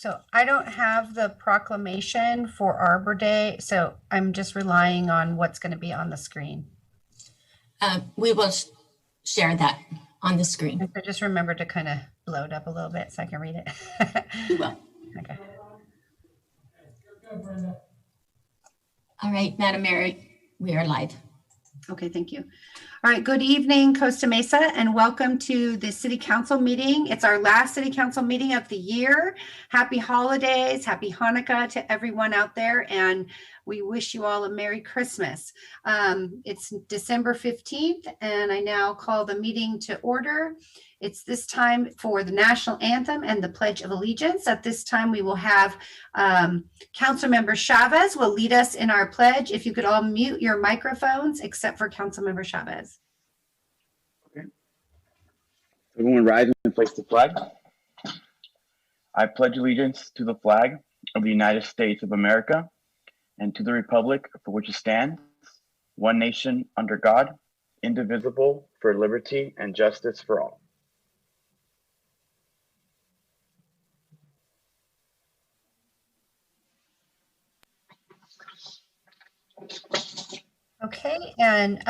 So I don't have the proclamation for Arbor Day, so I'm just relying on what's going to be on the screen. We will share that on the screen. So just remember to kind of blow it up a little bit so I can read it. We will. Okay. All right, Madam Mayor, we are live. Okay, thank you. All right, good evening, Costa Mesa, and welcome to the City Council meeting. It's our last City Council meeting of the year. Happy holidays, happy Hanukkah to everyone out there, and we wish you all a Merry Christmas. It's December 15th, and I now call the meeting to order. It's this time for the national anthem and the Pledge of Allegiance. At this time, we will have Councilmember Chavez will lead us in our pledge. If you could all mute your microphones, except for Councilmember Chavez. Okay. Everyone rise and place the flag. I pledge allegiance to the flag of the United States of America and to the republic for which it stands, one nation under God, indivisible, for liberty and justice for all. Okay, and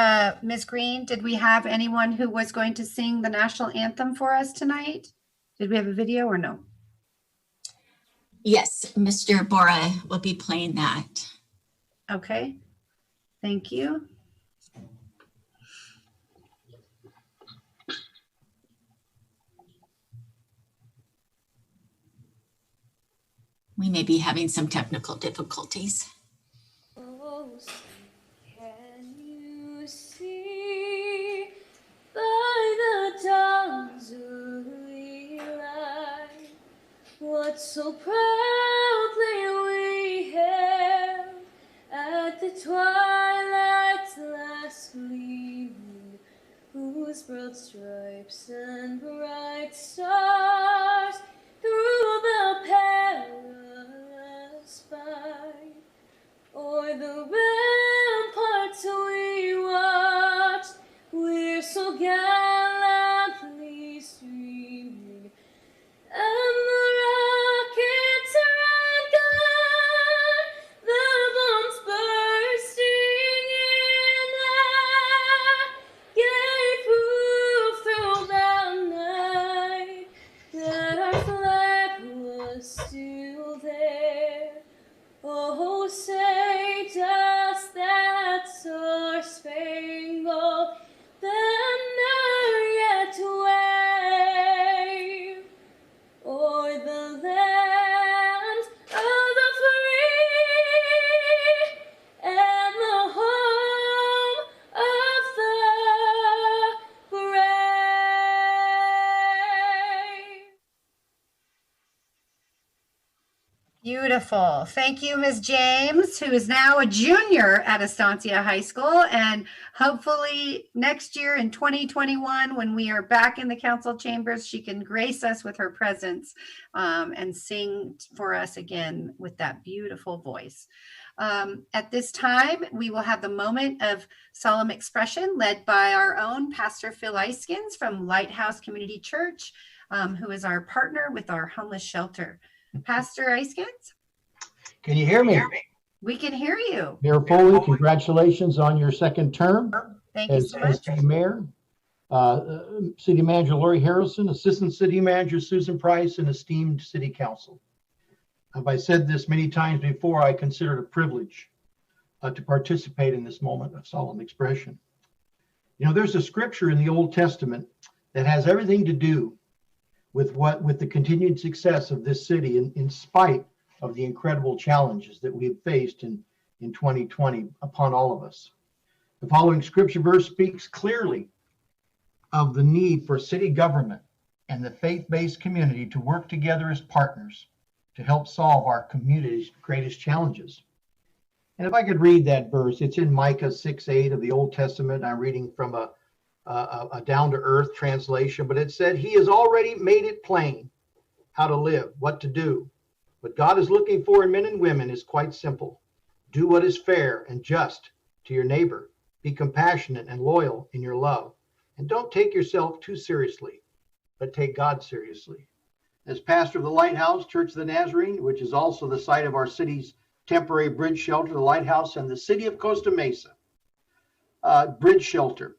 Ms. Green, did we have anyone who was going to sing the national anthem for us tonight? Did we have a video or no? Yes, Mr. Bora will be playing that. Okay, thank you. We may be having some technical difficulties. Oh, can you see by the dawn's early light what so proudly we hailed at the twilight's last gleaming, whose broad stripes and bright stars through the perilous fight o'er the ramparts we watched, we're so gallantly streaming, and the rockets red glare, the bombs bursting in air, gave proof through the night that our flag was still there. Oh, say does that star-spangled banner yet wave o'er the land of the free and the home of the brave? Beautiful. Thank you, Ms. James, who is now a junior at Estancia High School. And hopefully next year in 2021, when we are back in the council chambers, she can grace us with her presence and sing for us again with that beautiful voice. At this time, we will have the moment of solemn expression led by our own Pastor Phil Eiskens from Lighthouse Community Church, who is our partner with our homeless shelter. Pastor Eiskens? Can you hear me? We can hear you. Mayor Foley, congratulations on your second term Thank you so much. as city mayor. City Manager Lori Harrison, Assistant City Manager Susan Price, and esteemed City Council. Have I said this many times before? I consider it a privilege to participate in this moment of solemn expression. You know, there's a scripture in the Old Testament that has everything to do with the continued success of this city in spite of the incredible challenges that we have faced in 2020 upon all of us. The following scripture verse speaks clearly of the need for city government and the faith-based community to work together as partners to help solve our community's greatest challenges. And if I could read that verse, it's in Micah 6:8 of the Old Testament. I'm reading from a down-to-earth translation, but it said, he has already made it plain how to live, what to do. What God is looking for in men and women is quite simple. Do what is fair and just to your neighbor. Be compassionate and loyal in your love. And don't take yourself too seriously, but take God seriously. As pastor of the Lighthouse Church of the Nazarene, which is also the site of our city's temporary bridge shelter, the Lighthouse, and the city of Costa Mesa bridge shelter,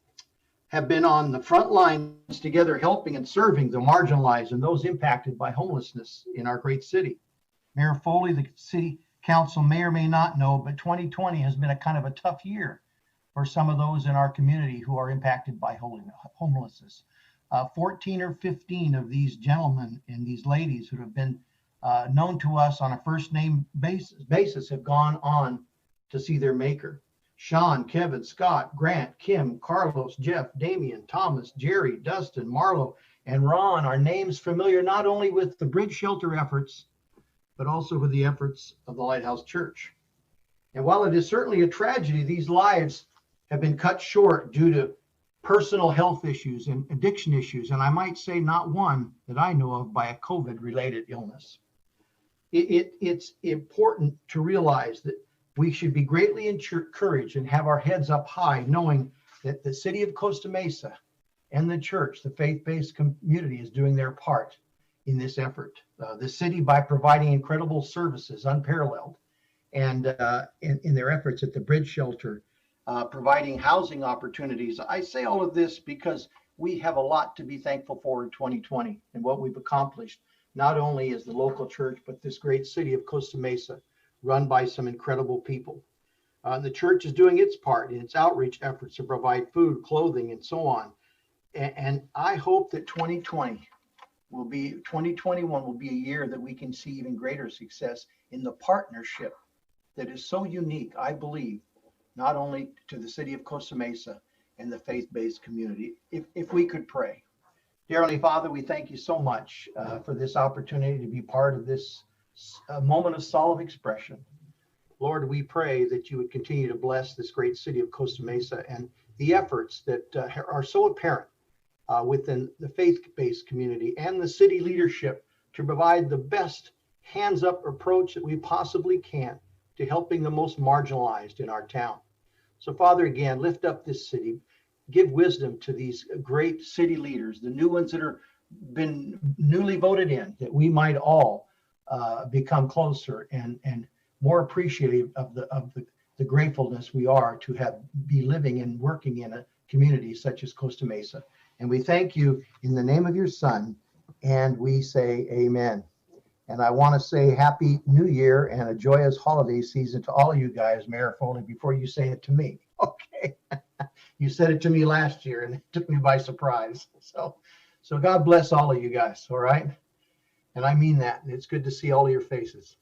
have been on the front lines together, helping and serving the marginalized and those impacted by homelessness in our great city. Mayor Foley, the city council may or may not know, but 2020 has been a kind of a tough year for some of those in our community who are impacted by homelessness. 14 or 15 of these gentlemen and these ladies who have been known to us on a first name basis have gone on to see their maker. Sean, Kevin, Scott, Grant, Kim, Carlos, Jeff, Damian, Thomas, Jerry, Dustin, Marlo, and Ron are names familiar not only with the bridge shelter efforts, but also with the efforts of the Lighthouse Church. And while it is certainly a tragedy, these lives have been cut short due to personal health issues and addiction issues, and I might say not one that I know of by a COVID-related illness. It's important to realize that we should be greatly encouraged and have our heads up high, knowing that the city of Costa Mesa and the church, the faith-based community, is doing their part in this effort. The city, by providing incredible services, unparalleled, and in their efforts at the bridge shelter, providing housing opportunities. I say all of this because we have a lot to be thankful for in 2020 and what we've accomplished, not only as the local church, but this great city of Costa Mesa, run by some incredible people. The church is doing its part in its outreach efforts to provide food, clothing, and so on. And I hope that 2021 will be a year that we can see even greater success in the partnership that is so unique, I believe, not only to the city of Costa Mesa and the faith-based community. If we could pray. Dear Heavenly Father, we thank you so much for this opportunity to be part of this moment of solemn expression. Lord, we pray that you would continue to bless this great city of Costa Mesa and the efforts that are so apparent within the faith-based community and the city leadership to provide the best hands-up approach that we possibly can to helping the most marginalized in our town. So Father, again, lift up this city, give wisdom to these great city leaders, the new ones that are been newly voted in, that we might all become closer and more appreciative of the gratefulness we are to be living and working in a community such as Costa Mesa. And we thank you in the name of your Son, and we say amen. And I want to say Happy New Year and a joyous holiday season to all of you guys, Mayor Foley, before you say it to me. Okay. You said it to me last year and it took me by surprise. So God bless all of you guys. All right. And I mean that. It's good to see all of your faces.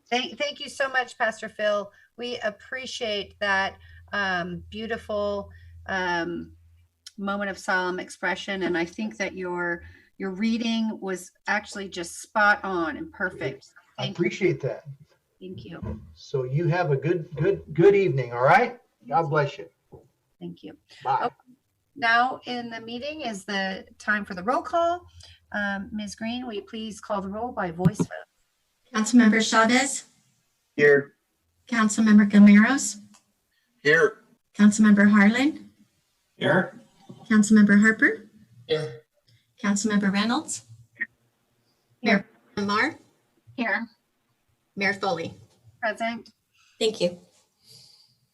Thank you so much, Pastor Phil. We appreciate that beautiful moment of solemn expression. And I think that your reading was actually just spot on and perfect. I appreciate that. Thank you. So you have a good evening. All right. God bless you. Thank you. Bye. Okay. Now in the meeting is the time for the roll call. Ms. Green, will you please call the roll by voice vote? Councilmember Chavez, Here. Councilmember Gameros, Here. Councilmember Harlan, Here. Councilmember Harper, Here. Councilmember Reynolds, Mayor Lamar, Here. Mayor Foley. Present. Thank you.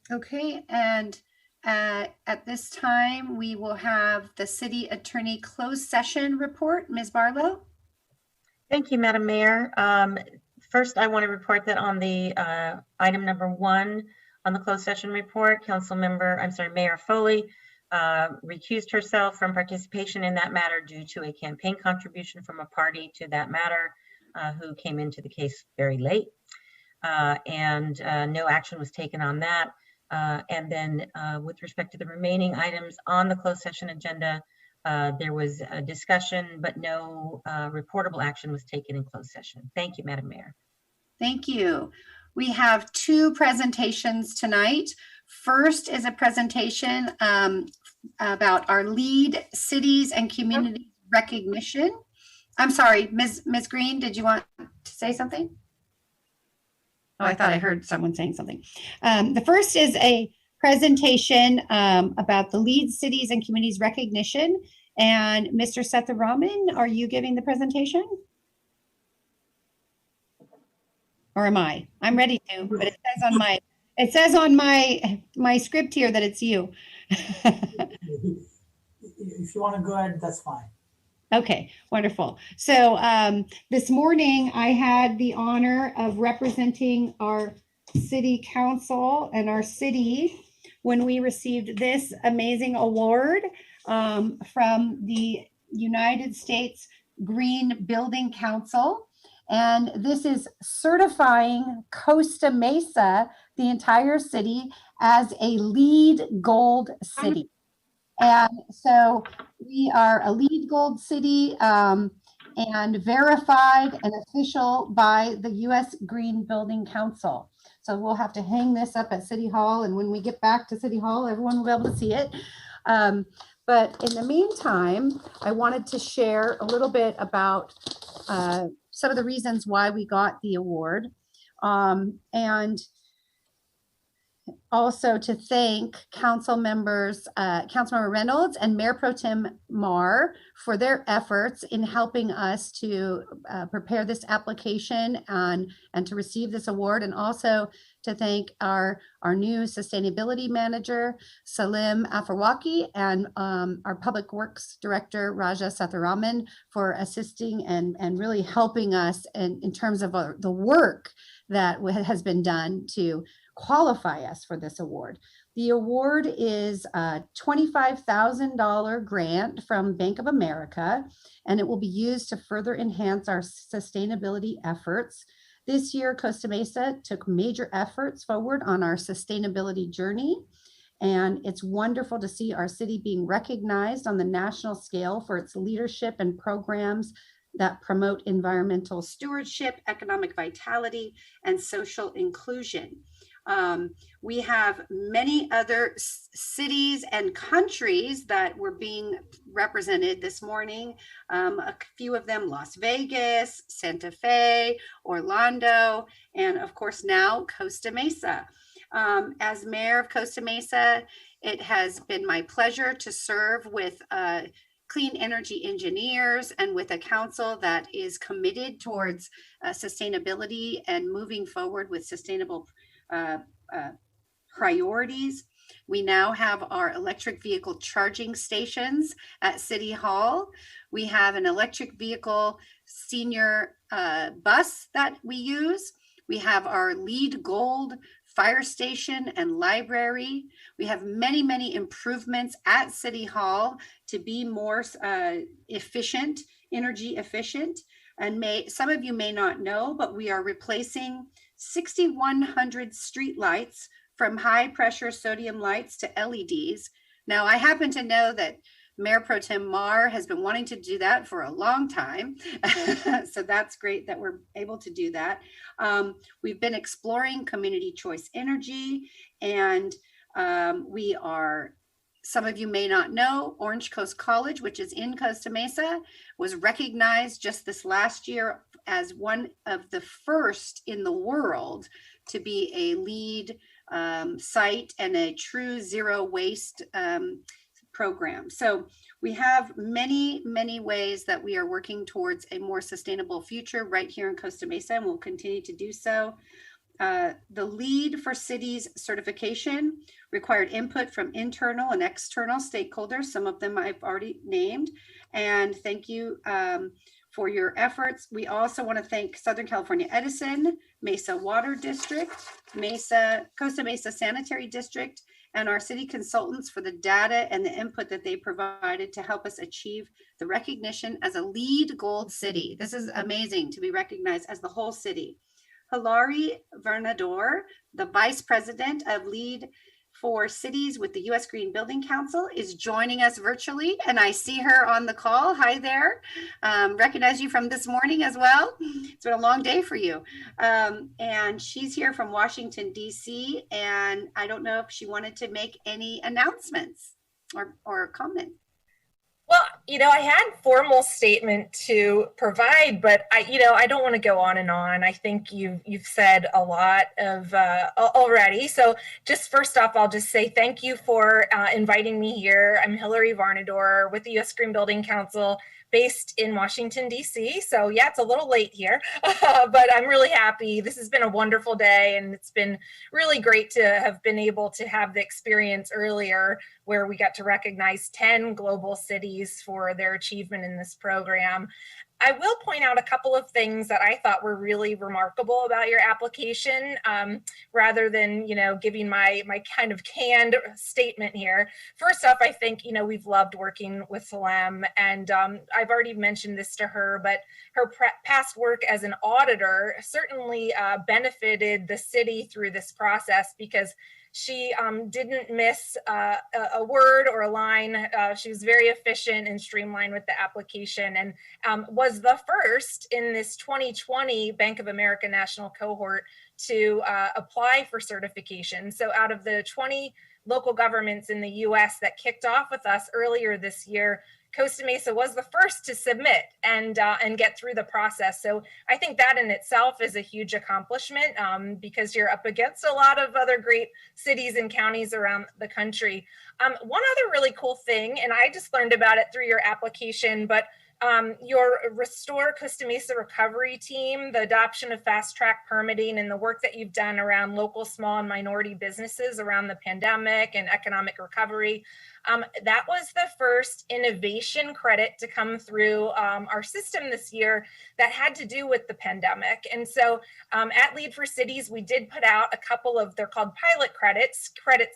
Okay, and at this time, we will have the city attorney closed session report. Ms. Barlow? Thank you, Madam Mayor. First, I want to report that on the item number 1 on the closed session report, Mayor Foley recused herself from participation in that matter due to a campaign contribution from a party to that matter who came into the case very late. And no action was taken on that. And then with respect to the remaining items on the closed session agenda, there was a discussion, but no reportable action was taken in closed session. Thank you, Madam Mayor. Thank you. We have 2 presentations tonight. First is a presentation about our lead cities and community recognition. I'm sorry, Ms. Green, did you want to say something? Oh, I thought I heard someone saying something. The first is a presentation about the lead cities and communities recognition. And Mr. Setharaman, are you giving the presentation? Or am I? I'm ready to, but it says on my script here that it's you. If you want to go ahead, that's fine. Okay, wonderful. So this morning I had the honor of representing our city council and our city when we received this amazing award from the United States Green Building Council. And this is certifying Costa Mesa, the entire city, as a LEED Gold city. And so we are a LEED Gold city and verified and official by the U.S. Green Building Council. So we'll have to hang this up at City Hall, and when we get back to City Hall, everyone will be able to see it. But in the meantime, I wanted to share a little bit about some of the reasons why we got the award. And also to thank Councilmember Reynolds and Mayor Pro Tem Marr for their efforts in helping us to prepare this application and to receive this award, and also to thank our new sustainability manager, Salim Afarwaki, and our Public Works Director, Raja Setharaman, for assisting and really helping us in terms of the work that has been done to qualify us for this award. The award is a $25,000 grant from Bank of America, and it will be used to further enhance our sustainability efforts. This year, Costa Mesa took major efforts forward on our sustainability journey, and it's wonderful to see our city being recognized on the national scale for its leadership and programs that promote environmental stewardship, economic vitality, and social inclusion. We have many other cities and countries that were being represented this morning. A few of them, Las Vegas, Santa Fe, Orlando, and of course now Costa Mesa. As mayor of Costa Mesa, it has been my pleasure to serve with clean energy engineers and with a council that is committed towards sustainability and moving forward with sustainable priorities. We now have our electric vehicle charging stations at City Hall. We have an electric vehicle senior bus that we use. We have our LEED Gold fire station and library. We have many, many improvements at City Hall to be more efficient, energy efficient. And some of you may not know, but we are replacing 6,100 street lights from high pressure sodium lights to LEDs. Now, I happen to know that Mayor Pro Tem Marr has been wanting to do that for a long time. So that's great that we're able to do that. We've been exploring community choice energy, and we are, some of you may not know, Orange Coast College, which is in Costa Mesa, was recognized just this last year as one of the first in the world to be a LEED site and a true zero waste program. So we have many, many ways that we are working towards a more sustainable future right here in Costa Mesa, and we'll continue to do so. The LEED for Cities certification required input from internal and external stakeholders. Some of them I've already named, and thank you for your efforts. We also want to thank Southern California Edison, Mesa Water District, Costa Mesa Sanitary District, and our city consultants for the data and the input that they provided to help us achieve the recognition as a LEED Gold city. This is amazing to be recognized as the whole city. Hilary Vernador, the Vice President of LEED for Cities with the U.S. Green Building Council, is joining us virtually, and I see her on the call. Hi there. Recognize you from this morning as well. It's been a long day for you. And she's here from Washington, D.C., and I don't know if she wanted to make any announcements or comment. Well, I had formal statement to provide, but I don't want to go on and on. I think you've said a lot of already. So just first off, I'll just say thank you for inviting me here. I'm Hillary Varnador with the U.S. Green Building Council, based in Washington, D.C. So yeah, it's a little late here, but I'm really happy. This has been a wonderful day, and it's been really great to have been able to have the experience earlier where we got to recognize 10 global cities for their achievement in this program. I will point out a couple of things that I thought were really remarkable about your application, rather than, giving my kind of canned statement here. First off, I think, we've loved working with Salem, and I've already mentioned this to her, but her past work as an auditor certainly benefited the city through this process, because she didn't miss a word or a line. She was very efficient and streamlined with the application, and was the first in this 2020 Bank of America National Cohort to apply for certification. So out of the 20 local governments in the US that kicked off with us earlier this year, Costa Mesa was the first to submit and get through the process. So I think that in itself is a huge accomplishment, because you're up against a lot of other great cities and counties around the country. One other really cool thing, and I just learned about it through your application, but your Restore Costa Mesa Recovery Team, the adoption of fast track permitting, and the work that you've done around local small and minority businesses around the pandemic and economic recovery. That was the first innovation credit to come through our system this year that had to do with the pandemic. And so at Lead for Cities, we did put out a couple of, they're called pilot credits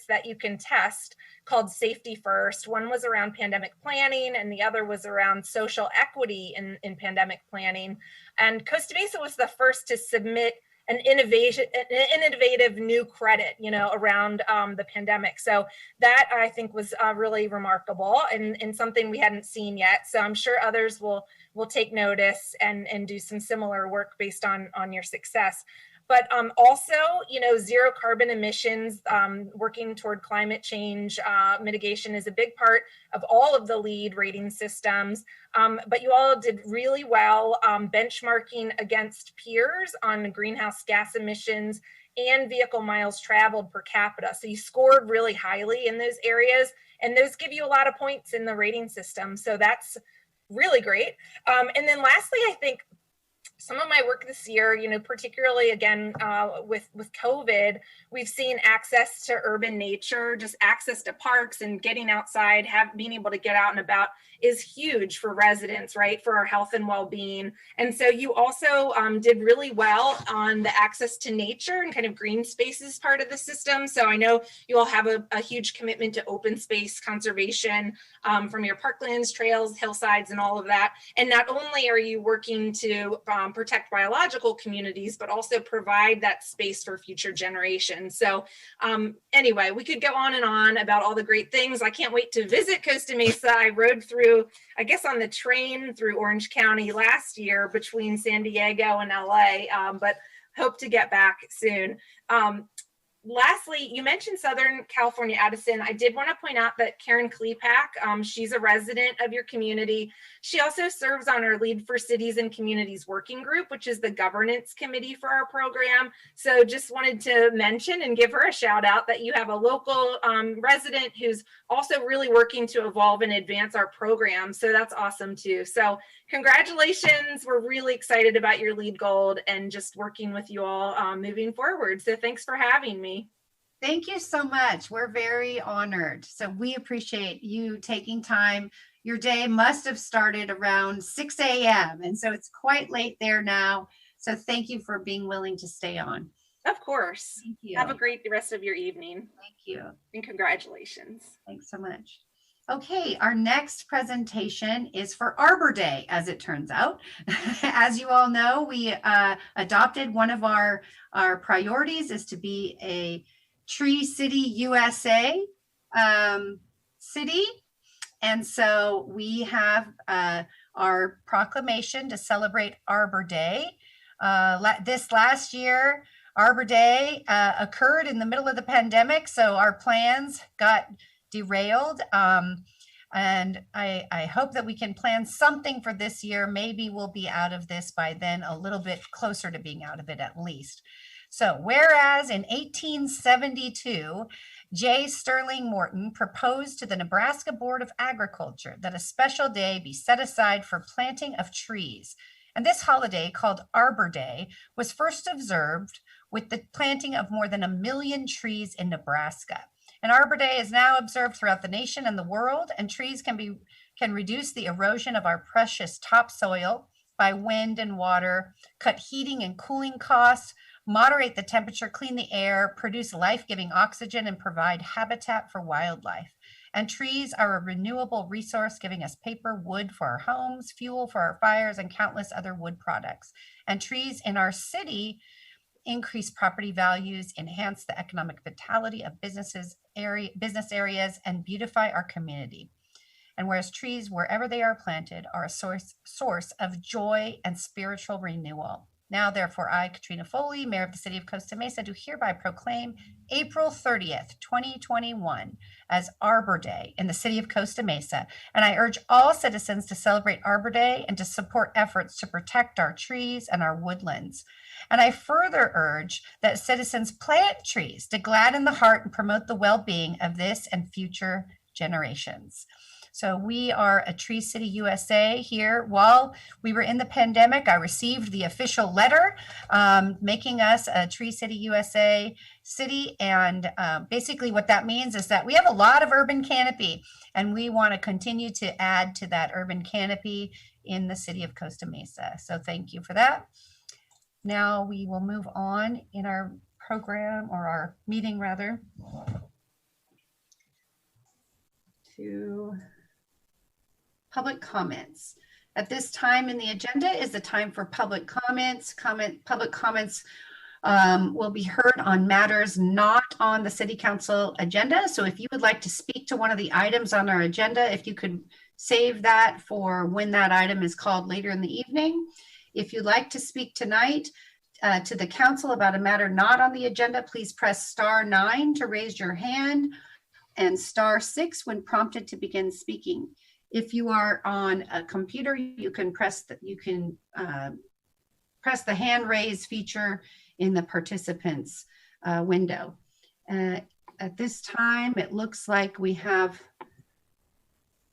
that you can test, called Safety First. One was around pandemic planning, and the other was around social equity in pandemic planning. And Costa Mesa was the first to submit an innovative new credit, around the pandemic. So that I think was really remarkable and something we hadn't seen yet. So I'm sure others will take notice and do some similar work based on your success. But also, zero carbon emissions, working toward climate change mitigation is a big part of all of the LEED rating systems. But you all did really well benchmarking against peers on greenhouse gas emissions and vehicle miles traveled per capita. So you scored really highly in those areas, and those give you a lot of points in the rating system. So that's really great. And then lastly, I think some of my work this year, particularly again with COVID, we've seen access to urban nature, just access to parks and getting outside, being able to get out and about is huge for residents, right? For our health and well-being. And so you also did really well on the access to nature and kind of green spaces part of the system. So I know you all have a huge commitment to open space conservation from your parklands, trails, hillsides, and all of that. And not only are you working to protect biological communities, but also provide that space for future generations. So anyway, we could go on and on about all the great things. I can't wait to visit Costa Mesa. I rode through, I guess, on the train through Orange County last year between San Diego and LA, but hope to get back soon. Lastly, you mentioned Southern California Edison. I did want to point out that Karen Klepak, she's a resident of your community. She also serves on our Lead for Cities and Communities Working Group, which is the governance committee for our program. So just wanted to mention and give her a shout out that you have a local resident who's also really working to evolve and advance our program. So that's awesome too. So congratulations. We're really excited about your LEED Gold and just working with you all moving forward. So thanks for having me. Thank you so much. We're very honored. So we appreciate you taking time. Your day must have started around 6 a.m. And so it's quite late there now. So thank you for being willing to stay on. Of course. Thank you. Have a great rest of your evening. Thank you. And congratulations. Thanks so much. Okay, our next presentation is for Arbor Day, as it turns out. As you all know, we adopted one of our priorities is to be a Tree City USA city. And so we have our proclamation to celebrate Arbor Day. This last year, Arbor Day occurred in the middle of the pandemic, so our plans got derailed. And I hope that we can plan something for this year. Maybe we'll be out of this by then, a little bit closer to being out of it at least. So, whereas in 1872, J. Sterling Morton proposed to the Nebraska Board of Agriculture that a special day be set aside for planting of trees. And this holiday, called Arbor Day, was first observed with the planting of more than 1 million trees in Nebraska. And Arbor Day is now observed throughout the nation and the world, and trees can reduce the erosion of our precious topsoil by wind and water, cut heating and cooling costs, moderate the temperature, clean the air, produce life-giving oxygen, and provide habitat for wildlife. And trees are a renewable resource, giving us paper, wood for our homes, fuel for our fires, and countless other wood products. And trees in our city increase property values, enhance the economic vitality of business areas, and beautify our community. And whereas trees, wherever they are planted, are a source of joy and spiritual renewal. Now, therefore, I, Katrina Foley, Mayor of the City of Costa Mesa, do hereby proclaim April 30th, 2021 as Arbor Day in the City of Costa Mesa. And I urge all citizens to celebrate Arbor Day and to support efforts to protect our trees and our woodlands. And I further urge that citizens plant trees to gladden the heart and promote the well-being of this and future generations. So we are a Tree City USA here. While we were in the pandemic, I received the official letter making us a Tree City USA city. And basically what that means is that we have a lot of urban canopy, and we want to continue to add to that urban canopy in the City of Costa Mesa. So thank you for that. Now we will move on in our program, or our meeting rather, to public comments. At this time in the agenda is the time for public comments. Public comments will be heard on matters not on the City Council agenda. So if you would like to speak to one of the items on our agenda, if you could save that for when that item is called later in the evening. If you'd like to speak tonight to the council about a matter not on the agenda, please press *9 to raise your hand and *6 when prompted to begin speaking. If you are on a computer, you can press the hand raise feature in the participants window. At this time, it looks like we have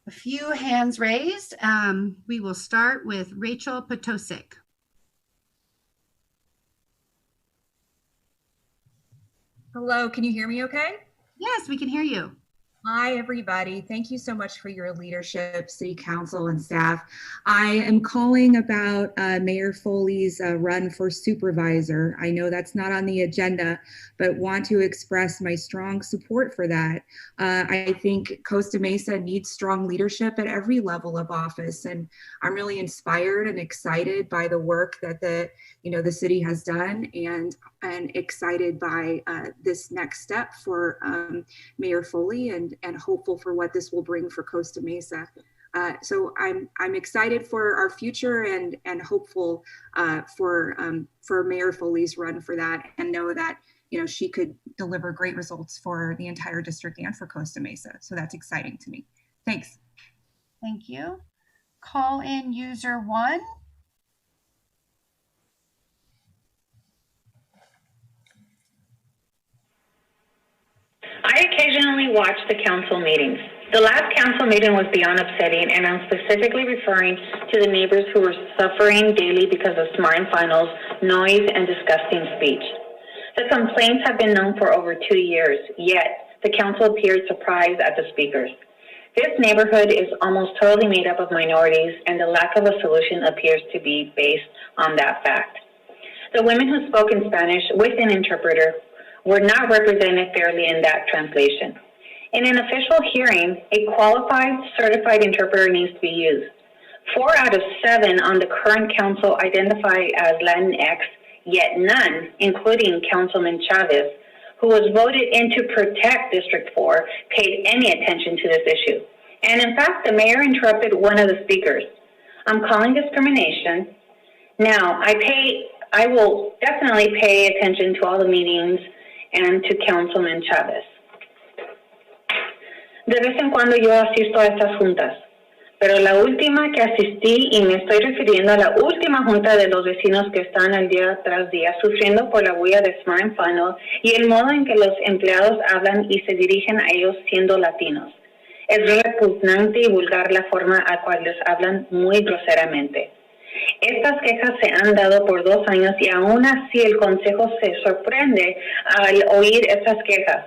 a few hands raised. We will start with Rachel Potosik. Hello, can you hear me okay? Yes, we can hear you. Hi, everybody. Thank you so much for your leadership, City Council and staff. I am calling about Mayor Foley's run for supervisor. I know that's not on the agenda, but want to express my strong support for that. I think Costa Mesa needs strong leadership at every level of office, and I'm really inspired and excited by the work that the city has done, and excited by this next step for Mayor Foley, and hopeful for what this will bring for Costa Mesa. So I'm excited for our future and hopeful for Mayor Foley's run for that, and know that she could deliver great results for the entire district and for Costa Mesa. So that's exciting to me. Thanks. Thank you. Call in user 1. I occasionally watch the council meetings. The last council meeting was beyond upsetting, and I'm specifically referring to the neighbors who were suffering daily because of smart and finals, noise, and disgusting speech. The complaints have been known for over 2 years, yet the council appeared surprised at the speakers. This neighborhood is almost totally made up of minorities, and the lack of a solution appears to be based on that fact. The women who spoke in Spanish with an interpreter were not represented fairly in that translation. In an official hearing, a qualified, certified interpreter needs to be used. 4 out of 7 on the current council identify as Latinx, yet none, including Councilman Chavez, who was voted in to protect District 4, paid any attention to this issue. And in fact, the mayor interrupted one of the speakers. I'm calling discrimination. Now, I will definitely pay attention to all the meetings and to Councilman Chavez. De vez en cuando yo asisto a estas juntas, pero la última que asistí, y me estoy refiriendo a la última junta de los vecinos que están al día tras día sufriendo por la huella de Smart and Final y el modo en que los empleados hablan y se dirigen a ellos siendo latinos. Es repugnante y vulgar la forma a cual les hablan muy groseramente. Estas quejas se han dado por 2 años y aún así el Consejo se sorprende al oír estas quejas.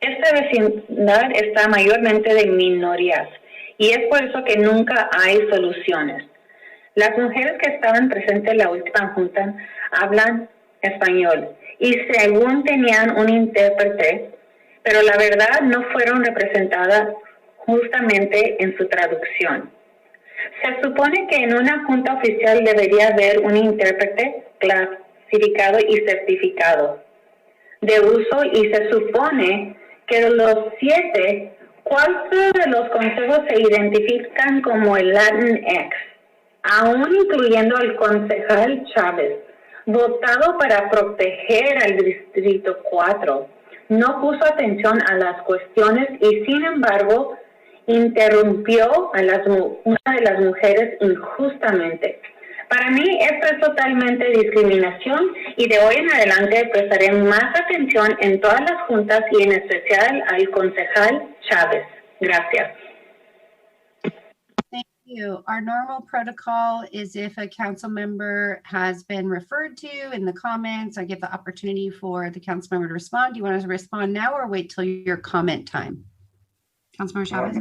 Esta vecindad está mayormente de minorías y es por eso que nunca hay soluciones. Las mujeres que estaban presentes en la última junta hablan español y según tenían un intérprete, pero la verdad no fueron representadas justamente en su traducción. Se supone que en una junta oficial debería haber un intérprete clasificado y certificado de uso y se supone que los 7, 4 de los consejos se identifican como el Latinx, aún incluyendo al concejal Chávez, votado para proteger al Distrito 4. No puso atención a las cuestiones y sin embargo interrumpió a una de las mujeres injustamente. Para mí esto es totalmente discriminación y de hoy en adelante prestaré más atención en todas las juntas y en especial al concejal Chávez. Gracias. Thank you. Our normal protocol is if a council member has been referred to in the comments, I give the opportunity for the council member to respond. Do you want to respond now or wait till your comment time? Councilmember Chavez?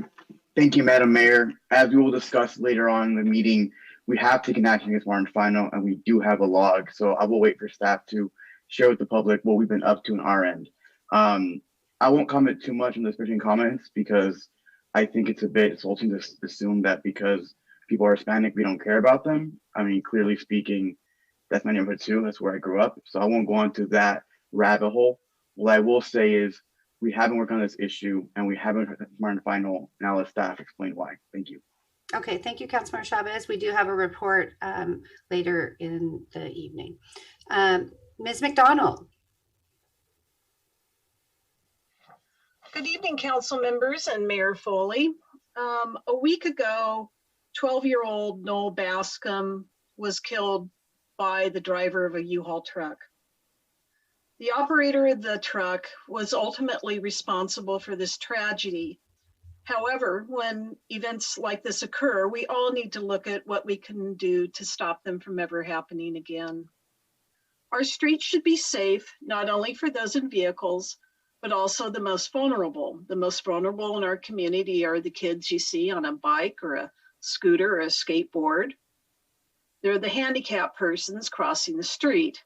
Thank you, Madam Mayor. As we will discuss later on in the meeting, we have taken action against Smart and Final, and we do have a log. So I will wait for staff to share with the public what we've been up to on our end. I won't comment too much on the speaking comments because I think it's a bit insulting to assume that because people are Hispanic, we don't care about them. I mean, clearly speaking, that's my neighborhood too. That's where I grew up. So I won't go into that rabbit hole. What I will say is we haven't worked on this issue and we haven't heard Smart and Final. Now let staff explain why. Thank you. Okay, thank you, Councilmember Chavez. We do have a report later in the evening. Ms. McDonald. Good evening, council members and Mayor Foley. A week ago, 12-year-old Noel Bascom was killed by the driver of a U-Haul truck. The operator of the truck was ultimately responsible for this tragedy. However, when events like this occur, we all need to look at what we can do to stop them from ever happening again. Our streets should be safe, not only for those in vehicles, but also the most vulnerable. The most vulnerable in our community are the kids you see on a bike or a scooter or a skateboard. They're the handicapped persons crossing the street,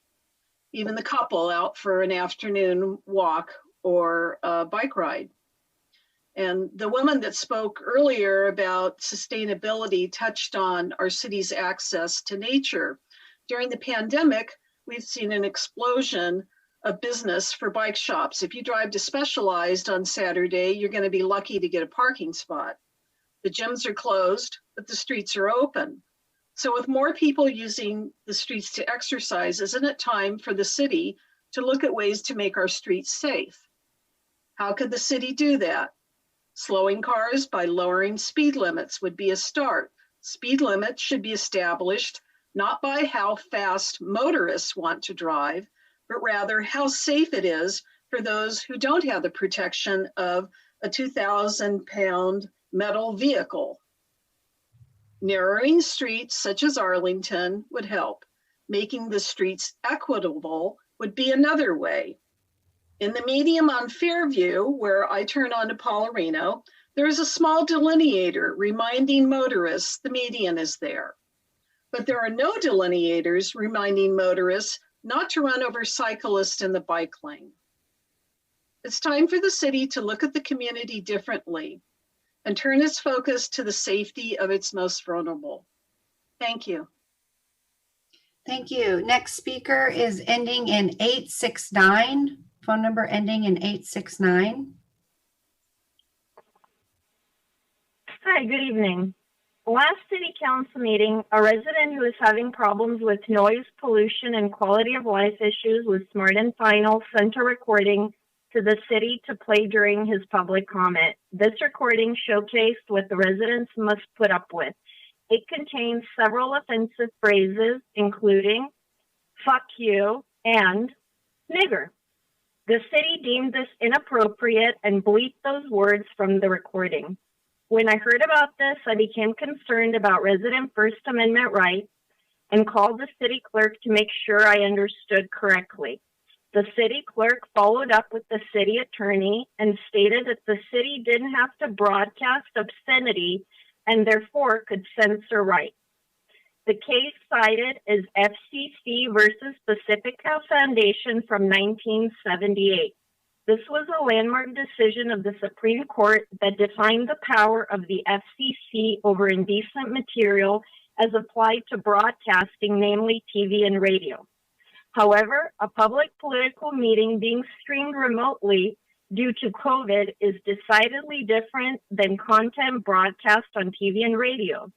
even the couple out for an afternoon walk or a bike ride. And the woman that spoke earlier about sustainability touched on our city's access to nature. During the pandemic, we've seen an explosion of business for bike shops. If you drive to Specialized on Saturday, you're going to be lucky to get a parking spot. The gyms are closed, but the streets are open. So with more people using the streets to exercise, isn't it time for the city to look at ways to make our streets safe? How could the city do that? Slowing cars by lowering speed limits would be a start. Speed limits should be established not by how fast motorists want to drive, but rather how safe it is for those who don't have the protection of a 2,000-pound metal vehicle. Narrowing streets such as Arlington would help. Making the streets equitable would be another way. In the medium on Fairview, where I turn onto Paularino, there is a small delineator reminding motorists the median is there. But there are no delineators reminding motorists not to run over cyclists in the bike lane. It's time for the city to look at the community differently and turn its focus to the safety of its most vulnerable. Thank you. Thank you. Next speaker is ending in 869. Phone number ending in 869. Hi, good evening. Last city council meeting, a resident who is having problems with noise, pollution, and quality of life issues with Smart and Final sent a recording to the city to play during his public comment. This recording showcased what the residents must put up with. It contains several offensive phrases, including fuck you and nigger. The city deemed this inappropriate and bleeped those words from the recording. When I heard about this, I became concerned about resident First Amendment rights and called the city clerk to make sure I understood correctly. The city clerk followed up with the city attorney and stated that the city didn't have to broadcast obscenity and therefore could censor rights. The case cited is FCC versus Pacific Cow Foundation from 1978. This was a landmark decision of the Supreme Court that defined the power of the FCC over indecent material as applied to broadcasting, namely TV and radio. However, a public political meeting being streamed remotely due to COVID is decidedly different than content broadcast on TV and radio.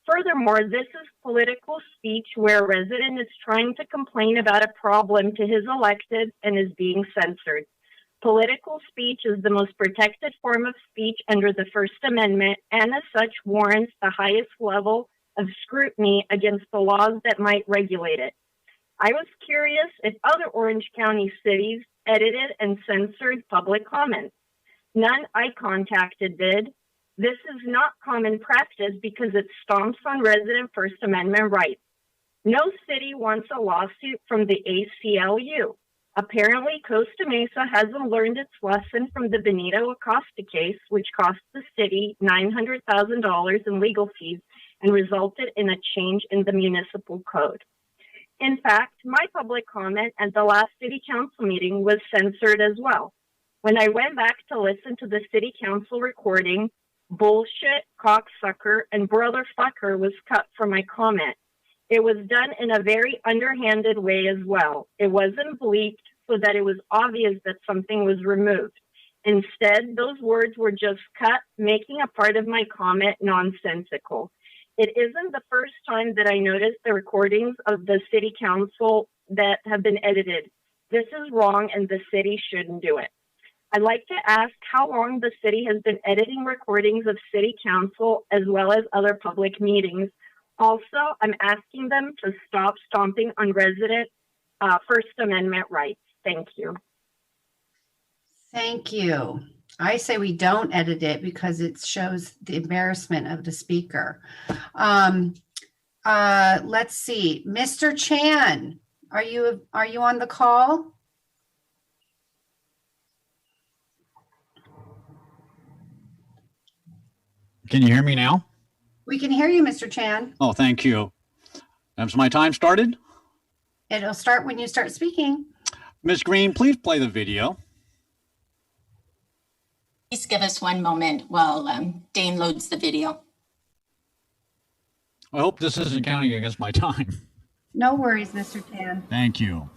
Furthermore, this is political speech where a resident is trying to complain about a problem to his elected and is being censored. Political speech is the most protected form of speech under the First Amendment and as such warrants the highest level of scrutiny against the laws that might regulate it. I was curious if other Orange County cities edited and censored public comments. None I contacted did. This is not common practice because it stomps on resident First Amendment rights. No city wants a lawsuit from the ACLU. Apparently, Costa Mesa hasn't learned its lesson from the Benito Acosta case, which cost the city $900,000 in legal fees and resulted in a change in the municipal code. In fact, my public comment at the last city council meeting was censored as well. When I went back to listen to the city council recording, bullshit, cocksucker, and brother fucker was cut from my comment. It was done in a very underhanded way as well. It wasn't bleeped so that it was obvious that something was removed. Instead, those words were just cut, making a part of my comment nonsensical. It isn't the first time that I noticed the recordings of the city council that have been edited. This is wrong and the city shouldn't do it. I'd like to ask how long the city has been editing recordings of city council as well as other public meetings. Also, I'm asking them to stop stomping on resident First Amendment rights. Thank you. Thank you. I say we don't edit it because it shows the embarrassment of the speaker. Let's see, Mr. Chan, are you on the call? Can you hear me now? We can hear you, Mr. Chan. Oh, thank you. Has my time started? It'll start when you start speaking. Ms. Green, please play the video. Please give us one moment while Dane loads the video. I hope this isn't counting against my time. No worries, Mr. Chan. Thank you.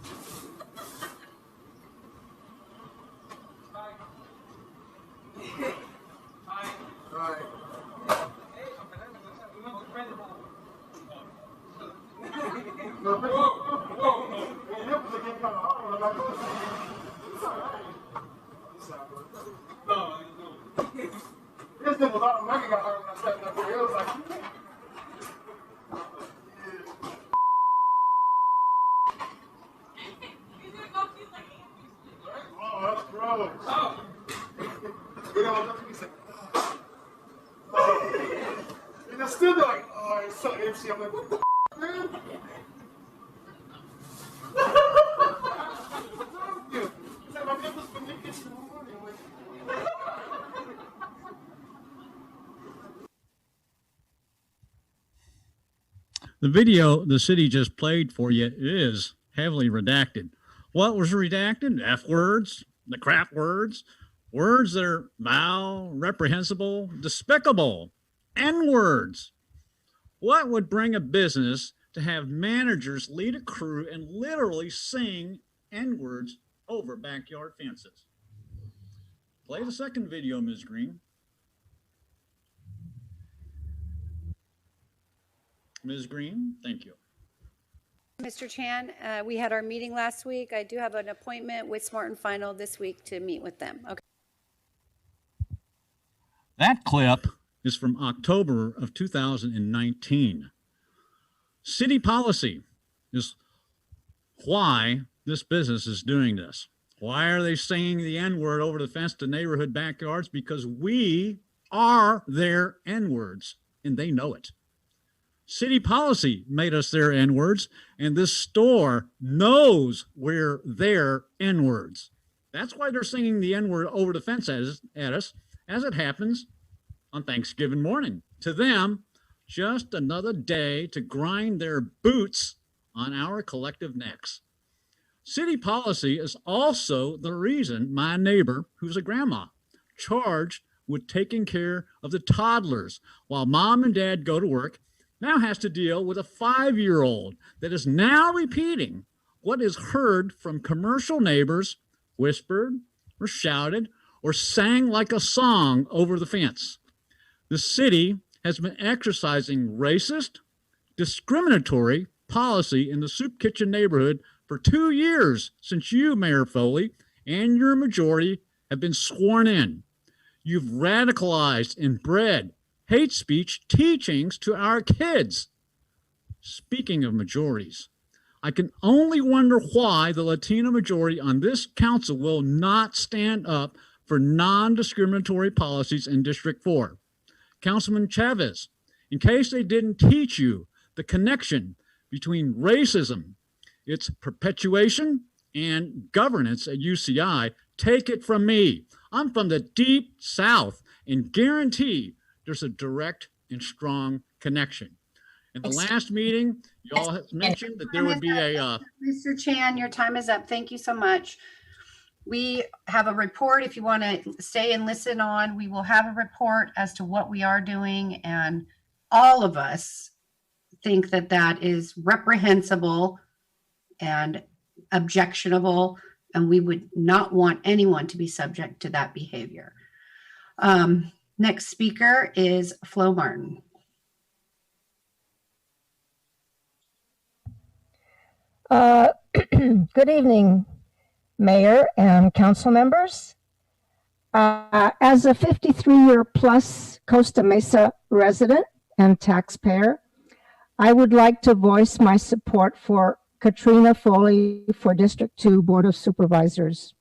The video the city just played for you is heavily redacted. What was redacted? F words, the crap words, words that are vile, reprehensible, despicable, N words. What would bring a business to have managers lead a crew and literally sing N words over backyard fences? Play the second video, Ms. Green. Ms. Green, thank you. Mr. Chan, we had our meeting last week. I do have an appointment with Smart and Final this week to meet with them. Okay. That clip is from October of 2019. City policy is why this business is doing this. Why are they saying the N-word over the fence to neighborhood backyards? Because we are their N-words, and they know it. City policy made us their N-words, and this store knows we're their N-words. That's why they're singing the N-word over the fence at us, as it happens on Thanksgiving morning. To them, just another day to grind their boots on our collective necks. City policy is also the reason my neighbor, who's a grandma, charged with taking care of the toddlers while mom and dad go to work, now has to deal with a 5-year-old that is now repeating what is heard from commercial neighbors, whispered or shouted or sang like a song over the fence. The city has been exercising racist, discriminatory policy in the Soup Kitchen neighborhood for 2 years since you, Mayor Foley, and your majority have been sworn in. You've radicalized and bred hate speech teachings to our kids. Speaking of majorities, I can only wonder why the Latino majority on this council will not stand up for non-discriminatory policies in District 4. Councilman Chavez, in case they didn't teach you the connection between racism, its perpetuation, and governance at UCI, take it from me. I'm from the deep South and guarantee there's a direct and strong connection. In the last meeting, you all have mentioned that there would be a... Mr. Chan, your time is up. Thank you so much. We have a report. If you want to stay and listen on, we will have a report as to what we are doing. And all of us think that that is reprehensible and objectionable. And we would not want anyone to be subject to that behavior. Next speaker is Flo Martin. Good evening, Mayor and council members. As a 53-year plus Costa Mesa resident and taxpayer, I would like to voice my support for Katrina Foley for District 2 Board of Supervisors.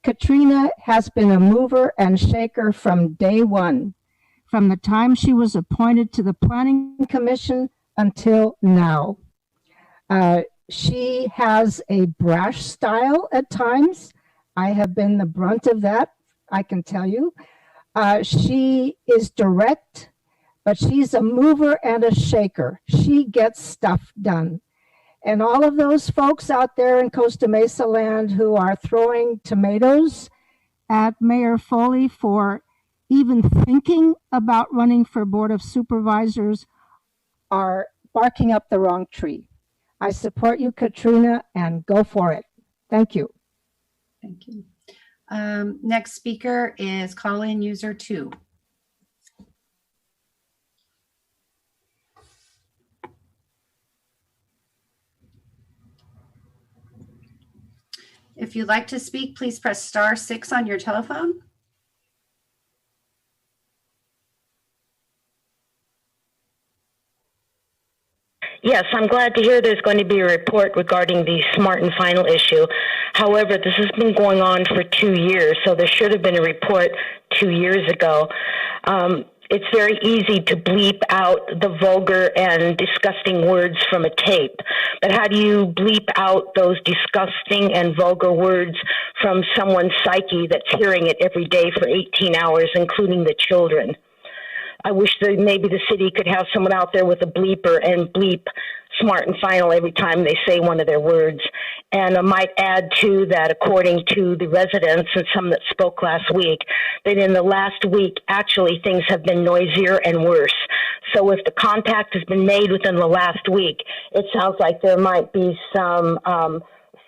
Katrina has been a mover and shaker from day one, from the time she was appointed to the Planning Commission until now. She has a brash style at times. I have been the brunt of that, I can tell you. She is direct, but she's a mover and a shaker. She gets stuff done. And all of those folks out there in Costa Mesa land who are throwing tomatoes at Mayor Foley for even thinking about running for Board of Supervisors are barking up the wrong tree. I support you, Katrina, and go for it. Thank you. Thank you. Next speaker is call-in user 2. If you'd like to speak, please press *6 on your telephone. Yes, I'm glad to hear there's going to be a report regarding the Smart and Final issue. However, this has been going on for 2 years, so there should have been a report 2 years ago. It's very easy to bleep out the vulgar and disgusting words from a tape, but how do you bleep out those disgusting and vulgar words from someone's psyche that's hearing it every day for 18 hours, including the children? I wish that maybe the city could have someone out there with a bleeper and bleep Smart and Final every time they say one of their words. And I might add, too, that according to the residents and some that spoke last week, that in the last week, actually, things have been noisier and worse. So if the contact has been made within the last week, it sounds like there might be some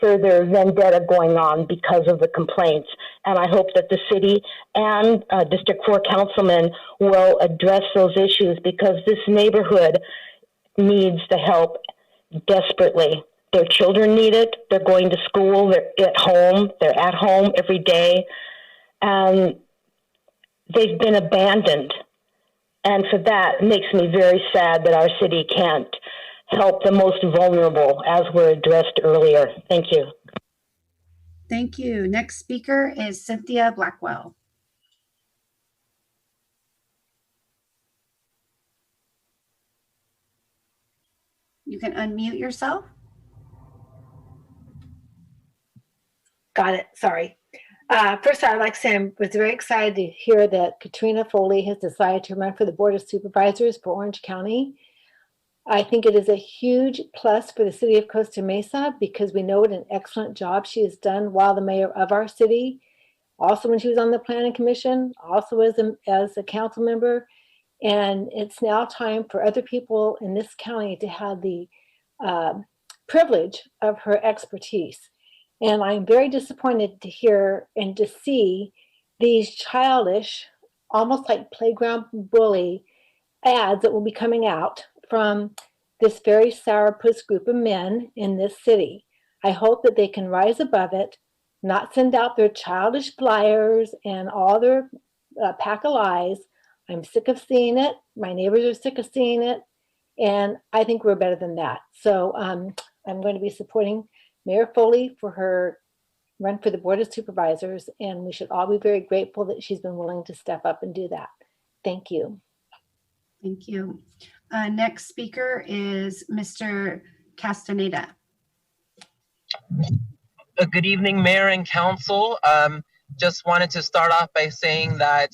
further vendetta going on because of the complaints. And I hope that the city and District 4 councilmen will address those issues, because this neighborhood needs the help desperately. Their children need it. They're going to school. They're at home. They're at home every day. And they've been abandoned. And so that makes me very sad that our city can't help the most vulnerable, as were addressed earlier. Thank you. Thank you. Next speaker is Cynthia Blackwell. You can unmute yourself. Got it. Sorry. First, I'd like to say I was very excited to hear that Katrina Foley has decided to run for the Board of Supervisors for Orange County. I think it is a huge plus for the city of Costa Mesa because we know what an excellent job she has done while the mayor of our city, also when she was on the planning commission, also as a council member. And it's now time for other people in this county to have the privilege of her expertise. And I'm very disappointed to hear and to see these childish, almost like playground bully ads that will be coming out from this very sourpuss group of men in this city. I hope that they can rise above it, not send out their childish flyers and all their pack of lies. I'm sick of seeing it. My neighbors are sick of seeing it. And I think we're better than that. So I'm going to be supporting Mayor Foley for her run for the Board of Supervisors, and we should all be very grateful that she's been willing to step up and do that. Thank you. Thank you. Next speaker is Mr. Castaneda. Good evening, Mayor and Council. Just wanted to start off by saying that,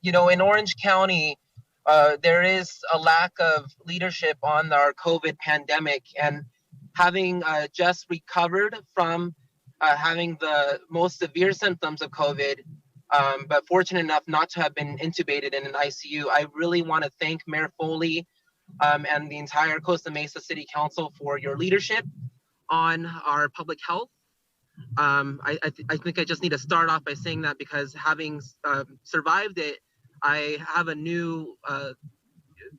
you know, in Orange County, there is a lack of leadership on our COVID pandemic, and having just recovered from having the most severe symptoms of COVID, but fortunate enough not to have been intubated in an ICU, I really want to thank Mayor Foley and the entire Costa Mesa City Council for your leadership on our public health. I think I just need to start off by saying that because having survived it, I have a new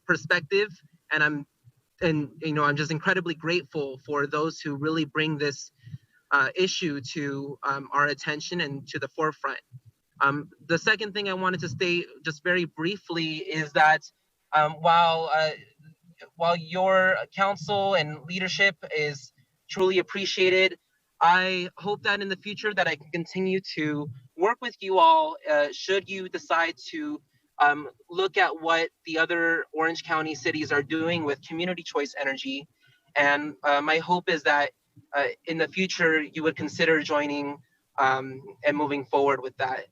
perspective, and I'm just incredibly grateful for those who really bring this issue to our attention and to the forefront. The second thing I wanted to state just very briefly is that while your council and leadership is truly appreciated, I hope that in the future that I can continue to work with you all should you decide to look at what the other Orange County cities are doing with community choice energy. And my hope is that in the future you would consider joining and moving forward with that.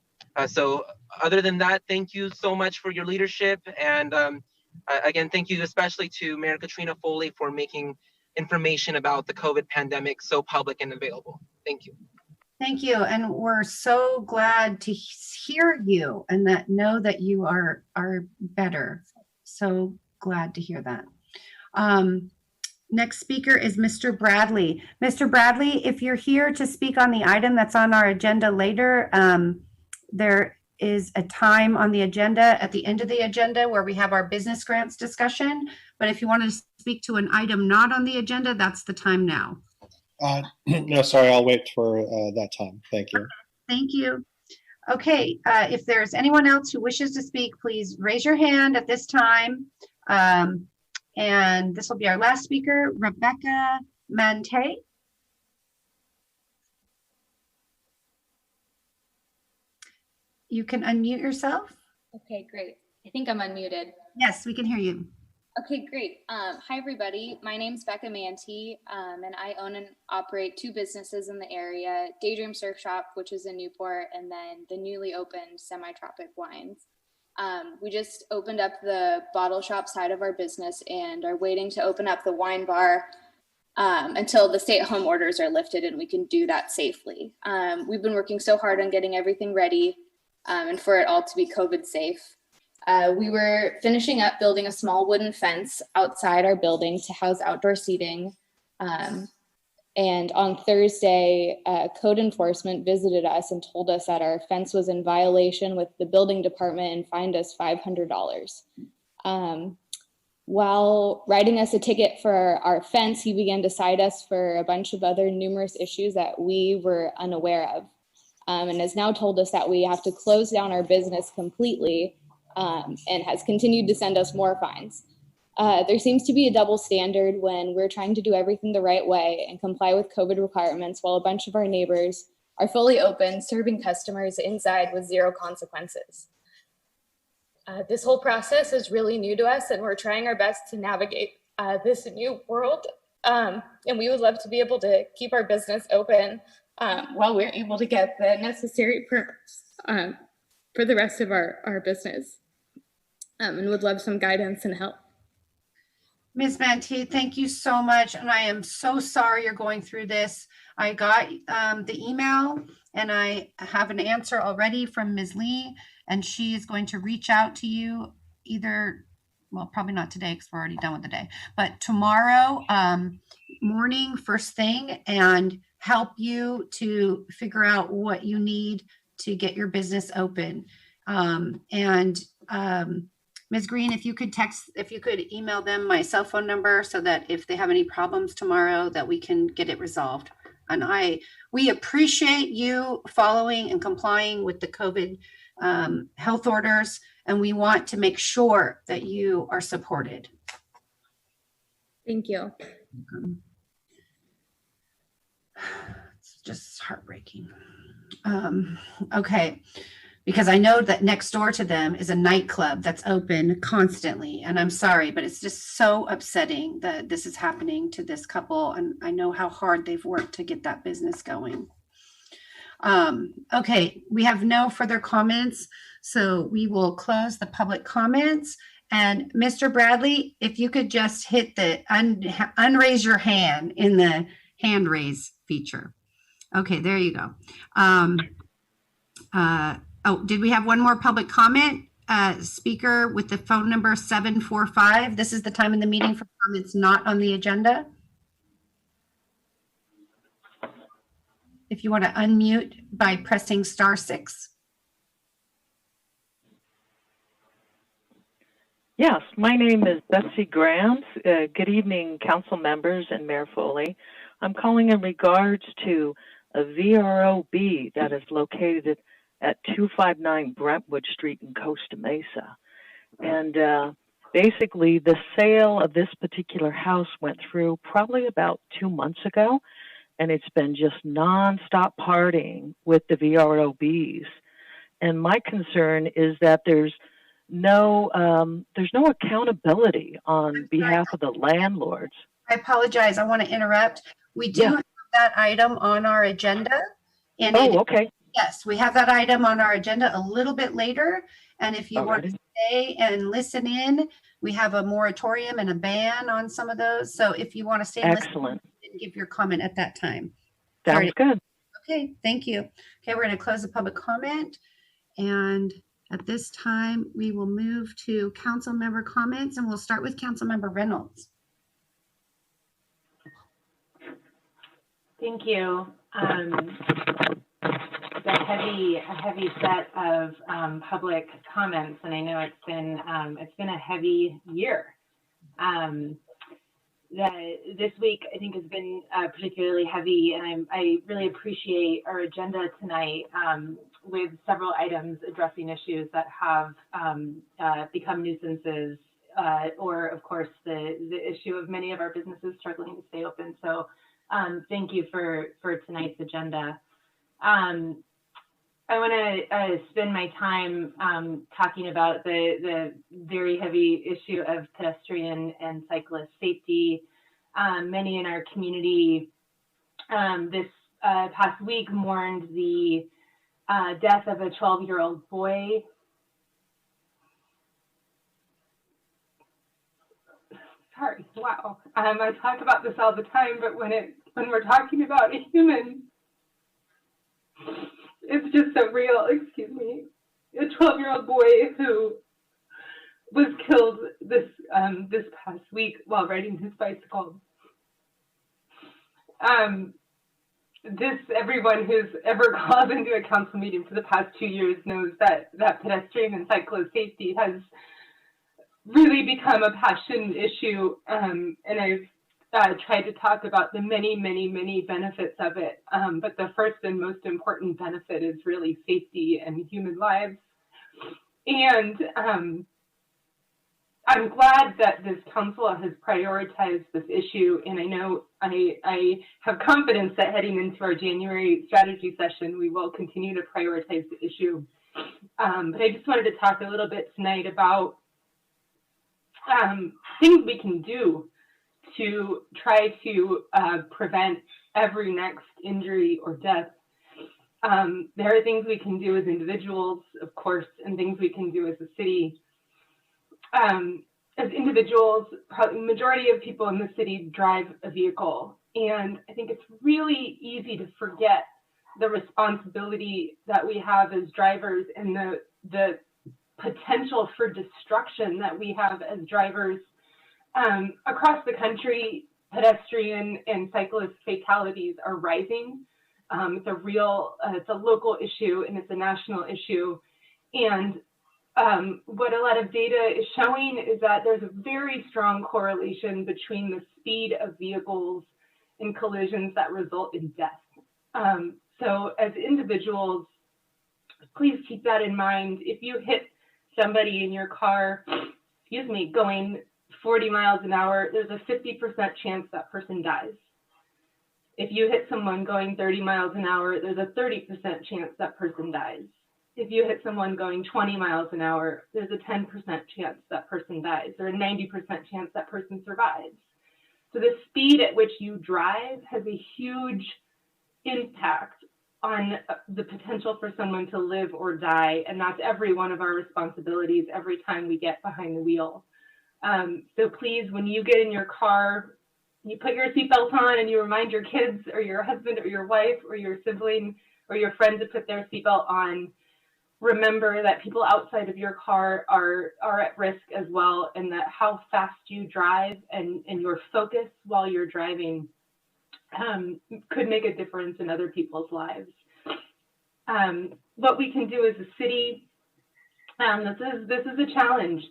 So other than that, thank you so much for your leadership. And again, thank you especially to Mayor Katrina Foley for making information about the COVID pandemic so public and available. Thank you. Thank you. And we're so glad to hear you and know that you are better. So glad to hear that. Next speaker is Mr. Bradley. Mr. Bradley, if you're here to speak on the item that's on our agenda later, there is a time on the agenda at the end of the agenda where we have our business grants discussion. But if you want to speak to an item not on the agenda, that's the time now. No, sorry, I'll wait for that time. Thank you. Thank you. Okay, if there's anyone else who wishes to speak, please raise your hand at this time. And this will be our last speaker, Rebecca Mante. You can unmute yourself. Okay, great. I think I'm unmuted. Yes, we can hear you. Okay, great. Hi, everybody. My name's Becca Manti, and I own and operate 2 businesses in the area, Daydream Surf Shop, which is in Newport, and then the newly opened Semi-Tropic Wines. We just opened up the bottle shop side of our business and are waiting to open up the wine bar until the stay-at-home orders are lifted and we can do that safely. We've been working so hard on getting everything ready and for it all to be COVID safe. We were finishing up building a small wooden fence outside our building to house outdoor seating. And on Thursday, code enforcement visited us and told us that our fence was in violation with the building department and fined us $500. While writing us a ticket for our fence, he began to cite us for a bunch of other numerous issues that we were unaware of, and has now told us that we have to close down our business completely, and has continued to send us more fines. There seems to be a double standard when we're trying to do everything the right way and comply with COVID requirements while a bunch of our neighbors are fully open, serving customers inside with zero consequences. This whole process is really new to us, and we're trying our best to navigate this new world. And we would love to be able to keep our business open while we're able to get the necessary permits for the rest of our business, and would love some guidance and help. Ms. Mantee, thank you so much. And I am so sorry you're going through this. I got the email and I have an answer already from Ms. Lee, and she is going to reach out to you either, well, probably not today because we're already done with the day, but tomorrow morning, first thing, and help you to figure out what you need to get your business open. Ms. Green, if you could email them my cell phone number so that if they have any problems tomorrow that we can get it resolved. And we appreciate you following and complying with the COVID health orders, and we want to make sure that you are supported. Thank you. It's just heartbreaking. Okay. Because I know that next door to them is a nightclub that's open constantly. And I'm sorry, but it's just so upsetting that this is happening to this couple. And I know how hard they've worked to get that business going. Okay, we have no further comments. So we will close the public comments. And Mr. Bradley, if you could just hit the unraise your hand in the hand raise feature. Okay, there you go. Oh, did we have one more public comment? Speaker with the phone number 745. This is the time in the meeting for comments not on the agenda. If you want to unmute by pressing *6. Yes, my name is Betsy Grams. Good evening, council members and Mayor Foley. I'm calling in regards to a VROB that is located at 259 Brentwood Street in Costa Mesa. And basically the sale of this particular house went through probably about 2 months ago, and it's been just nonstop partying with the VROBs. And my concern is that there's no accountability on behalf of the landlords. I apologize. I want to interrupt. We do have that item on our agenda. And okay. Yes, we have that item on our agenda a little bit later. And if you want to stay and listen in, we have a moratorium and a ban on some of those. So if you want to stay and listen and give your comment at that time. Sounds good. Okay, thank you. Okay, we're going to close the public comment. And at this time, we will move to council member comments, and we'll start with Council Member Reynolds. Thank you. A heavy set of public comments, and I know it's been a heavy year. This week I think has been particularly heavy, and I really appreciate our agenda tonight with several items addressing issues that have become nuisances, or of course the issue of many of our businesses struggling to stay open. So thank you for tonight's agenda. I want to spend my time talking about the very heavy issue of pedestrian and cyclist safety. Many in our community this past week mourned the death of a 12-year-old boy. Sorry, wow. I talk about this all the time, but when we're talking about a human, it's just so real. Excuse me. A 12-year-old boy who was killed this past week while riding his bicycle. Everyone who's ever called into a council meeting for the past 2 years knows that pedestrian and cyclist safety has really become a passion issue, and I've tried to talk about the many, many, many benefits of it. But the first and most important benefit is really safety and human lives. And I'm glad that this council has prioritized this issue, and I know I have confidence that heading into our January strategy session, we will continue to prioritize the issue. But I just wanted to talk a little bit tonight about things we can do to try to prevent every next injury or death. There are things we can do as individuals, of course, and things we can do as a city. As individuals, probably the majority of people in the city drive a vehicle. And I think it's really easy to forget the responsibility that we have as drivers and the potential for destruction that we have as drivers. Across the country, pedestrian and cyclist fatalities are rising. It's a local issue and it's a national issue. And what a lot of data is showing is that there's a very strong correlation between the speed of vehicles and collisions that result in death. So as individuals, please keep that in mind. If you hit somebody in your car, going 40 miles an hour, there's a 50% chance that person dies. If you hit someone going 30 miles an hour, there's a 30% chance that person dies. If you hit someone going 20 miles an hour, there's a 10% chance that person dies, or a 90% chance that person survives. So the speed at which you drive has a huge impact on the potential for someone to live or die, and that's every one of our responsibilities every time we get behind the wheel. So please, when you get in your car, you put your seatbelt on and you remind your kids or your husband or your wife or your sibling or your friend to put their seatbelt on. Remember that people outside of your car are at risk as well, and that how fast you drive and your focus while you're driving could make a difference in other people's lives. What we can do as a city, this is a challenge.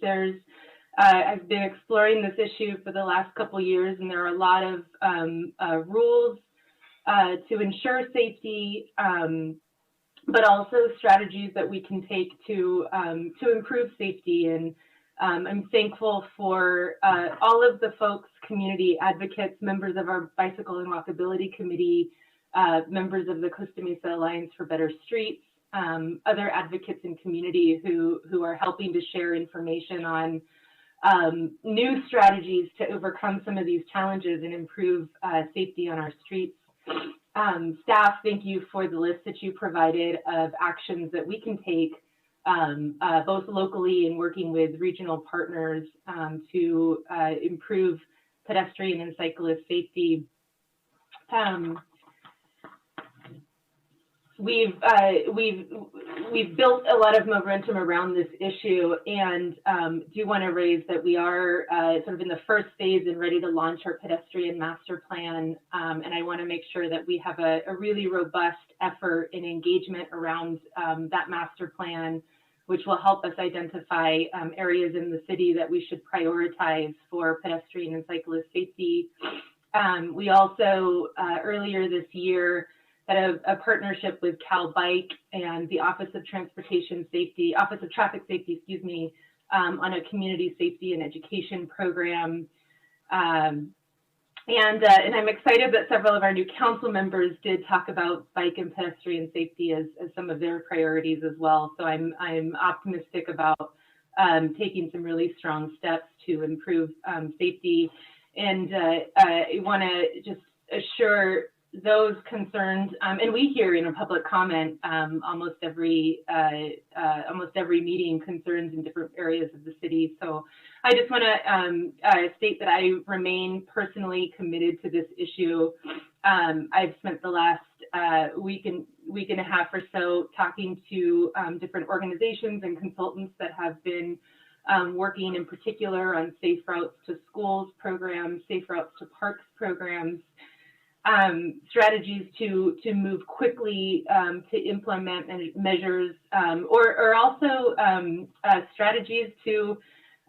I've been exploring this issue for the last couple of years, and there are a lot of rules to ensure safety, but also strategies that we can take to improve safety. And I'm thankful for all of the folks, community advocates, members of our Bicycle and Walkability Committee, members of the Costa Mesa Alliance for Better Streets, other advocates in community who are helping to share information on new strategies to overcome some of these challenges and improve safety on our streets. Staff, thank you for the list that you provided of actions that we can take both locally and working with regional partners to improve pedestrian and cyclist safety. We've built a lot of momentum around this issue, and do want to raise that we are sort of in the first phase and ready to launch our pedestrian master plan. And I want to make sure that we have a really robust effort and engagement around that master plan, which will help us identify areas in the city that we should prioritize for pedestrian and cyclist safety. We also, earlier this year, had a partnership with Cal Bike and the Office of Traffic Safety, on a community safety and education program. And I'm excited that several of our new council members did talk about bike and pedestrian safety as some of their priorities as well. So I'm optimistic about taking some really strong steps to improve safety. And I want to just assure those concerned, and we hear in a public comment almost every meeting concerns in different areas of the city. So I just want to state that I remain personally committed to this issue. I've spent the last week and a half or so talking to different organizations and consultants that have been working in particular on safe routes to schools programs, safe routes to parks programs, strategies to move quickly to implement measures, or also strategies to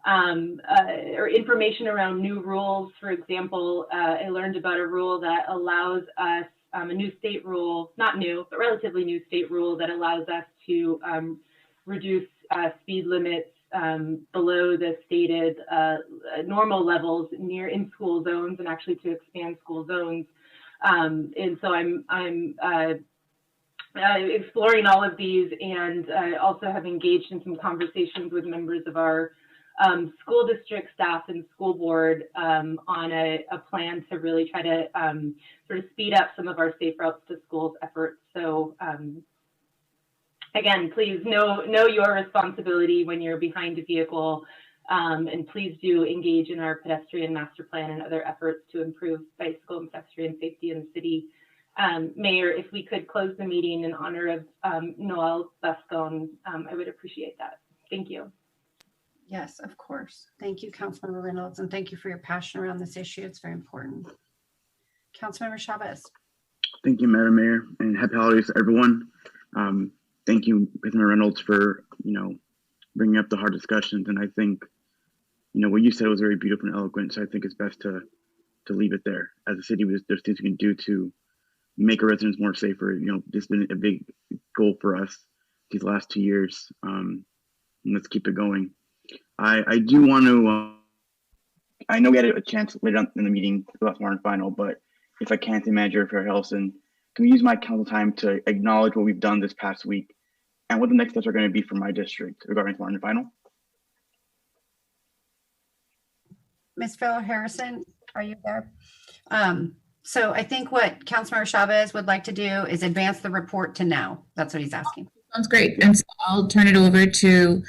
or information around new rules. For example, I learned about a rule that allows us, a new state rule, not new, but relatively new state rule that allows us to reduce speed limits below the stated normal levels in school zones, and actually to expand school zones. And so I'm exploring all of these, and also have engaged in some conversations with members of our school district staff and school board on a plan to really try to sort of speed up some of our safe routes to schools efforts. So again, please know your responsibility when you're behind a vehicle, and please do engage in our pedestrian master plan and other efforts to improve bicycle and pedestrian safety in the city. Mayor, if we could close the meeting in honor of Noel Bascon, I would appreciate that. Thank you. Yes, of course. Thank you, Councilmember Reynolds, and thank you for your passion around this issue. It's very important. Councilmember Chavez. Thank you, Madam Mayor, and happy holidays to everyone. Thank you, Councilmember Reynolds, for bringing up the hard discussions. And I think what you said was very beautiful and eloquent. So I think it's best to leave it there. As a city, there's things we can do to make our residents more safer. This has been a big goal for us these last 2 years. And let's keep it going. I do want to. I know we had a chance later on in the meeting about Smart and Final, but if I can, Manager Fair Helson, can we use my council time to acknowledge what we've done this past week and what the next steps are going to be for my district regarding Smart and Final? Ms. Farrell Harrison, are you there? So I think what Councilmember Chavez would like to do is advance the report to now. That's what he's asking. Sounds great. And so I'll turn it over to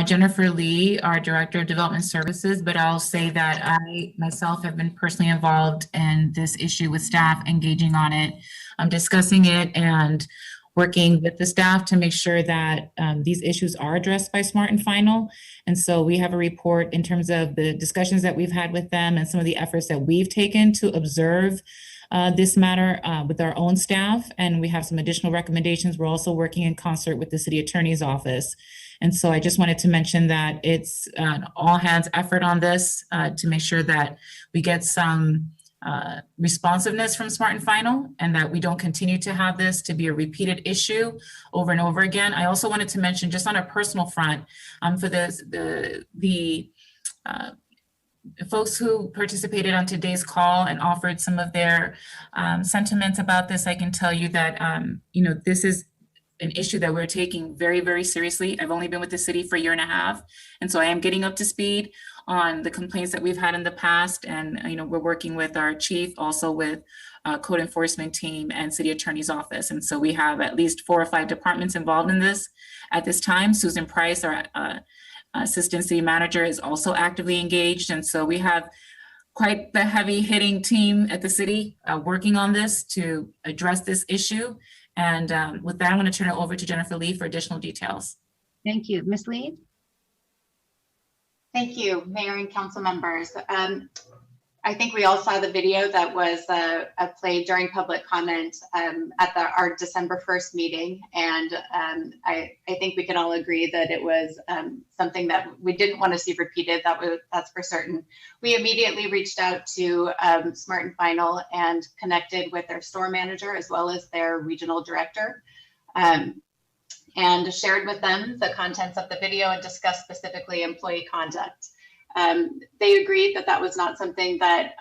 Jennifer Lee, our Director of Development Services, but I'll say that I myself have been personally involved in this issue with staff, engaging on it, discussing it, and working with the staff to make sure that these issues are addressed by Smart and Final. And so we have a report in terms of the discussions that we've had with them and some of the efforts that we've taken to observe this matter with our own staff. And we have some additional recommendations. We're also working in concert with the City Attorney's Office. And so I just wanted to mention that it's an all hands effort on this to make sure that we get some responsiveness from Smart and Final, and that we don't continue to have this to be a repeated issue over and over again. I also wanted to mention, just on a personal front, for the folks who participated on today's call and offered some of their sentiments about this, I can tell you that this is an issue that we're taking very, very seriously. I've only been with the city for a year and a half, and so I am getting up to speed on the complaints that we've had in the past. And we're working with our chief, also with code enforcement team and City Attorney's Office. And so we have at least 4 or 5 departments involved in this at this time. Susan Price, our Assistant City Manager, is also actively engaged. And so we have quite the heavy hitting team at the city working on this to address this issue. And with that, I'm going to turn it over to Jennifer Lee for additional details. Thank you. Ms. Lee? Thank you, Mayor and council members. I think we all saw the video that was played during public comment at our December 1st meeting. And I think we can all agree that it was something that we didn't want to see repeated. That's for certain. We immediately reached out to Smart and Final and connected with their store manager as well as their regional director. And shared with them the contents of the video and discussed specifically employee conduct. They agreed that that was not something that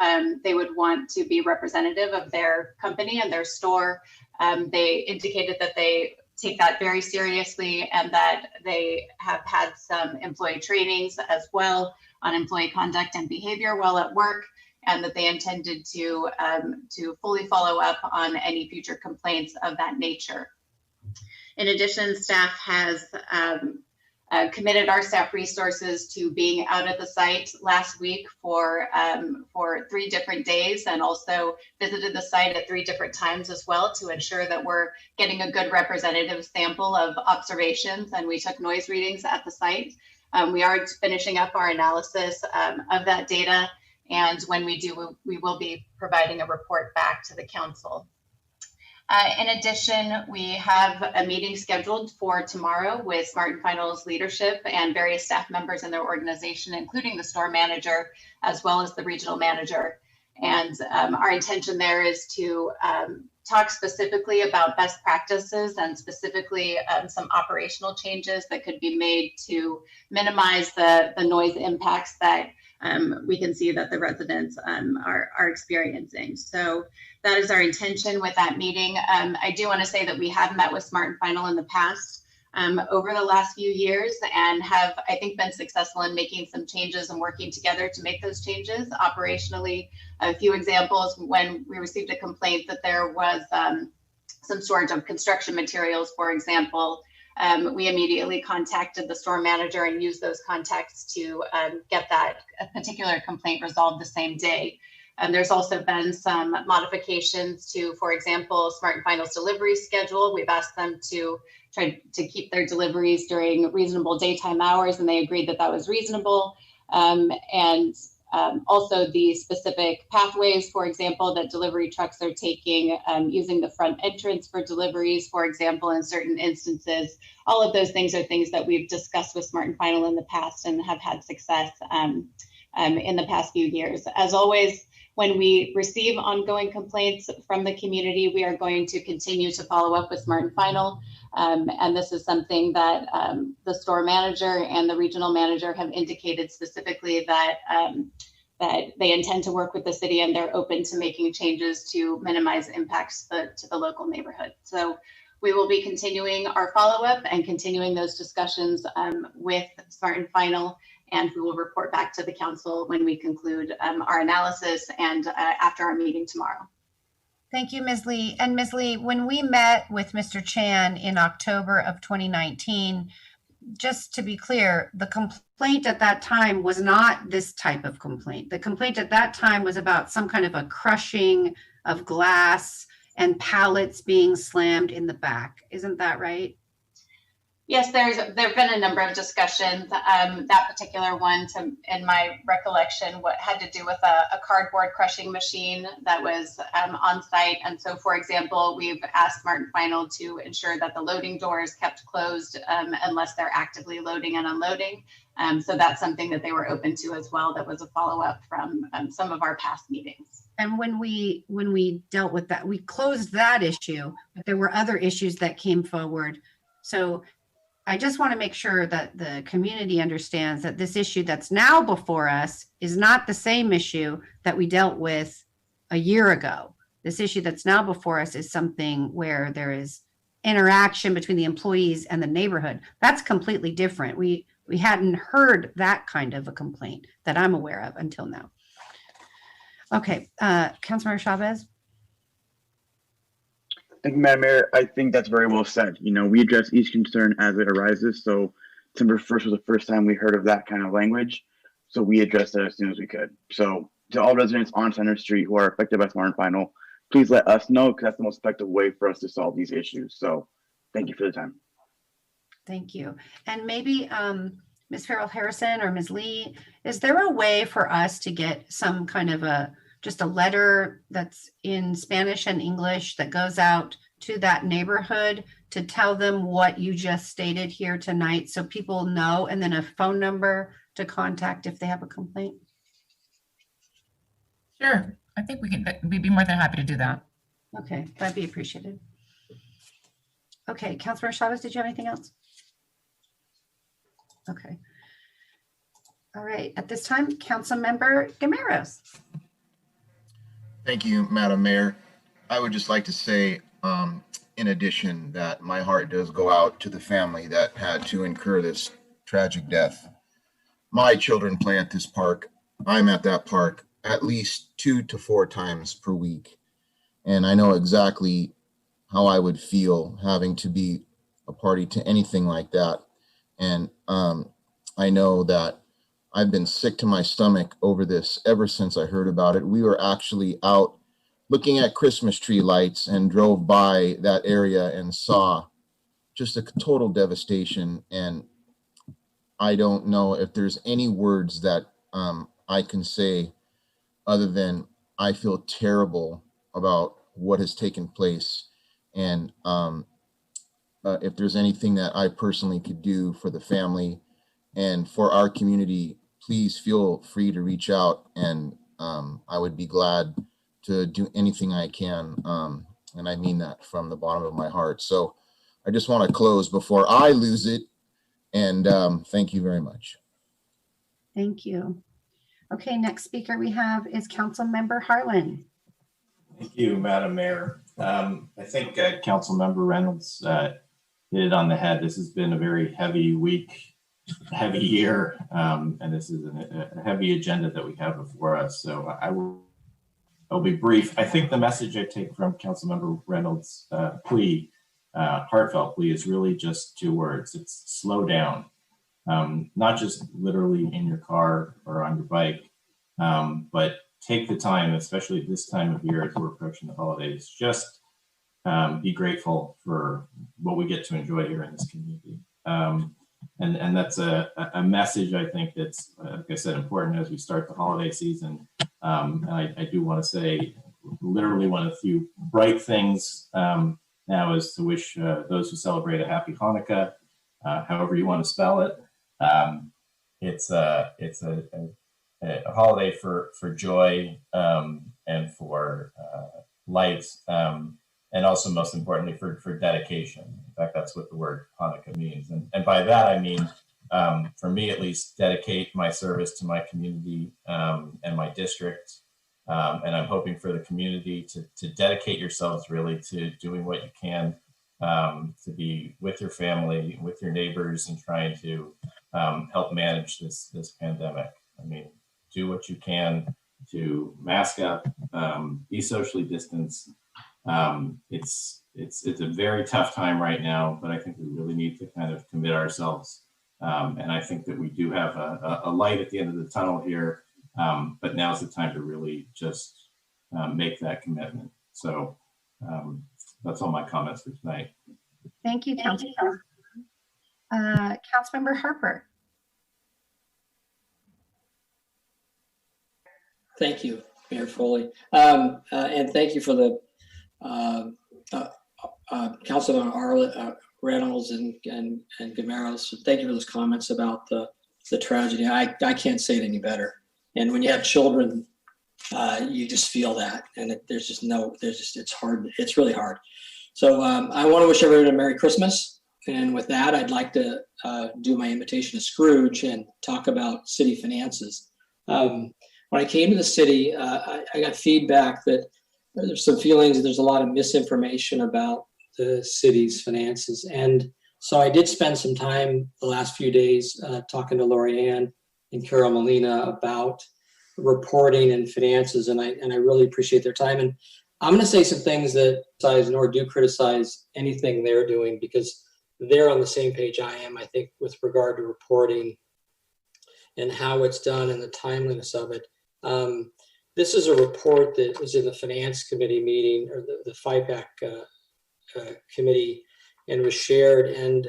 they would want to be representative of their company and their store. They indicated that they take that very seriously and that they have had some employee trainings as well on employee conduct and behavior while at work, and that they intended to fully follow up on any future complaints of that nature. In addition, staff has committed our staff resources to being out at the site last week for 3 different days, and also visited the site at 3 different times as well to ensure that we're getting a good representative sample of observations. And we took noise readings at the site. We are finishing up our analysis of that data, and when we do, we will be providing a report back to the council. In addition, we have a meeting scheduled for tomorrow with Smart and Final's leadership and various staff members in their organization, including the store manager, as well as the regional manager. And our intention there is to talk specifically about best practices and specifically some operational changes that could be made to minimize the noise impacts that we can see that the residents are experiencing. So that is our intention with that meeting. I do want to say that we have met with Smart and Final in the past over the last few years and have, I think, been successful in making some changes and working together to make those changes operationally. A few examples: when we received a complaint that there was some storage of construction materials, for example, we immediately contacted the store manager and used those contacts to get that particular complaint resolved the same day. There's also been some modifications to, for example, Smart and Final's delivery schedule. We've asked them to try to keep their deliveries during reasonable daytime hours, and they agreed that that was reasonable. Also the specific pathways, for example, that delivery trucks are taking, using the front entrance for deliveries, for example, in certain instances. All of those things are things that we've discussed with Smart and Final in the past and have had success in the past few years. As always, when we receive ongoing complaints from the community, we are going to continue to follow up with Smart and Final. And this is something that the store manager and the regional manager have indicated specifically that that they intend to work with the city and they're open to making changes to minimize impacts to the local neighborhood. So we will be continuing our follow-up and continuing those discussions with Smart and Final, and we will report back to the council when we conclude our analysis and after our meeting tomorrow. Thank you, Ms. Lee. And Ms. Lee, when we met with Mr. Chan in October of 2019, just to be clear, the complaint at that time was not this type of complaint. The complaint at that time was about some kind of a crushing of glass and pallets being slammed in the back. Isn't that right? Yes, there have been a number of discussions. That particular one, in my recollection, what had to do with a cardboard crushing machine that was on site. And so, for example, we've asked Smart and Final to ensure that the loading door is kept closed unless they're actively loading and unloading. So that's something that they were open to as well. That was a follow-up from some of our past meetings. And when we dealt with that, we closed that issue, but there were other issues that came forward. So I just want to make sure that the community understands that this issue that's now before us is not the same issue that we dealt with a year ago. This issue that's now before us is something where there is interaction between the employees and the neighborhood. That's completely different. We hadn't heard that kind of a complaint that I'm aware of until now. Okay, Councilmember Chavez. Thank you, Madam Mayor. I think that's very well said. You know, we address each concern as it arises. So December 1st was the first time we heard of that kind of language. So we addressed it as soon as we could. So to all residents on Center Street who are affected by Smart and Final, please let us know, because that's the most effective way for us to solve these issues. So thank you for the time. Thank you. And maybe Ms. Farrell Harrison or Ms. Lee, is there a way for us to get some kind of just a letter that's in Spanish and English that goes out to that neighborhood to tell them what you just stated here tonight so people know, and then a phone number to contact if they have a complaint? Sure. I think we'd be more than happy to do that. Okay, that'd be appreciated. Okay, Councilmember Chavez, did you have anything else? Okay. All right, at this time, Councilmember Gameros. Thank you, Madam Mayor. I would just like to say, in addition, that my heart does go out to the family that had to incur this tragic death. My children play at this park. I'm at that park at least 2 to 4 times per week. And I know exactly how I would feel having to be a party to anything like that. And I know that I've been sick to my stomach over this ever since I heard about it. We were actually out looking at Christmas tree lights and drove by that area and saw just a total devastation. And I don't know if there's any words that I can say other than I feel terrible about what has taken place. And if there's anything that I personally could do for the family and for our community, please feel free to reach out, and I would be glad to do anything I can. And I mean that from the bottom of my heart. So I just want to close before I lose it. And thank you very much. Thank you. Okay, next speaker we have is Councilmember Harlan. Thank you, Madam Mayor. I think Councilmember Reynolds hit it on the head. This has been a very heavy week, heavy year, and this is a heavy agenda that we have before us. So I'll be brief. I think the message I take from Councilmember Reynolds' plea, heartfelt plea, is really just 2 words. It's slow down. Not just literally in your car or on your bike, but take the time, especially this time of year as we're approaching the holidays, just be grateful for what we get to enjoy here in this community. And that's a message, I think, that's, like I said, important as we start the holiday season. I do want to say, literally one of the few bright things now is to wish those who celebrate a happy Hanukkah, however you want to spell it. It's a holiday for joy and for light, and also most importantly for dedication. In fact, that's what the word Hanukkah means. And by that I mean, for me at least, dedicate my service to my community and my district. And I'm hoping for the community to dedicate yourselves really to doing what you can to be with your family, with your neighbors, and trying to help manage this pandemic. I mean, do what you can to mask up, be socially distanced. It's a very tough time right now, but I think we really need to kind of commit ourselves. And I think that we do have a light at the end of the tunnel here, but now's the time to really just make that commitment. So that's all my comments for tonight. Thank you, Councilmember. Councilmember Harper. Thank you, Mayor Foley. And thank you for the Councilman Reynolds and Gameros. Thank you for those comments about the tragedy. I can't say it any better. And when you have children, you just feel that, and it's hard. It's really hard. So I want to wish everyone a Merry Christmas. And with that, I'd like to do my invitation to Scrooge and talk about city finances. When I came to the city, I got feedback that there's some feelings that there's a lot of misinformation about the city's finances. And so I did spend some time the last few days talking to Lori Ann and Carol Molina about reporting and finances, and I really appreciate their time. And I'm going to say some things that nor do criticize anything they're doing, because they're on the same page I am, I think, with regard to reporting and how it's done and the timeliness of it. This is a report that was in the Finance Committee meeting, or the FIPAC committee, and was shared. And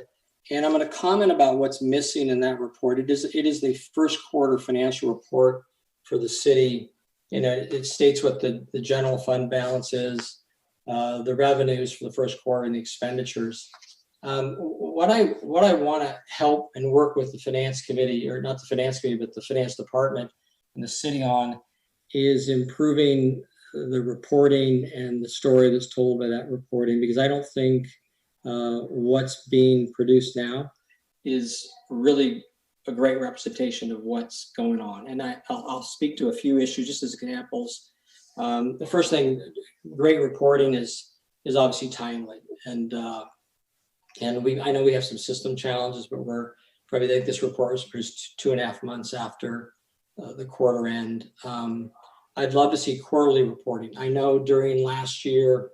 I'm going to comment about what's missing in that report. It is the first quarter financial report for the city. It states what the general fund balance is, the revenues for the first quarter, and the expenditures. What I want to help and work with the Finance Committee, or not the Finance Committee, but the Finance Department and the city on, is improving the reporting and the story that's told by that reporting, because I don't think what's being produced now is really a great representation of what's going on. And I'll speak to a few issues just as examples. The first thing, great reporting is obviously timely, and I know we have some system challenges, but we're probably, I think this report was produced 2.5 months after the quarter end. I'd love to see quarterly reporting. I know during last year,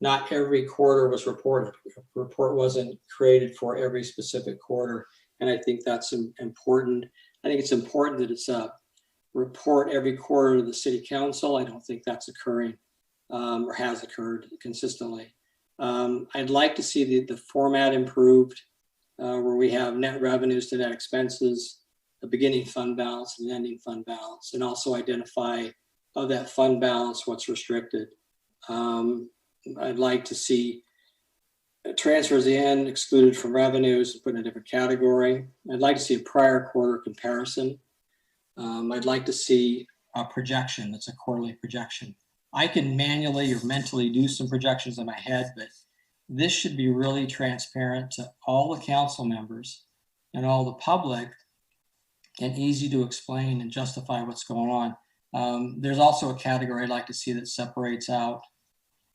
not every quarter was reported. A report wasn't created for every specific quarter, and I think that's important. I think it's important that it's a report every quarter to the city council. I don't think that's occurring or has occurred consistently. I'd like to see the format improved, where we have net revenues to net expenses, a beginning fund balance and an ending fund balance, and also identify of that fund balance what's restricted. I'd like to see transfers in, excluded from revenues, put in a different category. I'd like to see a prior quarter comparison. I'd like to see a projection that's a quarterly projection. I can manually or mentally do some projections in my head, but this should be really transparent to all the council members and all the public and easy to explain and justify what's going on. There's also a category I'd like to see that separates out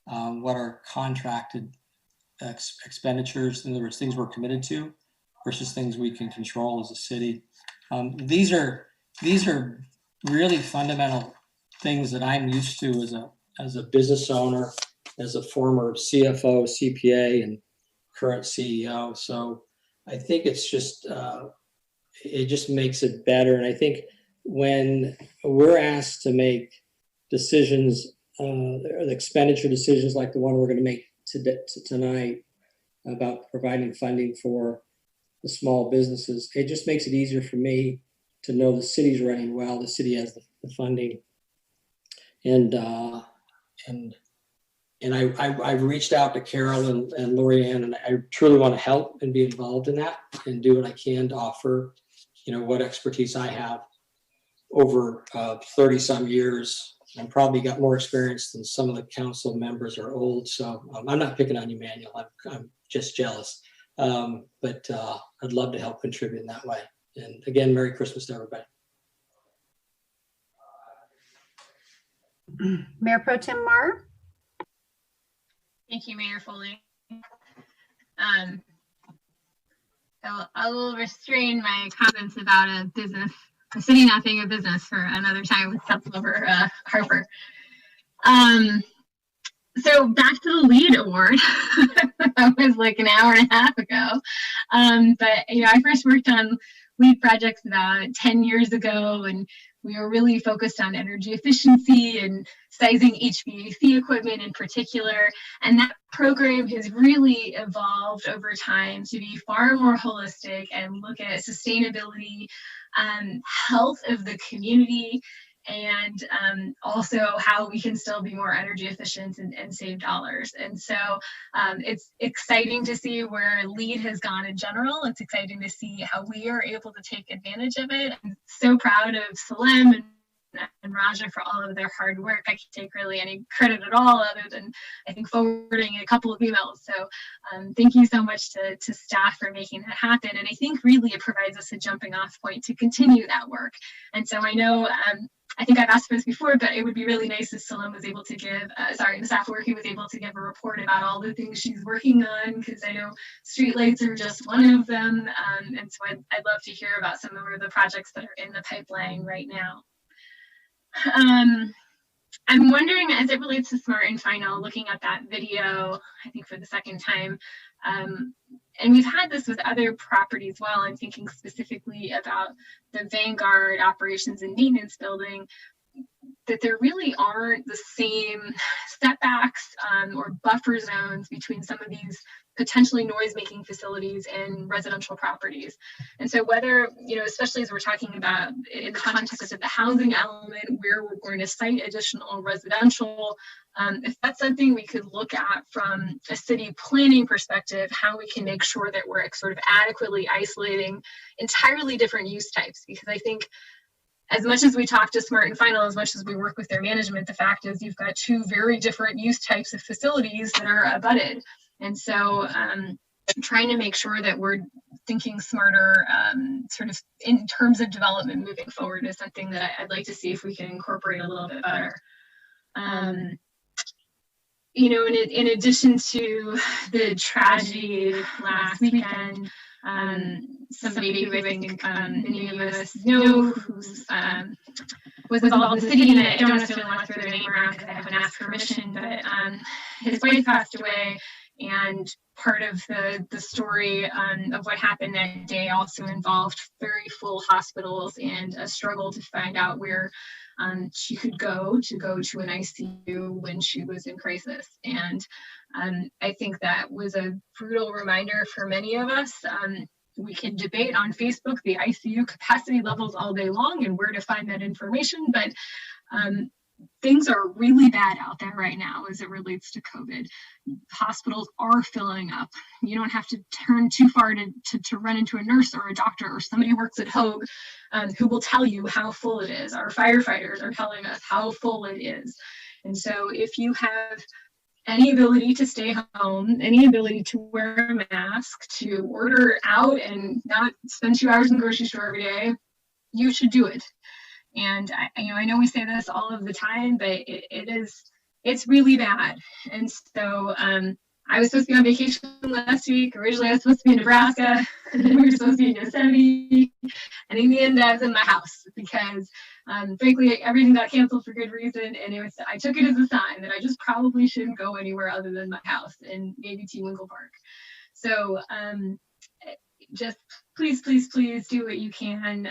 what are contracted expenditures, in other words, things we're committed to versus things we can control as a city. These are really fundamental things that I'm used to as a business owner, as a former CFO, CPA, and current CEO. So I think it's just it just makes it better. And I think when we're asked to make decisions, the expenditure decisions like the one we're going to make tonight about providing funding for the small businesses, it just makes it easier for me to know the city's running well, the city has the funding. And I've reached out to Carol and Lori Ann, and I truly want to help and be involved in that and do what I can to offer, what expertise I have over 30 some years. And probably got more experience than some of the council members are old. So I'm not picking on you, Manuel. I'm just jealous. But I'd love to help contribute in that way. And again, Merry Christmas to everybody. Mayor Pro Tem Mar. Thank you, Mayor Foley. I will restrain my comments about a city not being a business for another time with Councilmember Harper. So back to the LEAD award. That was like an hour and a half ago. But I first worked on LEAD projects about 10 years ago, and we were really focused on energy efficiency and sizing HVAC equipment in particular. And that program has really evolved over time to be far more holistic and look at sustainability, health of the community, and also how we can still be more energy efficient and save dollars. And so it's exciting to see where LEAD has gone in general. It's exciting to see how we are able to take advantage of it. I'm so proud of Salem and Raja for all of their hard work. I can't take really any credit at all other than I think forwarding a couple of emails. So thank you so much to staff for making that happen. And I think really it provides us a jumping off point to continue that work. And so I know I think I've asked for this before, but it would be really nice if Salem was able to give, the staff working was able to give a report about all the things she's working on, because I know streetlights are just one of them. And so I'd love to hear about some of the projects that are in the pipeline right now. I'm wondering, as it relates to Smart and Final, looking at that video, I think for the second time, and we've had this with other properties. Well, I'm thinking specifically about the Vanguard operations and maintenance building, that there really aren't the same setbacks or buffer zones between some of these potentially noise-making facilities and residential properties. And so whether, especially as we're talking about in the context of the housing element, where we're going to site additional residential, if that's something we could look at from a city planning perspective, how we can make sure that we're sort of adequately isolating entirely different use types. Because I think as much as we talk to Smart and Final, as much as we work with their management, the fact is you've got two very different use types of facilities that are abutted. And so trying to make sure that we're thinking smarter sort of in terms of development moving forward is something that I'd like to see if we can incorporate a little bit better. In addition to the tragedy last weekend, somebody who I think many of us know who's was involved in the city, and I don't necessarily want to throw their name around because I haven't asked permission, but his wife passed away, and part of the story of what happened that day also involved very full hospitals and a struggle to find out where she could go to an ICU when she was in crisis. And I think that was a brutal reminder for many of us. We can debate on Facebook the ICU capacity levels all day long and where to find that information, but things are really bad out there right now as it relates to COVID. Hospitals are filling up. You don't have to turn too far to run into a nurse or a doctor or somebody who works at Hogue who will tell you how full it is. Our firefighters are telling us how full it is. And so if you have any ability to stay home, any ability to wear a mask, to order out and not spend 2 hours in the grocery store every day, you should do it. And I know we say this all of the time, but it's really bad. And so I was supposed to be on vacation last week. Originally, I was supposed to be in Nebraska, and then we were supposed to be in Yosemite. And in the end, I was in my house because, frankly, everything got canceled for good reason. And I took it as a sign that I just probably shouldn't go anywhere other than my house and maybe Winkle Park. So just please do what you can.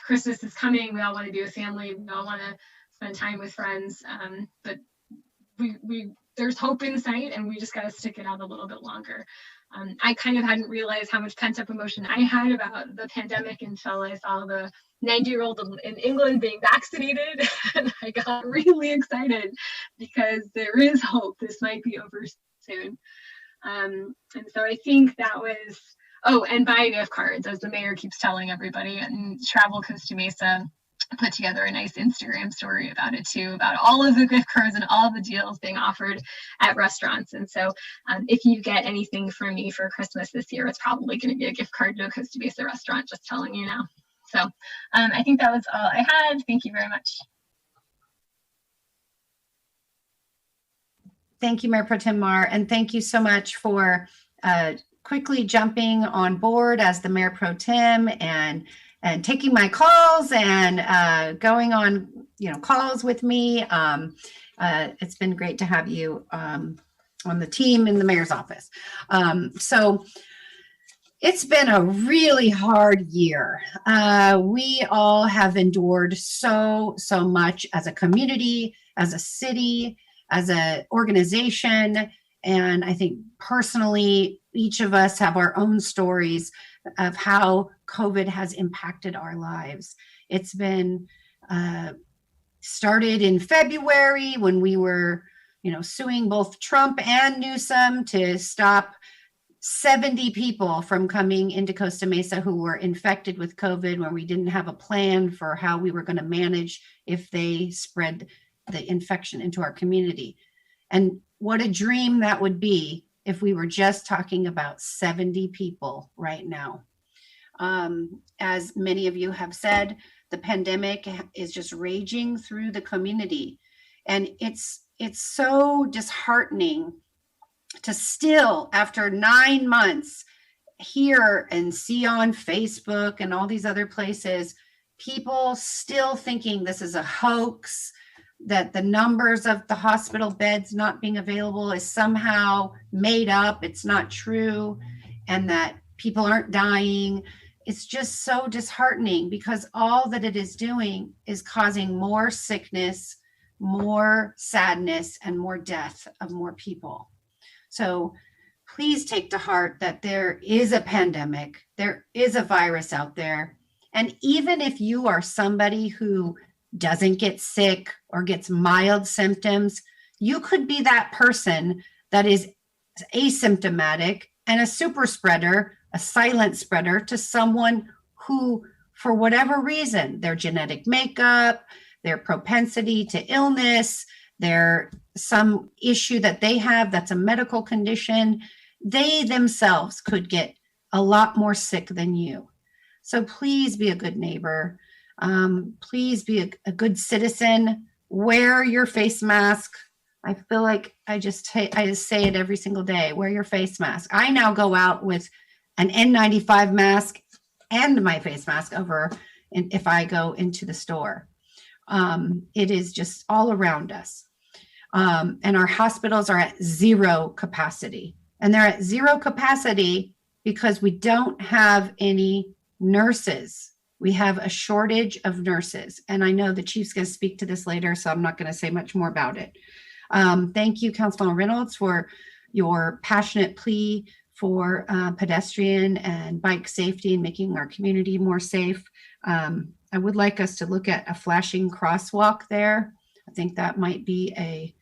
Christmas is coming. We all want to be with family. We all want to spend time with friends. But there's hope in sight, and we just got to stick it out a little bit longer. I kind of hadn't realized how much pent up emotion I had about the pandemic until I saw the 90-year-old in England being vaccinated, and I got really excited because there is hope. This might be over soon. And so I think that was, and buy gift cards, as the mayor keeps telling everybody, and Travel Costa Mesa put together a nice Instagram story about it too, about all of the gift cards and all the deals being offered at restaurants. And so if you get anything from me for Christmas this year, it's probably going to be a gift card to a Costa Mesa restaurant, just telling you now. So I think that was all I had. Thank you very much. Thank you, Mayor Pro Tem Mar, and thank you so much for quickly jumping on board as the Mayor Pro Tem and taking my calls and going on, calls with me. It's been great to have you on the team in the mayor's office. So it's been a really hard year. We all have endured so much as a community, as a city, as an organization. And I think personally, each of us have our own stories of how COVID has impacted our lives. It's been started in February when we were, suing both Trump and Newsom to stop 70 people from coming into Costa Mesa who were infected with COVID, when we didn't have a plan for how we were going to manage if they spread the infection into our community. And what a dream that would be if we were just talking about 70 people right now. As many of you have said, the pandemic is just raging through the community. And it's so disheartening to still, after 9 months, hear and see on Facebook and all these other places, people still thinking this is a hoax, that the numbers of the hospital beds not being available is somehow made up, it's not true, and that people aren't dying. It's just so disheartening because all that it is doing is causing more sickness, more sadness, and more death of more people. So please take to heart that there is a pandemic, there is a virus out there. And even if you are somebody who doesn't get sick or gets mild symptoms, you could be that person that is asymptomatic and a super spreader, a silent spreader to someone who, for whatever reason, their genetic makeup, their propensity to illness, their some issue that they have that's a medical condition, they themselves could get a lot more sick than you. So please be a good neighbor. Please be a good citizen. Wear your face mask. I feel like I just say it every single day. Wear your face mask. I now go out with an N95 mask and my face mask over, and if I go into the store. It is just all around us. And our hospitals are at zero capacity. And they're at zero capacity because we don't have any nurses. We have a shortage of nurses. And I know the chief's going to speak to this later, so I'm not going to say much more about it. Thank you, Councilman Reynolds, for your passionate plea for pedestrian and bike safety and making our community more safe. I would like us to look at a flashing crosswalk there. think that might be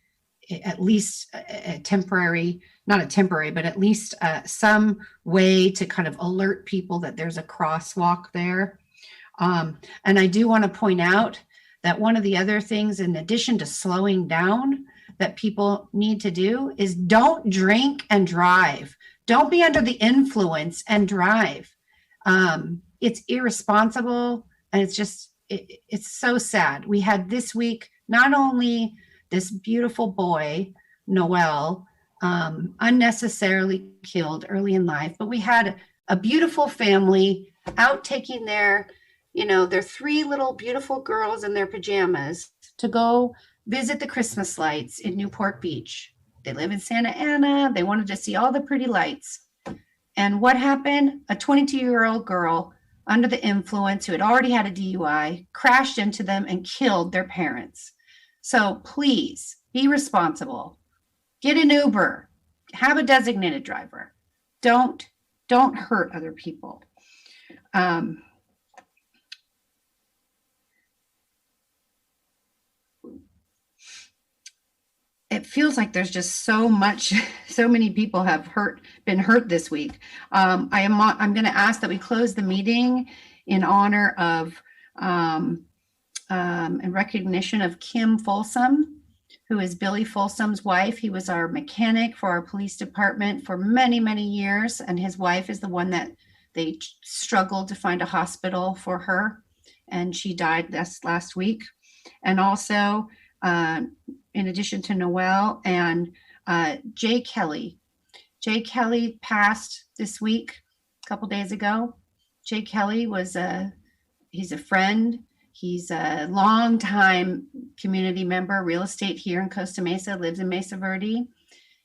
at least a temporary, not a temporary, but at least some way to kind of alert people that there's a crosswalk there. And I do want to point out that one of the other things, in addition to slowing down, that people need to do is don't drink and drive. Don't be under the influence and drive. It's irresponsible, and it's so sad. We had this week not only this beautiful boy, Noel, unnecessarily killed early in life, but we had a beautiful family out taking their 3 little beautiful girls in their pajamas to go visit the Christmas lights in Newport Beach. They live in Santa Ana. They wanted to see all the pretty lights. And what happened? A 22-year-old girl under the influence who had already had a DUI crashed into them and killed their parents. So please be responsible. Get an Uber. Have a designated driver. Don't hurt other people. It feels like there's just so many people have been hurt this week. I'm going to ask that we close the meeting in honor of and recognition of Kim Folsom, who is Billy Folsom's wife. He was our mechanic for our police department for many, many years, and his wife is the one that they struggled to find a hospital for her, and she died this last week. And also, in addition to Noel and Jay Kelly. Jay Kelly passed this week, a couple days ago. Jay Kelly he's a friend. He's a longtime community member, real estate here in Costa Mesa, lives in Mesa Verde.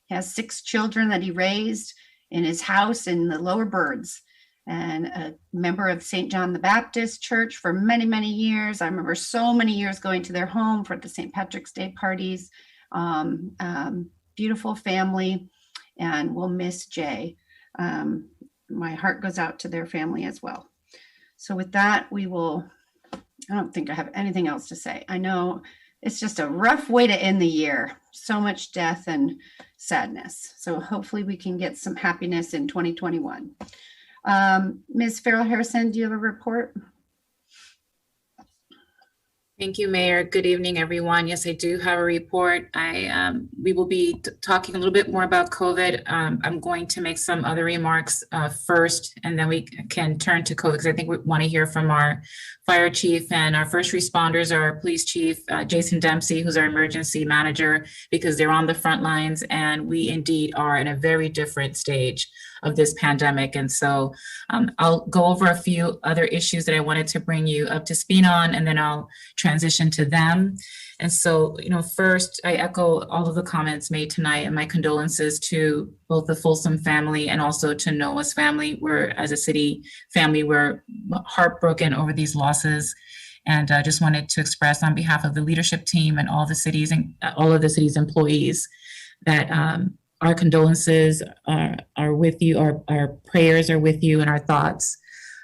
He has 6 children that he raised in his house in the Lower Birds, and a member of St. John the Baptist Church for many, many years. I remember so many years going to their home for the St. Patrick's Day parties. Beautiful family, and we'll miss Jay. My heart goes out to their family as well. So with that, I don't think I have anything else to say. I know it's just a rough way to end the year. So much death and sadness. So hopefully we can get some happiness in 2021. Ms. Farrell Harrison, do you have a report? Thank you, Mayor. Good evening, everyone. Yes, I do have a report. We will be talking a little bit more about COVID. I'm going to make some other remarks first, and then we can turn to COVID, because I think we want to hear from our fire chief and our first responders, our police chief, Jason Dempsey, who's our emergency manager, because they're on the front lines, and we indeed are in a very different stage of this pandemic. And so I'll go over a few other issues that I wanted to bring you up to speed on, and then I'll transition to them. And so, first, I echo all of the comments made tonight, and my condolences to both the Folsom family and also to Noah's family. As a city family, we're heartbroken over these losses. And I just wanted to express on behalf of the leadership team and all the cities and all of the city's employees that our condolences are with you, our prayers are with you, and our thoughts.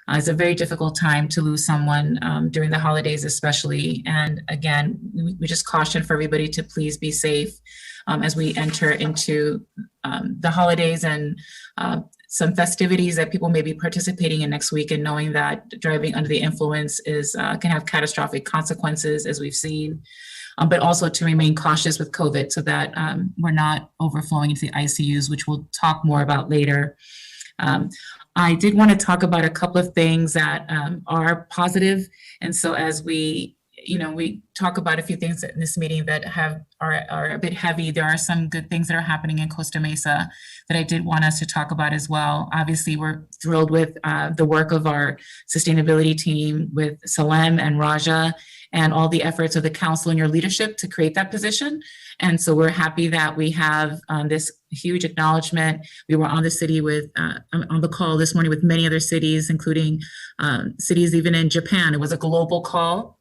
It's a very difficult time to lose someone during the holidays, especially. And again, we just caution for everybody to please be safe as we enter into the holidays and some festivities that people may be participating in next week, and knowing that driving under the influence can have catastrophic consequences, as we've seen. But also to remain cautious with COVID so that we're not overflowing into the ICUs, which we'll talk more about later. I did want to talk about a couple of things that are positive. And so as we talk about a few things in this meeting that are a bit heavy, there are some good things that are happening in Costa Mesa that I did want us to talk about as well. Obviously, we're thrilled with the work of our sustainability team with Salem and Raja, and all the efforts of the council and your leadership to create that position. And so we're happy that we have this huge acknowledgement. We were on the call this morning with many other cities, including cities even in Japan. It was a global call.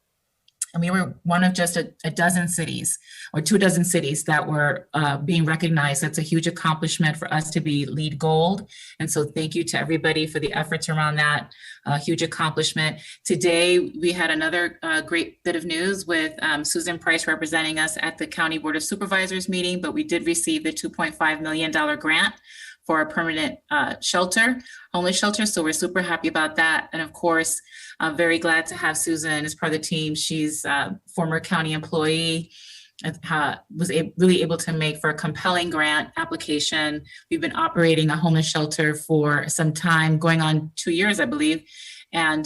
And we were one of just a dozen cities or 24 cities that were being recognized. That's a huge accomplishment for us to be LEED Gold. And so thank you to everybody for the efforts around that huge accomplishment. Today, we had another great bit of news with Susan Price representing us at the County Board of Supervisors meeting, but we did receive the $2.5 million grant for a permanent shelter, homeless shelter. So we're super happy about that. And of course, I'm very glad to have Susan as part of the team. She's a former county employee, really able to make for a compelling grant application. We've been operating a homeless shelter for some time, going on 2 years, I believe, and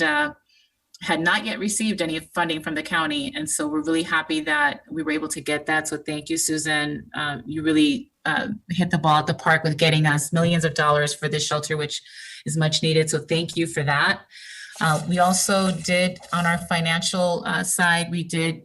had not yet received any funding from the county. And so we're really happy that we were able to get that. So thank you, Susan. You really hit the ball at the park with getting us millions of dollars for this shelter, which is much needed. So thank you for that. We also did, on our financial side, we did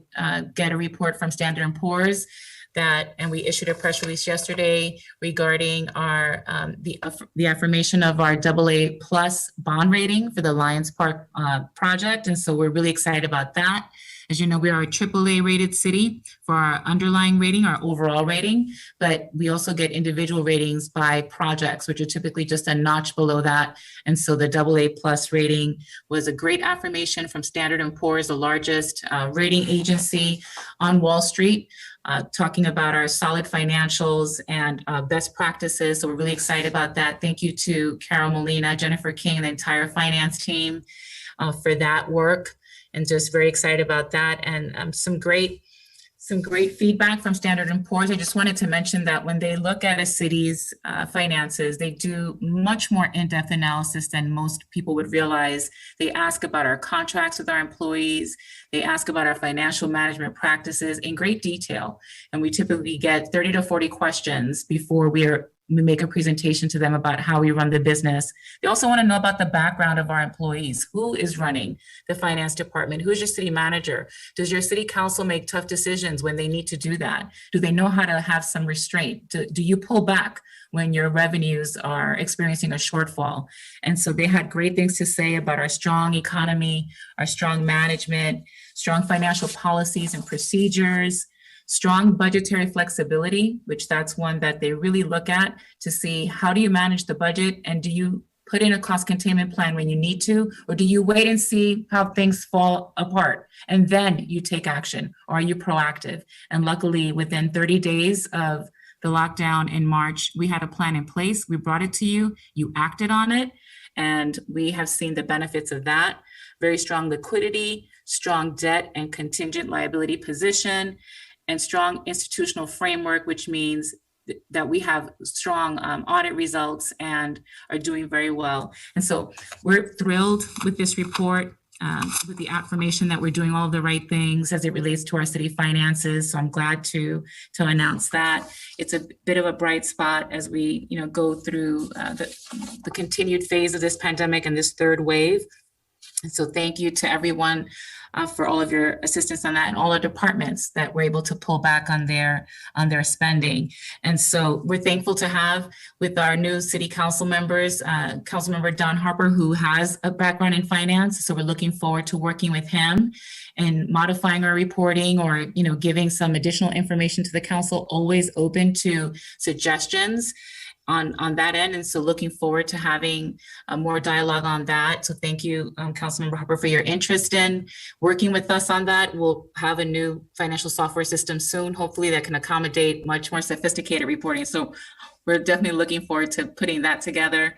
get a report from Standard & Poor's and we issued a press release yesterday regarding our the affirmation of our AA+ bond rating for the Lions Park project. And so we're really excited about that. As you know, we are a AAA rated city for our underlying rating, our overall rating, but we also get individual ratings by projects, which are typically just a notch below that. And so the AA+ rating was a great affirmation from Standard & Poor's, the largest rating agency on Wall Street, talking about our solid financials and best practices. So we're really excited about that. Thank you to Carol Molina, Jennifer King, and the entire finance team for that work. And just very excited about that. And some great feedback from Standard & Poor's. I just wanted to mention that when they look at a city's finances, they do much more in-depth analysis than most people would realize. They ask about our contracts with our employees. They ask about our financial management practices in great detail. And we typically get 30 to 40 questions before we make a presentation to them about how we run the business. They also want to know about the background of our employees. Who is running the finance department? Who's your city manager? Does your city council make tough decisions when they need to do that? Do they know how to have some restraint? Do you pull back when your revenues are experiencing a shortfall? And so they had great things to say about our strong economy, our strong management, strong financial policies and procedures, strong budgetary flexibility, which that's one that they really look at to see how do you manage the budget, and do you put in a cost containment plan when you need to, or do you wait and see how things fall apart and then you take action, or are you proactive? And luckily, within 30 days of the lockdown in March, we had a plan in place. We brought it to you, you acted on it, and we have seen the benefits of that. Very strong liquidity, strong debt and contingent liability position, and strong institutional framework, which means that we have strong audit results and are doing very well. And so we're thrilled with this report, with the affirmation that we're doing all the right things as it relates to our city finances. So I'm glad to announce that. It's a bit of a bright spot as we go through the continued phase of this pandemic and this third wave. And so thank you to everyone for all of your assistance on that, and all our departments that were able to pull back on their spending. And so we're thankful to have with our new city council members, Councilmember Don Harper, who has a background in finance. So we're looking forward to working with him and modifying our reporting, or giving some additional information to the council, always open to suggestions on that end. And so looking forward to having more dialogue on that. So thank you, Councilmember Harper, for your interest in working with us on that. We'll have a new financial software system soon, hopefully, that can accommodate much more sophisticated reporting. So we're definitely looking forward to putting that together.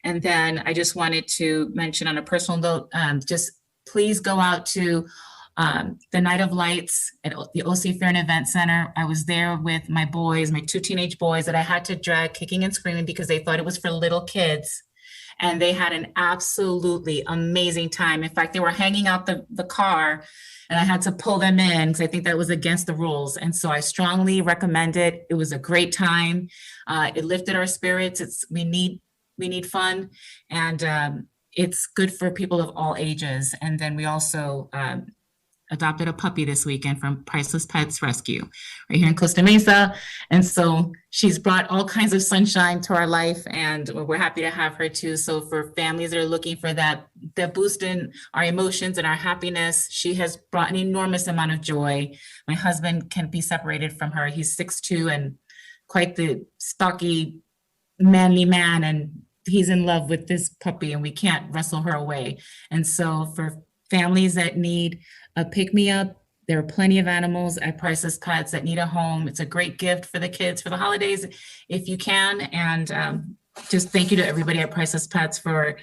And then I just wanted to mention on a personal note, just please go out to the Night of Lights at the OC Fair and Event Center. I was there with my boys, my 2 teenage boys that I had to drag kicking and screaming because they thought it was for little kids. And they had an absolutely amazing time. In fact, they were hanging out the car and I had to pull them in because I think that was against the rules. And so I strongly recommend it. It was a great time. It lifted our spirits. We need fun, and it's good for people of all ages. And then we also adopted a puppy this weekend from Priceless Pets Rescue right here in Costa Mesa. And so she's brought all kinds of sunshine to our life, and we're happy to have her too. So for families that are looking for that boost in our emotions and our happiness, she has brought an enormous amount of joy. My husband can't be separated from her. He's 6'2" and quite the stocky, manly man, and he's in love with this puppy, and we can't wrestle her away. And so for families that need a pick-me-up, there are plenty of animals at Priceless Pets that need a home. It's a great gift for the kids for the holidays if you can. And just thank you to everybody at Priceless Pets for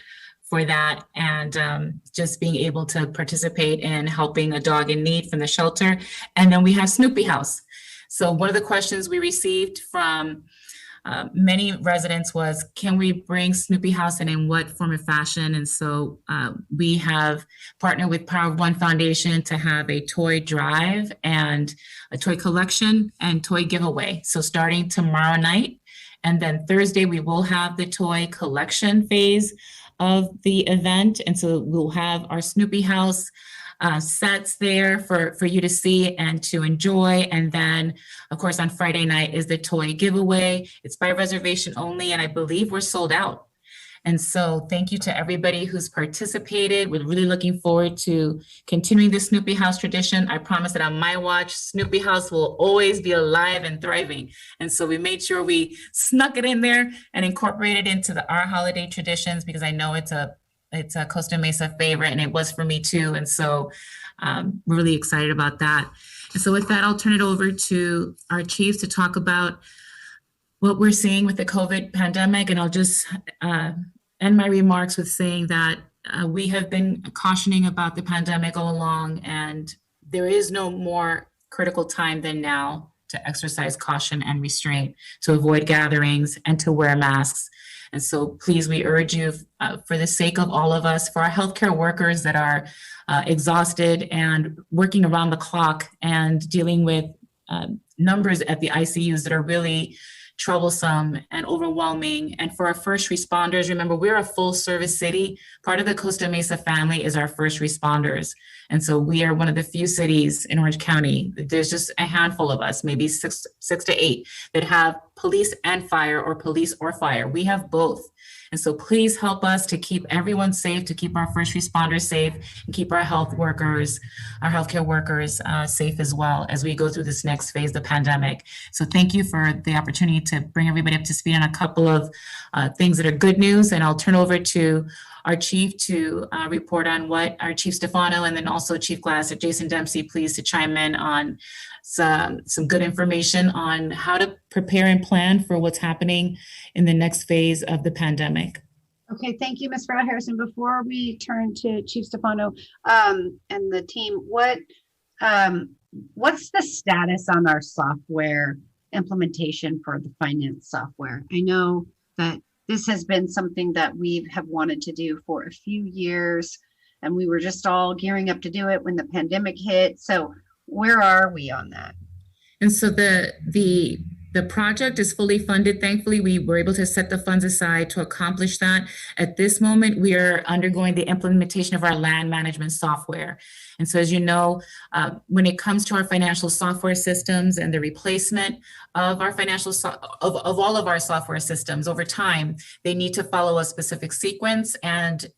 that, and just being able to participate in helping a dog in need from the shelter. And then we have Snoopy House. So one of the questions we received from many residents was, can we bring Snoopy House and in what form or fashion? And so we have partnered with Power of One Foundation to have a toy drive and a toy collection and toy giveaway. So starting tomorrow night, and then Thursday, we will have the toy collection phase of the event. And so we'll have our Snoopy House sets there for you to see and to enjoy. And then, of course, on Friday night is the toy giveaway. It's by reservation only, and I believe we're sold out. And so thank you to everybody who's participated. We're really looking forward to continuing the Snoopy House tradition. I promise that on my watch, Snoopy House will always be alive and thriving. And so we made sure we snuck it in there and incorporated into our holiday traditions, because I know it's a Costa Mesa favorite, and it was for me too. And so we're really excited about that. And so with that, I'll turn it over to our chiefs to talk about what we're seeing with the COVID pandemic. And I'll just end my remarks with saying that we have been cautioning about the pandemic all along, and there is no more critical time than now to exercise caution and restraint, to avoid gatherings and to wear masks. And so please, we urge you, for the sake of all of us, for our healthcare workers that are exhausted and working around the clock and dealing with numbers at the ICUs that are really troublesome and overwhelming. And for our first responders, remember, we're a full service city. Part of the Costa Mesa family is our first responders. And so we are one of the few cities in Orange County. There's just a handful of us, maybe six to eight, that have police and fire, or police or fire. We have both. And so please help us to keep everyone safe, to keep our first responders safe, and keep our health workers, our healthcare workers safe as well as we go through this next phase of the pandemic. So thank you for the opportunity to bring everybody up to speed on a couple of things that are good news. And I'll turn over to our chief to report on what our Chief Stefano, and then also Chief Glass or Jason Dempsey, please, to chime in on some good information on how to prepare and plan for what's happening in the next phase of the pandemic. Okay, thank you, Ms. Farrell Harrison. Before we turn to Chief Stefano and the team, what's the status on our software implementation for the finance software? I know that this has been something that we have wanted to do for a few years, and we were just all gearing up to do it when the pandemic hit. So where are we on that? And so the project is fully funded. Thankfully, we were able to set the funds aside to accomplish that. At this moment, we are undergoing the implementation of our land management software. And so, as you know, when it comes to our financial software systems and the replacement of our of all of our software systems over time, they need to follow a specific sequence, and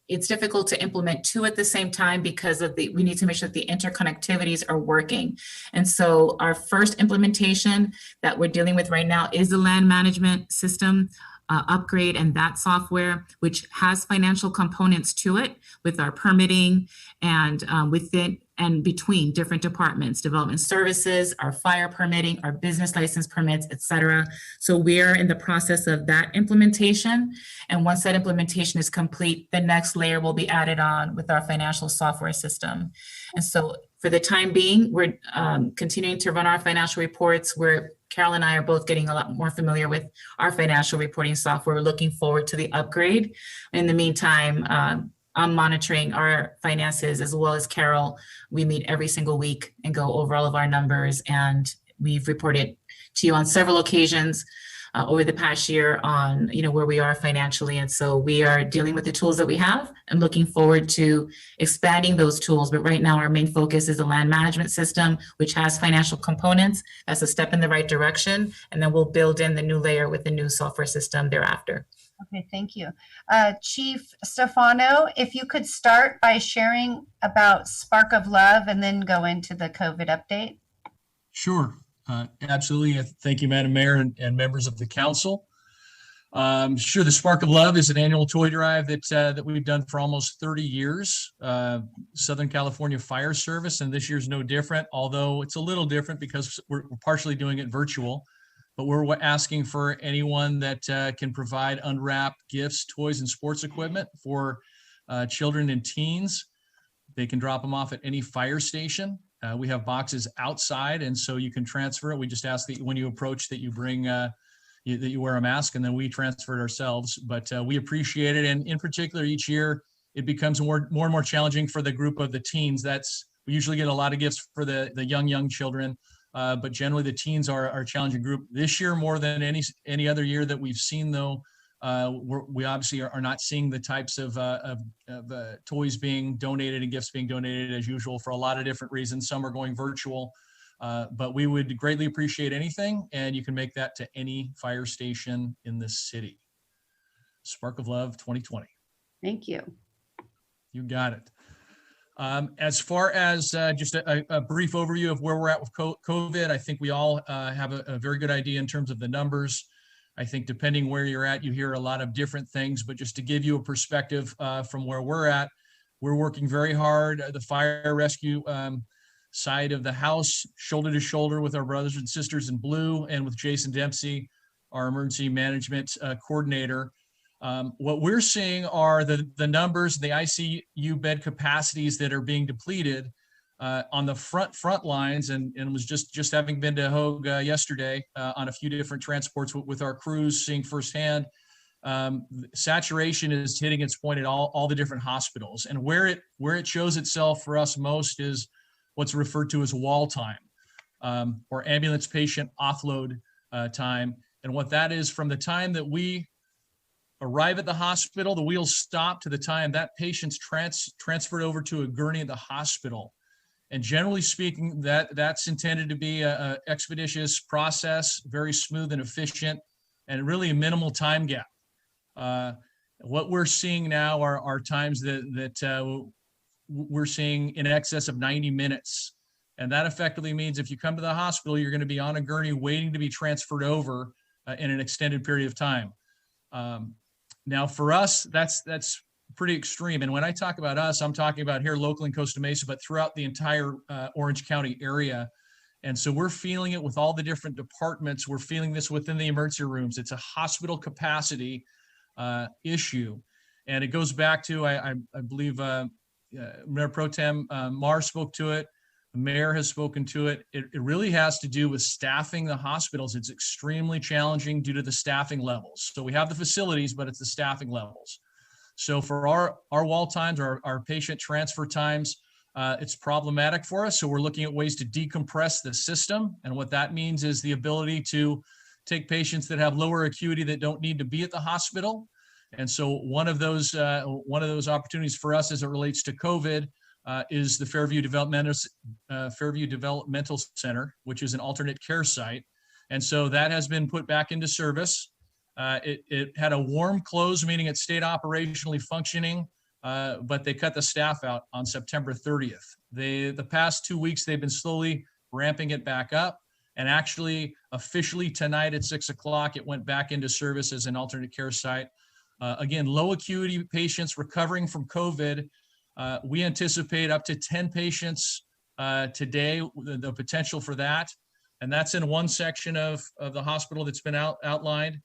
it's difficult to implement two at the same time because of we need to make sure that the interconnectivities are working. And so our first implementation that we're dealing with right now is the land management system upgrade, and that software, which has financial components to it with our permitting and within and between different departments, development services, our fire permitting, our business license permits, et cetera. So we're in the process of that implementation. And once that implementation is complete, the next layer will be added on with our financial software system. And so for the time being, we're continuing to run our financial reports, where Carol and I are both getting a lot more familiar with our financial reporting software. We're looking forward to the upgrade. In the meantime, I'm monitoring our finances as well as Carol. We meet every single week and go over all of our numbers, and we've reported to you on several occasions over the past year on, where we are financially. And so we are dealing with the tools that we have and looking forward to expanding those tools. But right now, our main focus is the land management system, which has financial components. That's a step in the right direction. And then we'll build in the new layer with the new software system thereafter. Okay, thank you. Chief Stefano, if you could start by sharing about Spark of Love and then go into the COVID update. Sure, absolutely. Thank you, Madam Mayor and members of the council. Sure, the Spark of Love is an annual toy drive that we've done for almost 30 years. Southern California Fire Service, and this year's no different, although it's a little different because we're partially doing it virtual. But we're asking for anyone that can provide unwrapped gifts, toys, and sports equipment for children and teens. They can drop them off at any fire station. We have boxes outside, and so you can transfer it. We just ask that when you approach that you bring that you wear a mask, and then we transfer it ourselves. But we appreciate it, and in particular, each year it becomes more and more challenging for the group of the teens. We usually get a lot of gifts for the young children. But generally, the teens are our challenging group. This year, more than any other year that we've seen, though, we obviously are not seeing the types of toys being donated and gifts being donated as usual for a lot of different reasons. Some are going virtual, but we would greatly appreciate anything, and you can make that to any fire station in the city. Spark of Love 2020. Thank you. You got it. As far as just a brief overview of where we're at with COVID, I think we all have a very good idea in terms of the numbers. I think depending where you're at, you hear a lot of different things, but just to give you a perspective from where we're at, we're working very hard. The fire rescue side of the house, shoulder to shoulder with our brothers and sisters in blue and with Jason Dempsey, our emergency management coordinator. What we're seeing are the numbers, the ICU bed capacities that are being depleted on the front lines, and was just having been to Hogue yesterday on a few different transports with our crews, seeing firsthand. Saturation is hitting its point at all the different hospitals, and where it shows itself for us most is what's referred to as wall time, or ambulance patient offload time, and what that is from the time that we arrive at the hospital, the wheels stop, to the time that patient's transferred over to a gurney at the hospital. And generally speaking, that's intended to be a expeditious process, very smooth and efficient, and really a minimal time gap. What we're seeing now are times that we're seeing in excess of 90 minutes. And that effectively means if you come to the hospital, you're going to be on a gurney waiting to be transferred over in an extended period of time. Now, for us, that's pretty extreme. And when I talk about us, I'm talking about here locally in Costa Mesa, but throughout the entire Orange County area. And so we're feeling it with all the different departments. We're feeling this within the emergency rooms. It's a hospital capacity issue. And it goes back to, I believe, Mayor Pro Tem Mar spoke to it. The mayor has spoken to it. It really has to do with staffing the hospitals. It's extremely challenging due to the staffing levels. So we have the facilities, but it's the staffing levels. So for our wall times, our patient transfer times, it's problematic for us. So we're looking at ways to decompress the system. And what that means is the ability to take patients that have lower acuity that don't need to be at the hospital. And so one of those opportunities for us as it relates to COVID is the Fairview Developmental Center, which is an alternate care site. And so that has been put back into service. It had a warm close, meaning it stayed operationally functioning, but they cut the staff out on September 30th. The past 2 weeks, they've been slowly ramping it back up. And actually, officially tonight at 6 o'clock, it went back into service as an alternate care site. Again, low acuity patients recovering from COVID. We anticipate up to 10 patients today, the potential for that. And that's in one section of the hospital that's been outlined.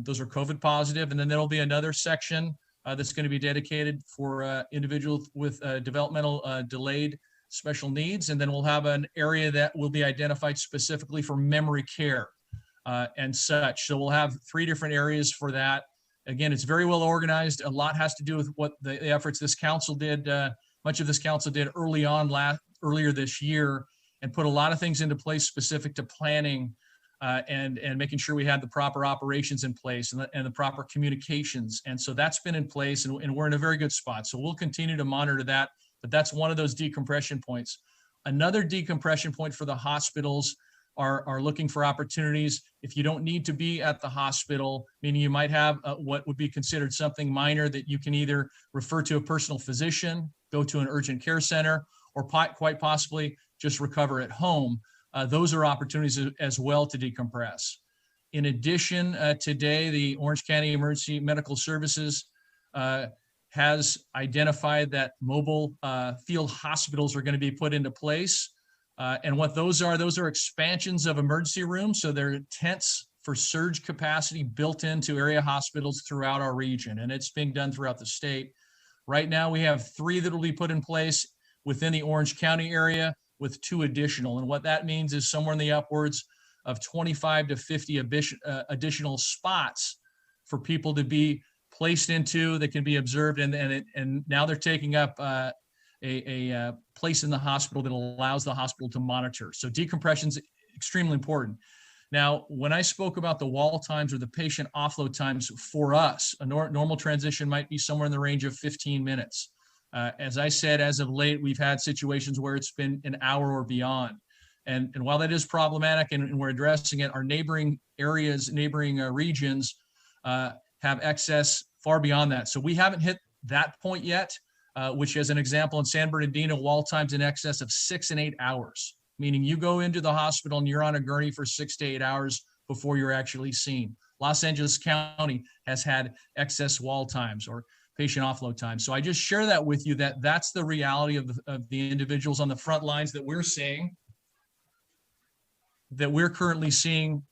Those are COVID positive. And then there'll be another section that's going to be dedicated for individuals with developmental delayed special needs. And then we'll have an area that will be identified specifically for memory care and such. So we'll have 3 different areas for that. Again, it's very well organized. A lot has to do with what the efforts this council did, much of this council did earlier this year, and put a lot of things into place specific to planning and making sure we had the proper operations in place and the proper communications. And so that's been in place, and we're in a very good spot. So we'll continue to monitor that, but that's one of those decompression points. Another decompression point for the hospitals are looking for opportunities. If you don't need to be at the hospital, meaning you might have what would be considered something minor, that you can either refer to a personal physician, go to an urgent care center, or quite possibly just recover at home. Those are opportunities as well to decompress. In addition, today, the Orange County Emergency Medical Services has identified that mobile field hospitals are going to be put into place. And what those are expansions of emergency rooms. So they're tents for surge capacity built into area hospitals throughout our region. And it's being done throughout the state. Right now, we have 3 that will be put in place within the Orange County area, with 2 additional. And what that means is somewhere in the upwards of 25 to 50 additional spots for people to be placed into that can be observed. And now they're taking up a place in the hospital that allows the hospital to monitor. So decompression is extremely important. Now, when I spoke about the wall times or the patient offload times, for us, a normal transition might be somewhere in the range of 15 minutes. As I said, as of late, we've had situations where it's been an hour or beyond. And while that is problematic and we're addressing it, our neighboring areas, neighboring regions have excess far beyond that. So we haven't hit that point yet, which, as an example, in San Bernardino, wall times in excess of 6 and 8 hours, meaning you go into the hospital and you're on a gurney for 6 to 8 hours before you're actually seen. Los Angeles County has had excess wall times or patient offload time. So I just share that with you, that that's the reality of the individuals on the front lines that we're seeing, that we're currently seeing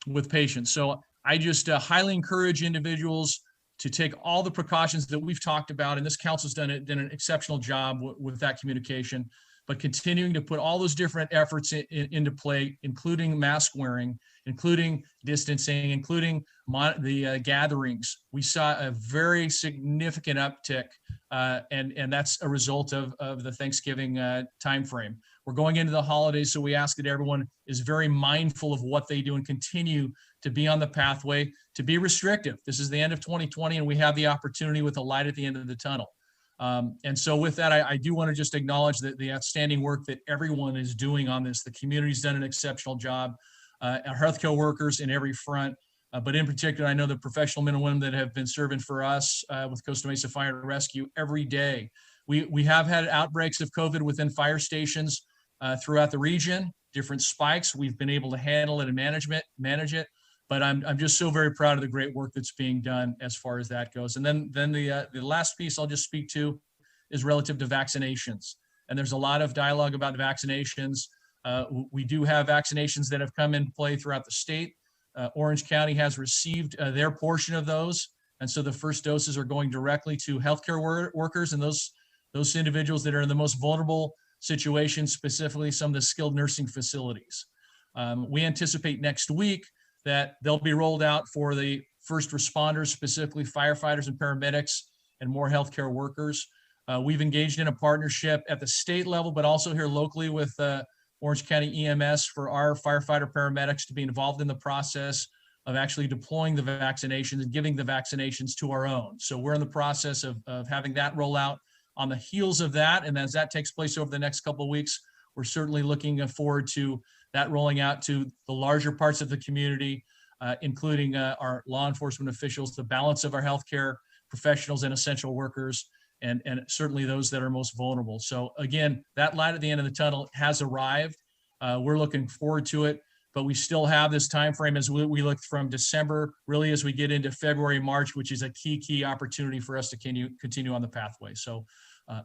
with patients. So I just highly encourage individuals to take all the precautions that we've talked about, and this council's done an exceptional job with that communication, but continuing to put all those different efforts into play, including mask wearing, including distancing, including the gatherings. We saw a very significant uptick, and that's a result of the Thanksgiving timeframe. We're going into the holidays, so we ask that everyone is very mindful of what they do and continue to be on the pathway, to be restrictive. This is the end of 2020, and we have the opportunity with a light at the end of the tunnel. And so with that, I do want to just acknowledge the outstanding work that everyone is doing on this. The community's done an exceptional job. Our healthcare workers in every front, but in particular, I know the professional men and women that have been serving for us with Costa Mesa Fire and Rescue every day. We have had outbreaks of COVID within fire stations throughout the region, different spikes. We've been able to handle it and manage it. But I'm just so very proud of the great work that's being done as far as that goes. And then the last piece I'll just speak to is relative to vaccinations. And there's a lot of dialogue about vaccinations. We do have vaccinations that have come in play throughout the state. Orange County has received their portion of those. And so the first doses are going directly to healthcare workers and those individuals that are in the most vulnerable situations, specifically some of the skilled nursing facilities. We anticipate next week that they'll be rolled out for the first responders, specifically firefighters and paramedics and more healthcare workers. We've engaged in a partnership at the state level, but also here locally with Orange County EMS for our firefighter paramedics to be involved in the process of actually deploying the vaccinations and giving the vaccinations to our own. So we're in the process of having that roll out. On the heels of that, and as that takes place over the next couple of weeks, we're certainly looking forward to that rolling out to the larger parts of the community, including our law enforcement officials, the balance of our healthcare professionals and essential workers, and certainly those that are most vulnerable. So again, that light at the end of the tunnel has arrived. We're looking forward to it, but we still have this time frame as we look from December, really as we get into February, March, which is a key opportunity for us to continue on the pathway. So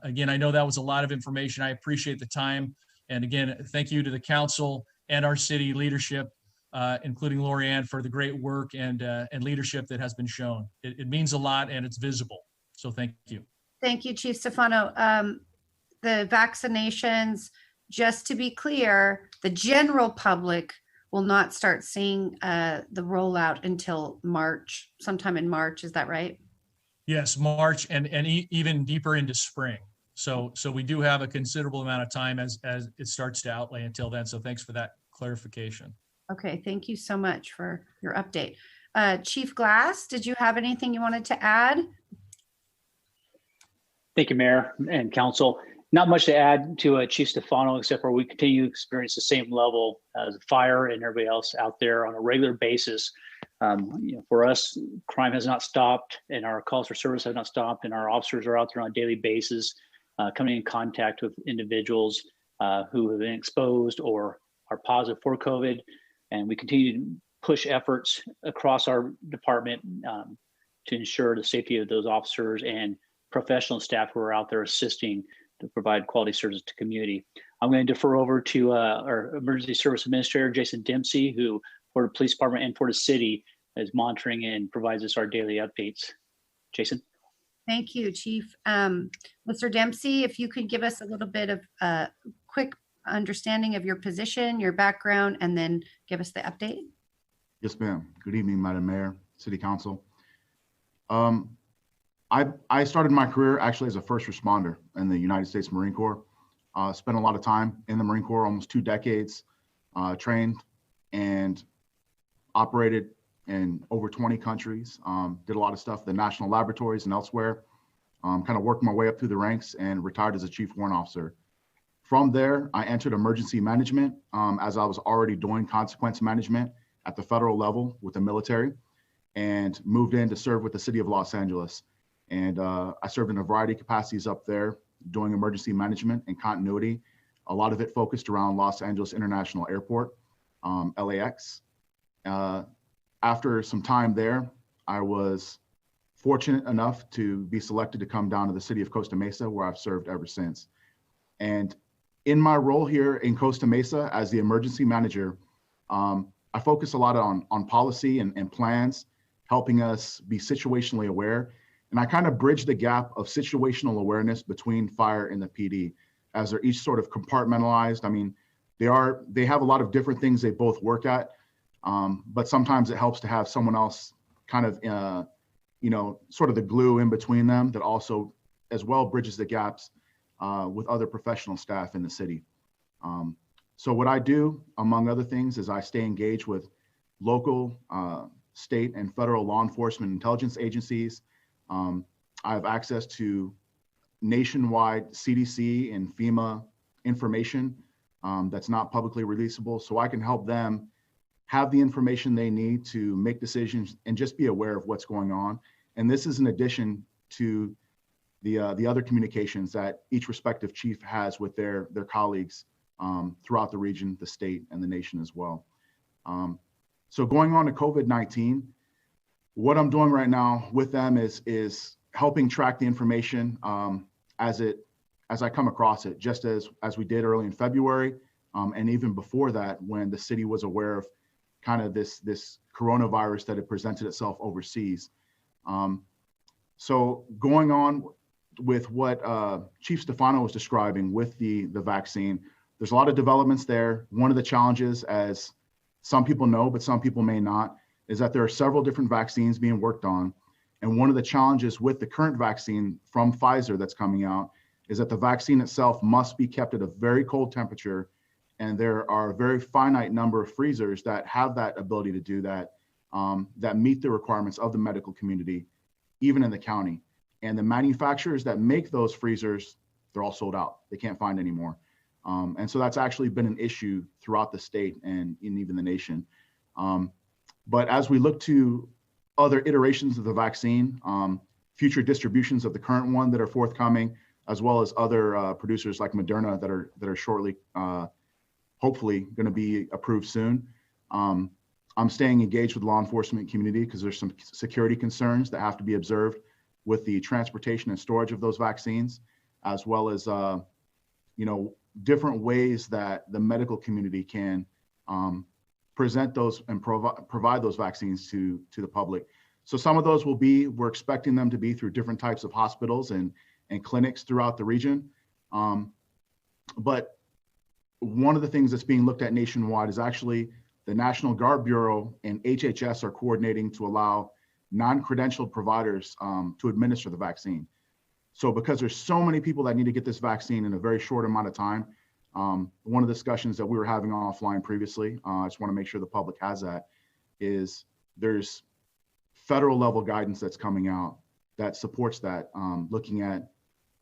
again, I know that was a lot of information. I appreciate the time. And again, thank you to the council and our city leadership, including Lori Ann, for the great work and leadership that has been shown. It means a lot and it's visible. So thank you. Thank you, Chief Stefano. The vaccinations, just to be clear, the general public will not start seeing the rollout until March, sometime in March. Is that right? Yes, March and even deeper into spring. So we do have a considerable amount of time as it starts to outlay until then. So thanks for that clarification. Okay, thank you so much for your update. Chief Glass, did you have anything you wanted to add? Thank you, Mayor and Council. Not much to add to Chief Stefano, except for we continue to experience the same level as fire and everybody else out there on a regular basis. For us, crime has not stopped, and our calls for service have not stopped, and our officers are out there on a daily basis, coming in contact with individuals who have been exposed or are positive for COVID. And we continue to push efforts across our department to ensure the safety of those officers and professional staff who are out there assisting to provide quality service to community. I'm going to defer over to our Emergency Service Administrator, Jason Dempsey, who for the Police Department and for the city is monitoring and provides us our daily updates. Jason. Thank you, Chief. Mr. Dempsey, if you could give us a little bit of a quick understanding of your position, your background, and then give us the update. Yes, ma'am. Good evening, Madam Mayor, City Council. I started my career actually as a first responder in the United States Marine Corps. Spent a lot of time in the Marine Corps, almost 2 decades, trained and operated in over 20 countries. Did a lot of stuff at the national laboratories and elsewhere. Kind of worked my way up through the ranks and retired as a Chief Warrant Officer. From there, I entered emergency management as I was already doing consequence management at the federal level with the military, and moved in to serve with the City of Los Angeles. And I served in a variety of capacities up there, doing emergency management and continuity. A lot of it focused around Los Angeles International Airport, LAX. After some time there, I was fortunate enough to be selected to come down to the city of Costa Mesa, where I've served ever since. And in my role here in Costa Mesa as the emergency manager, I focus a lot on policy and plans, helping us be situationally aware. And I kind of bridge the gap of situational awareness between fire and the PD, as they're each sort of compartmentalized. I mean, they have a lot of different things they both work at, but sometimes it helps to have someone else kind of, sort of the glue in between them that also as well bridges the gaps with other professional staff in the city. So what I do, among other things, is I stay engaged with local, state, and federal law enforcement intelligence agencies. I have access to nationwide CDC and FEMA information that's not publicly releasable, so I can help them have the information they need to make decisions and just be aware of what's going on. And this is in addition to the other communications that each respective chief has with their colleagues throughout the region, the state, and the nation as well. So going on to COVID-19, what I'm doing right now with them is helping track the information as I come across it, just as we did early in February, and even before that, when the city was aware of kind of this coronavirus that had presented itself overseas. So going on with what Chief Stefano was describing with the vaccine, there's a lot of developments there. One of the challenges, as some people know, but some people may not, is that there are several different vaccines being worked on. And one of the challenges with the current vaccine from Pfizer that's coming out is that the vaccine itself must be kept at a very cold temperature. And there are a very finite number of freezers that have that ability to do that, that meet the requirements of the medical community, even in the county. And the manufacturers that make those freezers, they're all sold out. They can't find any more. And so that's actually been an issue throughout the state and even the nation. But as we look to other iterations of the vaccine, future distributions of the current one that are forthcoming, as well as other producers like Moderna that are shortly, hopefully going to be approved soon. I'm staying engaged with law enforcement community because there's some security concerns that have to be observed with the transportation and storage of those vaccines, as well as different ways that the medical community can present those and provide those vaccines to the public. So some of those we're expecting them to be through different types of hospitals and clinics throughout the region. But one of the things that's being looked at nationwide is actually the National Guard Bureau and HHS are coordinating to allow non-credentialed providers to administer the vaccine. So because there's so many people that need to get this vaccine in a very short amount of time, One of the discussions that we were having offline previously, I just want to make sure the public has that, is there's federal level guidance that's coming out that supports that, looking at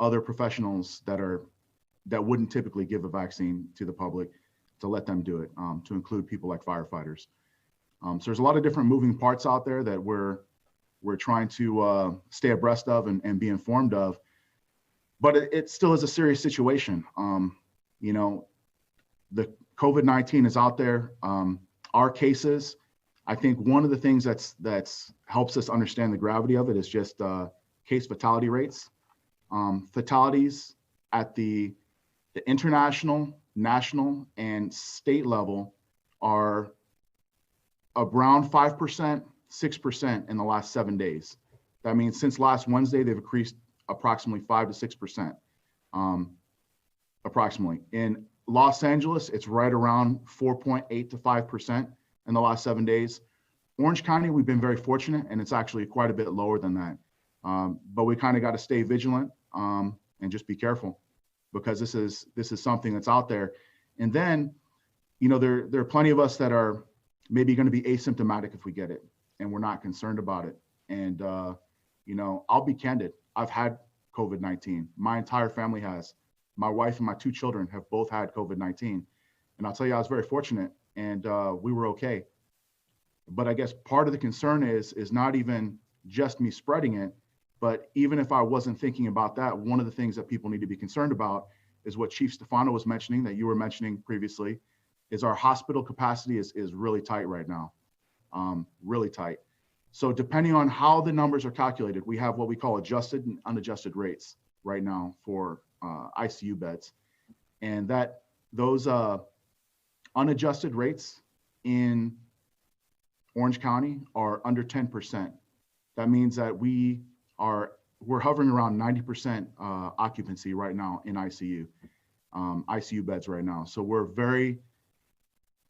other professionals that wouldn't typically give a vaccine to the public, to let them do it, to include people like firefighters. So there's a lot of different moving parts out there that we're trying to stay abreast of and be informed of, but it still is a serious situation. You know, the COVID-19 is out there. Our cases, I think one of the things that's helps us understand the gravity of it is just case fatality rates. Fatalities at the international, national, and state level are around 5%, 6% in the last 7 days. That means since last Wednesday, they've increased approximately 5 to 6%, approximately. In Los Angeles, it's right around 4.8 to 5% in the last 7 days. Orange County, we've been very fortunate, and it's actually quite a bit lower than that. But we kind of got to stay vigilant and just be careful, because this is something that's out there. And then, you know, there are plenty of us that are maybe going to be asymptomatic if we get it, and we're not concerned about it. And, you know, I'll be candid. I've had COVID-19. My entire family has. My wife and my 2 children have both had COVID-19. And I'll tell you, I was very fortunate, and we were okay. But I guess part of the concern is not even just me spreading it, but even if I wasn't thinking about that, one of the things that people need to be concerned about is what Chief Stefano was mentioning, that you were mentioning previously, is our hospital capacity is really tight right now, really tight. So depending on how the numbers are calculated, we have what we call adjusted and unadjusted rates right now for ICU beds. And that those unadjusted rates in Orange County are under 10%. That means that we're hovering around 90% occupancy right now in ICU beds right now. So we're going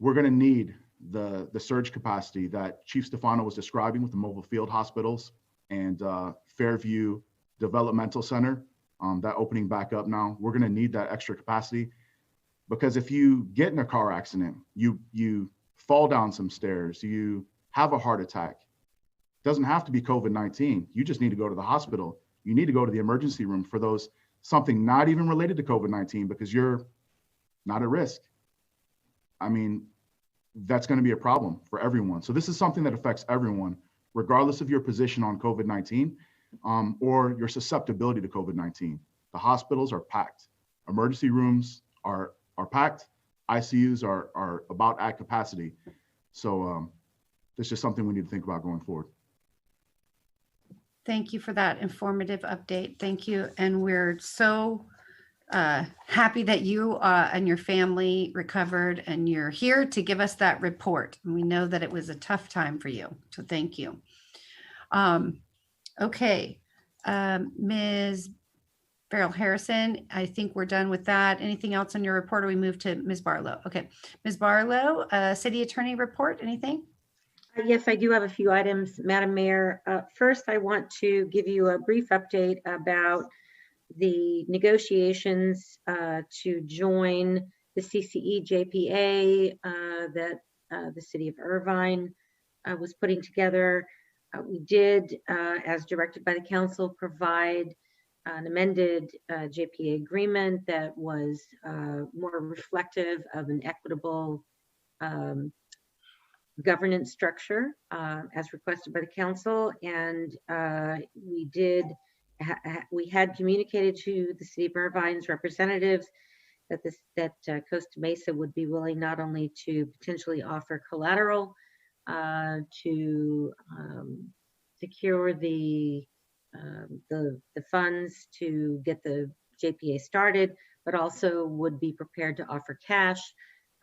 to need the surge capacity that Chief Stefano was describing with the mobile field hospitals and Fairview Developmental Center, that opening back up now. We're going to need that extra capacity, because if you get in a car accident, you fall down some stairs, you have a heart attack, it doesn't have to be COVID-19. You just need to go to the hospital. You need to go to the emergency room for those, something not even related to COVID-19, because you're not at risk. I mean, that's going to be a problem for everyone. So this is something that affects everyone, regardless of your position on COVID-19 or your susceptibility to COVID-19. The hospitals are packed. Emergency rooms are packed. ICUs are about at capacity. So it's just something we need to think about going forward. Thank you for that informative update. Thank you. And we're so happy that you and your family recovered, and you're here to give us that report. And we know that it was a tough time for you. So thank you. Okay. Ms. Farrell Harrison, I think we're done with that. Anything else on your report, or we move to Ms. Barlow? Okay. Ms. Barlow, City Attorney report, anything? Yes, I do have a few items, Madam Mayor. First, I want to give you a brief update about the negotiations to join the CCE JPA that the City of Irvine was putting together. We did, as directed by the Council, provide an amended JPA agreement that was more reflective of an equitable governance structure as requested by the Council. And we had communicated to the City of Irvine's representatives that Costa Mesa would be willing not only to potentially offer collateral to secure the funds to get the JPA started, but also would be prepared to offer cash.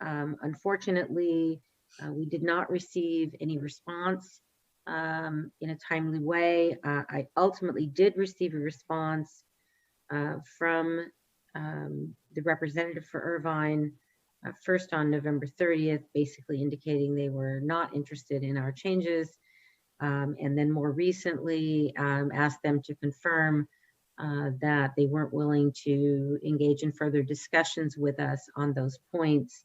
Unfortunately, we did not receive any response in a timely way. I ultimately did receive a response from the representative for Irvine first on November 30th, basically indicating they were not interested in our changes. And then more recently, asked them to confirm that they weren't willing to engage in further discussions with us on those points.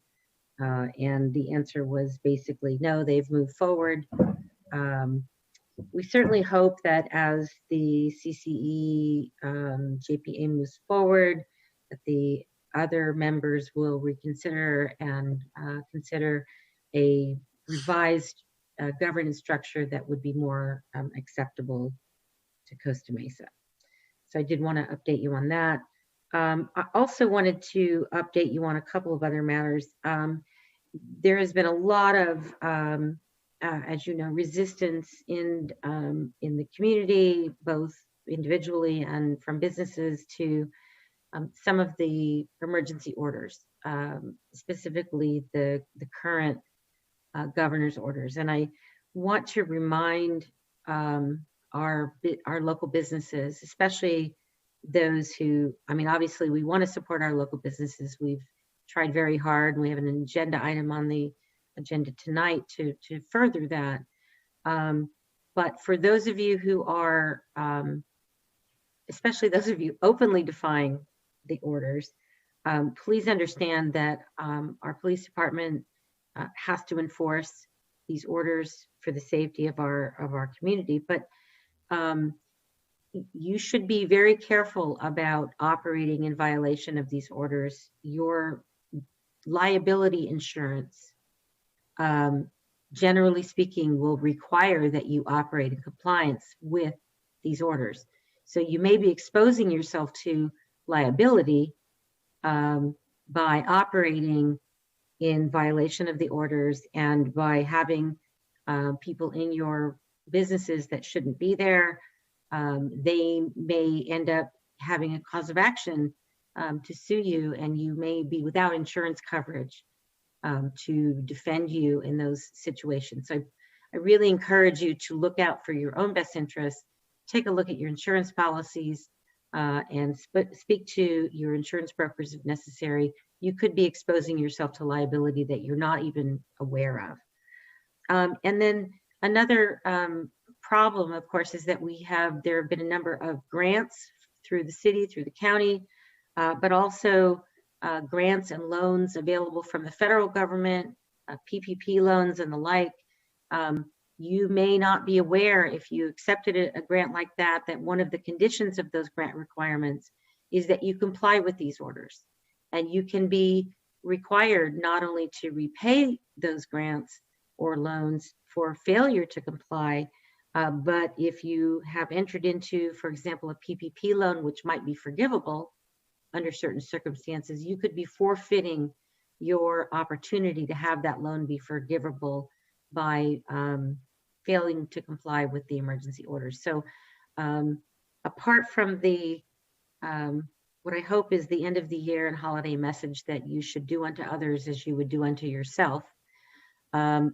And the answer was basically no, they've moved forward. We certainly hope that as the CCE JPA moves forward, that the other members will reconsider and consider a revised governance structure that would be more acceptable to Costa Mesa. So I did want to update you on that. I also wanted to update you on a couple of other matters. There has been a lot of, as you know, resistance in the community, both individually and from businesses, to some of the emergency orders, specifically the current governor's orders. And I want to remind our local businesses, especially those who, I mean, obviously we want to support our local businesses. We've tried very hard, and we have an agenda item on the agenda tonight to further that. But for those of you who are, especially those of you openly defying the orders, please understand that our police department has to enforce these orders for the safety of our community. But you should be very careful about operating in violation of these orders. Your liability insurance, generally speaking, will require that you operate in compliance with these orders. So you may be exposing yourself to liability by operating in violation of the orders and by having people in your businesses that shouldn't be there. They may end up having a cause of action to sue you, and you may be without insurance coverage to defend you in those situations. So I really encourage you to look out for your own best interests, take a look at your insurance policies, and speak to your insurance brokers if necessary. You could be exposing yourself to liability that you're not even aware of. And then another problem, of course, is that there have been a number of grants through the city, through the county, but also grants and loans available from the federal government, PPP loans and the like. You may not be aware, if you accepted a grant like that one of the conditions of those grant requirements is that you comply with these orders. And you can be required not only to repay those grants or loans for failure to comply, but if you have entered into, for example, a PPP loan, which might be forgivable under certain circumstances, you could be forfeiting your opportunity to have that loan be forgivable by failing to comply with the emergency orders. So apart from the what I hope is the end of the year and holiday message that you should do unto others as you would do unto yourself,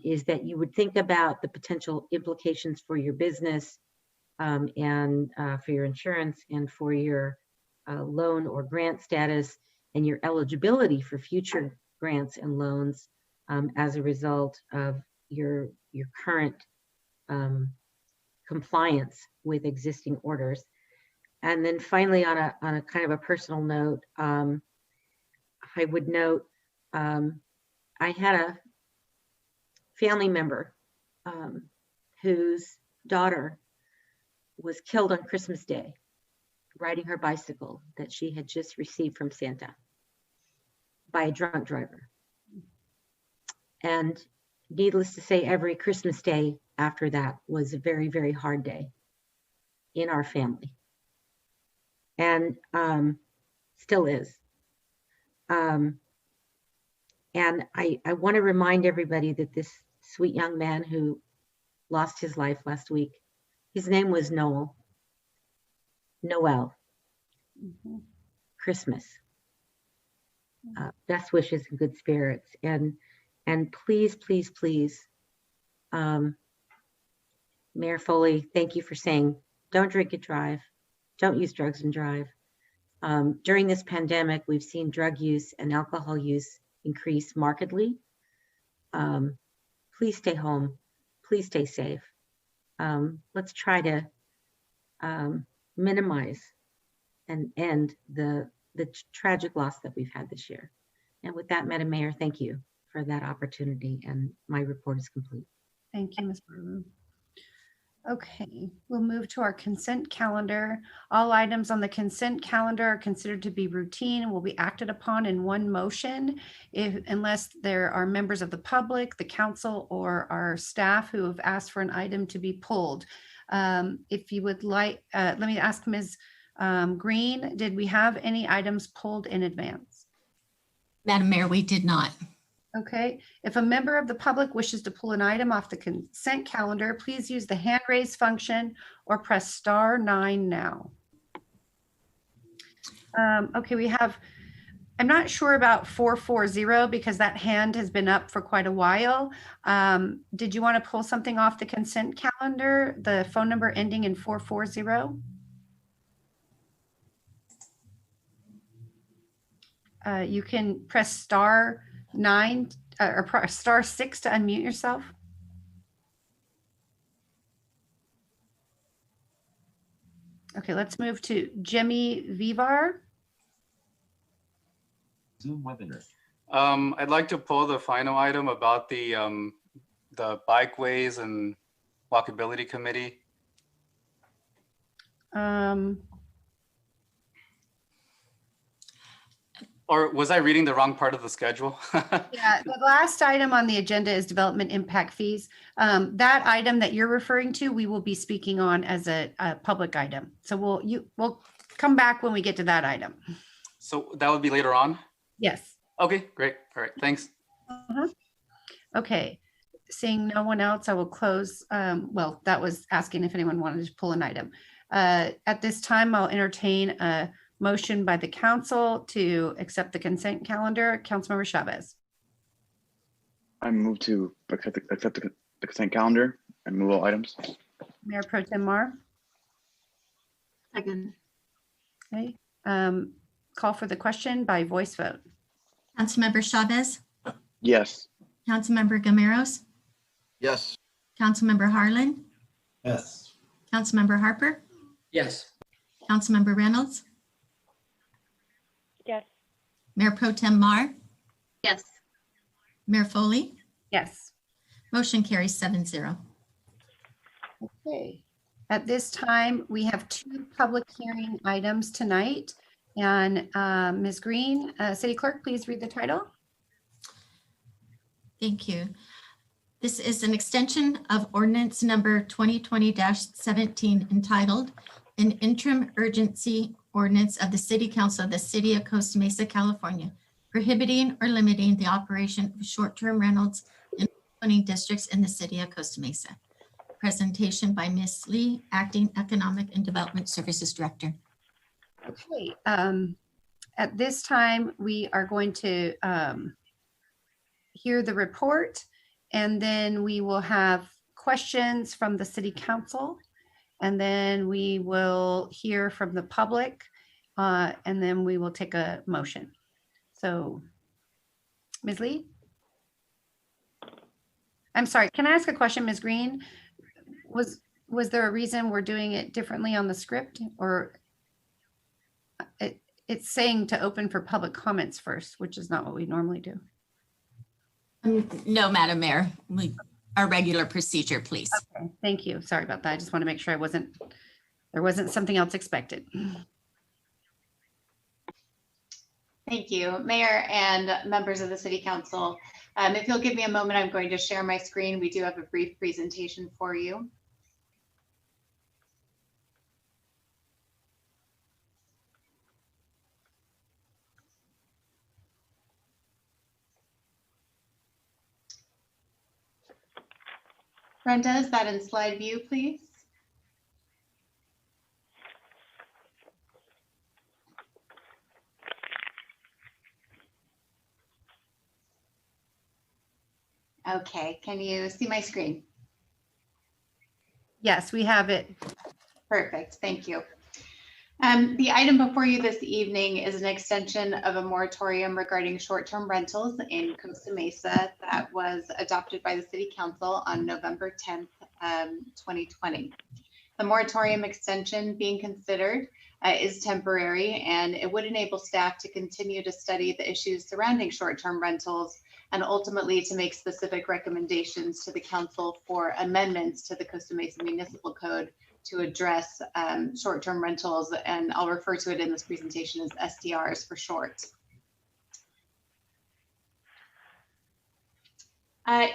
is that you would think about the potential implications for your business and for your insurance and for your loan or grant status and your eligibility for future grants and loans as a result of your current compliance with existing orders. And then finally, on a kind of a personal note, I would note I had a family member whose daughter was killed on Christmas Day riding her bicycle that she had just received from Santa by a drunk driver. And needless to say, every Christmas Day after that was a very, very hard day in our family. And still is. And I want to remind everybody that this sweet young man who lost his life last week, his name was Noel. Christmas. Best wishes and good spirits. And please, please, please, Mayor Foley, thank you for saying, don't drink and drive. Don't use drugs and drive. During this pandemic, we've seen drug use and alcohol use increase markedly. Please stay home. Please stay safe. Let's try to minimize and end the tragic loss that we've had this year. And with that, Madam Mayor, thank you for that opportunity, and my report is complete. Thank you, Ms. Burton. Okay, we'll move to our consent calendar. All items on the consent calendar are considered to be routine and will be acted upon in one motion unless there are members of the public, the council, or our staff who have asked for an item to be pulled. If you would like, let me ask Ms. Green, did we have any items pulled in advance? Madam Mayor, we did not. Okay, if a member of the public wishes to pull an item off the consent calendar, please use the hand raise function or press *9 now. Okay, we have, I'm not sure about 440 because that hand has been up for quite a while. Did you want to pull something off the consent calendar? The phone number ending in 440? You can press *9 or *6 to unmute yourself. Okay, let's move to Jimmy Vivar. Zoom webinar. I'd like to pull the final item about the bikeways and walkability committee. Or was I reading the wrong part of the schedule? Yeah, the last item on the agenda is development impact fees. That item that you're referring to, we will be speaking on as a public item. So we'll come back when we get to that item. So that would be later on? Yes. Okay, great. All right, thanks. Okay, seeing no one else, I will close. Well, that was asking if anyone wanted to pull an item. At this time, I'll entertain a motion by the council to accept the consent calendar. Councilmember Chavez. I move to accept the consent calendar and move all items. Mayor Pro Tem Mar. Second. Okay. Call for the question by voice vote. Councilmember Chavez, Yes. Councilmember Gameros, Yes. Councilmember Harlan, Yes. Councilmember Harper, Yes. Councilmember Reynolds, Yes. Mayor Pro Tem Mar, Yes. Mayor Foley. Yes. Motion carries 7-0. Okay. At this time, we have 2 public hearing items tonight. And Ms. Green, City Clerk, please read the title. Thank you. This is an extension of ordinance number 2020-17 entitled An Interim Urgency Ordinance of the City Council of the City of Costa Mesa, California, prohibiting or limiting the operation of short-term rentals in zoning districts in the City of Costa Mesa. Presentation by Ms. Lee, Acting Economic and Development Services Director. Okay. At this time, we are going to hear the report, and then we will have questions from the City Council, and then we will hear from the public, and then we will take a motion. So, Ms. Lee? I'm sorry, can I ask a question, Ms. Green? Was there a reason we're doing it differently on the script, or it's saying to open for public comments first, which is not what we normally do? No, Madam Mayor, our regular procedure, please. Okay, thank you. Sorry about that. I just want to make sure there wasn't something else expected. Thank you, Mayor and members of the City Council. If you'll give me a moment, I'm going to share my screen. We do have a brief presentation for you. Brenda, is that in slide view, please? Okay, can you see my screen? Yes, we have it. Perfect, thank you. The item before you this evening is an extension of a moratorium regarding short-term rentals in Costa Mesa that was adopted by the City Council on November 10th, 2020. The moratorium extension being considered is temporary, and it would enable staff to continue to study the issues surrounding short-term rentals and ultimately to make specific recommendations to the council for amendments to the Costa Mesa Municipal Code to address short-term rentals, and I'll refer to it in this presentation as STRs for short.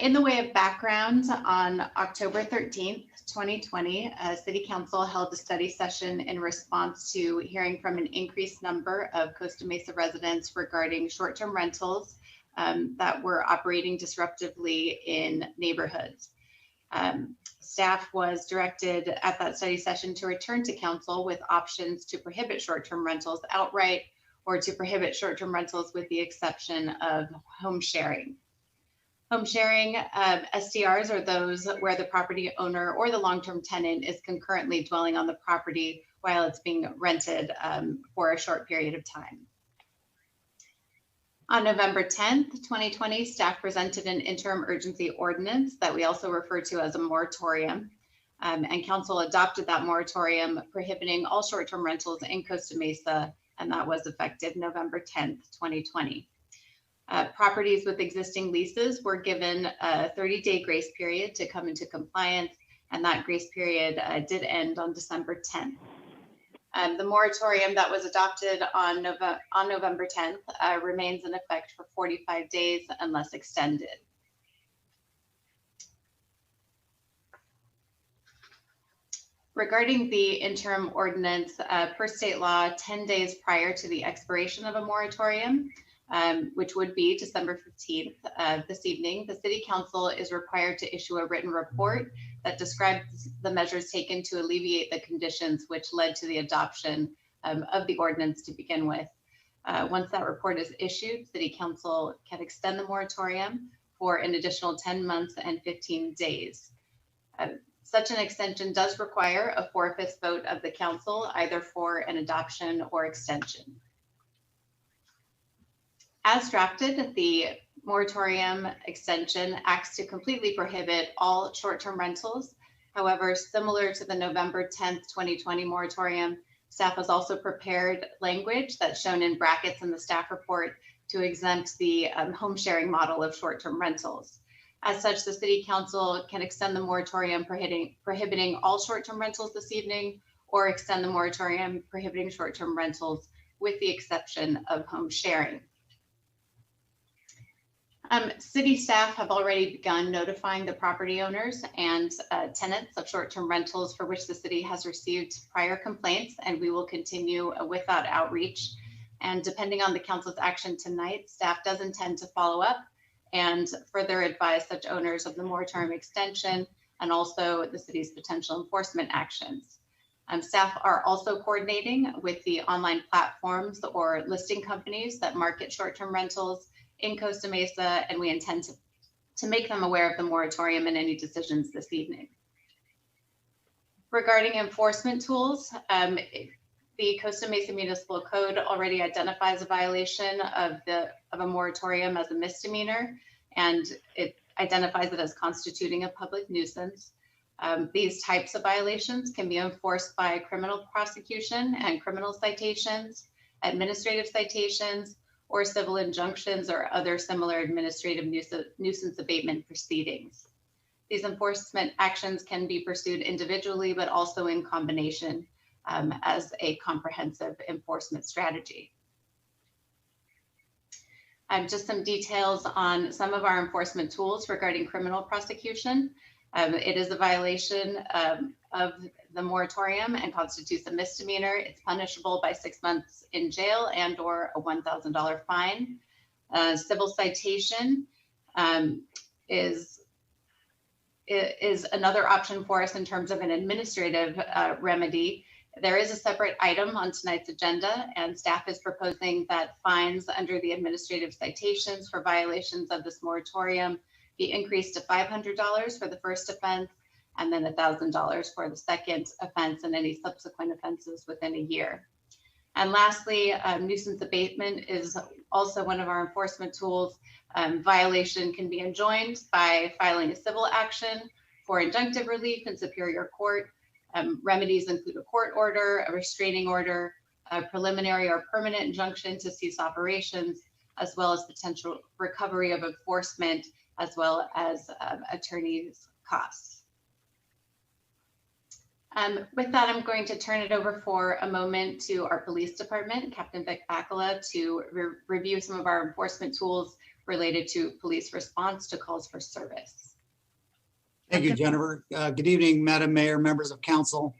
In the way of background, on October 13th, 2020, City Council held a study session in response to hearing from an increased number of Costa Mesa residents regarding short-term rentals that were operating disruptively in neighborhoods. Staff was directed at that study session to return to council with options to prohibit short-term rentals outright or to prohibit short-term rentals with the exception of home sharing. Home sharing STRs are those where the property owner or the long-term tenant is concurrently dwelling on the property while it's being rented for a short period of time. On November 10th, 2020, staff presented an interim urgency ordinance that we also refer to as a moratorium, and council adopted that moratorium prohibiting all short-term rentals in Costa Mesa, and that was effective November 10th, 2020. Properties with existing leases were given a 30-day grace period to come into compliance, and that grace period did end on December 10th. The moratorium that was adopted on November 10th remains in effect for 45 days unless extended. Regarding the interim ordinance, per state law, 10 days prior to the expiration of a moratorium, which would be December 15th, this evening, the City Council is required to issue a written report that describes the measures taken to alleviate the conditions which led to the adoption of the ordinance to begin with. Once that report is issued, City Council can extend the moratorium for an additional 10 months and 15 days. Such an extension does require a 4/5 vote of the council, either for an adoption or extension. As drafted, the moratorium extension acts to completely prohibit all short-term rentals. However, similar to the November 10th, 2020 moratorium, staff has also prepared language that's shown in brackets in the staff report to exempt the home sharing model of short-term rentals. As such, the City Council can extend the moratorium prohibiting all short-term rentals this evening, or extend the moratorium prohibiting short-term rentals with the exception of home sharing. City staff have already begun notifying the property owners and tenants of short-term rentals for which the city has received prior complaints, and we will continue with that outreach. And depending on the council's action tonight, staff does intend to follow up and further advise such owners of the moratorium extension and also the city's potential enforcement actions. Staff are also coordinating with the online platforms or listing companies that market short-term rentals in Costa Mesa, and we intend to make them aware of the moratorium and any decisions this evening. Regarding enforcement tools, the Costa Mesa Municipal Code already identifies a violation of a moratorium as a misdemeanor, and it identifies it as constituting a public nuisance. These types of violations can be enforced by criminal prosecution and criminal citations, administrative citations, or civil injunctions or other similar administrative nuisance abatement proceedings. These enforcement actions can be pursued individually, but also in combination as a comprehensive enforcement strategy. Just some details on some of our enforcement tools regarding criminal prosecution. It is a violation of the moratorium and constitutes a misdemeanor. It's punishable by 6 months in jail and or a $1,000 fine. Civil citation is another option for us in terms of an administrative remedy. There is a separate item on tonight's agenda, and staff is proposing that fines under the administrative citations for violations of this moratorium be increased to $500 for the first offense, and then $1,000 for the second offense and any subsequent offenses within a year. And lastly, nuisance abatement is also one of our enforcement tools. Violation can be enjoined by filing a civil action for injunctive relief in Superior Court. Remedies include a court order, a restraining order, a preliminary or permanent injunction to cease operations, as well as potential recovery of enforcement, as well as attorney's costs. With that, I'm going to turn it over for a moment to our police department, Captain Vic Bacala, to review some of our enforcement tools related to police response to calls for service. Thank you, Jennifer. Good evening, Madam Mayor, members of council.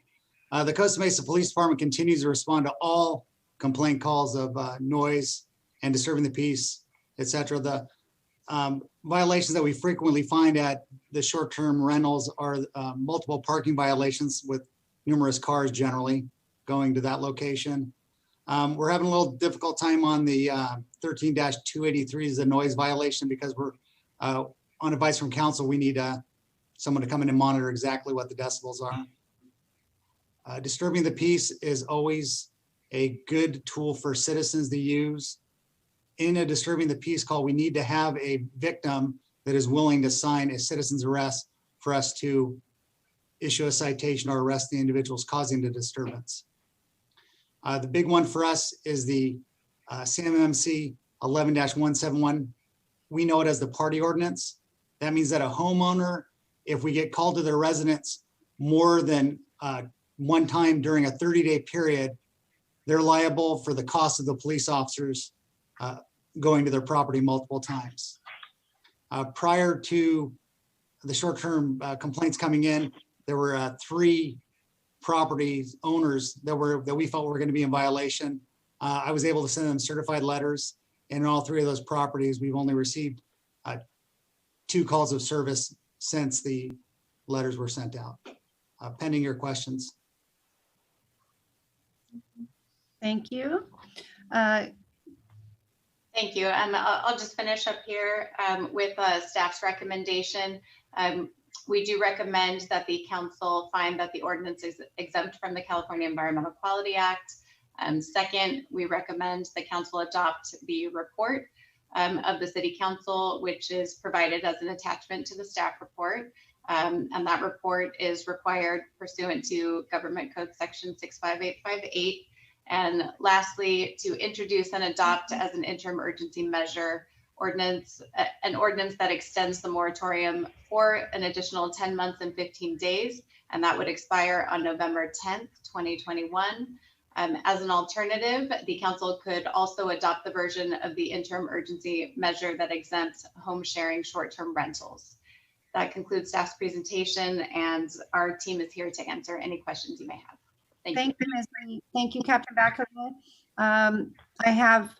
The Costa Mesa Police Department continues to respond to all complaint calls of noise and disturbing the peace, etc. The violations that we frequently find at the short-term rentals are multiple parking violations with numerous cars generally going to that location. We're having a little difficult time on the 13-283 is a noise violation because we're on advice from council. We need someone to come in and monitor exactly what the decibels are. Disturbing the peace is always a good tool for citizens to use. In a disturbing the peace call, we need to have a victim that is willing to sign a citizen's arrest for us to issue a citation or arrest the individuals causing the disturbance. The big one for us is the CMMC 11-171. We know it as the party ordinance. That means that a homeowner, if we get called to their residence more than one time during a 30-day period, they're liable for the cost of the police officers going to their property multiple times. Prior to the short-term complaints coming in, there were 3 properties owners that we felt were going to be in violation. I was able to send them certified letters, and in all 3 of those properties, we've only received 2 calls of service since the letters were sent out. Pending your questions. Thank you. Thank you. I'll just finish up here with staff's recommendation. We do recommend that the council find that the ordinance is exempt from the California Environmental Quality Act. Second, we recommend the council adopt the report of the city council, which is provided as an attachment to the staff report. And that report is required pursuant to Government Code Section 65858. And lastly, to introduce and adopt as an interim urgency measure an ordinance that extends the moratorium for an additional 10 months and 15 days, and that would expire on November 10th, 2021. As an alternative, the council could also adopt the version of the interim urgency measure that exempts home sharing short-term rentals. That concludes staff's presentation, and our team is here to answer any questions you may have. Thank you, Ms. Lee. Thank you, Captain Bacala. I have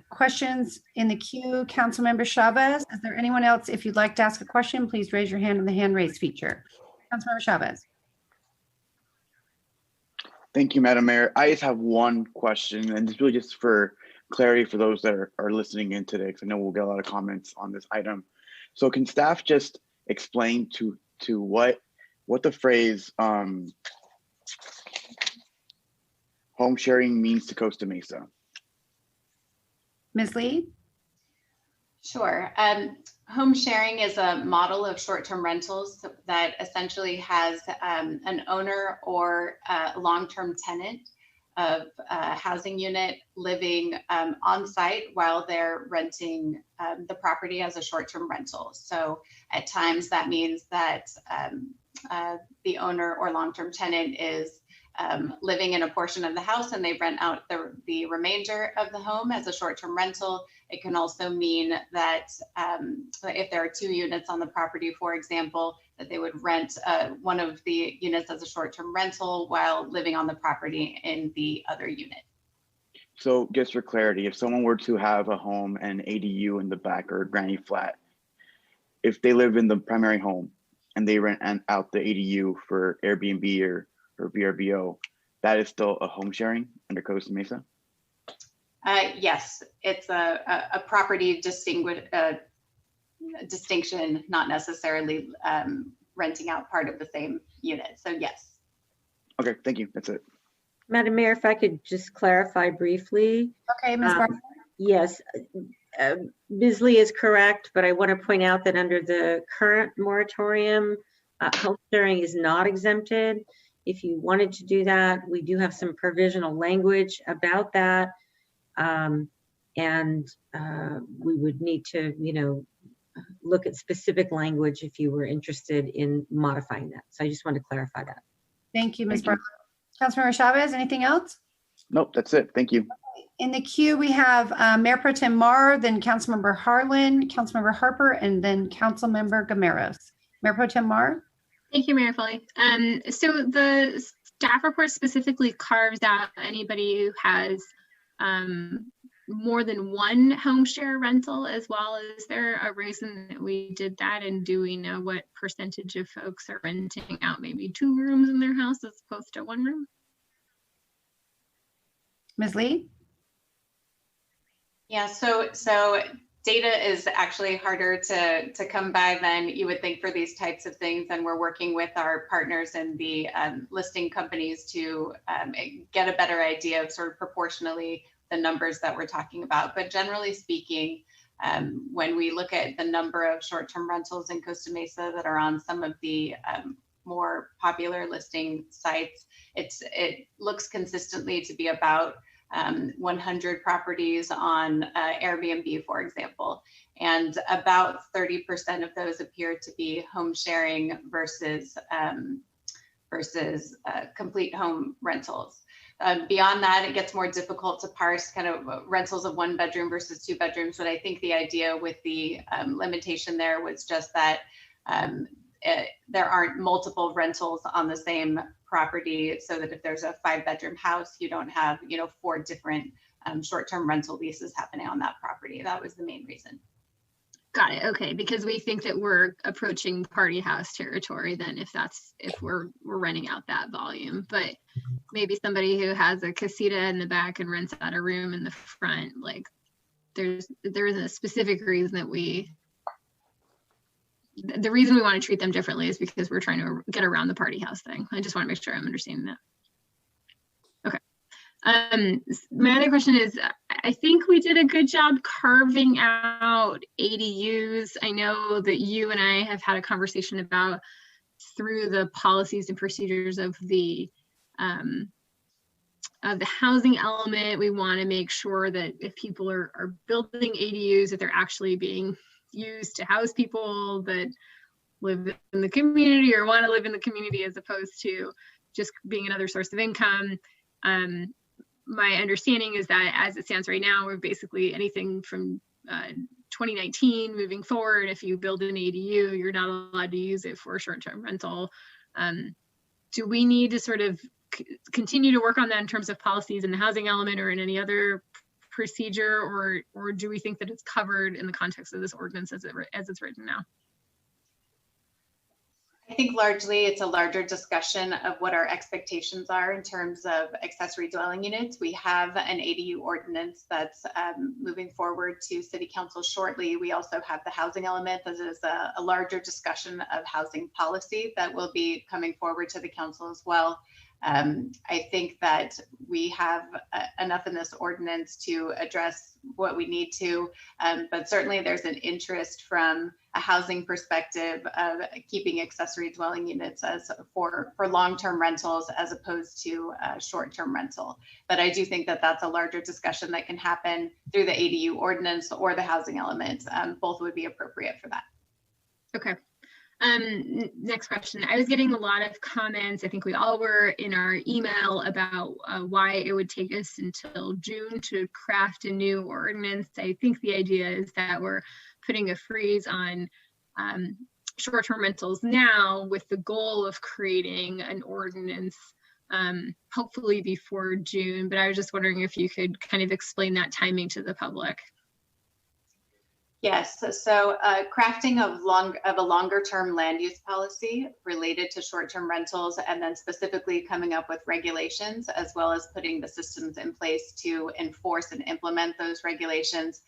questions in the queue. Councilmember Chavez, is there anyone else? If you'd like to ask a question, please raise your hand in the hand raise feature. Councilmember Chavez. Thank you, Madam Mayor. I just have one question, and it's really just for clarity for those that are listening in today, because I know we'll get a lot of comments on this item. So can staff just explain to what the phrase home sharing means to Costa Mesa? Ms. Lee? Sure. Home sharing is a model of short-term rentals that essentially has an owner or a long-term tenant of a housing unit living on site while they're renting the property as a short-term rental. So at times that means that the owner or long-term tenant is living in a portion of the house and they rent out the remainder of the home as a short-term rental. It can also mean that if there are 2 units on the property, for example, that they would rent one of the units as a short-term rental while living on the property in the other unit. So just for clarity, if someone were to have a home and ADU in the back or a granny flat, if they live in the primary home and they rent out the ADU for Airbnb or VRBO, that is still a home sharing under Costa Mesa? Yes, it's a property distinction, not necessarily renting out part of the same unit. So yes. Okay, thank you. That's it. Madam Mayor, if I could just clarify briefly. Okay, Ms. Barber. Yes, Ms. Lee is correct, but I want to point out that under the current moratorium, home sharing is not exempted. if you wanted to do that. We do have some provisional language about that. We would need to, look at specific language if you were interested in modifying that. So I just want to clarify that. Thank you, Ms. Barlow. Councilmember Chavez, anything else? Nope, that's it. Thank you. In the queue, we have Mayor Pro Tem Mar, then Councilmember Harlan, Councilmember Harper, and then Councilmember Gameros. Mayor Pro Tem Mar? Thank you, Mayor Foley. So the staff report specifically carves out anybody who has more than one home share rental as well. Is there a reason that we did that? And do we know what percentage of folks are renting out maybe 2 rooms in their house as opposed to 1 room? Ms. Lee? Yeah, so data is actually harder to come by than you would think for these types of things. And we're working with our partners and the listing companies to get a better idea of sort of proportionally the numbers that we're talking about. But generally speaking, when we look at the number of short-term rentals in Costa Mesa that are on some of the more popular listing sites, it looks consistently to be about 100 properties on Airbnb, for example, and about 30% of those appear to be home sharing versus complete home rentals. Beyond that, it gets more difficult to parse kind of rentals of 1 bedroom versus 2 bedrooms. But I think the idea with the limitation there was just that there aren't multiple rentals on the same property, so that if there's a 5-bedroom house, you don't have 4 different short-term rental leases happening on that property. That was the main reason. Got it. Okay, because we think that we're approaching party house territory then if we're renting out that volume. But maybe somebody who has a casita in the back and rents out a room in the front, like there is a specific reason that the reason we want to treat them differently is because we're trying to get around the party house thing. I just want to make sure I'm understanding that. Okay. My other question is, I think we did a good job carving out ADUs. I know that you and I have had a conversation about through the policies and procedures of the housing element. We want to make sure that if people are building ADUs, that they're actually being used to house people that live in the community or want to live in the community, as opposed to just being another source of income. My understanding is that as it stands right now, we're basically anything from 2019 moving forward, if you build an ADU, you're not allowed to use it for a short-term rental. Do we need to sort of continue to work on that in terms of policies in the housing element or in any other procedure, or do we think that it's covered in the context of this ordinance as it's written now? I think largely it's a larger discussion of what our expectations are in terms of accessory dwelling units. We have an ADU ordinance that's moving forward to City Council shortly. We also have the housing element. This is a larger discussion of housing policy that will be coming forward to the council as well. I think that we have enough in this ordinance to address what we need to, but certainly there's an interest from a housing perspective of keeping accessory dwelling units as for long-term rentals as opposed to short-term rental. But I do think that that's a larger discussion that can happen through the ADU ordinance or the housing element. Both would be appropriate for that. Okay. Next question. I was getting a lot of comments, I think we all were, in our email about why it would take us until June to craft a new ordinance. I think the idea is that we're putting a freeze on short-term rentals now with the goal of creating an ordinance hopefully before June. But I was just wondering if you could kind of explain that timing to the public. Yes, so crafting of a longer term land use policy related to short-term rentals, and then specifically coming up with regulations, as well as putting the systems in place to enforce and implement those regulations,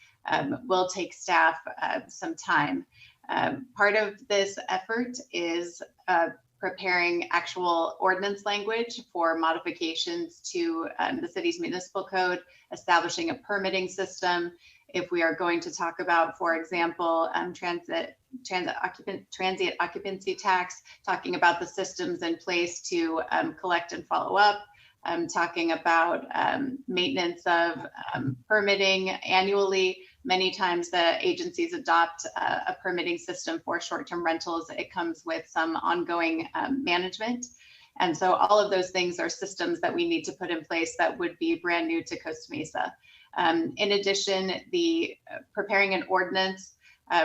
will take staff some time. Part of this effort is preparing actual ordinance language for modifications to the city's municipal code, establishing a permitting system. If we are going to talk about, for example, transient occupancy tax, talking about the systems in place to collect and follow up, talking about maintenance of permitting annually. Many times the agencies adopt a permitting system for short-term rentals. It comes with some ongoing management. And so all of those things are systems that we need to put in place that would be brand new to Costa Mesa. In addition, the preparing an ordinance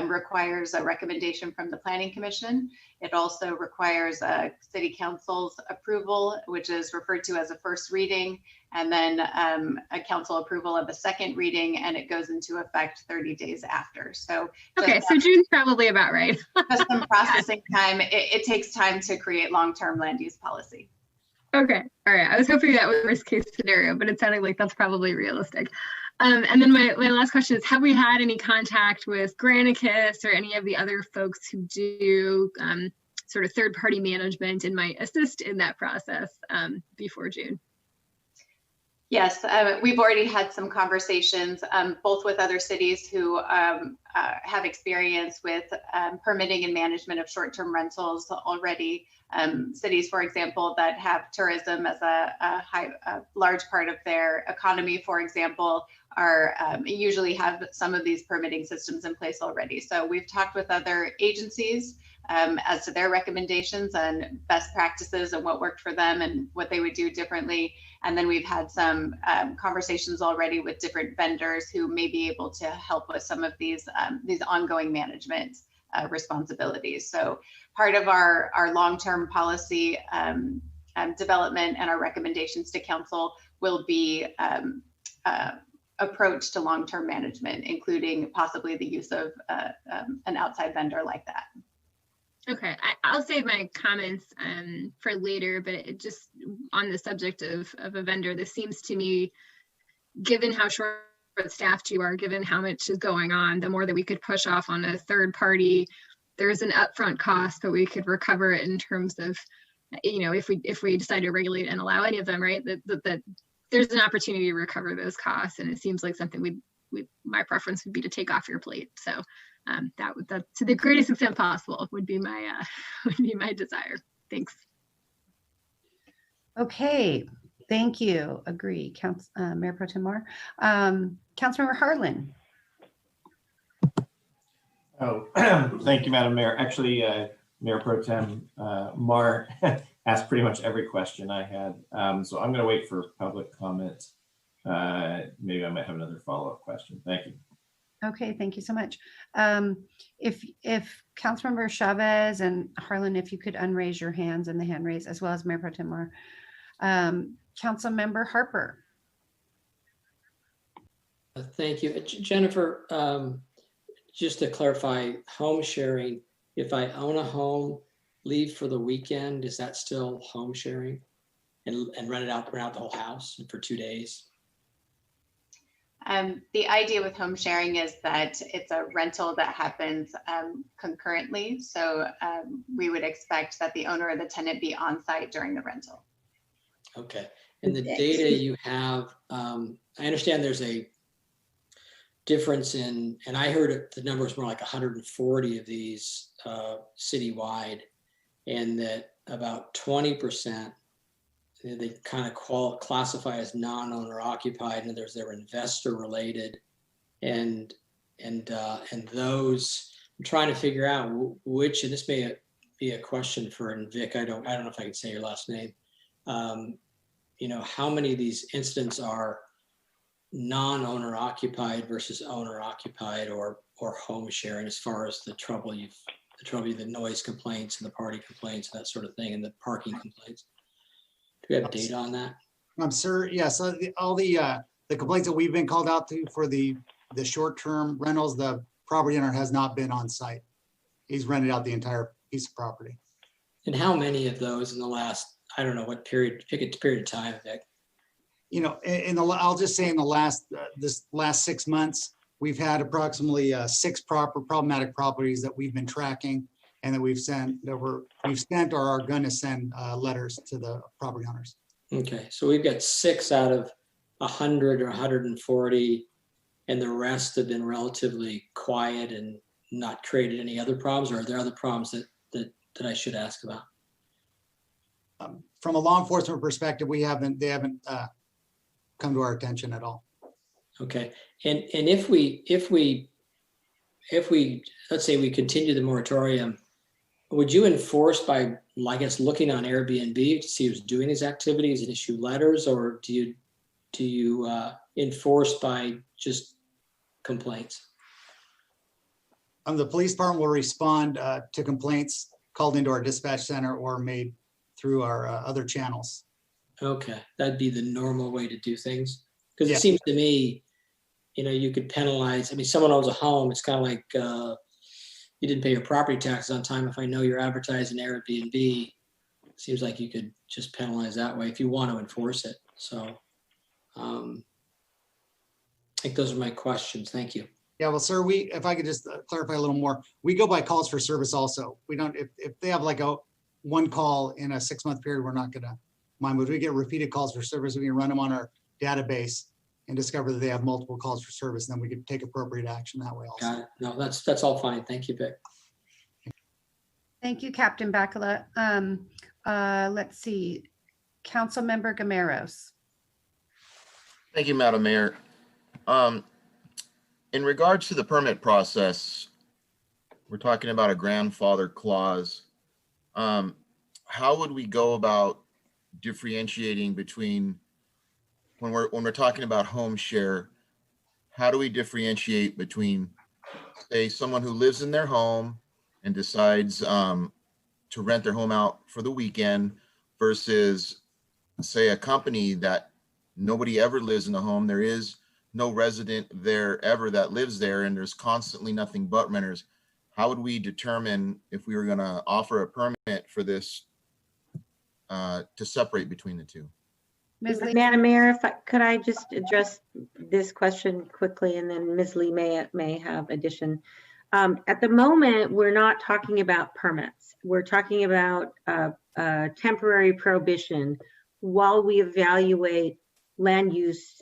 requires a recommendation from the Planning Commission. It also requires a City Council's approval, which is referred to as a first reading, and then a council approval of a second reading, and it goes into effect 30 days after. So okay, so June's probably about right. just some processing time. It takes time to create long-term land use policy. Okay, all right. I was hoping that was worst case scenario, but it sounded like that's probably realistic. And then my last question is, have we had any contact with Granicus or any of the other folks who do sort of third-party management and might assist in that process before June? Yes, we've already had some conversations, both with other cities who have experience with permitting and management of short-term rentals already. Cities, for example, that have tourism as a large part of their economy, for example, are usually have some of these permitting systems in place already. So we've talked with other agencies as to their recommendations and best practices and what worked for them and what they would do differently. And then we've had some conversations already with different vendors who may be able to help with some of these ongoing management responsibilities. So part of our long-term policy development and our recommendations to council will be approach to long-term management, including possibly the use of an outside vendor like that. Okay, I'll save my comments for later, but it just on the subject of a vendor, this seems to me, given how short-staffed you are, given how much is going on, the more that we could push off on a third party, there's an upfront cost, but we could recover it in terms of, you know, if we decide to regulate and allow any of them, right, that there's an opportunity to recover those costs, and it seems like something my preference would be to take off your plate. So that to the greatest extent possible would be my desire. Thanks. Okay, thank you. Agree, Mayor Pro Tem Mar. Councilmember Harlan. Oh, thank you, Madam Mayor. Actually, Mayor Pro Tem Mar asked pretty much every question I had. So I'm going to wait for public comment. Maybe I might have another follow-up question. Thank you. Okay, thank you so much. If Councilmember Chavez and Harlan, if you could unraise your hands and the hand raise, as well as Mayor Pro Tem Mar. Councilmember Harper. Thank you. Jennifer, just to clarify, home sharing, if I own a home, leave for the weekend, is that still home sharing and rent out the whole house for 2 days? The idea with home sharing is that it's a rental that happens concurrently. So we would expect that the owner or the tenant be on site during the rental. Okay. And the data you have, I understand there's a difference in, and I heard the numbers more like 140 of these citywide, and that about 20% they kind of classify as non-owner occupied, and they're investor related, and those I'm trying to figure out which, and this may be a question for Vic. I don't know if I can say your last name. You know, how many of these incidents are non-owner occupied versus owner occupied or home sharing, as far as the noise complaints and the party complaints and that sort of thing, and the parking complaints? Do we have data on that? I'm sure. Yeah. So all the complaints that we've been called out to for the short-term rentals, the property owner has not been on site. He's rented out the entire piece of property. And how many of those in the last, I don't know what period, pick a period of time, Vic? You know, I'll just say in the this last 6 months, we've had approximately 6 problematic properties that we've been tracking, and that we've sent or are going to send letters to the property owners. Okay, so we've got 6 out of 100 or 140, and the rest have been relatively quiet and not created any other problems, or are there other problems that I should ask about? From a law enforcement perspective, they haven't come to our attention at all. Okay, and if we let's say we continue the moratorium, would you enforce by, I guess, looking on Airbnb to see who's doing these activities and issue letters, or do you enforce by just complaints? The police department will respond to complaints called into our dispatch center or made through our other channels. Okay, that'd be the normal way to do things. Because Yeah. it seems to me, you could penalize. I mean, someone owns a home. It's kind of like you didn't pay your property taxes on time. If I know you're advertising Airbnb, it seems like you could just penalize that way if you want to enforce it. So I think those are my questions. Thank you. Yeah, well, sir, if I could just clarify a little more, we go by calls for service also. We don't, if they have like one call in a 6-month period, we're not gonna mind, but we get repeated calls for service, we can run them on our database and discover that they have multiple calls for service, and then we can take appropriate action that way also. Got it. No, that's all fine. Thank you, Vic. Thank you, Captain Bacala. Let's see, Councilmember Gameros. Thank you, Madam Mayor. In regards to the permit process, we're talking about a grandfather clause. How would we go about differentiating between when we're talking about home share? How do we differentiate between, say, someone who lives in their home and decides to rent their home out for the weekend versus, say, a company that nobody ever lives in the home? There is no resident there ever that lives there, and there's constantly nothing but renters. How would we determine if we were going to offer a permit for this to separate between the two? Madam Mayor, could I just address this question quickly, and then Ms. Lee may have addition. At the moment, we're not talking about permits. We're talking about temporary prohibition while we evaluate land use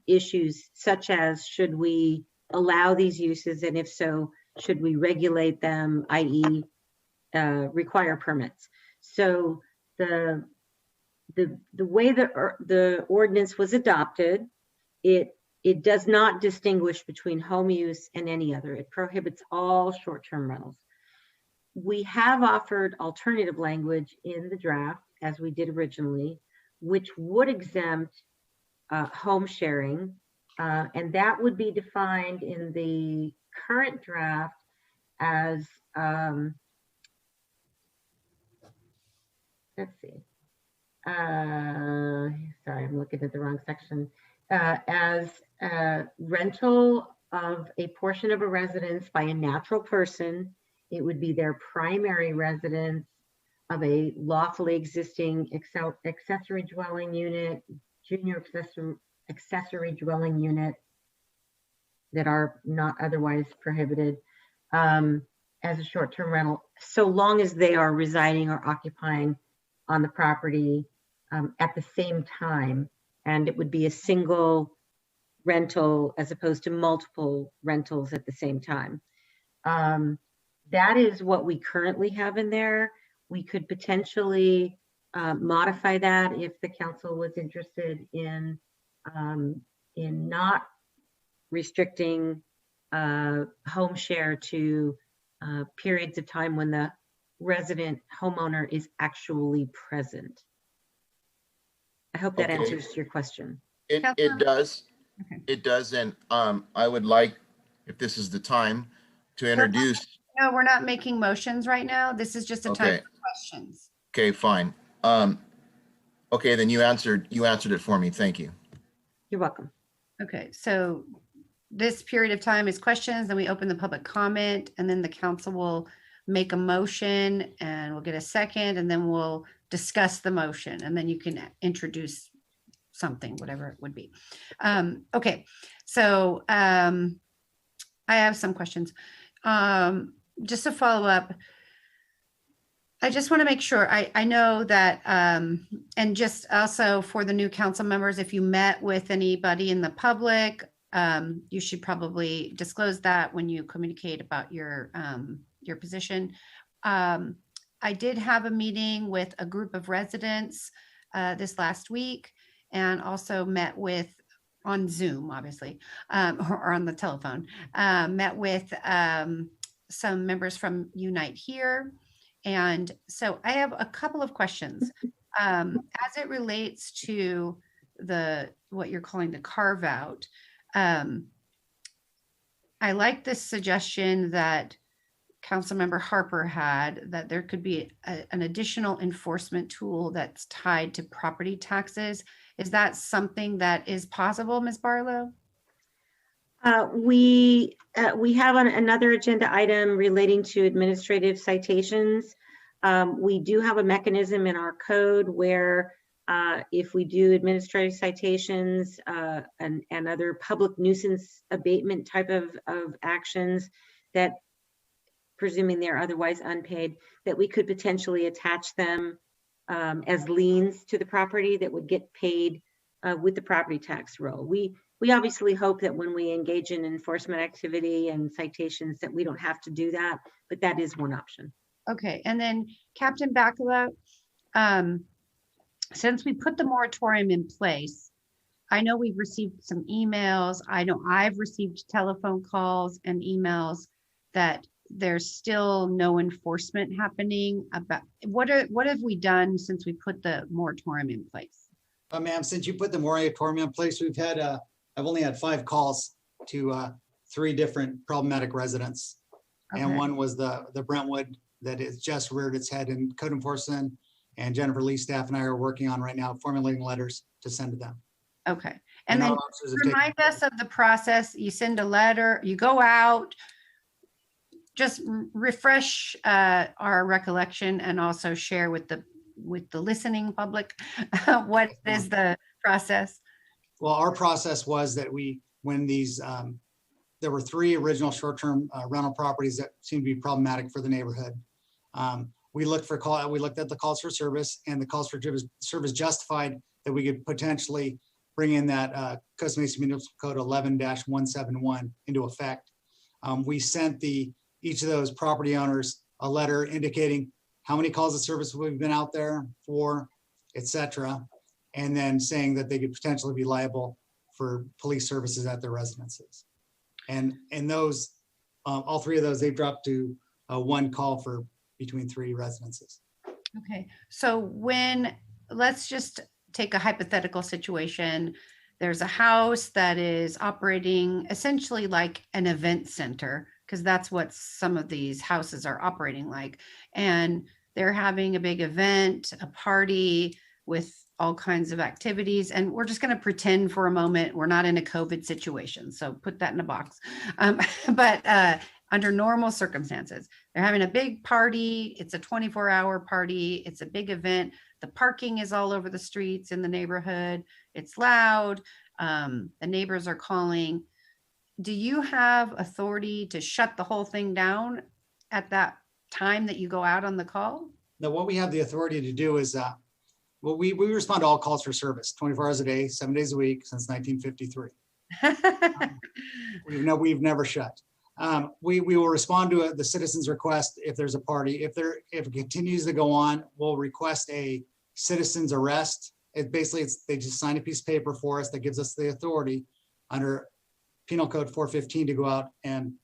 issues, such as should we allow these uses, and if so, should we regulate them, i.e. require permits. So the way the ordinance was adopted, it does not distinguish between home use and any other. It prohibits all short-term rentals. We have offered alternative language in the draft, as we did originally, which would exempt home sharing, and that would be defined in the current draft as, let's see, sorry, I'm looking at the wrong section, as rental of a portion of a residence by a natural person. It would be their primary residence of a lawfully existing accessory dwelling unit, junior accessory dwelling unit that are not otherwise prohibited, as a short-term rental, so long as they are residing or occupying on the property at the same time. And it would be a single rental as opposed to multiple rentals at the same time. That is what we currently have in there. We could potentially modify that if the council was interested in not restricting home share to periods of time when the resident homeowner is actually present. I hope that answers your question. It does. Okay. It does. And I would like, if this is the time, to introduce. No, we're not making motions right now. This is just a time for questions. Okay, fine. Okay, then you answered it for me. Thank you. You're welcome. Okay, so this period of time is questions, then we open the public comment, and then the council will make a motion and we'll get a second, and then we'll discuss the motion, and then you can introduce something, whatever it would be. Okay, so I have some questions. Just to follow up, I just want to make sure, I know that, and just also for the new council members, if you met with anybody in the public You should probably disclose that when you communicate about your position. I did have a meeting with a group of residents this last week, and also met with, on Zoom, obviously, or on the telephone, met with some members from Unite Here. And so I have a couple of questions. As it relates to what you're calling the carve out, I like this suggestion that Councilmember Harper had, that there could be an additional enforcement tool that's tied to property taxes. Is that something that is possible, Ms. Barlow? We have another agenda item relating to administrative citations. We do have a mechanism in our code where if we do administrative citations and other public nuisance abatement type of actions, that, presuming they're otherwise unpaid, that we could potentially attach them as liens to the property that would get paid with the property tax roll. We obviously hope that when we engage in enforcement activity and citations that we don't have to do that, but that is one option. Okay, and then Captain Bacala, since we put the moratorium in place, I know we've received some emails. I know I've received telephone calls and emails that there's still no enforcement happening. About what have we done since we put the moratorium in place? Ma'am, since you put the moratorium in place, we've had, I've only had 5 calls to 3 different problematic residents. Okay. And one was the Brentwood that has just reared its head in code enforcement, and Jennifer Lee staff and I are working on right now formulating letters to send to them. Okay, and our then officers have remind us of the process. You send a letter, you go out, just refresh our recollection, and also share with the listening public what is the process. Well, our process was that when these, there were 3 original short-term rental properties that seemed to be problematic for the neighborhood. We looked at the calls for service, and the calls for service justified that we could potentially bring in that Costa Mesa Municipal Code 11-171 into effect. We sent each of those property owners a letter indicating how many calls of service we've been out there for, et cetera, and then saying that they could potentially be liable for police services at their residences. And those, all 3 of those, they've dropped to 1 call for between 3 residences. Okay, so let's just take a hypothetical situation. There's a house that is operating essentially like an event center, because that's what some of these houses are operating like. And they're having a big event, a party with all kinds of activities. And we're just going to pretend for a moment we're not in a COVID situation. So put that in a box. But under normal circumstances, they're having a big party. It's a 24-hour party. It's a big event. The parking is all over the streets in the neighborhood. It's loud. The neighbors are calling. Do you have authority to shut the whole thing down at that time that you go out on the call? Now, what we have the authority to do is, well, we respond to all calls for service 24 hours a day, 7 days a week since 1953. We've never shut. We will respond to the citizen's request if there's a party. If it continues to go on, we'll request a citizen's arrest. They just sign a piece of paper for us that gives us the authority under Penal Code 415 to go out and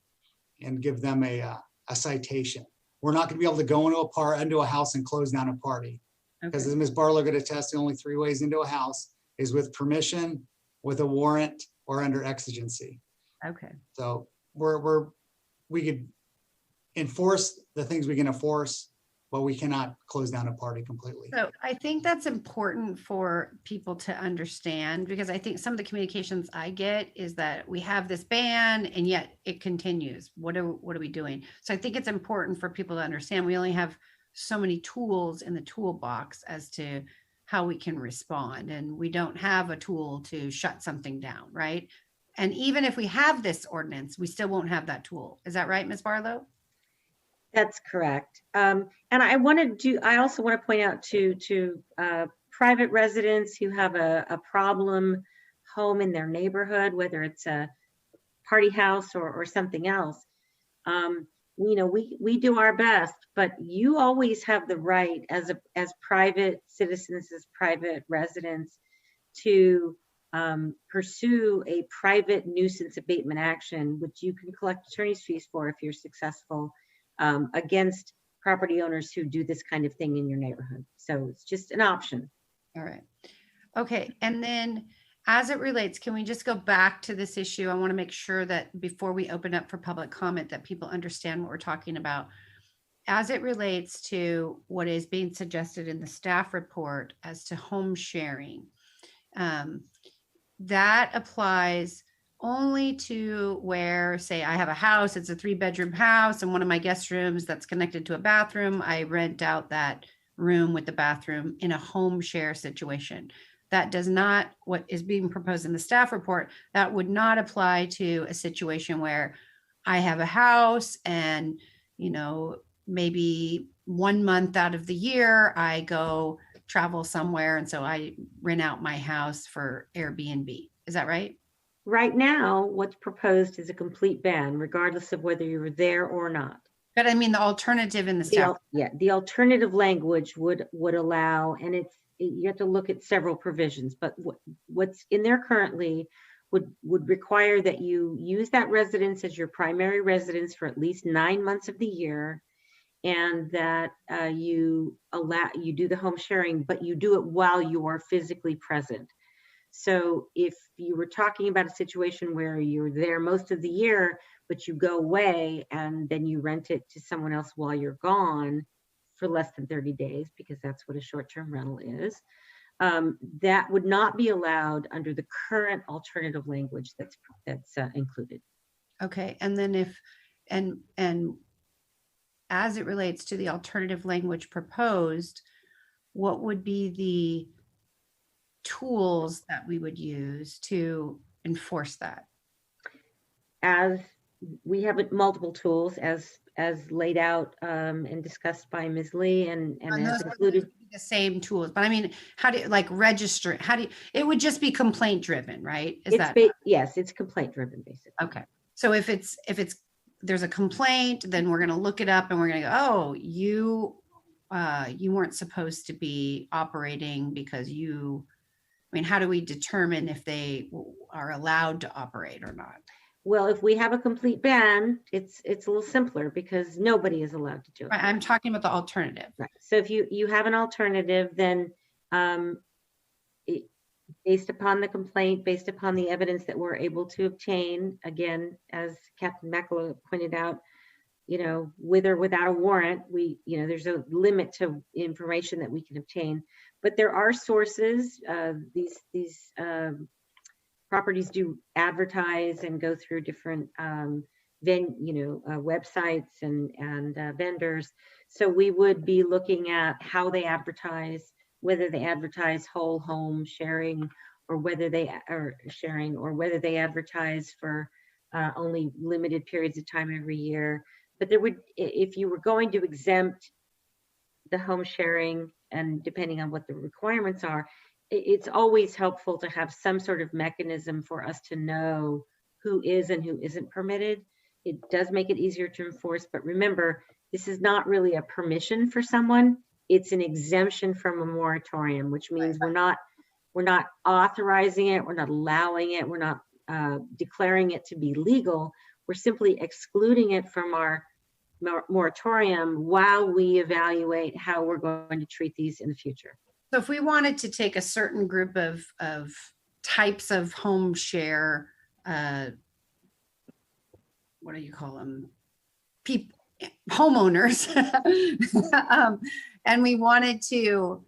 give them a citation. We're not going to be able to go into a house and close down a party. Because as Ms. Barlow could attest, the only 3 ways into a house is with permission, with a warrant, or under exigency. Okay. So we could enforce the things we can enforce, but we cannot close down a party completely. So I think that's important for people to understand, because I think some of the communications I get is that we have this ban and yet it continues. What are we doing? So I think it's important for people to understand we only have so many tools in the toolbox as to how we can respond, and we don't have a tool to shut something down, right? And even if we have this ordinance, we still won't have that tool. Is that right, Ms. Barlow? That's correct. And I also want to point out to private residents who have a problem home in their neighborhood, whether it's a party house or something else. You know, we do our best, but you always have the right as private citizens, as private residents, to pursue a private nuisance abatement action, which you can collect attorney's fees for if you're successful, against property owners who do this kind of thing in your neighborhood. So it's just an option. All right. Okay. And then as it relates, can we just go back to this issue? I want to make sure that before we open up for public comment, that people understand what we're talking about. As it relates to what is being suggested in the staff report as to home sharing, that applies only to where, say, I have a house, it's a 3-bedroom house, and one of my guest rooms that's connected to a bathroom, I rent out that room with the bathroom in a home share situation. That does not, what is being proposed in the staff report, that would not apply to a situation where I have a house and, you know, maybe 1 month out of the year, I go travel somewhere. And so I rent out my house for Airbnb. Is that right? Right now, what's proposed is a complete ban, regardless of whether you were there or not. But I mean, the alternative in the staff. The alternative language would allow, and you have to look at several provisions, but what's in there currently would require that you use that residence as your primary residence for at least 9 months of the year, and that you do the home sharing, but you do it while you are physically present. So if you were talking about a situation where you're there most of the year, but you go away and then you rent it to someone else while you're gone for less than 30 days, because that's what a short-term rental is, that would not be allowed under the current alternative language that's included. Okay, and then and as it relates to the alternative language proposed, what would be the tools that we would use to enforce that? As we have multiple tools as laid out and discussed by Ms. Lee and as included. The same tools, but I mean, how do you like register? It would just be complaint driven, right? Yes, it's complaint driven basically. Okay. So if there's a complaint, then we're going to look it up and we're going to go, oh, you weren't supposed to be operating because how do we determine if they are allowed to operate or not? Well, if we have a complete ban, it's a little simpler because nobody is allowed to do it. I'm talking about the alternative. Right. So if you have an alternative, then based upon the complaint, based upon the evidence that we're able to obtain, again, as Captain Meckler pointed out, with or without a warrant, there's a limit to information that we can obtain. But there are sources. These properties do advertise and go through different websites and vendors. So we would be looking at how they advertise, whether they advertise whole home sharing, or whether they are sharing, or whether they advertise for only limited periods of time every year. But if you were going to exempt the home sharing, and depending on what the requirements are, it's always helpful to have some sort of mechanism for us to know who is and who isn't permitted. It does make it easier to enforce, but remember, this is not really a permission for someone. It's an exemption from a moratorium, which means we're not authorizing it, we're not allowing it, we're not declaring it to be legal. We're simply excluding it from our moratorium while we evaluate how we're going to treat these in the future. So if we wanted to take a certain group of types of home share, what do you call them? Homeowners, and we wanted to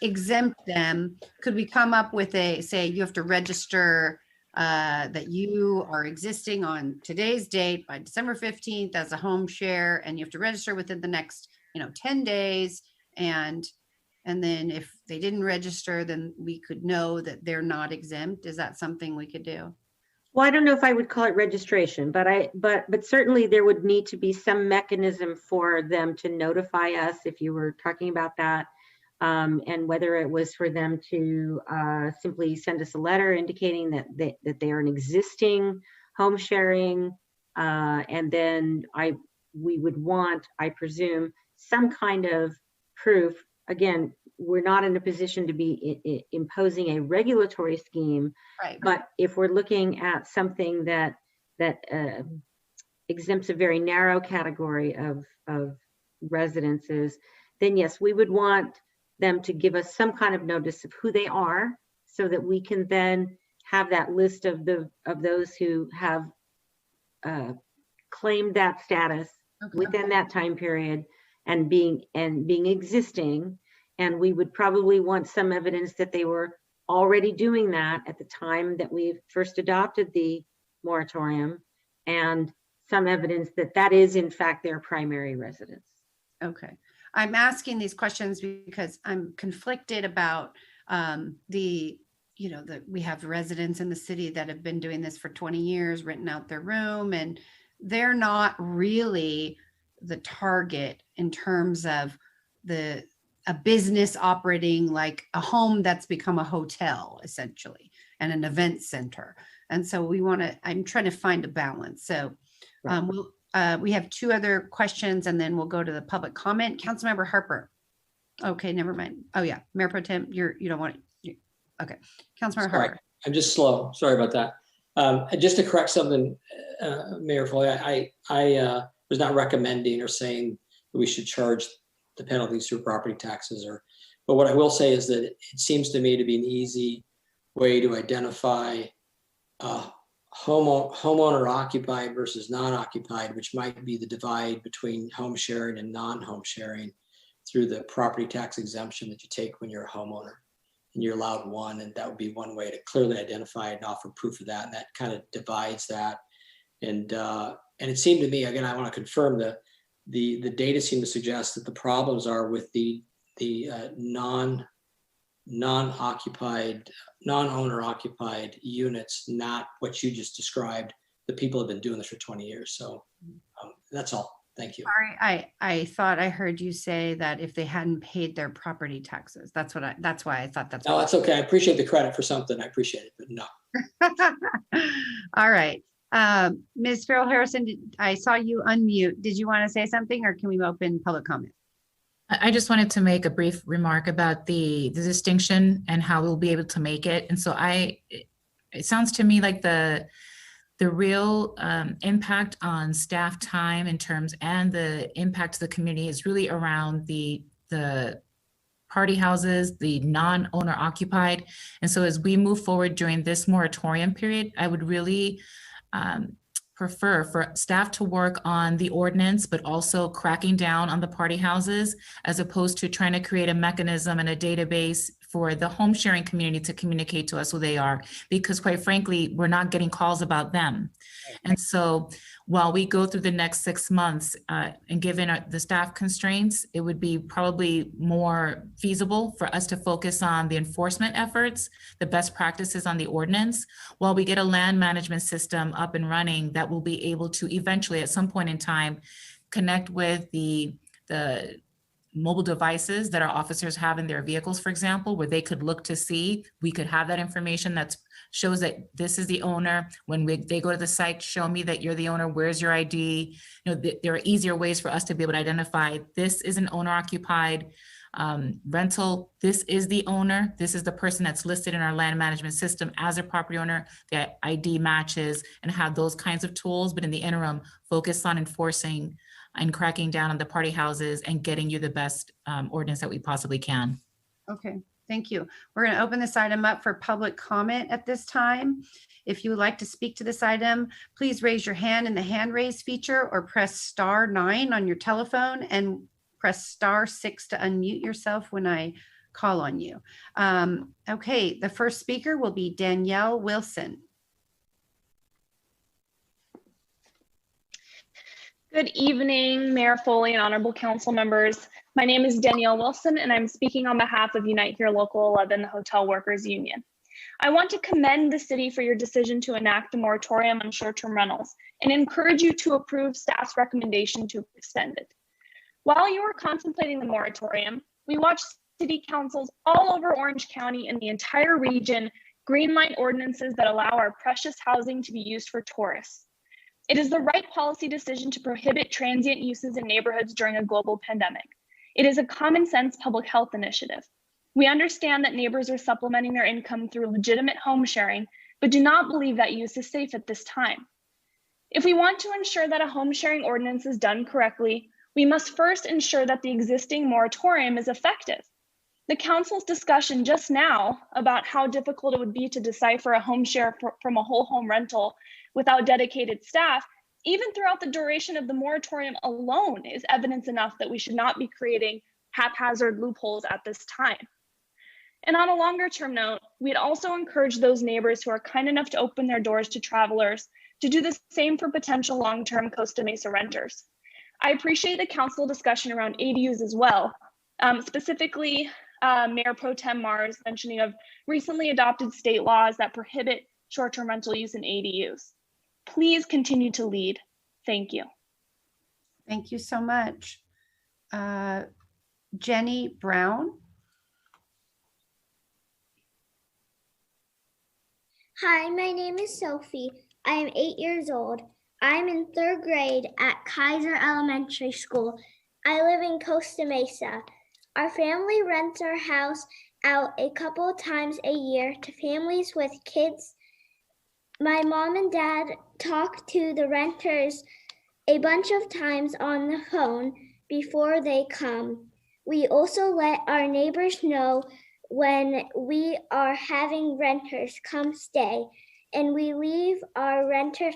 exempt them, could we come up with say you have to register that you are existing on today's date by December 15th as a home share, and you have to register within the next 10 days, and then if they didn't register, then we could know that they're not exempt. Is that something we could do? Well, I don't know if I would call it registration, but certainly there would need to be some mechanism for them to notify us if you were talking about that, and whether it was for them to simply send us a letter indicating that they are an existing home sharing, and then we would want, I presume, some kind of proof. Again, we're not in a position to be imposing a regulatory scheme, Right. but if we're looking at something that exempts a very narrow category of residences, then yes, we would want them to give us some kind of notice of who they are, so that we can then have that list of those who have claimed that status within that time period and being existing. And we would probably want some evidence that they were already doing that at the time that we first adopted the moratorium, and some evidence that that is in fact their primary residence. Okay. I'm asking these questions because I'm conflicted about we have residents in the city that have been doing this for 20 years, renting out their room, and they're not really the target in terms of a business operating like a home that's become a hotel essentially, and an event center. And so I'm trying to find a balance. So we have two other questions and then we'll go to the public comment. Councilmember Harper. Okay, never mind. Oh yeah, Mayor Pro Tem, you don't want it. Okay, Councilmember Harper. I'm just slow. Sorry about that. Just to correct something, Mayor Foley, I was not recommending or saying that we should charge the penalties through property taxes, but what I will say is that it seems to me to be an easy way to identify homeowner occupied versus non-occupied, which might be the divide between home sharing and non-home sharing, through the property tax exemption that you take when you're a homeowner and you're allowed one. And that would be one way to clearly identify it and offer proof of that. And that kind of divides that. And it seemed to me, again, I want to confirm that the data seem to suggest that the problems are with the non-occupied, non-owner occupied units, not what you just described. The people have been doing this for 20 years. So that's all. Thank you. Sorry, I thought I heard you say that if they hadn't paid their property taxes, that's why I thought that's. No, that's okay. I appreciate the credit for something. I appreciate it, but no. All right. Ms. Farrell Harrison, I saw you unmute. Did you want to say something, or can we open public comment? I just wanted to make a brief remark about the distinction and how we'll be able to make it. And so it sounds to me like the real impact on staff time in terms, and the impact to the community is really around the party houses, the non-owner occupied. And so as we move forward during this moratorium period, I would really prefer for staff to work on the ordinance, but also cracking down on the party houses, as opposed to trying to create a mechanism and a database for the home sharing community to communicate to us who they are, because quite frankly, we're not getting calls about them. And so while we go through the next 6 months, and given the staff constraints, it would be probably more feasible for us to focus on the enforcement efforts, the best practices on the ordinance, while we get a land management system up and running that will be able to eventually at some point in time connect with the mobile devices that our officers have in their vehicles, for example, where they could look to see, we could have that information that shows that this is the owner. When they go to the site, show me that you're the owner, where's your ID? There are easier ways for us to be able to identify this is an owner occupied rental. This is the owner. This is the person that's listed in our land management system as a property owner. The ID matches, and have those kinds of tools. But in the interim, focus on enforcing and cracking down on the party houses and getting you the best ordinance that we possibly can. Okay, thank you. We're going to open this item up for public comment at this time. If you would like to speak to this item, please raise your hand in the hand raise feature, or press *9 on your telephone and press *6 to unmute yourself when I call on you. Okay, the first speaker will be Danielle Wilson. Good evening, Mayor Foley and honorable council members. My name is Danielle Wilson, and I'm speaking on behalf of Unite Here Local 11, the Hotel Workers Union. I want to commend the city for your decision to enact a moratorium on short-term rentals and encourage you to approve staff's recommendation to extend it. While you were contemplating the moratorium, we watched city councils all over Orange County and the entire region greenlight ordinances that allow our precious housing to be used for tourists. It is the right policy decision to prohibit transient uses in neighborhoods during a global pandemic. It is a common sense public health initiative. We understand that neighbors are supplementing their income through legitimate home sharing, but do not believe that use is safe at this time. If we want to ensure that a home sharing ordinance is done correctly, we must first ensure that the existing moratorium is effective. The council's discussion just now about how difficult it would be to decipher a home share from a whole home rental without dedicated staff, even throughout the duration of the moratorium alone, is evidence enough that we should not be creating haphazard loopholes at this time. And on a longer term note, we'd also encourage those neighbors who are kind enough to open their doors to travelers to do the same for potential long-term Costa Mesa renters. I appreciate the council discussion around ADUs as well, specifically Mayor Pro Tem Mars mentioning of recently adopted state laws that prohibit short-term rental use in ADUs. Please continue to lead. Thank you. Thank you so much. Jenny Brown. Hi, my name is Sophie. I am 8 years old. I'm in 3rd grade at Kaiser Elementary School. I live in Costa Mesa. Our family rents our house out a couple of times a year to families with kids. My mom and dad talk to the renters a bunch of times on the phone before they come. We also let our neighbors know when we are having renters come stay, and we leave our renters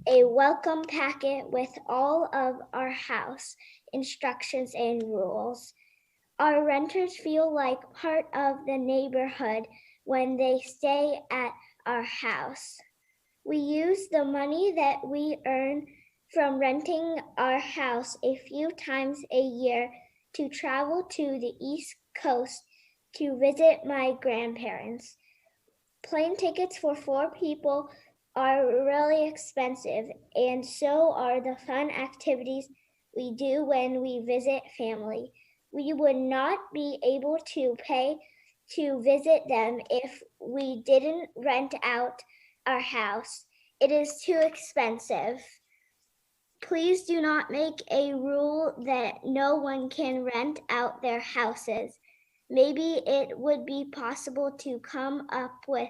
a welcome packet with all of our house instructions and rules. Our renters feel like part of the neighborhood when they stay at our house. We use the money that we earn from renting our house a few times a year to travel to the East Coast to visit my grandparents. Plane tickets for 4 people are really expensive, and so are the fun activities we do when we visit family. We would not be able to pay to visit them if we didn't rent out our house. It is too expensive. Please do not make a rule that no one can rent out their houses. Maybe it would be possible to come up with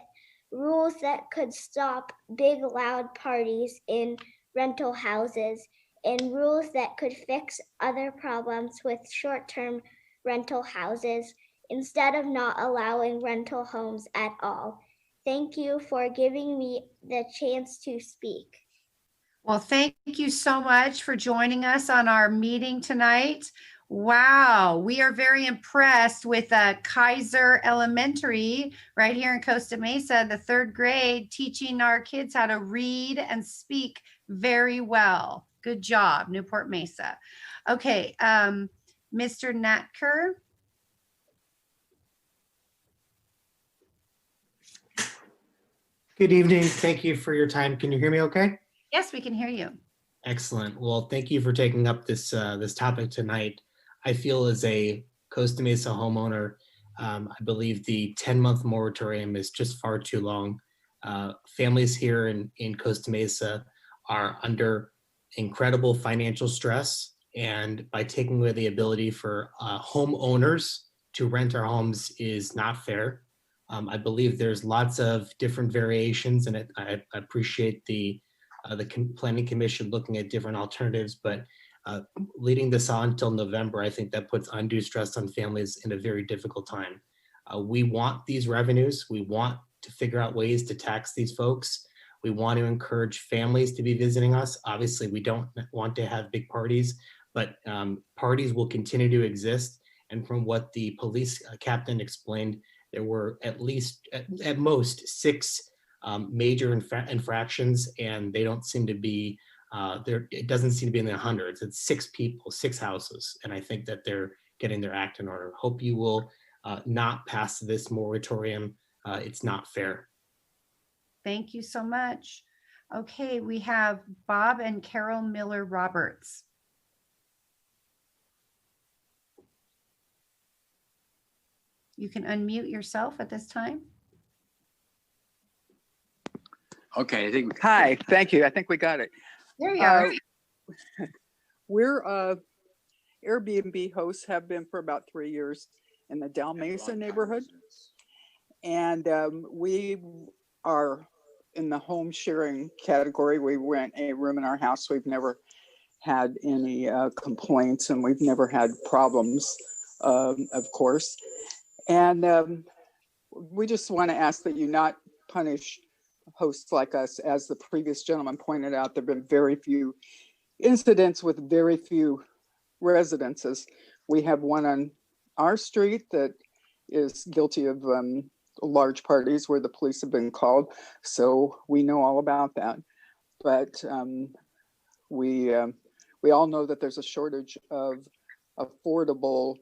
rules that could stop big loud parties in rental houses, and rules that could fix other problems with short-term rental houses instead of not allowing rental homes at all. Thank you for giving me the chance to speak. Well, thank you so much for joining us on our meeting tonight. Wow, we are very impressed with Kaiser Elementary right here in Costa Mesa, the 3rd grade, teaching our kids how to read and speak very well. Good job, Newport Mesa. Okay, Mr. Natker. Good evening. Thank you for your time. Can you hear me okay? Yes, we can hear you. Excellent. Well, thank you for taking up this this topic tonight. I feel as a Costa Mesa homeowner, I believe the 10-month moratorium is just far too long. Families here in Costa Mesa are under incredible financial stress, and by taking away the ability for homeowners to rent our homes is not fair. I believe there's lots of different variations, and I appreciate the Planning Commission looking at different alternatives, but leading this on till November, I think that puts undue stress on families in a very difficult time. We want these revenues. We want to figure out ways to tax these folks. We want to encourage families to be visiting us. Obviously, we don't want to have big parties, but parties will continue to exist. And from what the police captain explained, there were at least, at most, 6 major infractions, and they don't seem to be there. It doesn't seem to be in the hundreds. It's 6 people, 6 houses, and I think that they're getting their act in order. Hope you will not pass this moratorium. It's not fair. Thank you so much. Okay, we have Bob and Carol Miller Roberts. You can unmute yourself at this time. Okay, I think, hi, thank you. I think we got it. There you are. We're Airbnb hosts, have been for about 3 years in the Costa Mesa neighborhood. And we are in the home sharing category. We rent a room in our house. We've never had any complaints, and we've never had problems, of course. And we just want to ask that you not punish hosts like us. As the previous gentleman pointed out, there have been very few incidents with very few residences. We have one on our street that is guilty of large parties where the police have been called. So we know all about that. But we all know that there's a shortage of affordable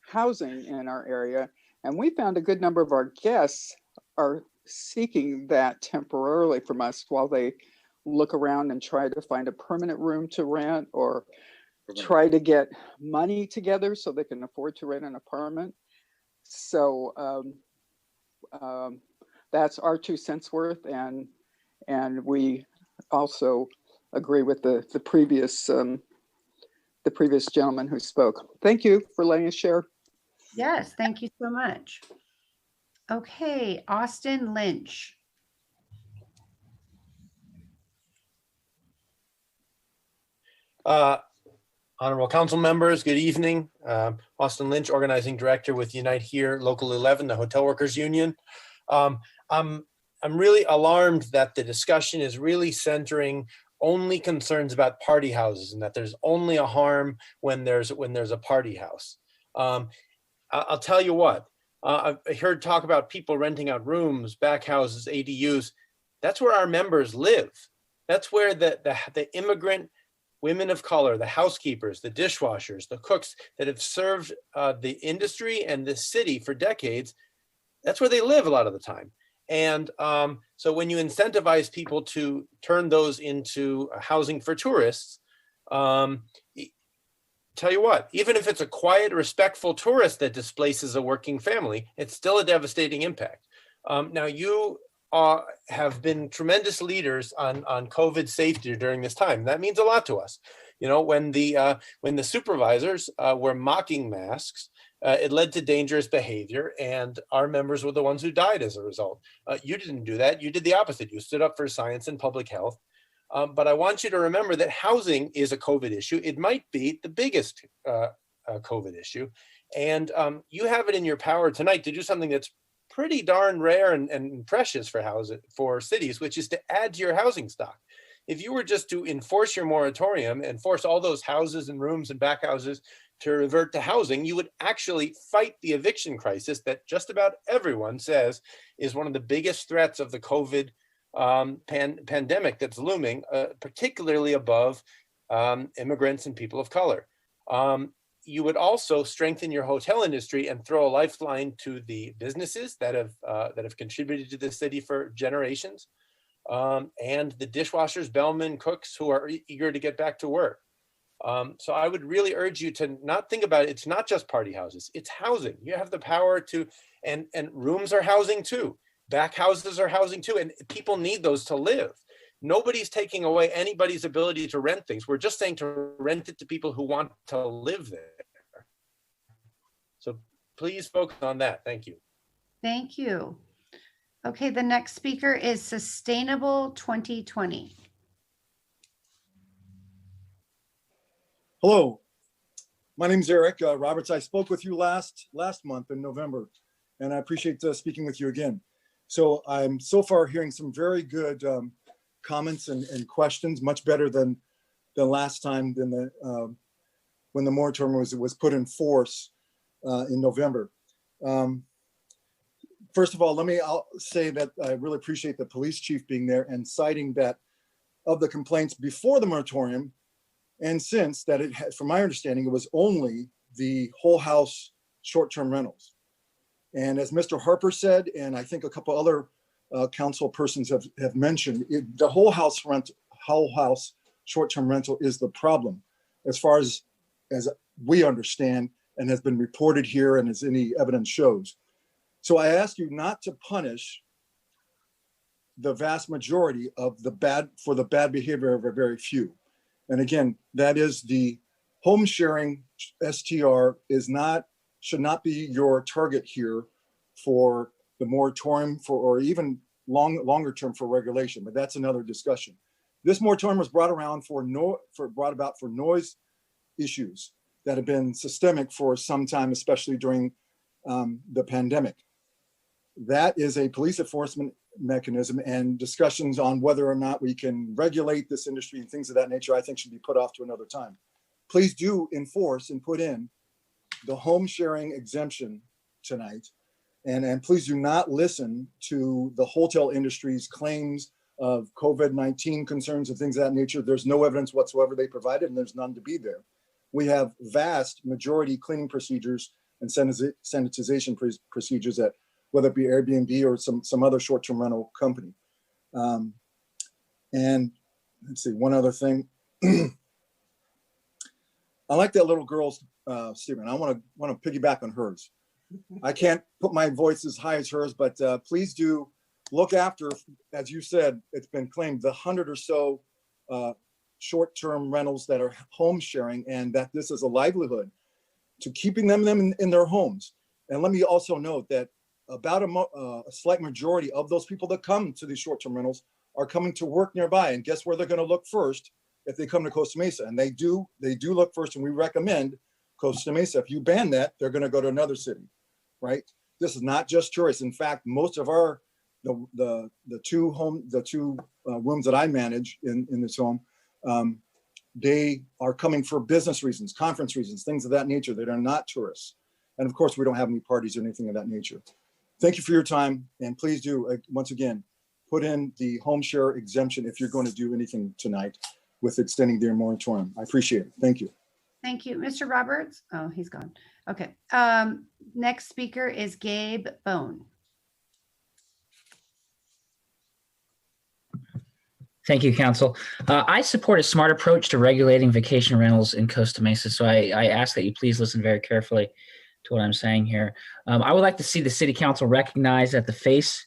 housing in our area. And we found a good number of our guests are seeking that temporarily from us while they look around and try to find a permanent room to rent or try to get money together so they can afford to rent an apartment. So that's our 2 cents worth, and we also agree with the previous gentleman who spoke. Thank you for letting us share. Yes, thank you so much. Okay, Austin Lynch. Honorable council members, good evening. Austin Lynch, organizing director with Unite Here, Local 11, the Hotel Workers Union. I'm really alarmed that the discussion is really centering only concerns about party houses and that there's only a harm when there's a party house. I'll tell you what, I heard talk about people renting out rooms, back houses, ADUs. That's where our members live. That's where the immigrant women of color, the housekeepers, the dishwashers, the cooks that have served the industry and this city for decades, that's where they live a lot of the time. And so when you incentivize people to turn those into housing for tourists, tell you what, even if it's a quiet, respectful tourist that displaces a working family, it's still a devastating impact. Now you have been tremendous leaders on COVID safety during this time. That means a lot to us. You know, when the supervisors were mocking masks, it led to dangerous behavior, and our members were the ones who died as a result. You didn't do that. You did the opposite. You stood up for science and public health. But I want you to remember that housing is a COVID issue. It might be the biggest COVID issue. And you have it in your power tonight to do something that's pretty darn rare and precious for cities, which is to add to your housing stock. If you were just to enforce your moratorium and force all those houses and rooms and back houses to revert to housing, you would actually fight the eviction crisis that just about everyone says is one of the biggest threats of the COVID pandemic that's looming, particularly above immigrants and people of color. You would also strengthen your hotel industry and throw a lifeline to the businesses that have contributed to the city for generations, and the dishwashers, bellmen, cooks who are eager to get back to work. So I would really urge you to not think about it. It's not just party houses, it's housing. You have the power to, and rooms are housing too. Back houses are housing too, and people need those to live. Nobody's taking away anybody's ability to rent things. We're just saying to rent it to people who want to live there. So please focus on that. Thank you. Thank you. Okay, the next speaker is Sustainable 2020. Hello, my name is Eric Roberts. I spoke with you last month in November, and I appreciate speaking with you again. So I'm so far hearing some very good comments and questions, much better than the last time when the moratorium was put in force in November. First of all, I'll say that I really appreciate the police chief being there and citing that of the complaints before the moratorium and since that it had, from my understanding, it was only the whole house short-term rentals. And as Mr. Harper said, and I think a couple other council persons have mentioned, the whole house short-term rental is the problem, as far as we understand and has been reported here and as any evidence shows. So I ask you not to punish the vast majority of the bad behavior of a very few. And again, that is the home sharing STR should not be your target here for the moratorium or even longer term for regulation, but that's another discussion. This moratorium was brought about for noise issues that have been systemic for some time, especially during the pandemic. That is a police enforcement mechanism, and discussions on whether or not we can regulate this industry and things of that nature, I think should be put off to another time. Please do enforce and put in the home sharing exemption tonight. And please do not listen to the hotel industry's claims of COVID-19 concerns and things of that nature. There's no evidence whatsoever they provided, and there's none to be there. We have vast majority cleaning procedures and sanitization procedures at whether it be Airbnb or some other short-term rental company. And let's see, one other thing. I like that little girl's statement. I want to piggyback on hers. I can't put my voice as high as hers, but please do look after, as you said, it's been claimed, the 100 or so short-term rentals that are home sharing, and that this is a livelihood to keeping them in their homes. And let me also note that about a slight majority of those people that come to these short-term rentals are coming to work nearby. And guess where they're going to look first if they come to Costa Mesa? And they do look first, and we recommend Costa Mesa. If you ban that, they're going to go to another city, right? This is not just tourists. In fact, most of the two rooms that I manage in this home, they are coming for business reasons, conference reasons, things of that nature that are not tourists. And of course, we don't have any parties or anything of that nature. Thank you for your time. And please do, once again, put in the home share exemption if you're going to do anything tonight with extending their moratorium. I appreciate it. Thank you. Thank you. Mr. Roberts? Oh, he's gone. Okay. Next speaker is Gabe Bone. Thank you, Council. I support a smart approach to regulating vacation rentals in Costa Mesa, so I ask that you please listen very carefully to what I'm saying here. I would like to see the City Council recognize that the face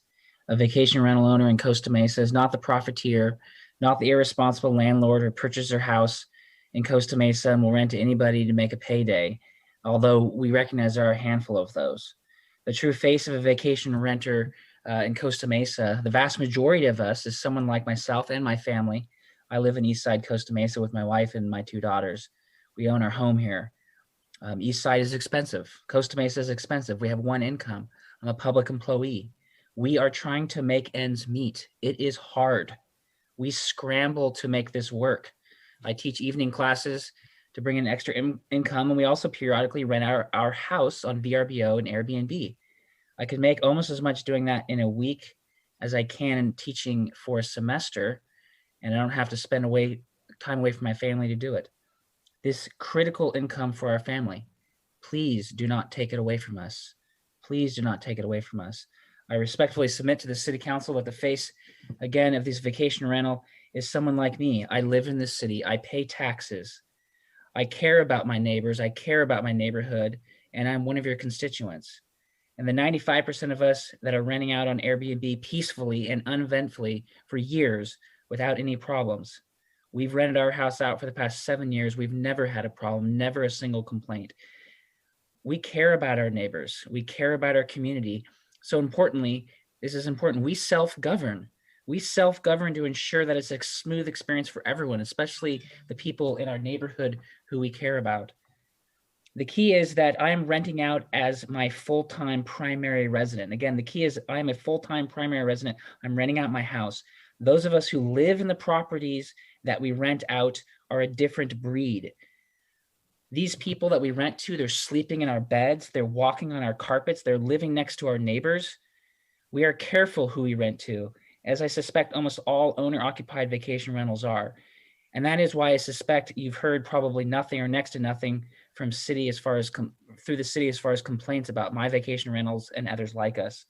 of vacation rental owner in Costa Mesa is not the profiteer, not the irresponsible landlord who purchased their house in Costa Mesa and will rent to anybody to make a payday, although we recognize there are a handful of those. The true face of a vacation renter in Costa Mesa, the vast majority of us is someone like myself and my family. I live in Eastside Costa Mesa with my wife and my 2 daughters. We own our home here. Eastside is expensive. Costa Mesa is expensive. We have one income. I'm a public employee. We are trying to make ends meet. It is hard. We scramble to make this work. I teach evening classes to bring in extra income, and we also periodically rent our house on VRBO and Airbnb. I could make almost as much doing that in a week as I can in teaching for a semester, and I don't have to spend time away from my family to do it. This critical income for our family, please do not take it away from us. Please do not take it away from us. I respectfully submit to the City Council that the face, again, of this vacation rental is someone like me. I live in this city. I pay taxes. I care about my neighbors. I care about my neighborhood, and I'm one of your constituents. And the 95% of us that are renting out on Airbnb peacefully and uneventfully for years without any problems. We've rented our house out for the past 7 years. We've never had a problem, never a single complaint. We care about our neighbors. We care about our community. So importantly, this is important. We self-govern. We self-govern to ensure that it's a smooth experience for everyone, especially the people in our neighborhood who we care about. The key is that I'm renting out as my full-time primary resident. Again, the key is I'm a full-time primary resident. I'm renting out my house. Those of us who live in the properties that we rent out are a different breed. These people that we rent to, they're sleeping in our beds, they're walking on our carpets, they're living next to our neighbors. We are careful who we rent to, as I suspect almost all owner-occupied vacation rentals are. And that is why I suspect you've heard probably nothing or next to nothing from city as far as through the city as far as complaints about my vacation rentals and others like us.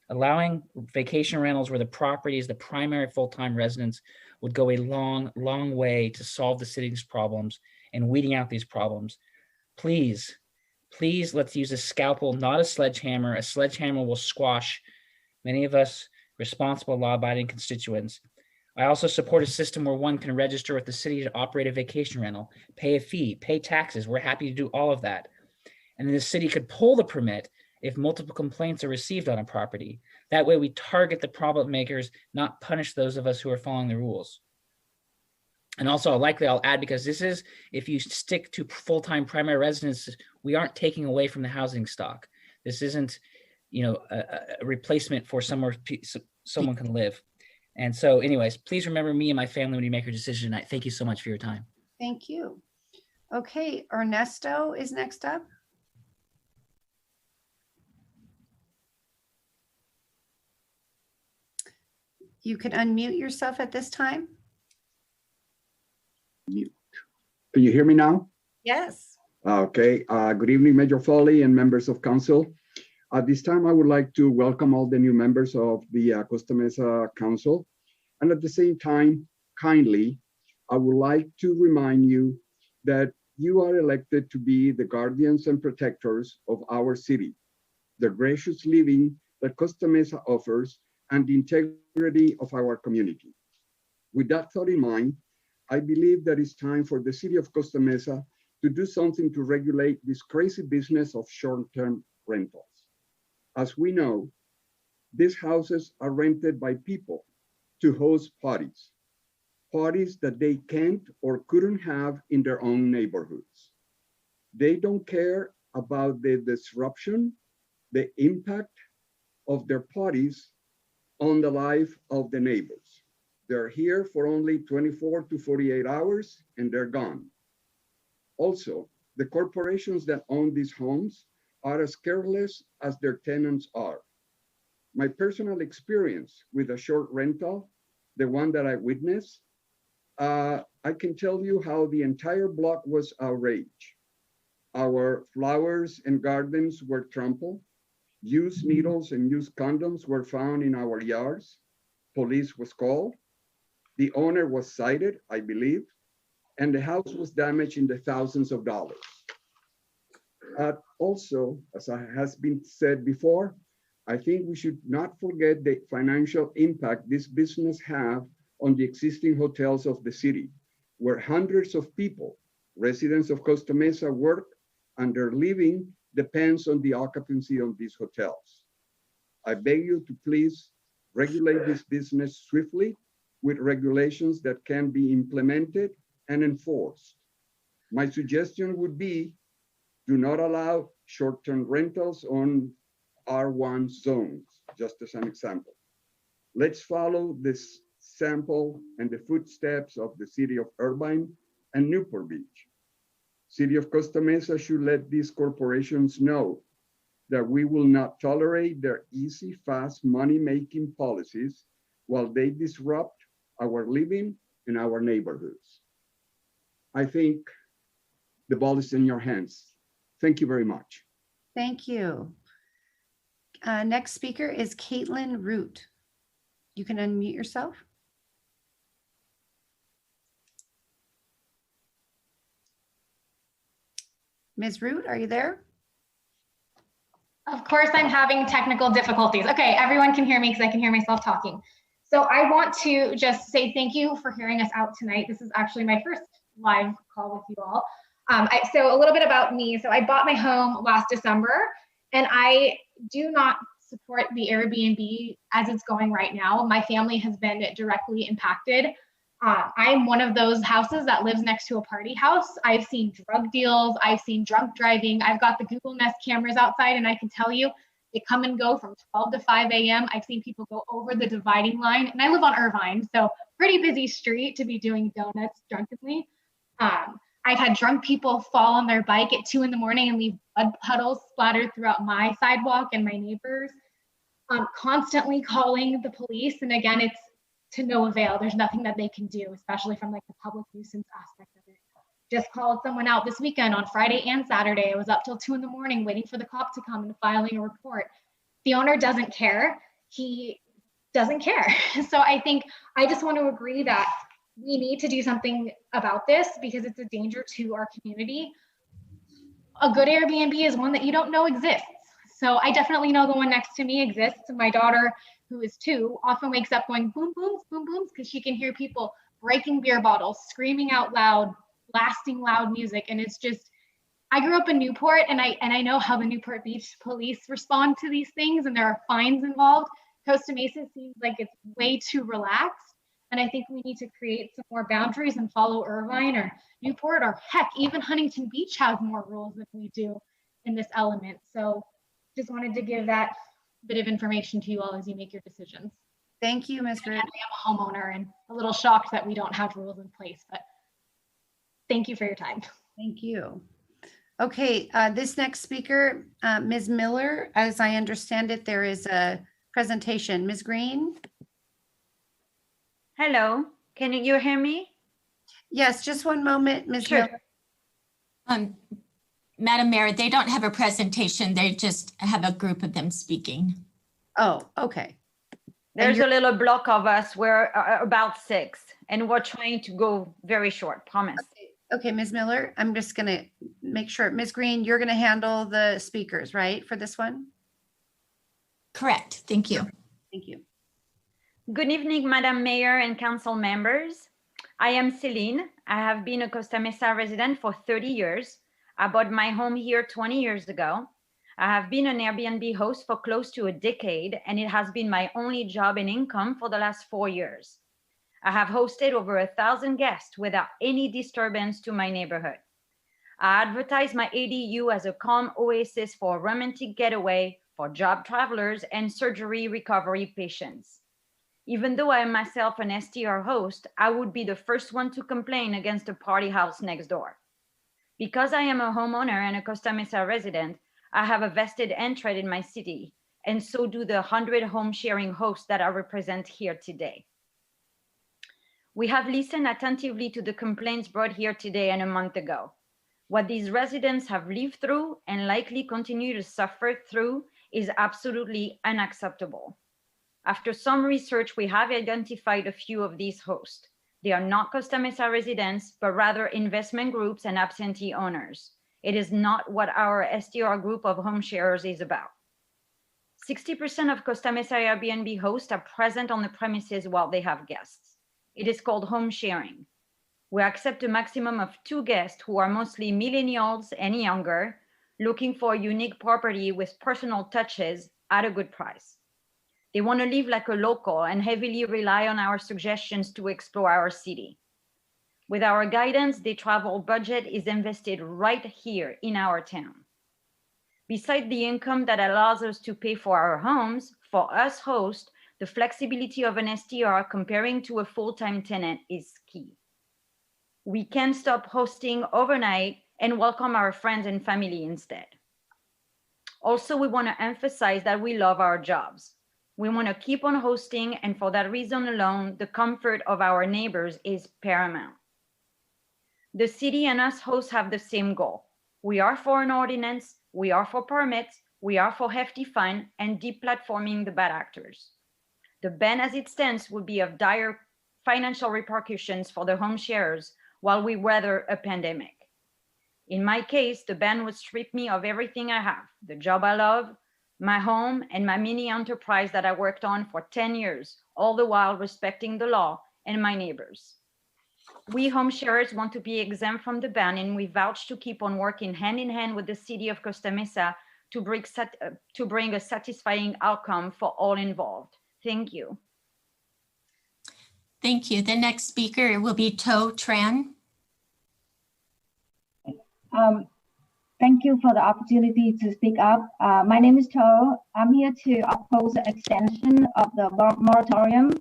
Allowing vacation rentals where the property is the primary full-time residence would go a long, long way to solve the city's problems and weeding out these problems. Please, please let's use a scalpel, not a sledgehammer. A sledgehammer will squash many of us responsible, law-abiding constituents. I also support a system where one can register with the city to operate a vacation rental, pay a fee, pay taxes. We're happy to do all of that. And then the city could pull the permit if multiple complaints are received on a property. That way we target the problem makers, not punish those of us who are following the rules. And also I'll add, because this is, if you stick to full-time primary residence, we aren't taking away from the housing stock. This isn't, a replacement for somewhere someone can live. And so anyways, please remember me and my family when you make your decision tonight. Thank you so much for your time. Thank you. Okay, Ernesto is next up. You can unmute yourself at this time. Can you hear me now? Yes. Okay. Good evening, Major Foley and members of council. At this time, I would like to welcome all the new members of the Costa Mesa Council. And at the same time, kindly, I would like to remind you that you are elected to be the guardians and protectors of our city, the gracious living that Costa Mesa offers, and the integrity of our community. With that thought in mind, I believe that it's time for the city of Costa Mesa to do something to regulate this crazy business of short-term rentals. As we know, these houses are rented by people to host parties that they can't or couldn't have in their own neighborhoods. They don't care about the disruption, the impact of their parties on the life of the neighbors. They're here for only 24 to 48 hours and they're gone. Also, the corporations that own these homes are as careless as their tenants are. My personal experience with a short rental, the one that I witnessed, I can tell you how the entire block was outraged. Our flowers and gardens were trampled. Used needles and used condoms were found in our yards. Police was called. The owner was cited, I believe, and the house was damaged in the thousands of dollars. Also, as has been said before, I think we should not forget the financial impact this business have on the existing hotels of the city, where hundreds of people, residents of Costa Mesa, work and their living depends on the occupancy of these hotels. I beg you to please regulate this business swiftly with regulations that can be implemented and enforced. My suggestion would be, do not allow short-term rentals on R1 zones, just as an example. Let's follow this sample and the footsteps of the city of Irvine and Newport Beach. City of Costa Mesa should let these corporations know that we will not tolerate their easy, fast money-making policies while they disrupt our living in our neighborhoods. I think the ball is in your hands. Thank you very much. Thank you. Next speaker is Caitlin Root. You can unmute yourself. Ms. Root, are you there? Of course, I'm having technical difficulties. Okay, everyone can hear me because I can hear myself talking. So I want to just say thank you for hearing us out tonight. This is actually my first live call with you all. So a little bit about me. So I bought my home last December, and I do not support the Airbnb as it's going right now. My family has been directly impacted. I'm one of those houses that lives next to a party house. I've seen drug deals. I've seen drunk driving. I've got the Google Nest cameras outside, and I can tell you, they come and go from 12 to 5 a.m. I've seen people go over the dividing line, and I live on Irvine, so pretty busy street to be doing donuts drunkenly. I've had drunk people fall on their bike at 2 in the morning and leave blood puddles splattered throughout my sidewalk and my neighbors. Constantly calling the police, and again, it's to no avail. There's nothing that they can do, especially from like the public nuisance aspect of it. Just called someone out this weekend on Friday and Saturday. I was up till 2 in the morning waiting for the cop to come and filing a report. The owner doesn't care. He doesn't care. So I think I just want to agree that we need to do something about this because it's a danger to our community. A good Airbnb is one that you don't know exists. So I definitely know the one next to me exists. My daughter who is 2, often wakes up going boom, booms, boom, booms, because she can hear people breaking beer bottles, screaming out loud, blasting loud music. And it's just, I grew up in Newport, and I know how the Newport Beach police respond to these things, and there are fines involved. Costa Mesa seems like it's way too relaxed. And I think we need to create some more boundaries and follow Irvine or Newport, or heck, even Huntington Beach has more rules than we do in this element. So just wanted to give that bit of information to you all as you make your decisions. Thank you, Ms. Root. I am a homeowner and a little shocked that we don't have rules in place, but thank you for your time. Thank you. Okay, this next speaker, Ms. Miller, as I understand it, there is a presentation. Ms. Green? Hello, can you hear me? Yes, just one moment, Ms. Sure. Miller. Madam Mayor, they don't have a presentation. They just have a group of them speaking. Oh, okay. There's a little block of us. We're about 6, and we're trying to go very short, promise. Okay, Ms. Miller, I'm just going to make sure. Ms. Green, you're going to handle the speakers, right, for this one? Correct. Thank you. Thank you. Good evening, Madam Mayor and council members. I am Celine. I have been a Costa Mesa resident for 30 years. I bought my home here 20 years ago. I have been an Airbnb host for close to a decade, and it has been my only job and income for the last 4 years. I have hosted over 1,000 guests without any disturbance to my neighborhood. I advertise my ADU as a calm oasis for a romantic getaway for job travelers and surgery recovery patients. Even though I am myself an STR host, I would be the first one to complain against the party house next door. Because I am a homeowner and a Costa Mesa resident, I have a vested interest in my city, and so do the 100 home sharing hosts that I represent here today. We have listened attentively to the complaints brought here today and a month ago. What these residents have lived through and likely continue to suffer through is absolutely unacceptable. After some research, we have identified a few of these hosts. They are not Costa Mesa residents, but rather investment groups and absentee owners. It is not what our STR group of home sharers is about. 60% of Costa Mesa Airbnb hosts are present on the premises while they have guests. It is called home sharing. We accept a maximum of 2 guests who are mostly millennials and younger, looking for a unique property with personal touches at a good price. They want to live like a local and heavily rely on our suggestions to explore our city. With our guidance, the travel budget is invested right here in our town. Besides the income that allows us to pay for our homes, for us hosts, the flexibility of an STR comparing to a full-time tenant is key. We can stop hosting overnight and welcome our friends and family instead. Also, we want to emphasize that we love our jobs. We want to keep on hosting, and for that reason alone, the comfort of our neighbors is paramount. The city and us hosts have the same goal. We are for an ordinance, we are for permits, we are for hefty fine and deplatforming the bad actors. The ban as it stands would be of dire financial repercussions for the home sharers while we weather a pandemic. In my case, the ban would strip me of everything I have, the job I love, my home, and my mini enterprise that I worked on for 10 years, all the while respecting the law and my neighbors. We home sharers want to be exempt from the ban, and we vouch to keep on working hand in hand with the city of Costa Mesa to bring a satisfying outcome for all involved. Thank you. Thank you. The next speaker will be To Tran. Thank you for the opportunity to speak up. My name is To. I'm here to oppose the extension of the moratorium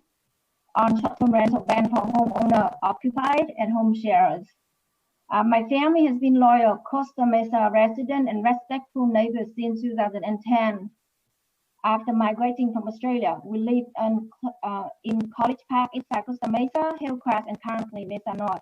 on short-term rental ban for homeowner occupied and home sharers. My family has been loyal Costa Mesa resident and respectful neighbors since 2010. After migrating from Australia, we live in College Park, inside Costa Mesa, Hillcrest, and currently Mesa North.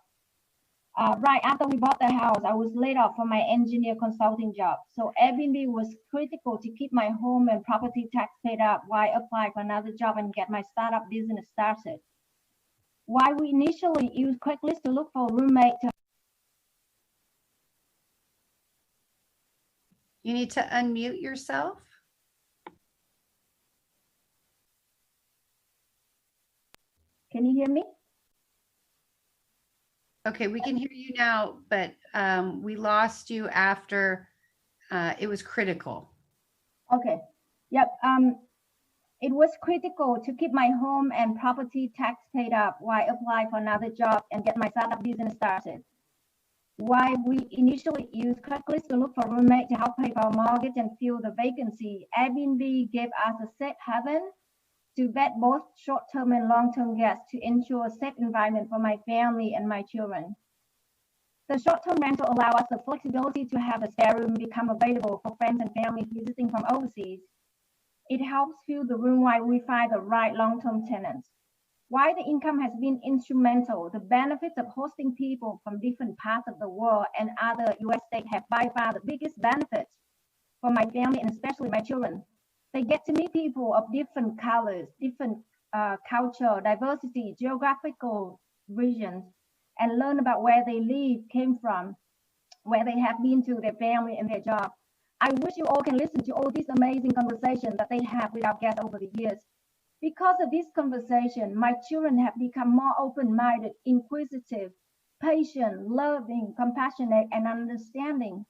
Right after we bought the house, I was laid off from my engineer consulting job. So Airbnb was critical to keep my home and property tax paid up while I applied for another job and get my startup business started. While we initially used Craigslist to look for a roommate to You need to unmute yourself. Can you hear me? Okay, we can hear you now, but we lost you after it was critical. Okay. Yep. It was critical to keep my home and property tax paid up while I apply for another job and get my startup business started. While we initially used Craigslist to look for roommates to help pay for our mortgage and fill the vacancy, Airbnb gave us a safe haven to vet both short-term and long-term guests to ensure a safe environment for my family and my children. The short-term rental allows us the flexibility to have a spare room become available for friends and family visiting from overseas. It helps fill the room while we find the right long-term tenants. While the income has been instrumental, the benefits of hosting people from different parts of the world and other U.S. states have by far the biggest benefits for my family and especially my children. They get to meet people of different colors, different culture, diversity, geographical regions, and learn about where they live, came from, where they have been to, their family and their job. I wish you all can listen to all these amazing conversations that they have with our guests over the years. Because of this conversation, my children have become more open-minded, inquisitive, patient, loving, compassionate, and understanding.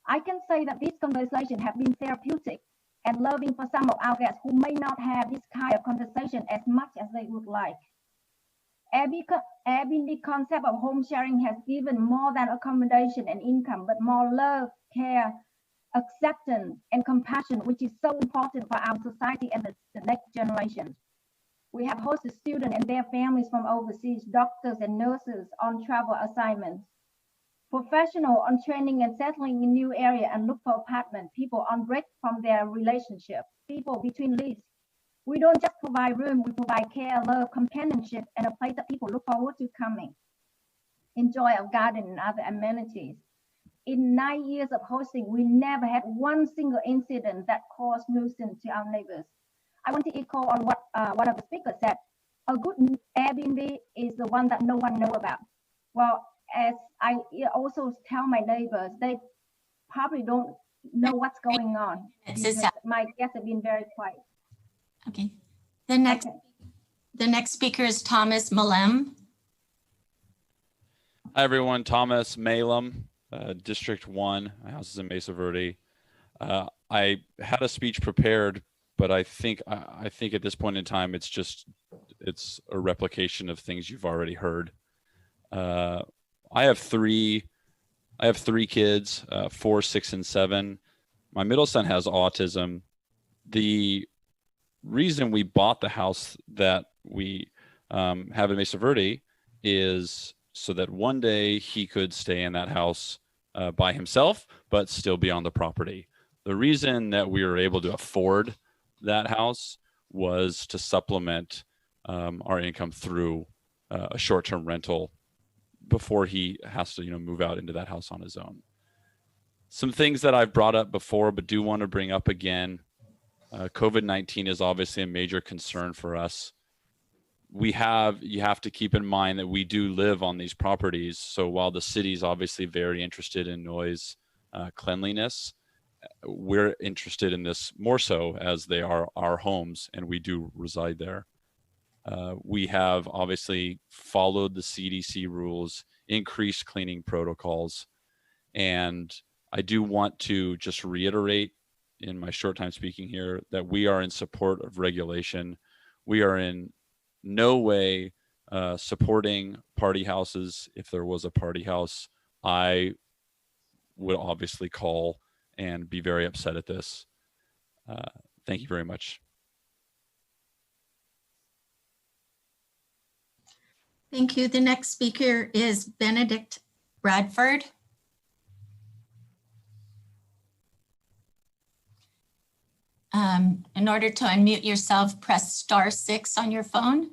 I can say that these conversations have been therapeutic and loving for some of our guests who may not have this kind of conversation as much as they would like. Airbnb concept of home sharing has given more than accommodation and income, but more love, care, acceptance, and compassion, which is so important for our society and the next generation. We have hosted students and their families from overseas, doctors and nurses on travel assignments, professionals on training and settling in new area and look for apartment, people on break from their relationship, people between leaves. We don't just provide room, we provide care, love, companionship, and a place that people look forward to coming. Enjoy our garden and other amenities. In 9 years of hosting, we never had one single incident that caused nuisance to our neighbors. I want to echo on what one of the speakers said. A good Airbnb is the one that no one knows about. Well, as I also tell my neighbors, they probably don't know what's going on. My guests have been very quiet. Okay. The next speaker is Thomas Malem. Hi, everyone. Thomas Malem, District 1. My house is in Mesa Verde. I had a speech prepared, but I think at this point in time, it's a replication of things you've already heard. I have three kids, 4, 6, and 7. My middle son has autism. The reason we bought the house that we have in Mesa Verde is so that one day he could stay in that house by himself, but still be on the property. The reason that we were able to afford that house was to supplement our income through a short-term rental before he has to, move out into that house on his own. Some things that I've brought up before, but do want to bring up again. COVID-19 is obviously a major concern for us. You have to keep in mind that we do live on these properties. So while the city is obviously very interested in noise, cleanliness, we're interested in this more so as they are our homes and we do reside there. We have obviously followed the CDC rules, increased cleaning protocols, and I do want to just reiterate in my short time speaking here that we are in support of regulation. We are in no way supporting party houses. If there was a party house, I would obviously call and be very upset at this. Thank you very much. Thank you. The next speaker is Benedict Bradford. In order to unmute yourself, press *6 on your phone.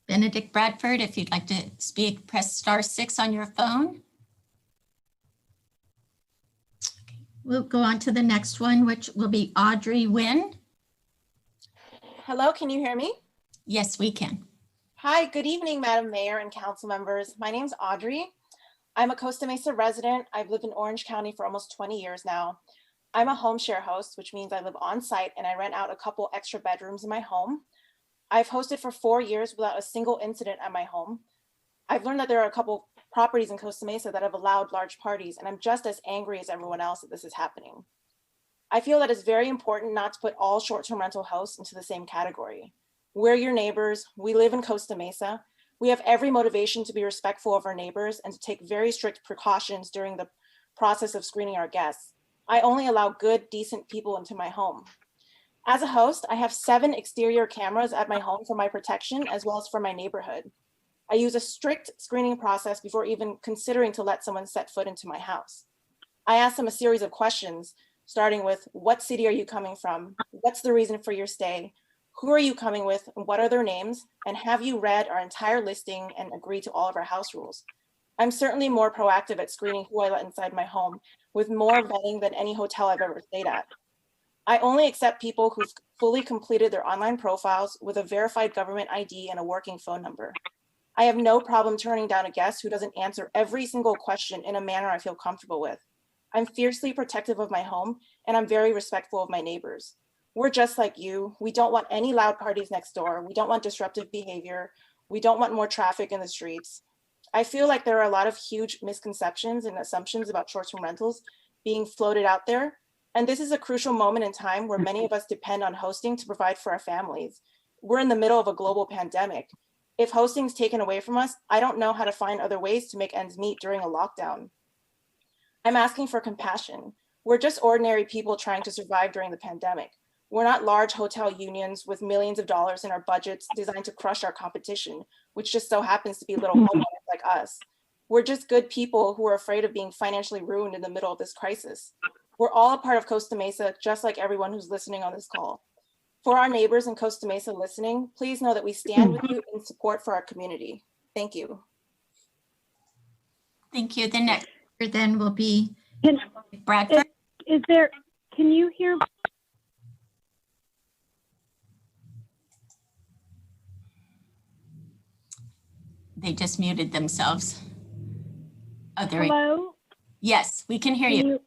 Benedict Bradford, if you'd like to speak, press *6 on your phone. Okay. We'll go on to the next one, which will be Audrey Nguyen. Hello, can you hear me? Yes, we can. Hi, good evening, Madam Mayor and council members. My name is Audrey. I'm a Costa Mesa resident. I've lived in Orange County for almost 20 years now. I'm a home share host, which means I live on site and I rent out a couple extra bedrooms in my home. I've hosted for 4 years without a single incident at my home. I've learned that there are a couple properties in Costa Mesa that have allowed large parties, and I'm just as angry as everyone else that this is happening. I feel that it's very important not to put all short-term rental hosts into the same category. We're your neighbors. We live in Costa Mesa. We have every motivation to be respectful of our neighbors and to take very strict precautions during the process of screening our guests. I only allow good, decent people into my home. As a host, I have 7 exterior cameras at my home for my protection as well as for my neighborhood. I use a strict screening process before even considering to let someone set foot into my house. I ask them a series of questions, starting with, what city are you coming from? What's the reason for your stay? Who are you coming with? And what are their names? And have you read our entire listing and agreed to all of our house rules? I'm certainly more proactive at screening who I let inside my home, with more vetting than any hotel I've ever stayed at. I only accept people who've fully completed their online profiles with a verified government ID and a working phone number. I have no problem turning down a guest who doesn't answer every single question in a manner I feel comfortable with. I'm fiercely protective of my home, and I'm very respectful of my neighbors. We're just like you. We don't want any loud parties next door. We don't want disruptive behavior. We don't want more traffic in the streets. I feel like there are a lot of huge misconceptions and assumptions about short-term rentals being floated out there. And this is a crucial moment in time where many of us depend on hosting to provide for our families. We're in the middle of a global pandemic. If hosting is taken away from us, I don't know how to find other ways to make ends meet during a lockdown. I'm asking for compassion. We're just ordinary people trying to survive during the pandemic. We're not large hotel unions with millions of dollars in our budgets designed to crush our competition, which just so happens to be little homeowners like us. We're just good people who are afraid of being financially ruined in the middle of this crisis. We're all a part of Costa Mesa, just like everyone who's listening on this call. For our neighbors in Costa Mesa listening, please know that we stand with you in support for our community. Thank you. Thank you. The next speaker then will be Bradford. Can you hear? They just muted themselves. Oh, there Hello? Yes, we can hear you.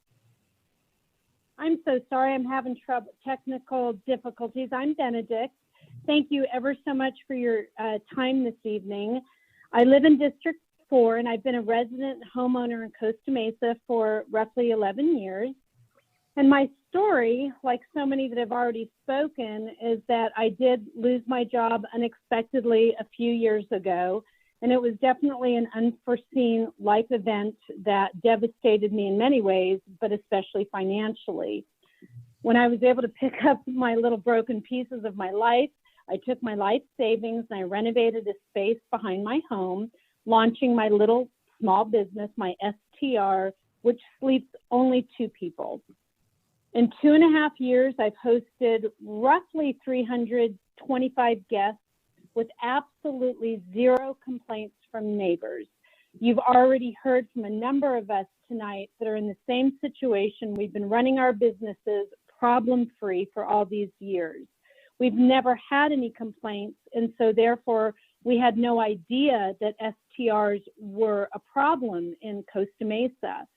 I'm so sorry. I'm having technical difficulties. I'm Benedict. Thank you ever so much for your time this evening. I live in District 4, and I've been a resident homeowner in Costa Mesa for roughly 11 years. And my story, like so many that have already spoken, is that I did lose my job unexpectedly a few years ago. And it was definitely an unforeseen life event that devastated me in many ways, but especially financially. When I was able to pick up my little broken pieces of my life, I took my life savings and I renovated a space behind my home, launching my little small business, my STR, which sleeps only 2 people. In 2.5 years, I've hosted roughly 325 guests with absolutely 0 complaints from neighbors. You've already heard from a number of us tonight that are in the same situation. We've been running our businesses problem-free for all these years. We've never had any complaints, and so therefore we had no idea that STRs were a problem in Costa Mesa.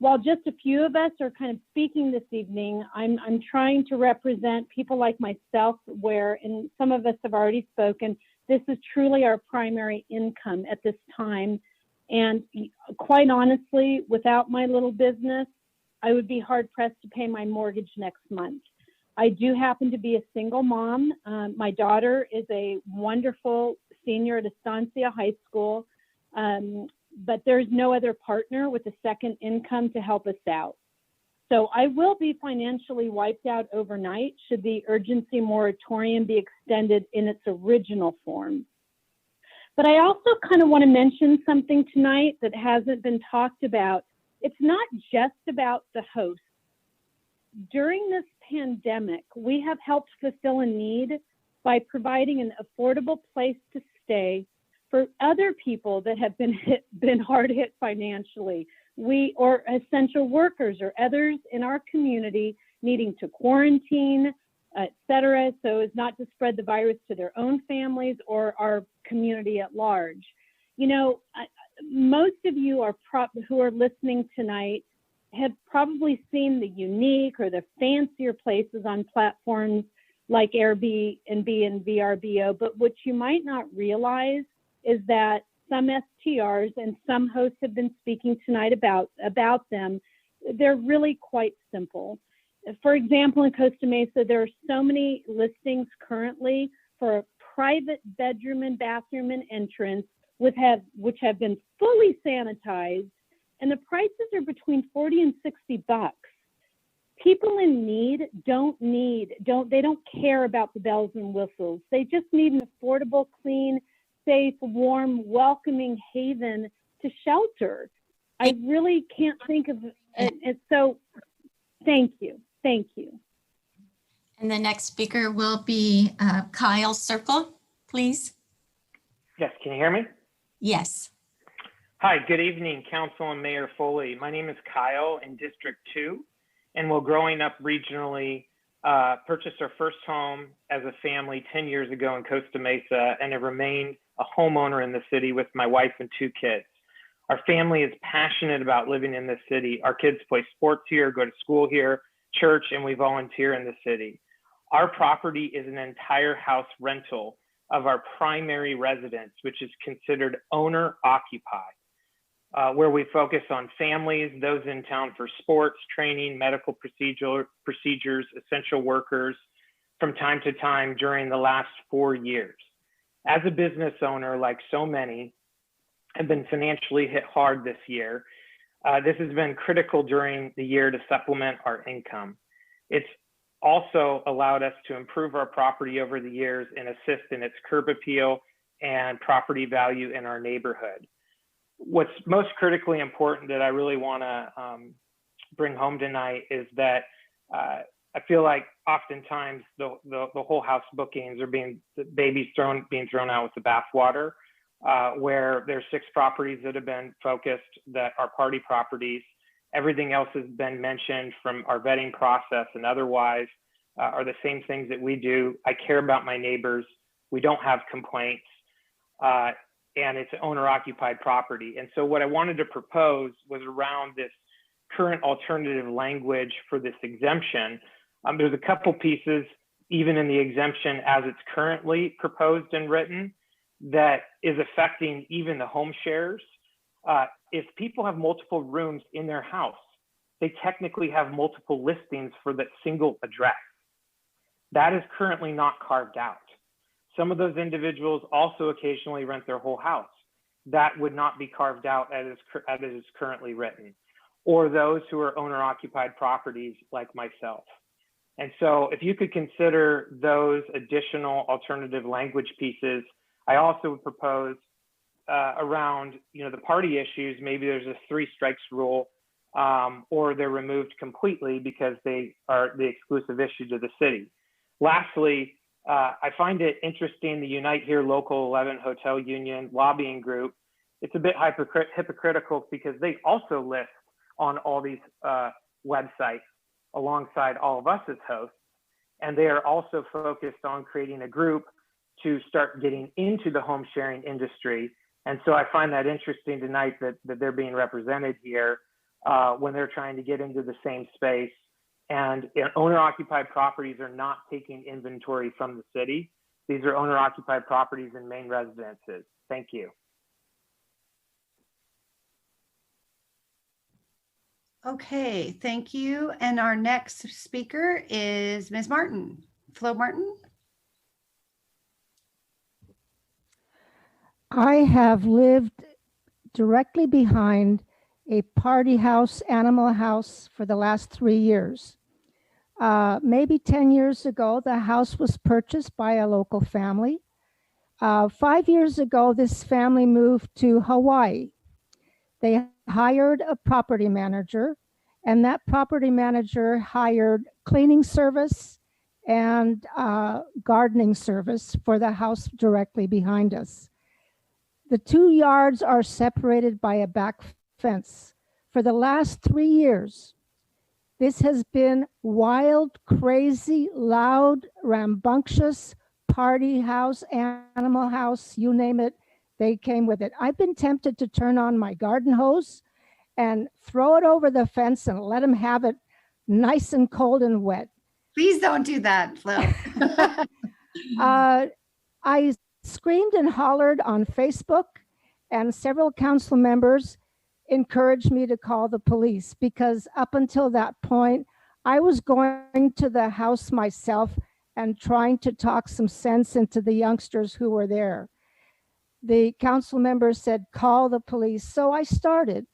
While just a few of us are kind of speaking this evening, I'm trying to represent people like myself where, and some of us have already spoken, this is truly our primary income at this time. And quite honestly, without my little business, I would be hard pressed to pay my mortgage next month. I do happen to be a single mom. My daughter is a wonderful senior at Estancia High School. But there's no other partner with a second income to help us out. So I will be financially wiped out overnight should the urgency moratorium be extended in its original form. But I also kind of want to mention something tonight that hasn't been talked about. It's not just about the host. During this pandemic, we have helped fulfill a need by providing an affordable place to stay for other people that have been hard hit financially, or essential workers or others in our community needing to quarantine, et cetera, so as not to spread the virus to their own families or our community at large. You know, most of you are who are listening tonight have probably seen the unique or the fancier places on platforms like Airbnb and VRBO, but what you might not realize is that some STRs, and some hosts have been speaking tonight about them, they're really quite simple. For example, in Costa Mesa, there are so many listings currently for a private bedroom and bathroom and entrance which have been fully sanitized, and the prices are between $40 and $60. People in need they don't care about the bells and whistles. They just need an affordable, clean, safe, warm, welcoming haven to shelter. I really can't think of it. So thank you. Thank you. And the next speaker will be Kyle Circle, please. Yes, can you hear me? Yes. Hi, good evening, Council and Mayor Foley. My name is Kyle in District 2, and while growing up regionally, purchased our first home as a family 10 years ago in Costa Mesa, and have remained a homeowner in the city with my wife and 2 kids. Our family is passionate about living in this city. Our kids play sports here, go to school here, church, and we volunteer in the city. Our property is an entire house rental of our primary residence, which is considered owner-occupied, where we focus on families, those in town for sports, training, medical procedures, essential workers, from time to time during the last 4 years. As a business owner, like so many, have been financially hit hard this year. This has been critical during the year to supplement our income. It's also allowed us to improve our property over the years and assist in its curb appeal and property value in our neighborhood. What's most critically important that I really want to bring home tonight is that I feel like oftentimes the whole house bookings are being thrown out with the bathwater, where there's 6 properties that have been focused that are party properties. Everything else has been mentioned from our vetting process and otherwise are the same things that we do. I care about my neighbors. We don't have complaints, and it's owner-occupied property. And so what I wanted to propose was around this current alternative language for this exemption. There's a couple pieces, even in the exemption as it's currently proposed and written, that is affecting even the home shares. If people have multiple rooms in their house, they technically have multiple listings for that single address. That is currently not carved out. Some of those individuals also occasionally rent their whole house. That would not be carved out as it is currently written, or those who are owner-occupied properties like myself. And so if you could consider those additional alternative language pieces, I also would propose around the party issues, maybe there's a 3 strikes rule, or they're removed completely because they are the exclusive issue to the city. Lastly, I find it interesting, the Unite Here Local 11 Hotel Union lobbying group, it's a bit hypocritical because they also list on all these websites alongside all of us as hosts, and they are also focused on creating a group to start getting into the home sharing industry. And so I find that interesting tonight that they're being represented here when they're trying to get into the same space. And owner-occupied properties are not taking inventory from the city. These are owner-occupied properties in main residences. Thank you. Okay, thank you. And our next speaker is Ms. Martin. Flo Martin. I have lived directly behind a party house, animal house for the last 3 years. Maybe 10 years ago, the house was purchased by a local family. 5 years ago, this family moved to Hawaii. They hired a property manager, and that property manager hired cleaning service and gardening service for the house directly behind us. The 2 yards are separated by a back fence. For the last 3 years, this has been wild, crazy, loud, rambunctious, party house, animal house, you name it. they came with it. I've been tempted to turn on my garden hose and throw it over the fence and let them have it nice and cold and wet. Please don't do that, Flo. I screamed and hollered on Facebook, and several council members encouraged me to call the police, because up until that point, I was going to the house myself and trying to talk some sense into the youngsters who were there. The council member said, call the police. So I started.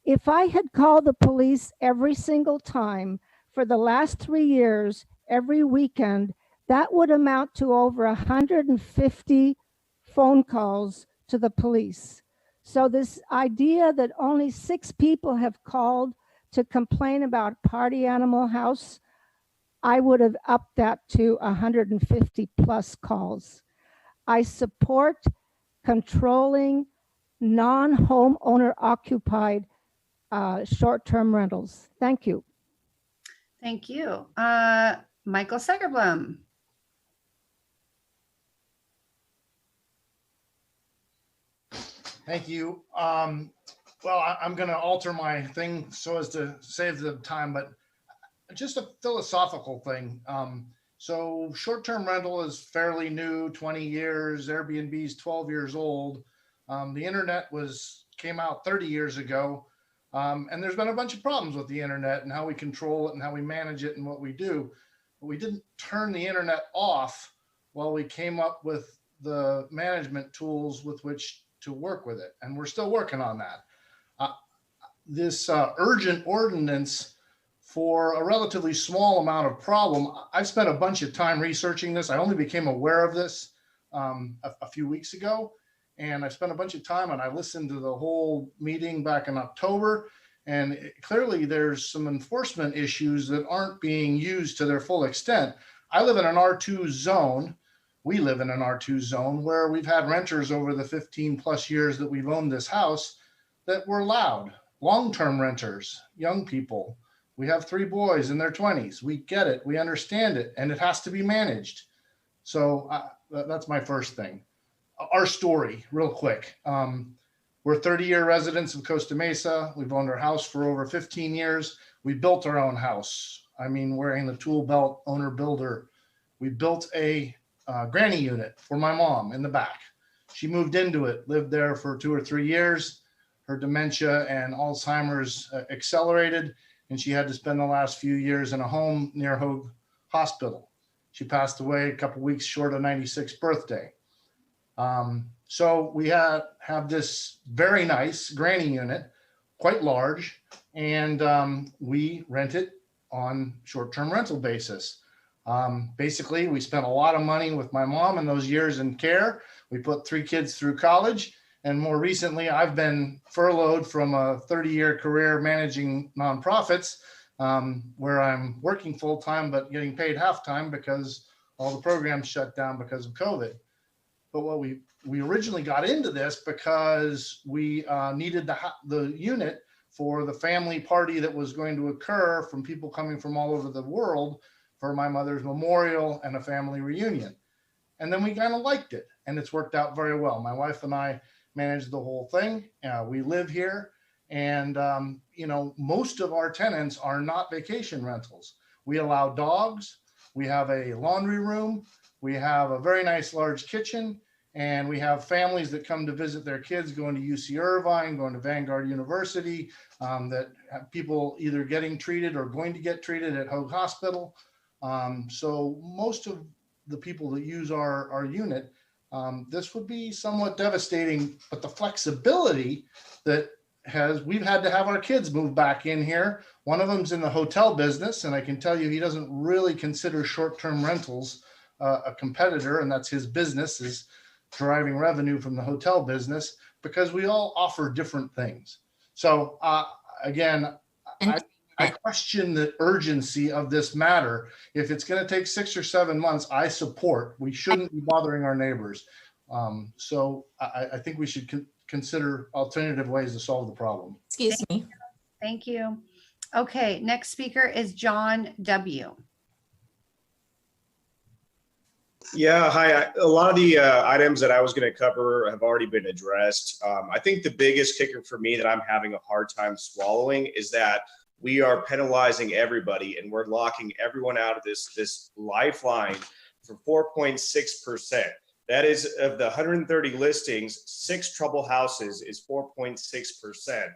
If I had called the police every single time for the last 3 years, every weekend, that would amount to over 150 phone calls to the police. So this idea that only 6 people have called to complain about Party Animal House, I would have upped that to 150 plus calls. I support controlling non-homeowner occupied short-term rentals. Thank you. Thank you. Michael Segerblum. Thank you. Well, I'm going to alter my thing so as to save the time, but just a philosophical thing. So short-term rental is fairly new, 20 years. Airbnb's 12 years old. The internet came out 30 years ago. And there's been a bunch of problems with the internet and how we control it and how we manage it and what we do. But we didn't turn the internet off while we came up with the management tools with which to work with it. And we're still working on that. This urgent ordinance for a relatively small amount of problem. I've spent a bunch of time researching this. I only became aware of this a few weeks ago. And I spent a bunch of time and I listened to the whole meeting back in October. And clearly there's some enforcement issues that aren't being used to their full extent. I live in an R2 zone. We live in an R2 zone where we've had renters over the 15 plus years that we've owned this house that were loud, long-term renters, young people. We have 3 boys in their 20s. We get it. We understand it. And it has to be managed. So that's my first thing. Our story, real quick. We're 30-year residents of Costa Mesa. We've owned our house for over 15 years. We built our own house. I mean, wearing the tool belt, owner builder. We built a granny unit for my mom in the back. She moved into it, lived there for 2 or 3 years. Her dementia and Alzheimer's accelerated, and she had to spend the last few years in a home near Hoag Hospital. She passed away a couple weeks short of 96th birthday. So we have this very nice granny unit, quite large, and we rent it on short-term rental basis. Basically, we spent a lot of money with my mom in those years in care. We put 3 kids through college, and more recently, I've been furloughed from a 30-year career managing nonprofits, where I'm working full-time but getting paid half-time because all the programs shut down because of COVID. But what we originally got into this because we needed the unit for the family party that was going to occur from people coming from all over the world for my mother's memorial and a family reunion. And then we kind of liked it, and it's worked out very well. My wife and I manage the whole thing. We live here, and most of our tenants are not vacation rentals. We allow dogs. We have a laundry room. We have a very nice large kitchen, and we have families that come to visit their kids going to UC Irvine, going to Vanguard University, that have people either getting treated or going to get treated at Hoag Hospital. So most of the people that use our unit, this would be somewhat devastating, but the flexibility that we've had to have our kids move back in here. One of them's in the hotel business, and I can tell you he doesn't really consider short-term rentals a competitor, and that's his business, is deriving revenue from the hotel business, because we all offer different things. So again, I question the urgency of this matter. If it's going to take 6 or 7 months, I support. We shouldn't be bothering our neighbors. So I think we should consider alternative ways to solve the problem. Excuse me. Thank you. Okay, next speaker is John W. Yeah, hi. A lot of the items that I was going to cover have already been addressed. I think the biggest kicker for me that I'm having a hard time swallowing is that we are penalizing everybody and we're locking everyone out of this lifeline for 4.6%. That is, of the 130 listings, 6 trouble houses is 4.6%.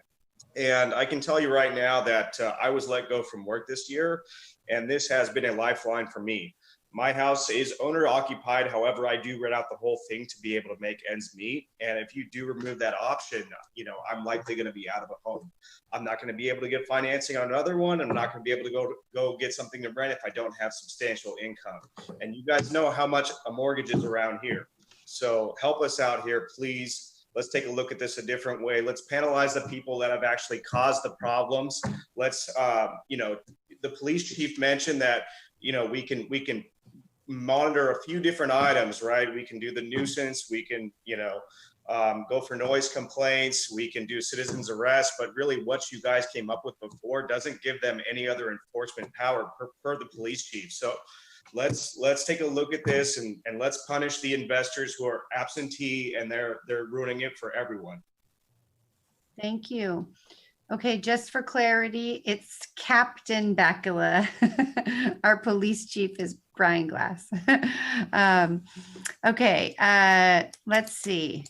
And I can tell you right now that I was let go from work this year, and this has been a lifeline for me. My house is owner occupied. However, I do rent out the whole thing to be able to make ends meet. And if you do remove that option, you know, I'm likely going to be out of a home. I'm not going to be able to get financing on another one. I'm not going to be able to go get something to rent if I don't have substantial income. And you guys know how much a mortgage is around here. So help us out here, please. Let's take a look at this a different way. Let's penalize the people that have actually caused the problems. Let's, you know, the police chief mentioned that, you know, we can monitor a few different items, right? We can do the nuisance, we can, you know, go for noise complaints, we can do citizens arrest, but really what you guys came up with before doesn't give them any other enforcement power per the police chief. So let's take a look at this and let's punish the investors who are absentee and they're ruining it for everyone. Thank you. Okay, just for clarity, it's Captain Bacula. Our police chief is Brian Glass. Okay, let's see.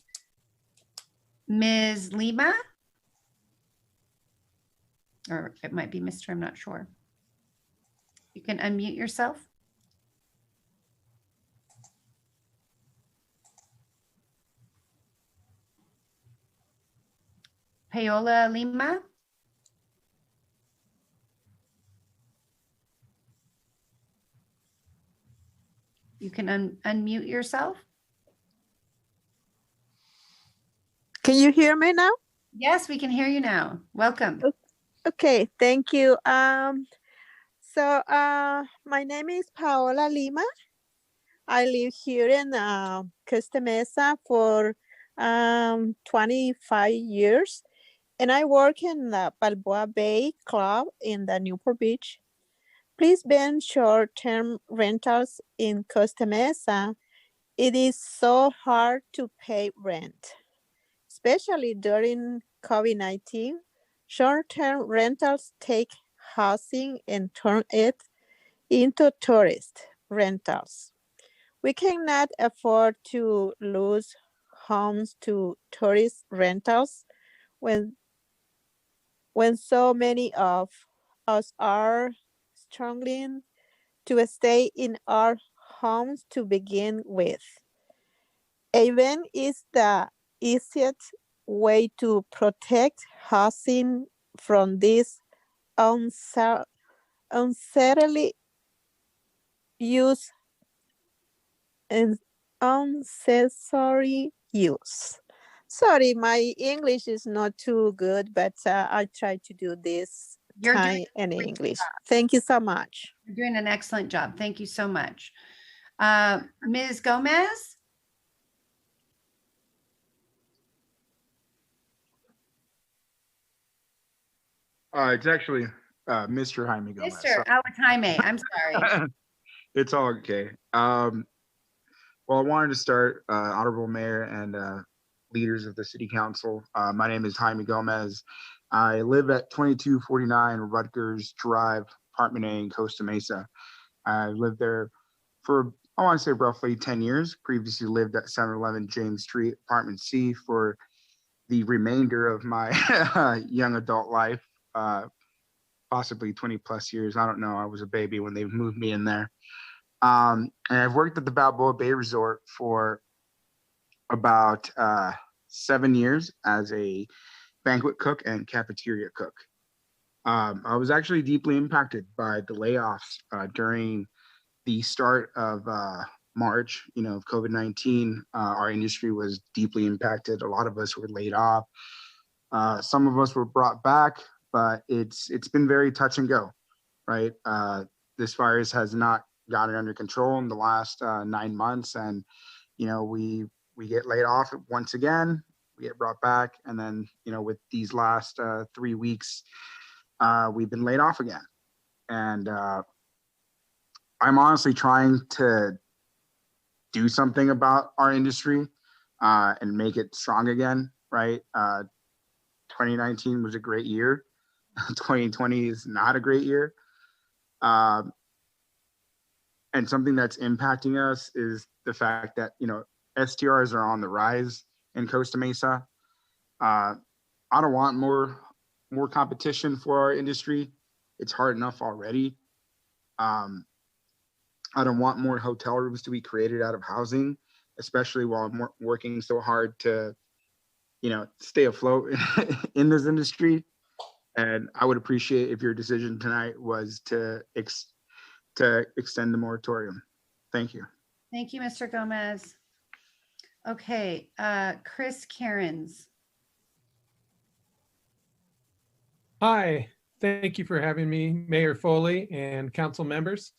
Ms. Lima? Or it might be Mr., I'm not sure. You can unmute yourself. Paola Lima? You can unmute yourself. Can you hear me now? Yes, we can hear you now. Welcome. Okay, thank you. So my name is Paola Lima. I live here in Costa Mesa for 25 years, and I work in the Balboa Bay Club in the Newport Beach. Please ban short-term rentals in Costa Mesa. It is so hard to pay rent, especially during COVID-19. Short-term rentals take housing and turn it into tourist rentals. We cannot afford to lose homes to tourist rentals when so many of us are struggling to stay in our homes to begin with. Even is the easiest way to protect housing from this uncertainly use and unnecessary use. Sorry, my English is not too good, but I try to do this time in English. Thank you so much. You're doing an excellent job. Thank you so much. Ms. Gomez? It's actually Mr. Jaime Gomez. Mr. Jaime, I'm sorry. It's all okay. Well, I wanted to start, Honorable Mayor and leaders of the City Council. My name is Jaime Gomez. I live at 2249 Rutgers Drive, Apartment A in Costa Mesa. I lived there for, I want to say, roughly 10 years. Previously lived at 711 James Street, Apartment C for the remainder of my young adult life, possibly 20 plus years. I don't know. I was a baby when they moved me in there. And I've worked at the Balboa Bay Resort for about 7 years as a banquet cook and cafeteria cook. I was actually deeply impacted by the layoffs during the start of March, of COVID-19. Our industry was deeply impacted. A lot of us were laid off. Some of us were brought back, but it's been very touch and go, right? This virus has not gotten under control in the last 9 months, and we get laid off once again, we get brought back, and then with these last 3 weeks, we've been laid off again. And I'm honestly trying to do something about our industry and make it strong again, right? 2019 was a great year. 2020 is not a great year. And something that's impacting us is the fact that, STRs are on the rise in Costa Mesa. I don't want more competition for our industry. It's hard enough already. I don't want more hotel rooms to be created out of housing, especially while I'm working so hard to, stay afloat in this industry. And I would appreciate if your decision tonight was to extend the moratorium. Thank you. Thank you, Mr. Gomez. Okay, Chris Cairns. Hi, thank you for having me, Mayor Foley and council members.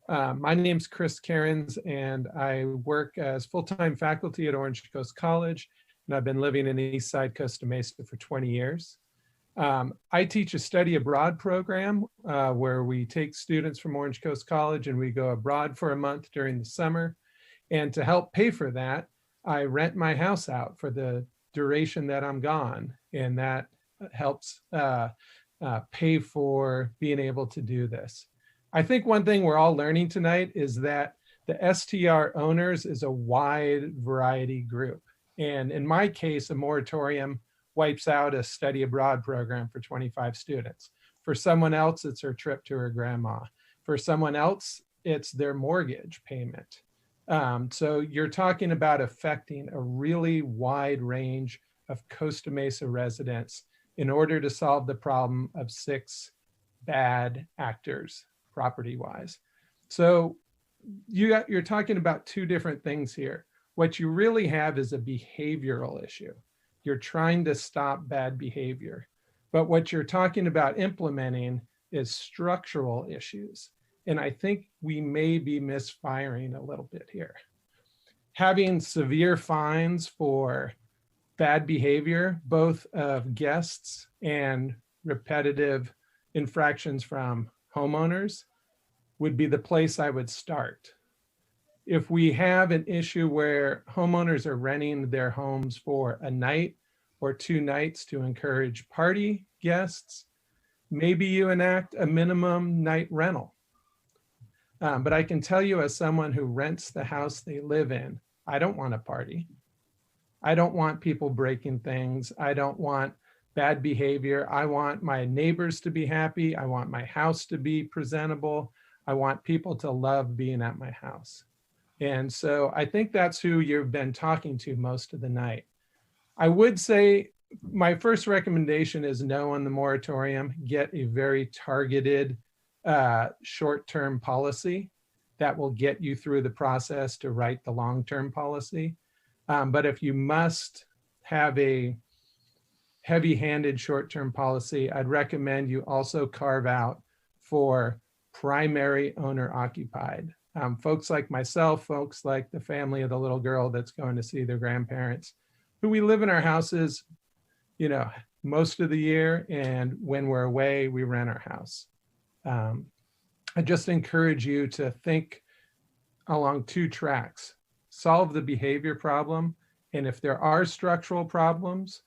My name's Chris Cairns, and I work as full-time faculty at Orange Coast College, and I've been living in East Side Costa Mesa for 20 years. I teach a study abroad program where we take students from Orange Coast College and we go abroad for a month during the summer. And to help pay for that, I rent my house out for the duration that I'm gone, and that helps pay for being able to do this. I think one thing we're all learning tonight is that the STR owners is a wide variety group. And in my case, a moratorium wipes out a study abroad program for 25 students. For someone else, it's her trip to her grandma. For someone else, it's their mortgage payment. So you're talking about affecting a really wide range of Costa Mesa residents in order to solve the problem of 6 bad actors property-wise. So you're talking about 2 different things here. What you really have is a behavioral issue. You're trying to stop bad behavior. But what you're talking about implementing is structural issues. And I think we may be misfiring a little bit here. Having severe fines for bad behavior, both of guests and repetitive infractions from homeowners, would be the place I would start. If we have an issue where homeowners are renting their homes for a night or 2 nights to encourage party guests, maybe you enact a minimum night rental. But I can tell you, as someone who rents the house they live in, I don't want a party. I don't want people breaking things. I don't want bad behavior. I want my neighbors to be happy. I want my house to be presentable. I want people to love being at my house. And so I think that's who you've been talking to most of the night. I would say my first recommendation is no on the moratorium. Get a very targeted short-term policy that will get you through the process to write the long-term policy. But if you must have a heavy-handed short-term policy, I'd recommend you also carve out for primary owner-occupied. Folks like myself, folks like the family of the little girl that's going to see their grandparents, who we live in our houses, most of the year, and when we're away, we rent our house. I just encourage you to think along 2 tracks. Solve the behavior problem, and if there are structural problems,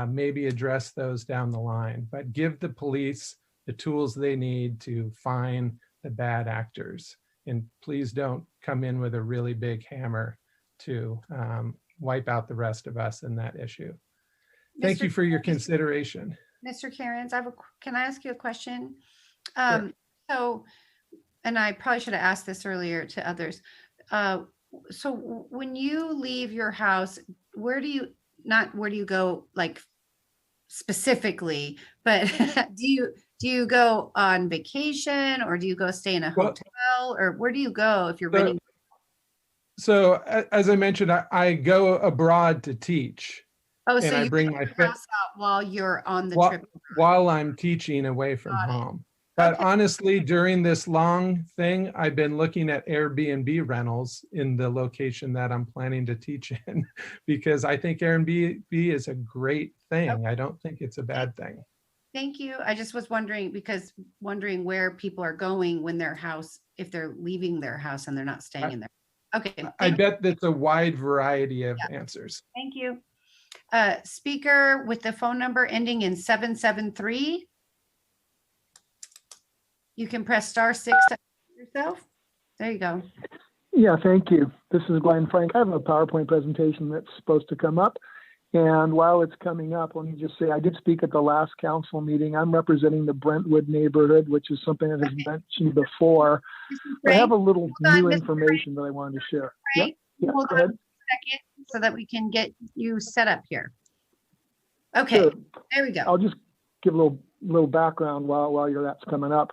maybe address those down the line, but give the police the tools they need to find the bad actors. And please don't come in with a really big hammer to wipe out the rest of us in that issue. Thank you for your consideration. Mr. Cairns, can I ask you a question? Sure. So, and I probably should have asked this earlier to others. So when you leave your house, where do you go, like specifically, but do you go on vacation, or do you go stay in a hotel, or where do you go if you're renting? So as I mentioned, I go abroad to teach. Oh, and so I you bring bring my your house out while you're on the trip. while I'm teaching away from home. But honestly, during this long thing, I've been looking at Airbnb rentals in the location that I'm planning to teach in, because I think Airbnb is a great thing. Okay. I don't think it's a bad thing. Thank you. I just was wondering where people are going when their house, if they're leaving their house and they're not staying in there. Okay. I bet that's a wide variety of Yeah. answers. Thank you. Speaker with the phone number ending in 773. You can press *6 to unmute yourself. There you go. Yeah, thank you. This is Glenn Frank. I have a PowerPoint presentation that's supposed to come up. And while it's coming up, let me just say I did speak at the last council meeting. I'm representing the Brentwood neighborhood, which is something that has been mentioned before. But I have a little new information that I wanted to share. Yep. Yeah, Hold go on ahead. a second so that we can get you set up here. Okay, Sure. there we go. I'll just give a little background while that's coming up.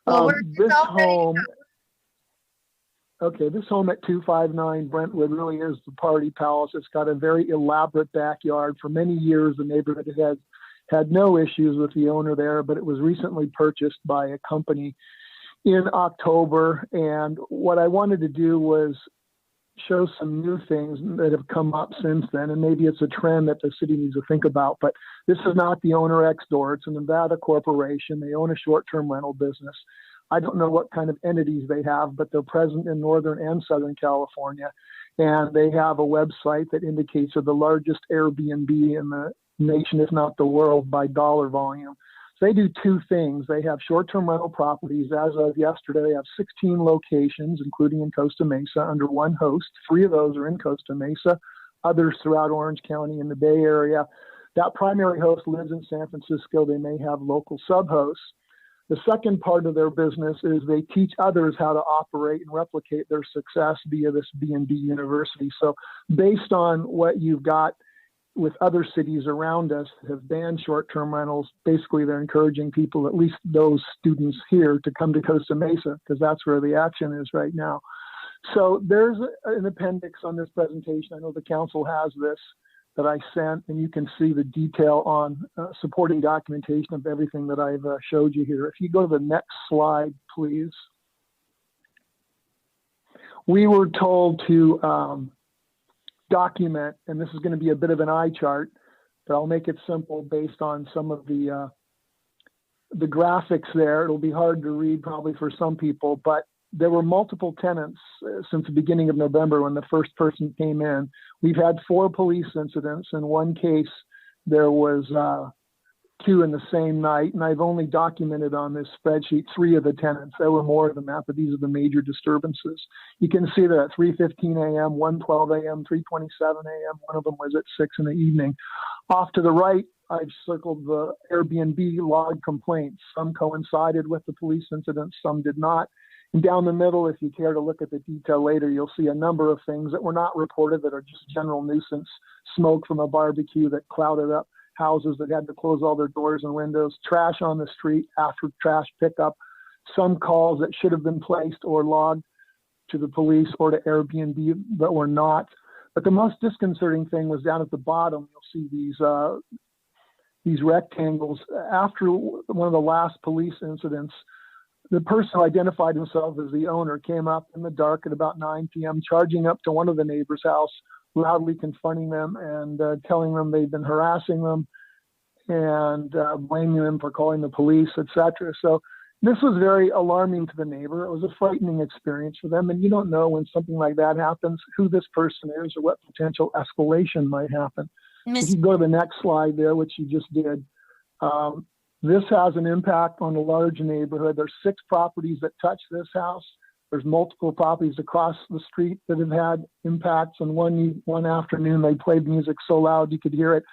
Well, This home, okay, this home at 259 Brentwood really is the party palace. It's got a very elaborate backyard. For many years, the neighborhood has had no issues with the owner there, but it was recently purchased by a company in October. And what I wanted to do was show some new things that have come up since then. And maybe it's a trend that the city needs to think about, but this is not the owner next door. It's a Nevada corporation. They own a short-term rental business. I don't know what kind of entities they have, but they're present in Northern and Southern California. And they have a website that indicates they're the largest Airbnb in the nation, if not the world, by dollar volume. So they do two things. They have short-term rental properties. As of yesterday, they have 16 locations, including in Costa Mesa, under one host. 3 of those are in Costa Mesa, others throughout Orange County in the Bay Area. That primary host lives in San Francisco. They may have local sub-hosts. The second part of their business is they teach others how to operate and replicate their success via this B&B University. So based on what you've got with other cities around us that have banned short-term rentals, basically they're encouraging people, at least those students here, to come to Costa Mesa because that's where the action is right now. So there's an appendix on this presentation. I know the council has this that I sent, and you can see the detail on supporting documentation of everything that I've showed you here. If you go to the next slide, please. We were told to document, and this is going to be a bit of an eye chart, but I'll make it simple based on some of the graphics there. It'll be hard to read probably for some people, but there were multiple tenants since the beginning of November when the first person came in. We've had 4 police incidents. In one case, there was 2 in the same night, and I've only documented on this spreadsheet 3 of the tenants. There were more than that, but these are the major disturbances. You can see that at 3:15 a.m., 1:12 a.m., 3:27 a.m., one of them was at 6 in the evening. Off to the right, I've circled the Airbnb log complaints. Some coincided with the police incidents, some did not. And down the middle, if you care to look at the detail later, you'll see a number of things that were not reported that are just general nuisance. Smoke from a barbecue that clouded up houses that had to close all their doors and windows, trash on the street after trash pickup, some calls that should have been placed or logged to the police or to Airbnb but were not. But the most disconcerting thing was down at the bottom. You'll see these rectangles. After one of the last police incidents, the person who identified himself as the owner came up in the dark at about 9 p.m., charging up to one of the neighbors' house, loudly confronting them and telling them they'd been harassing them and blaming them for calling the police, etc. So this was very alarming to the neighbor. It was a frightening experience for them. And you don't know when something like that happens, who this person is or what potential escalation might happen. If you go to the next slide there, which you just did, this has an impact on a large neighborhood. There's 6 properties that touch this house. There's multiple properties across the street that have had impacts. And one afternoon, they played music so loud you could hear it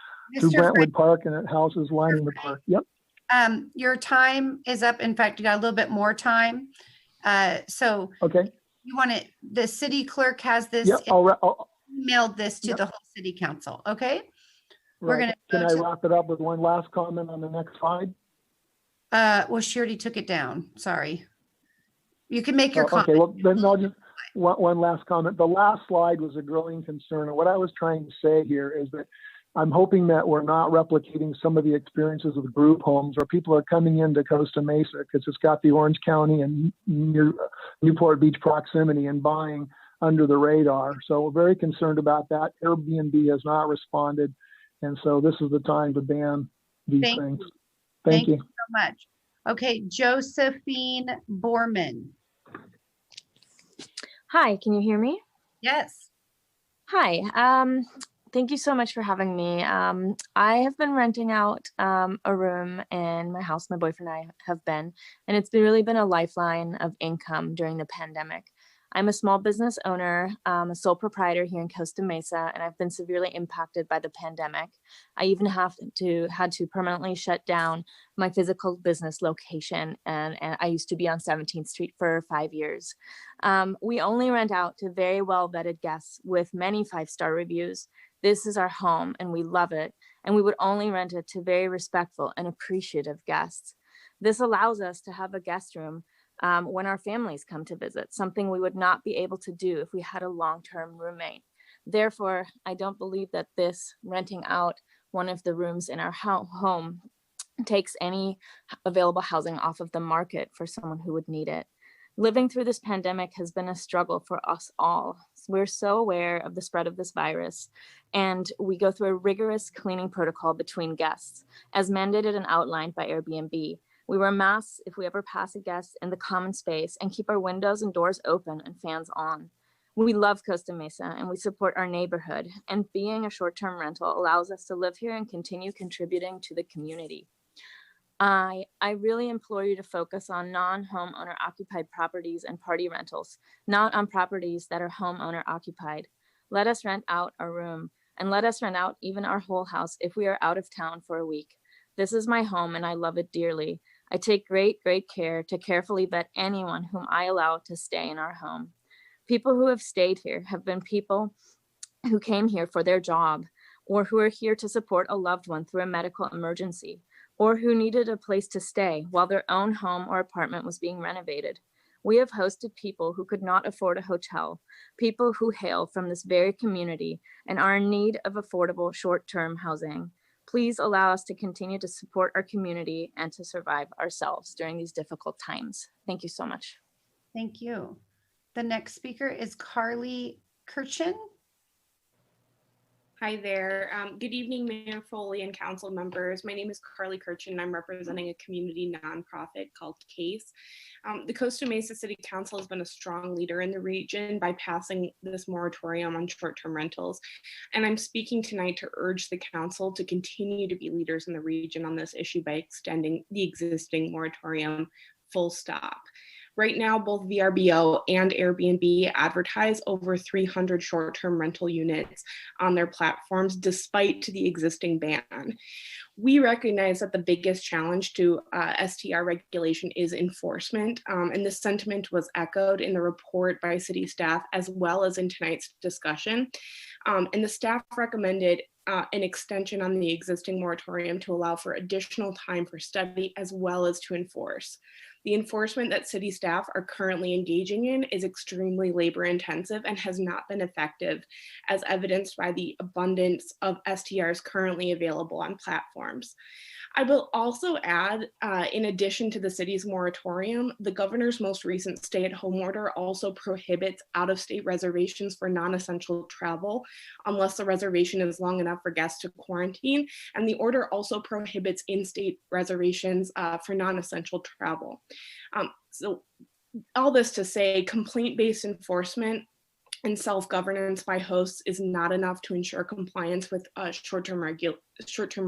through Brentwood Park and at houses lining the park. Yep. Your time is up. In fact, you got a little bit more time. So okay. You want it, the city clerk has this, yep, I'll emailed this to yep. the whole city council. Okay. We're going to. Can I wrap it up with one last comment on the next slide? Well, she already took it down. Sorry. You can make your comment. Okay, well, then I'll just one last comment. The last slide was a growing concern. And what I was trying to say here is that I'm hoping that we're not replicating some of the experiences with group homes where people are coming into Costa Mesa because it's got the Orange County and Newport Beach proximity and buying under the radar. So we're very concerned about that. Airbnb has not responded. And so this is the time to ban these things. Thank you so much. Okay, Josephine Borman. Hi, can you hear me? Yes. Hi. Thank you so much for having me. I have been renting out a room in my house. My boyfriend and I have been, and it's really been a lifeline of income during the pandemic. I'm a small business owner, a sole proprietor here in Costa Mesa, and I've been severely impacted by the pandemic. I even had to permanently shut down my physical business location, and I used to be on 17th Street for 5 years. We only rent out to very well vetted guests with many 5-star reviews. This is our home and we love it, and we would only rent it to very respectful and appreciative guests. This allows us to have a guest room when our families come to visit, something we would not be able to do if we had a long-term roommate. Therefore, I don't believe that this renting out one of the rooms in our home takes any available housing off of the market for someone who would need it. Living through this pandemic has been a struggle for us all. We're so aware of the spread of this virus, and we go through a rigorous cleaning protocol between guests, as mandated and outlined by Airbnb. We wear masks if we ever pass a guest in the common space and keep our windows and doors open and fans on. We love Costa Mesa and we support our neighborhood, and being a short-term rental allows us to live here and continue contributing to the community. I really implore you to focus on non-homeowner occupied properties and party rentals, not on properties that are homeowner occupied. Let us rent out a room, and let us rent out even our whole house if we are out of town for a week. This is my home and I love it dearly. I take great care to carefully vet anyone whom I allow to stay in our home. People who have stayed here have been people who came here for their job, or who are here to support a loved one through a medical emergency, or who needed a place to stay while their own home or apartment was being renovated. We have hosted people who could not afford a hotel, people who hail from this very community and are in need of affordable short-term housing. Please allow us to continue to support our community and to survive ourselves during these difficult times. Thank you so much. Thank you. The next speaker is Carly Kirchen. Hi there. Good evening, Mayor Foley and council members. My name is Carly Kirchen. I'm representing a community nonprofit called CASE. The Costa Mesa City Council has been a strong leader in the region by passing this moratorium on short-term rentals. And I'm speaking tonight to urge the council to continue to be leaders in the region on this issue by extending the existing moratorium full stop. Right now, both VRBO and Airbnb advertise over 300 short-term rental units on their platforms, despite the existing ban. We recognize that the biggest challenge to STR regulation is enforcement, and this sentiment was echoed in the report by city staff as well as in tonight's discussion. And the staff recommended an extension on the existing moratorium to allow for additional time for study as well as to enforce. The enforcement that city staff are currently engaging in is extremely labor intensive and has not been effective, as evidenced by the abundance of STRs currently available on platforms. I will also add, in addition to the city's moratorium, the governor's most recent stay-at-home order also prohibits out-of-state reservations for non-essential travel unless the reservation is long enough for guests to quarantine. And the order also prohibits in-state reservations for non-essential travel. So all this to say, complaint-based enforcement and self-governance by hosts is not enough to ensure compliance with short-term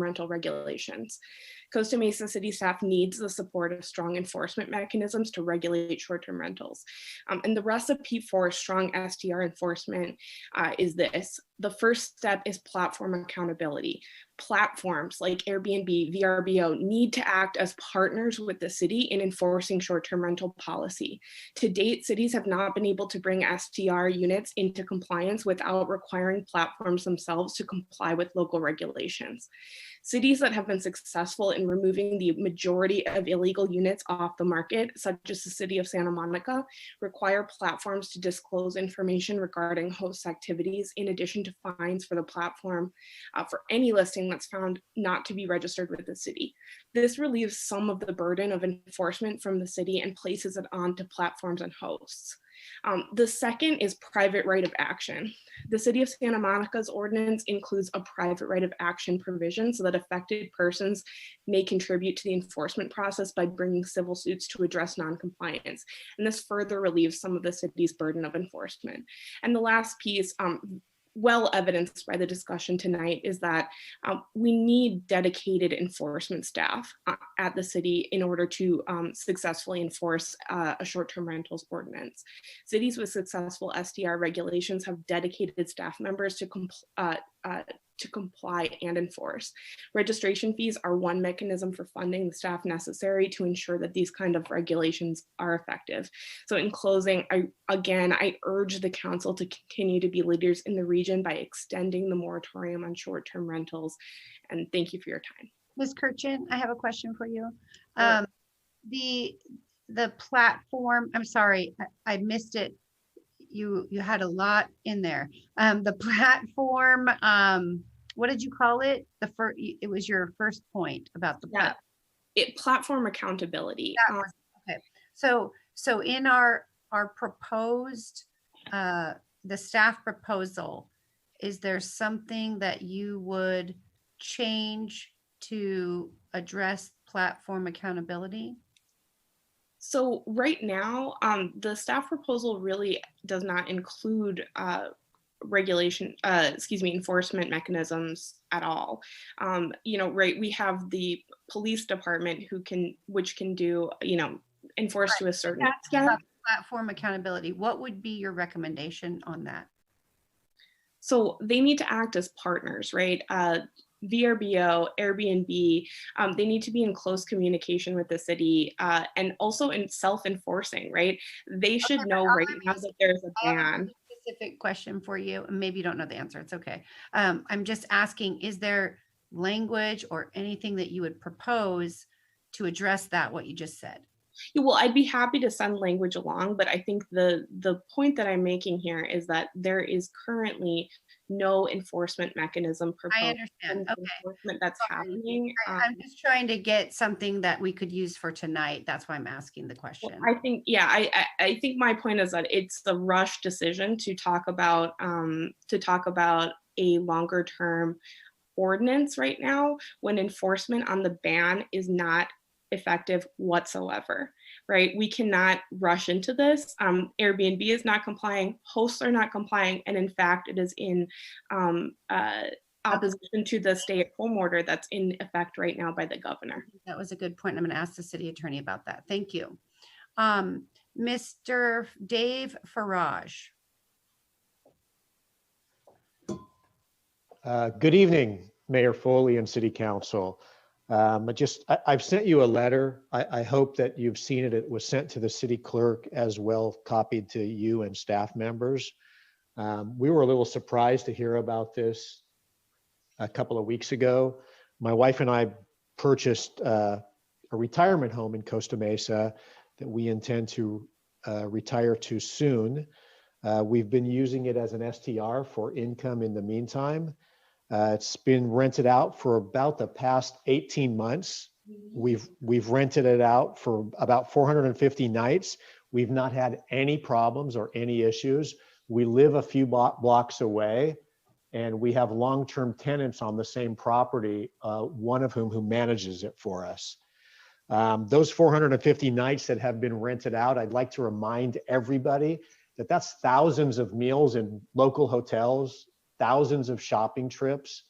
rental regulations. Costa Mesa City staff needs the support of strong enforcement mechanisms to regulate short-term rentals. And the recipe for strong STR enforcement is this. The first step is platform accountability. Platforms like Airbnb, VRBO need to act as partners with the city in enforcing short-term rental policy. To date, cities have not been able to bring STR units into compliance without requiring platforms themselves to comply with local regulations. Cities that have been successful in removing the majority of illegal units off the market, such as the city of Santa Monica, require platforms to disclose information regarding host activities in addition to fines for the platform for any listing that's found not to be registered with the city. This relieves some of the burden of enforcement from the city and places it on to platforms and hosts. The second is private right of action. The City of Santa Monica's ordinance includes a private right of action provision so that affected persons may contribute to the enforcement process by bringing civil suits to address noncompliance. And this further relieves some of the city's burden of enforcement. And the last piece, well evidenced by the discussion tonight, is that we need dedicated enforcement staff at the city in order to successfully enforce a short-term rentals ordinance. Cities with successful STR regulations have dedicated staff members to comply and enforce. Registration fees are one mechanism for funding the staff necessary to ensure that these kind of regulations are effective. So in closing, I urge the council to continue to be leaders in the region by extending the moratorium on short-term rentals. And thank you for your time. Ms. Kirchen, I have a question for you. Sure. The platform, I'm sorry, I missed it. You had a lot in there. The platform, what did you call it? It was your first point about the platform. Platform accountability. Okay. So in our proposed, the staff proposal, is there something that you would change to address platform accountability? So right now, the staff proposal really does not include enforcement mechanisms at all. We have the police department which can do, enforce to a certain extent. Platform accountability. What would be your recommendation on that? So they need to act as partners, right? VRBO, Airbnb, they need to be in close communication with the city and also in self-enforcing, right? They should know right now that there's a ban. I have a specific question for you, and maybe you don't know the answer. It's okay. I'm just asking, is there language or anything that you would propose to address what you just said? Yeah, well, I'd be happy to send language along, but I think the point that I'm making here is that there is currently no enforcement mechanism proposed. I understand. Okay. Enforcement that's happening. I'm just trying to get something that we could use for tonight. That's why I'm asking the question. Well, I think, yeah, I think my point is that it's the rush decision to talk about a longer term ordinance right now when enforcement on the ban is not effective whatsoever, right? We cannot rush into this. Airbnb is not complying, hosts are not complying, and in fact, it is in opposition to the stay-at-home order that's in effect right now by the governor. That was a good point. I'm going to ask the city attorney about that. Thank you. Mr. Dave Farage. Good evening, Mayor Foley and City Council. I've sent you a letter. I hope that you've seen it. It was sent to the city clerk as well, copied to you and staff members. We were a little surprised to hear about this a couple of weeks ago. My wife and I purchased a retirement home in Costa Mesa that we intend to retire to soon. We've been using it as an STR for income in the meantime. It's been rented out for about the past 18 months. We've rented it out for about 450 nights. We've not had any problems or any issues. We live a few blocks away, and we have long-term tenants on the same property, one of who manages it for us. Those 450 nights that have been rented out, I'd like to remind everybody that that's thousands of meals in local hotels, thousands of shopping trips.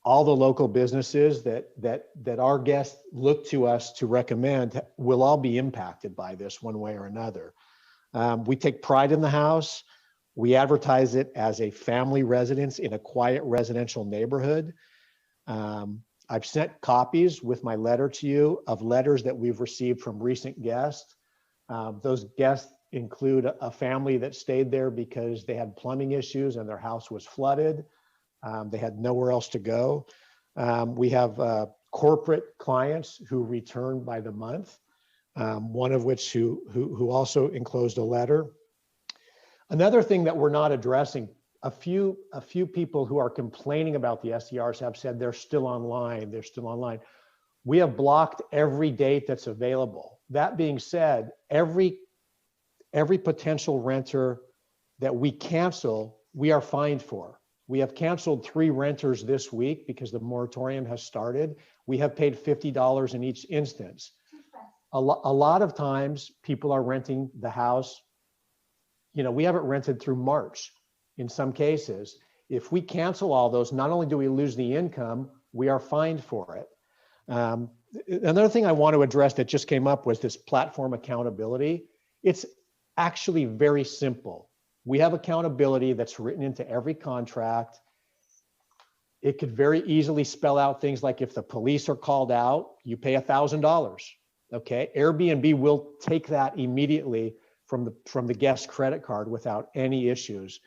All the local businesses that our guests look to us to recommend will all be impacted by this one way or another. We take pride in the house. We advertise it as a family residence in a quiet residential neighborhood. I've sent copies with my letter to you of letters that we've received from recent guests. Those guests include a family that stayed there because they had plumbing issues and their house was flooded. They had nowhere else to go. We have corporate clients who return by the month, one of which who also enclosed a letter. Another thing that we're not addressing, a few people who are complaining about the STRs have said they're still online. They're still online. We have blocked every date that's available. That being said, every every potential renter that we cancel, we are fined for. We have canceled 3 renters this week because the moratorium has started. We have paid $50 in each instance. A lot of times people are renting the house. We haven't rented through March in some cases. If we cancel all those, not only do we lose the income, we are fined for it. Another thing I want to address that just came up was this platform accountability. It's actually very simple. We have accountability that's written into every contract. It could very easily spell out things like if the police are called out, you pay $1,000. Okay, Airbnb will take that immediately from the guest credit card without any issues.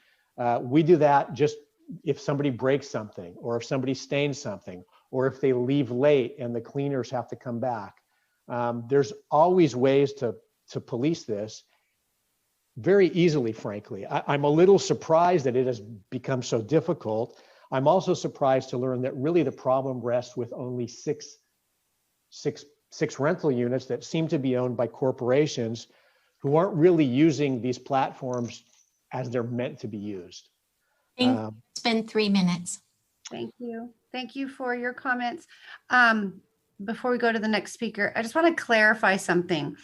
We do that just if somebody breaks something, or if somebody stains something, or if they leave late and the cleaners have to come back. There's always ways to police this very easily, frankly. I'm a little surprised that it has become so difficult. I'm also surprised to learn that really the problem rests with only six rental units that seem to be owned by corporations who aren't really using these platforms as they're meant to be used. It's been 3 minutes. Thank you. Thank you for your comments. Before we go to the next speaker, I just want to clarify something.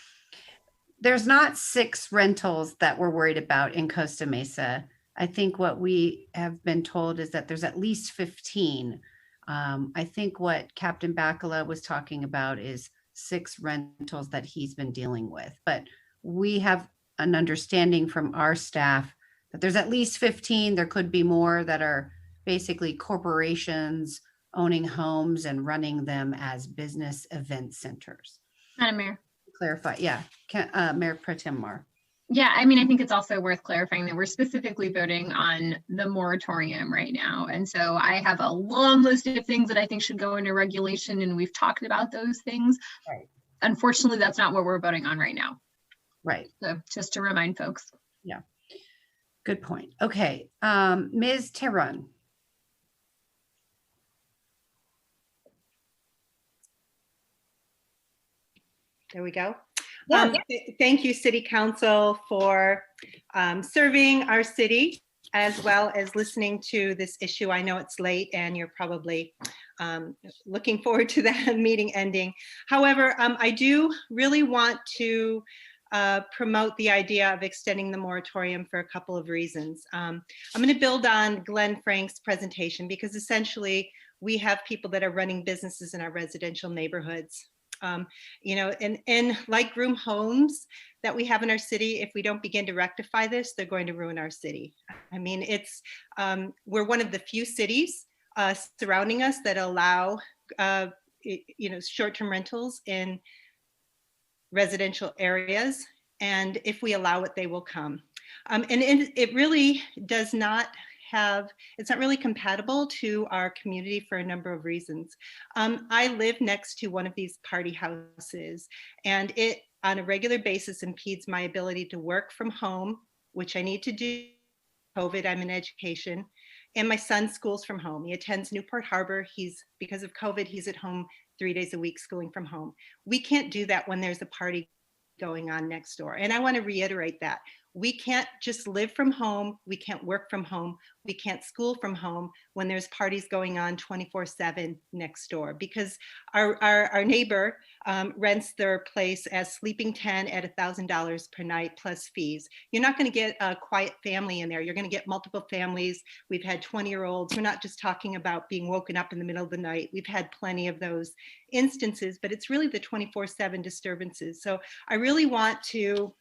There's not 6 rentals that we're worried about in Costa Mesa. I think what we have been told is that there's at least 15. I think what Captain Bacala was talking about is 6 rentals that he's been dealing with, but we have an understanding from our staff that there's at least 15. There could be more that are basically corporations owning homes and running them as business event centers. Madam Mayor. Clarify, yeah. Mayor Pro Tem Mar. Yeah, I mean, I think it's also worth clarifying that we're specifically voting on the moratorium right now. And so I have a long list of things that I think should go into regulation, and we've talked about those things. Right. Unfortunately, that's not what we're voting on right now. Right. So just to remind folks. Yeah. Good point. Okay. Ms. Terron. There we go. Thank you, City Council, for serving our city as well as listening to this issue. I know it's late and you're probably looking forward to that meeting ending. However, I do really want to promote the idea of extending the moratorium for a couple of reasons. I'm going to build on Glenn Frank's presentation because essentially we have people that are running businesses in our residential neighborhoods. And like room homes that we have in our city, if we don't begin to rectify this, they're going to ruin our city. I mean, we're one of the few cities surrounding us that allow, short-term rentals in residential areas. And if we allow it, they will come. And it really does not it's not really compatible to our community for a number of reasons. I live next to one of these party houses, and it on a regular basis impedes my ability to work from home, which I need to do. COVID, I'm in education, and my son schools from home. He attends Newport Harbor. Because of COVID, he's at home 3 days a week schooling from home. We can't do that when there's a party going on next door. And I want to reiterate that. We can't just live from home. We can't work from home. We can't school from home when there's parties going on 24/7 next door, because our neighbor rents their place as sleeping 10 at $1,000 per night plus fees. You're not going to get a quiet family in there. You're going to get multiple families. We've had 20-year-olds. We're not just talking about being woken up in the middle of the night. We've had plenty of those instances, but it's really the 24/7 disturbances. So I really want to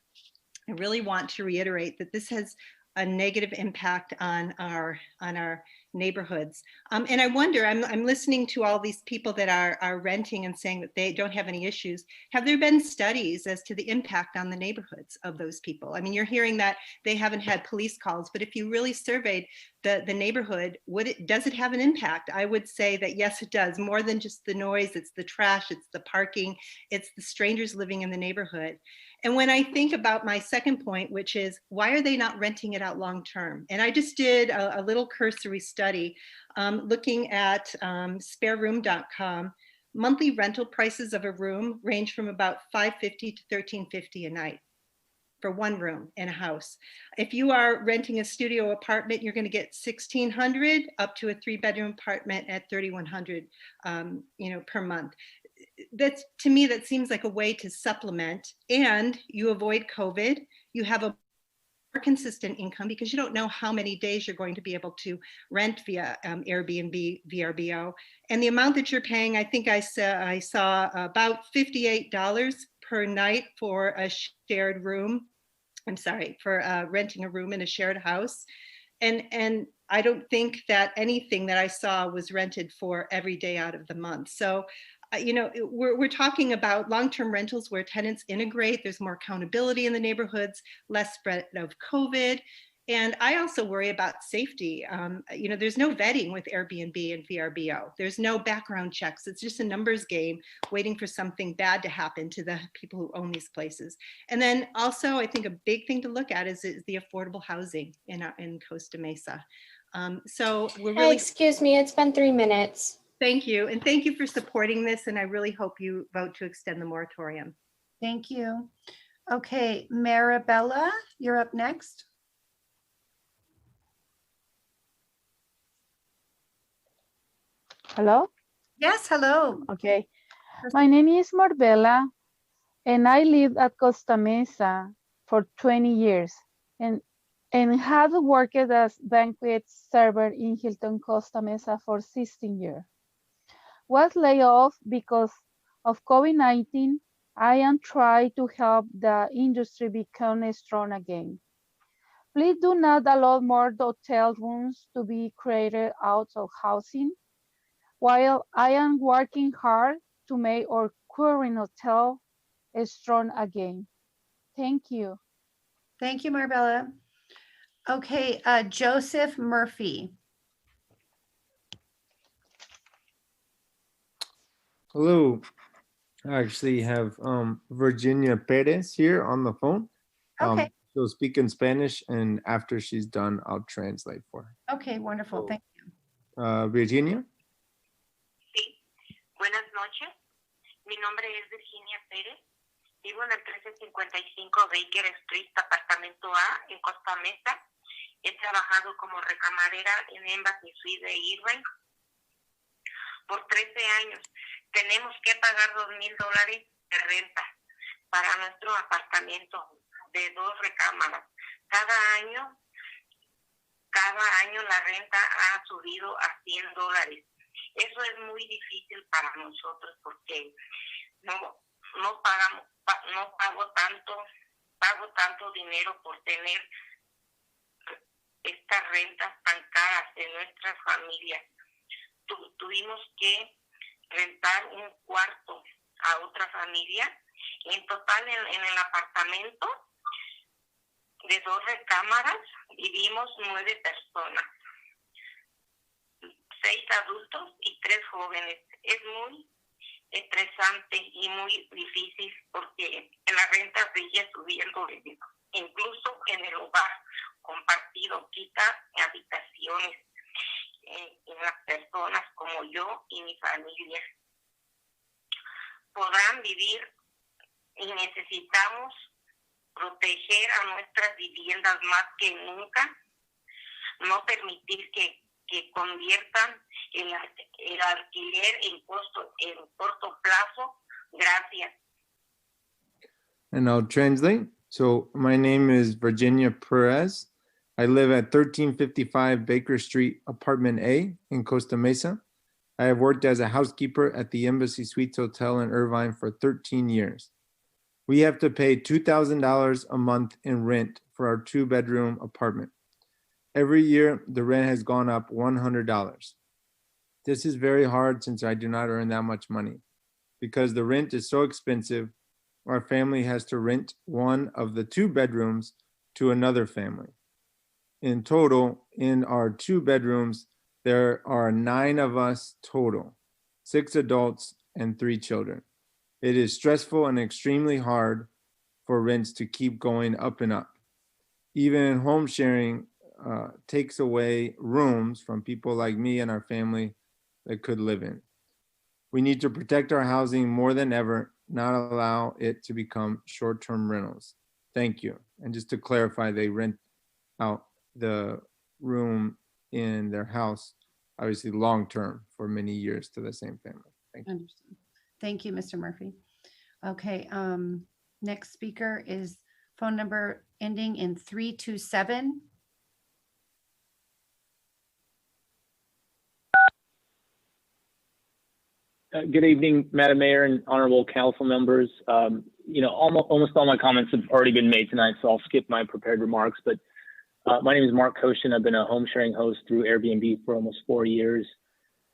reiterate that this has a negative impact on our neighborhoods. And I wonder, I'm listening to all these people that are renting and saying that they don't have any issues. Have there been studies as to the impact on the neighborhoods of those people? I mean, you're hearing that they haven't had police calls, but if you really surveyed the neighborhood, does it have an impact? I would say that yes, it does. More than just the noise, it's the trash, it's the parking, it's the strangers living in the neighborhood. And when I think about my second point, which is why are they not renting it out long-term? And I just did a little cursory study looking at spareroom.com. Monthly rental prices of a room range from about $550 to $1,350 a night. for one room in a house. If you are renting a studio apartment, you're going to get $1,600 up to a 3-bedroom apartment at $3,100, per month. That's, to me, that seems like a way to supplement, and you avoid COVID. You have a more consistent income because you don't know how many days you're going to be able to rent via Airbnb, VRBO. And the amount that you're paying, I think I saw about $58 per night for a shared room. I'm sorry, for renting a room in a shared house. And I don't think that anything that I saw was rented for every day out of the month. So we're talking about long-term rentals where tenants integrate, there's more accountability in the neighborhoods, less spread of COVID. And I also worry about safety. There's no vetting with Airbnb and VRBO. There's no background checks. It's just a numbers game waiting for something bad to happen to the people who own these places. And then also, I think a big thing to look at is the affordable housing in Costa Mesa. So we're really— Excuse me, it's been 3 minutes. Thank you. And thank you for supporting this. And I really hope you vote to extend the moratorium. Thank you. Okay, Marabella, you're up next. Hello? Yes, hello. Okay. My name is Marbella, and I lived at Costa Mesa for 20 years and had worked as banquet server in Hilton Costa Mesa for 16 years. Was laid off because of COVID-19. I am trying to help the industry become strong again. Please do not allow more hotel rooms to be created out of housing, while I am working hard to make our current hotel strong again. Thank you. Thank you, Marbella. Okay, Joseph Murphy. Hello. I actually have Virginia Perez here on the phone. Okay. She'll speak in Spanish, and after she's done, I'll translate for her. Okay, wonderful. Thank you. Virginia. Buenas noches. Mi nombre es Virginia Pérez. Vivo en el 1355 Baker Street, apartamento A, en Costa Mesa. He trabajado como recamarera en Embassy Suite de Irvine por 13 años. Tenemos que pagar $2,000 de renta para nuestro apartamento de 2 recámaras. Cada año la renta ha subido a $100. Eso es muy difícil para nosotros porque pago tanto dinero por tener estas rentas tan caras en nuestras familias. Tuvimos que rentar un cuarto a otra familia. En total en el apartamento de 2 recámaras vivimos 9 personas, 6 adultos y 3 jóvenes. Es muy estresante y muy difícil porque la renta sigue subiendo, incluso en el hogar compartido, quita habitaciones en las personas como yo y mi familia podrán vivir, y necesitamos proteger a nuestras viviendas más que nunca, no permitir que conviertan el alquiler en corto plazo. Gracias. And I'll translate. So my name is Virginia Perez. I live at 1355 Baker Street, apartment A in Costa Mesa. I have worked as a housekeeper at the Embassy Suites Hotel in Irvine for 13 years. We have to pay $2,000 a month in rent for our 2-bedroom apartment. Every year, the rent has gone up $100. This is very hard since I do not earn that much money. Because the rent is so expensive, our family has to rent one of the 2 bedrooms to another family. In total, in our 2 bedrooms, there are 9 of us total, 6 adults and 3 children. It is stressful and extremely hard for rents to keep going up and up. Even home sharing takes away rooms from people like me and our family that could live in. We need to protect our housing more than ever, not allow it to become short-term rentals. Thank you. And just to clarify, they rent out the room in their house, obviously long-term for many years to the same family. Thank you. Understood. Thank you, Mr. Murphy. Okay, next speaker is phone number ending in 327. Good evening, Madam Mayor and honorable council members. Almost all my comments have already been made tonight, so I'll skip my prepared remarks. But my name is Mark Koshin. I've been a home sharing host through Airbnb for almost 4 years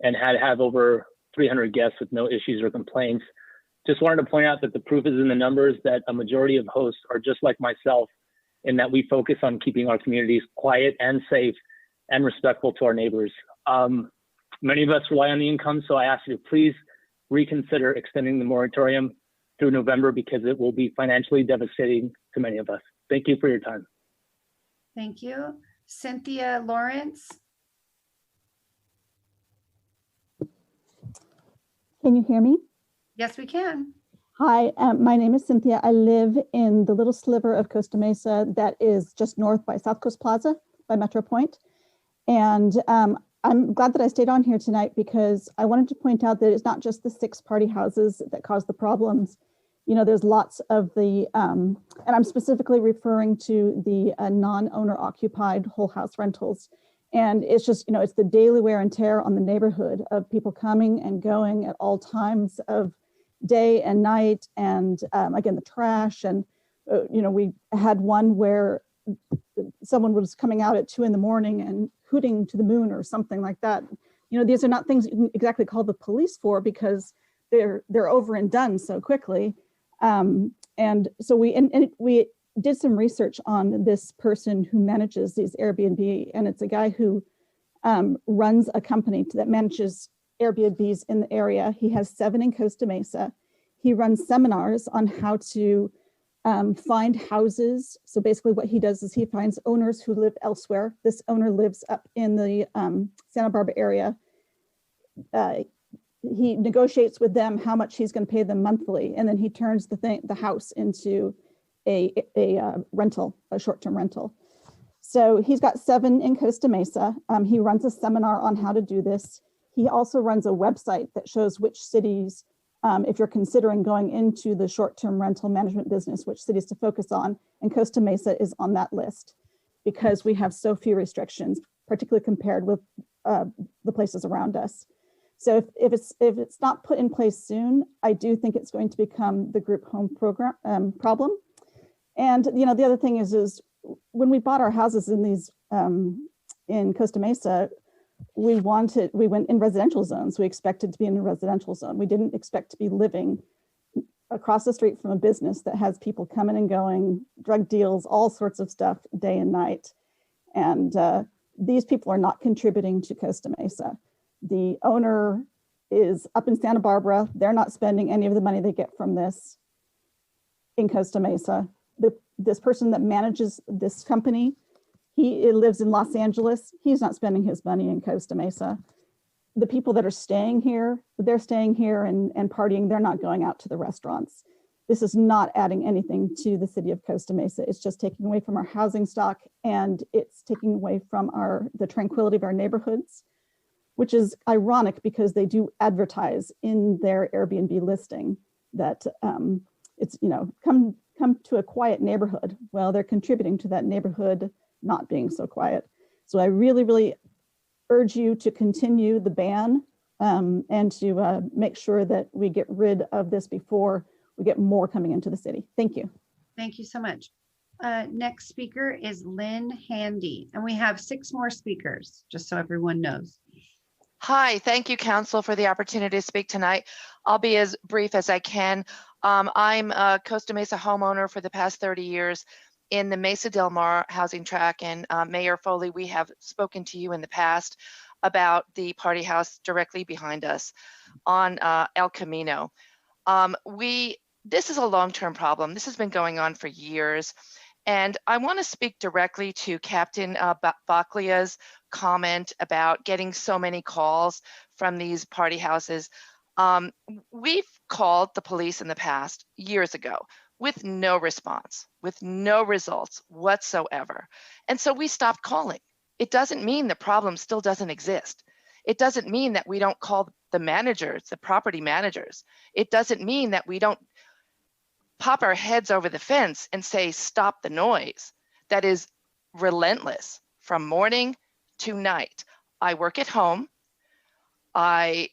and have over 300 guests with no issues or complaints. Just wanted to point out that the proof is in the numbers, that a majority of hosts are just like myself in that we focus on keeping our communities quiet and safe and respectful to our neighbors. Many of us rely on the income, so I ask you to please reconsider extending the moratorium through November because it will be financially devastating to many of us. Thank you for your time. Thank you. Cynthia Lawrence. Can you hear me? Yes, we can. Hi, my name is Cynthia. I live in the little sliver of Costa Mesa that is just north by South Coast Plaza by Metro Point. And I'm glad that I stayed on here tonight because I wanted to point out that it's not just the 6 party houses that cause the problems. You know, there's lots of the, and I'm specifically referring to the non-owner occupied whole house rentals. And it's just, you know, it's the daily wear and tear on the neighborhood of people coming and going at all times of day and night. And again, the trash. And, we had one where someone was coming out at 2 in the morning and hooting to the moon or something like that. You know, these are not things you can exactly call the police for because they're over and done so quickly. And so we did some research on this person who manages these Airbnb, and it's a guy who runs a company that manages Airbnbs in the area. He has 7 in Costa Mesa. He runs seminars on how to find houses. So basically what he does is he finds owners who live elsewhere. This owner lives up in the Santa Barbara area. He negotiates with them how much he's going to pay them monthly, and then he turns the house into a rental, a short-term rental. So he's got 7 in Costa Mesa. He runs a seminar on how to do this. He also runs a website that shows which cities, if you're considering going into the short-term rental management business, which cities to focus on, and Costa Mesa is on that list because we have so few restrictions, particularly compared with the places around us. So if it's not put in place soon, I do think it's going to become the group home program problem. And the other thing is when we bought our houses in these in Costa Mesa, we went in residential zones. We expected to be in a residential zone. We didn't expect to be living across the street from a business that has people coming and going, drug deals, all sorts of stuff day and night. And these people are not contributing to Costa Mesa. The owner is up in Santa Barbara. They're not spending any of the money they get from this in Costa Mesa. This person that manages this company, he lives in Los Angeles. He's not spending his money in Costa Mesa. The people that are staying here, they're staying here and partying. They're not going out to the restaurants. This is not adding anything to the city of Costa Mesa. It's just taking away from our housing stock, and it's taking away from the tranquility of our neighborhoods, which is ironic because they do advertise in their Airbnb listing that it's, come to a quiet neighborhood. Well, they're contributing to that neighborhood not being so quiet. So I really, really urge you to continue the ban and to make sure that we get rid of this before we get more coming into the city. Thank you. Thank you so much. Next speaker is Lynn Handy, and we have 6 more speakers, just so everyone knows. Hi, thank you, Council, for the opportunity to speak tonight. I'll be as brief as I can. I'm a Costa Mesa homeowner for the past 30 years in the Mesa Del Mar housing tract, and Mayor Foley, we have spoken to you in the past about the party house directly behind us on El Camino. This is a long-term problem. This has been going on for years. And I want to speak directly to Captain Baglia's comment about getting so many calls from these party houses. We've called the police in the past, years ago. with no response, with no results whatsoever. And so we stopped calling. It doesn't mean the problem still doesn't exist. It doesn't mean that we don't call the managers, the property managers. It doesn't mean that we don't pop our heads over the fence and say, stop the noise. That is relentless from morning to night. I work at home. I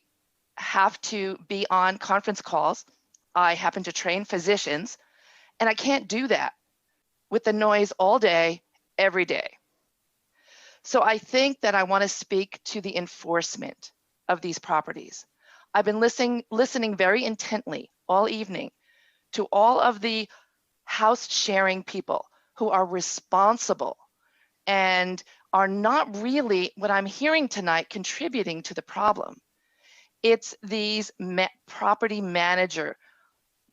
have to be on conference calls. I happen to train physicians, and I can't do that with the noise all day, every day. So I think that I want to speak to the enforcement of these properties. I've been listening very intently all evening to all of the house sharing people who are responsible and are not really, what I'm hearing tonight, contributing to the problem. It's these property manager,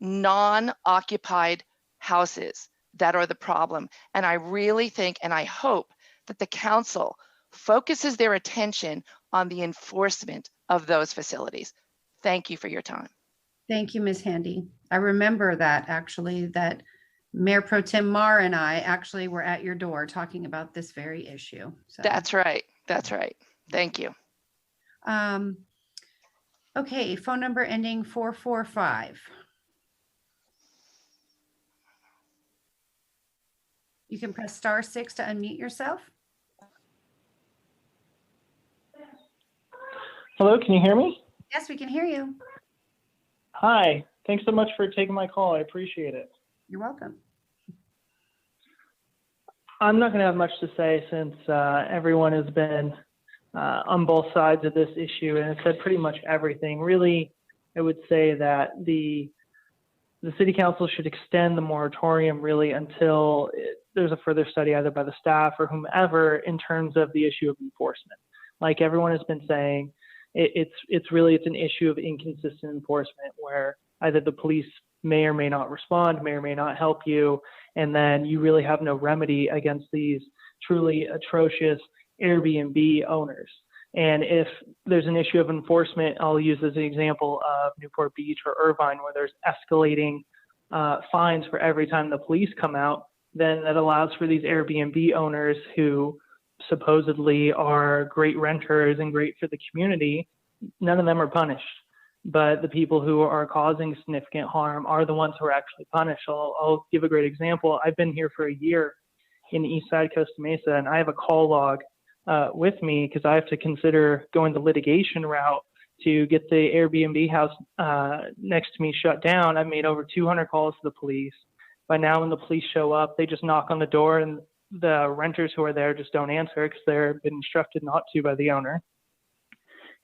non-occupied houses that are the problem. And I really think, and I hope that the council focuses their attention on the enforcement of those facilities. Thank you for your time. Thank you, Ms. Handy. I remember that actually, that Mayor Pro Tem Mar and I actually were at your door talking about this very issue. So. That's right. That's right. Thank you. Okay, phone number ending 445. You can press *6 to unmute yourself. Hello, can you hear me? Yes, we can hear you. Hi, thanks so much for taking my call. I appreciate it. You're welcome. I'm not going to have much to say since everyone has been on both sides of this issue and has said pretty much everything. Really, I would say that the city council should extend the moratorium really until there's a further study either by the staff or whomever in terms of the issue of enforcement. Like everyone has been saying, it's an issue of inconsistent enforcement where either the police may or may not respond, may or may not help you, and then you really have no remedy against these truly atrocious Airbnb owners. And if there's an issue of enforcement, I'll use as an example of Newport Beach or Irvine, where there's escalating fines for every time the police come out, then that allows for these Airbnb owners who supposedly are great renters and great for the community, none of them are punished. But the people who are causing significant harm are the ones who are actually punished. I'll give a great example. I've been here for a year in the East Side Costa Mesa, and I have a call log with me because I have to consider going the litigation route to get the Airbnb house next to me shut down. I've made over 200 calls to the police. By now, when the police show up, they just knock on the door and the renters who are there just don't answer because they've been instructed not to by the owner.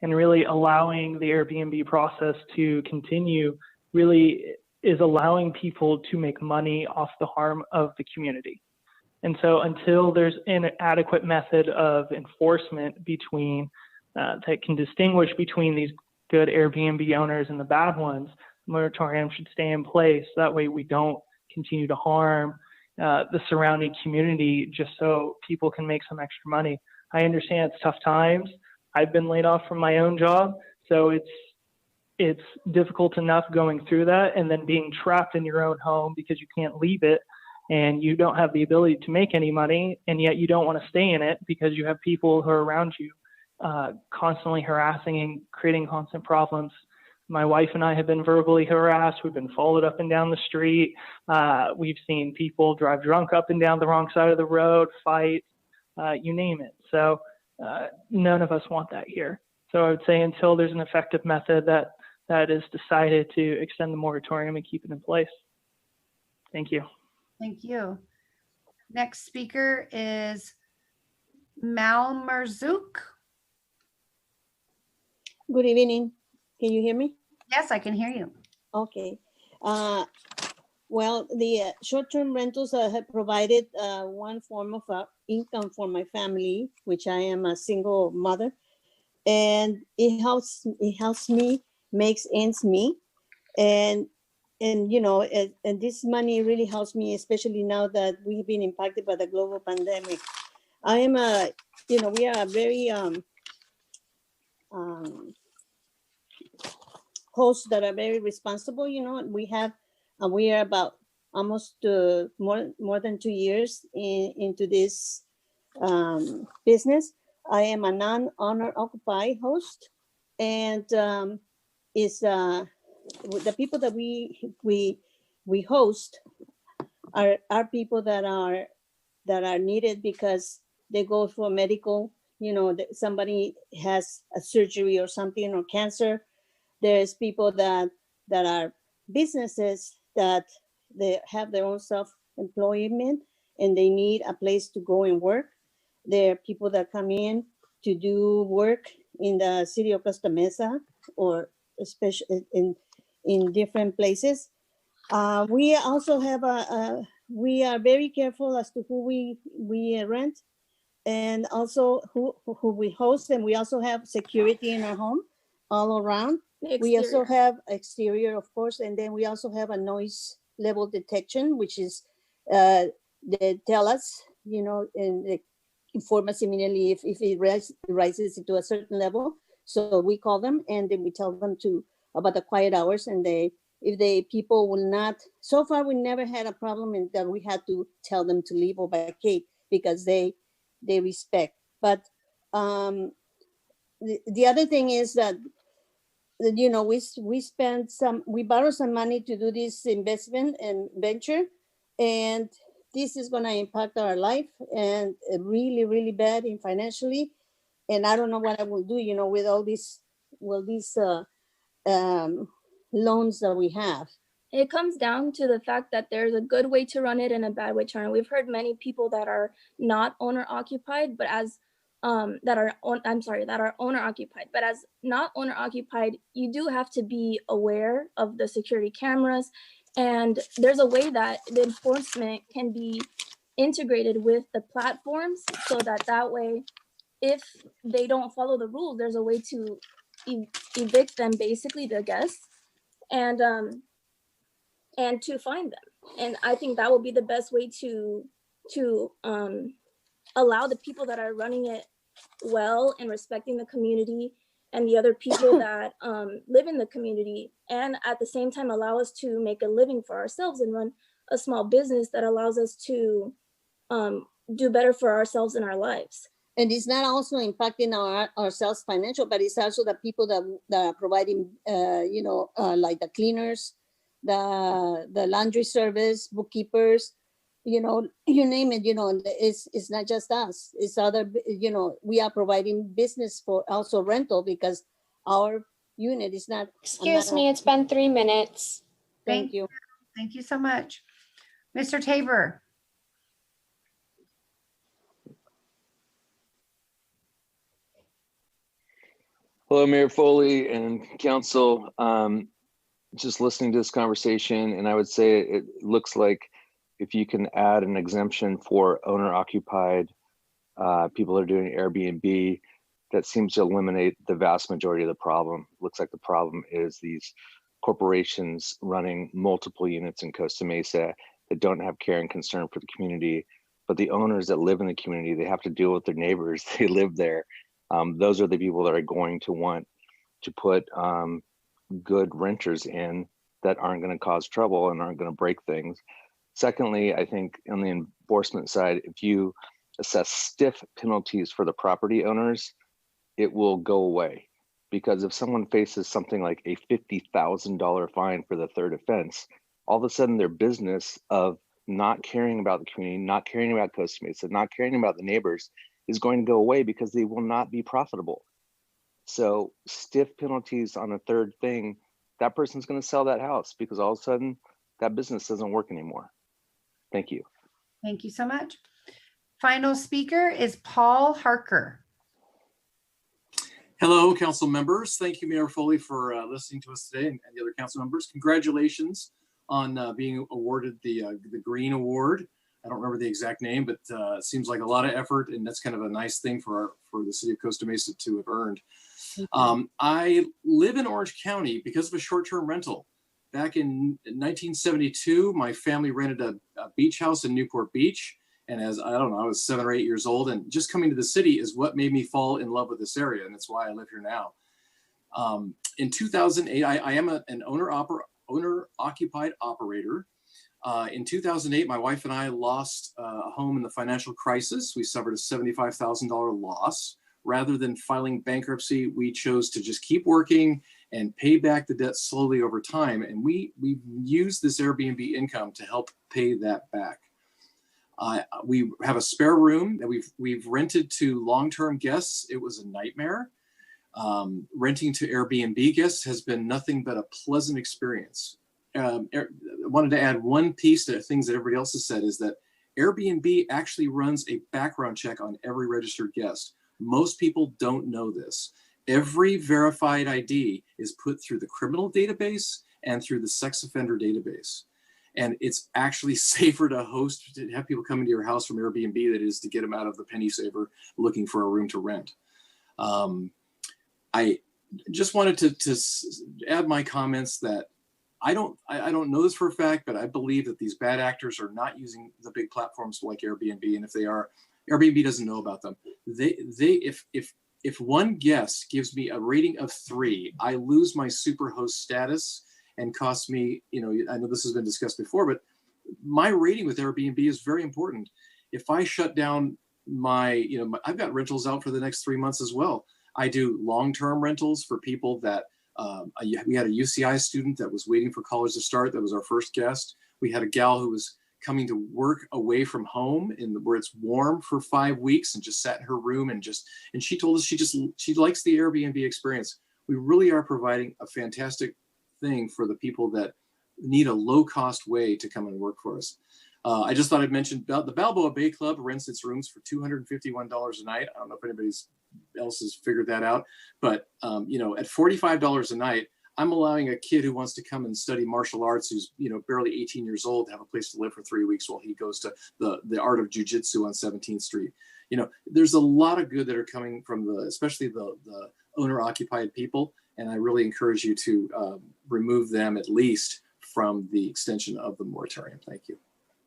And really allowing the Airbnb process to continue really is allowing people to make money off the harm of the community. And so until there's an adequate method of enforcement between that can distinguish between these good Airbnb owners and the bad ones, the moratorium should stay in place. That way we don't continue to harm the surrounding community just so people can make some extra money. I understand it's tough times. I've been laid off from my own job, so it's difficult enough going through that and then being trapped in your own home because you can't leave it and you don't have the ability to make any money, and yet you don't want to stay in it because you have people who are around you constantly harassing and creating constant problems. My wife and I have been verbally harassed. We've been followed up and down the street. We've seen people drive drunk up and down the wrong side of the road, fight, you name it. So none of us want that here. So I would say until there's an effective method that is decided to extend the moratorium and keep it in place. Thank you. Thank you. Next speaker is Mal Marzouk. Good evening. Can you hear me? Yes, I can hear you. Okay. Well, the short-term rentals have provided one form of income for my family, which I am a single mother, and it helps me, makes ends meet, and you know, and this money really helps me, especially now that we've been impacted by the global pandemic. I am we are a very hosts that are very responsible. You know, we are about almost more than 2 years into this business. I am a non-owner occupied host, and is the people that we host are people that are needed because they go for medical, somebody has a surgery or something, or cancer. There's people that are businesses that they have their own self-employment and they need a place to go and work. There are people that come in to do work in the city of Costa Mesa, or especially in different places. We also have we are very careful as to who we rent, and also who we host, and we also have security in our home all around. We also have exterior, of course, and then we also have a noise level detection, which is they tell us, and they inform us immediately if it rises to a certain level. So we call them and then we tell them about the quiet hours, and if the people will not. So far, we never had a problem in that we had to tell them to leave or vacate because they respect. But the other thing is that we borrow some money to do this investment and venture, and this is going to impact our life and really, really bad in financially. And I don't know what I will do, with all these loans that we have. It comes down to the fact that there's a good way to run it and a bad way to run it. We've heard many people that are not owner occupied, but as that are owner occupied, but as not owner occupied, you do have to be aware of the security cameras, and there's a way that the enforcement can be integrated with the platforms, so that way, if they don't follow the rules, there's a way to evict them, basically the guests, and to find them. And I think that will be the best way to allow the people that are running it well and respecting the community and the other people that live in the community, and at the same time allow us to make a living for ourselves and run a small business that allows us to do better for ourselves in our lives. And it's not also impacting ourselves financial, but it's also the people that are providing, like the cleaners, the laundry service, bookkeepers, you name it, it's not just us, it's other, we are providing business for also rental because our unit is not. Excuse me, it's been 3 minutes. Thank you. Thank you so much. Mr. Tabor. Hello, Mayor Foley and Council. Just listening to this conversation, and I would say it looks like if you can add an exemption for owner-occupied people that are doing Airbnb, that seems to eliminate the vast majority of the problem. Looks like the problem is these corporations running multiple units in Costa Mesa that don't have care and concern for the community, but the owners that live in the community, they have to deal with their neighbors. They live there. Those are the people that are going to want to put good renters in that aren't going to cause trouble and aren't going to break things. Secondly, I think on the enforcement side, if you assess stiff penalties for the property owners, it will go away. Because if someone faces something like a $50,000 fine for the third offense, all of a sudden their business of not caring about the community, not caring about Costa Mesa, not caring about the neighbors is going to go away because they will not be profitable. So stiff penalties on a third thing, that person's going to sell that house because all of a sudden that business doesn't work anymore. Thank you. Thank you so much. Final speaker is Paul Harker. Hello, council members. Thank you, Mayor Foley, for listening to us today, and the other council members. Congratulations on being awarded the Green Award. I don't remember the exact name, but it seems like a lot of effort, and that's kind of a nice thing for the city of Costa Mesa to have earned. I live in Orange County because of a short-term rental. Back in 1972, my family rented a beach house in Newport Beach. And as I was 7 or 8 years old, and just coming to the city is what made me fall in love with this area. And that's why I live here now. In 2008, I am an owner-occupied operator. In 2008, my wife and I lost a home in the financial crisis. We suffered a $75,000 loss. Rather than filing bankruptcy, we chose to just keep working and pay back the debt slowly over time. And we used this Airbnb income to help pay that back. We have a spare room that we've rented to long-term guests. It was a nightmare. Renting to Airbnb guests has been nothing but a pleasant experience. I wanted to add one piece to things that everybody else has said, is that Airbnb actually runs a background check on every registered guest. Most people don't know this. Every verified ID is put through the criminal database and through the sex offender database. And it's actually safer to host, to have people come into your house from Airbnb than it is to get them out of the penny saver looking for a room to rent. I just wanted to add my comments that I don't know this for a fact, but I believe that these bad actors are not using the big platforms like Airbnb. And if they are, Airbnb doesn't know about them. If one guest gives me a rating of 3, I lose my superhost status and costs me, I know this has been discussed before, but my rating with Airbnb is very important. If I shut down I've got rentals out for the next 3 months as well. I do long-term rentals for people that, we had a UCI student that was waiting for college to start. That was our first guest. We had a gal who was coming to work away from home where it's warm for 5 weeks and just sat in her room and she told us she likes the Airbnb experience. We really are providing a fantastic thing for the people that need a low-cost way to come and work for us. I just thought I'd mention the Balboa Bay Club rents its rooms for $251 a night. I don't know if anybody else has figured that out, but at $45 a night, I'm allowing a kid who wants to come and study martial arts, who's barely 18 years old, to have a place to live for 3 weeks while he goes to the art of jujitsu on 17th Street. There's a lot of good that are coming from especially the owner-occupied people, and I really encourage you to remove them at least from the extension of the moratorium. Thank you.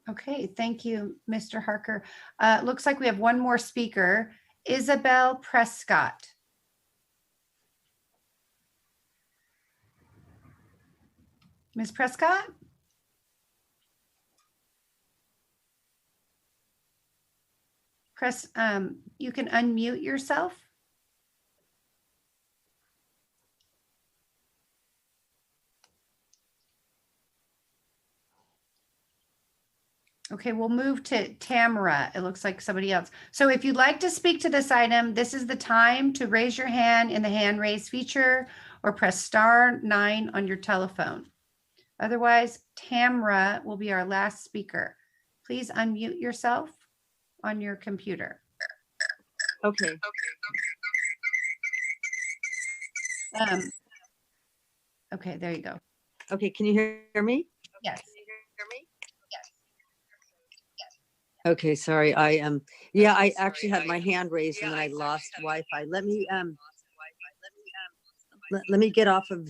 Okay, thank you, Mr. Harker. Looks like we have one more speaker, Isabel Prescott. Ms. Prescott? You can unmute yourself. Okay, we'll move to Tamara. It looks like somebody else. So if you'd like to speak to this item, this is the time to raise your hand in the hand raise feature or press *9 on your telephone. Otherwise, Tamara will be our last speaker. Please unmute yourself on your computer. Okay. Okay, there you go. Okay, can you hear me? Yes. Okay, sorry. I actually had my hand raised and then I lost Wi-Fi. Let me get off of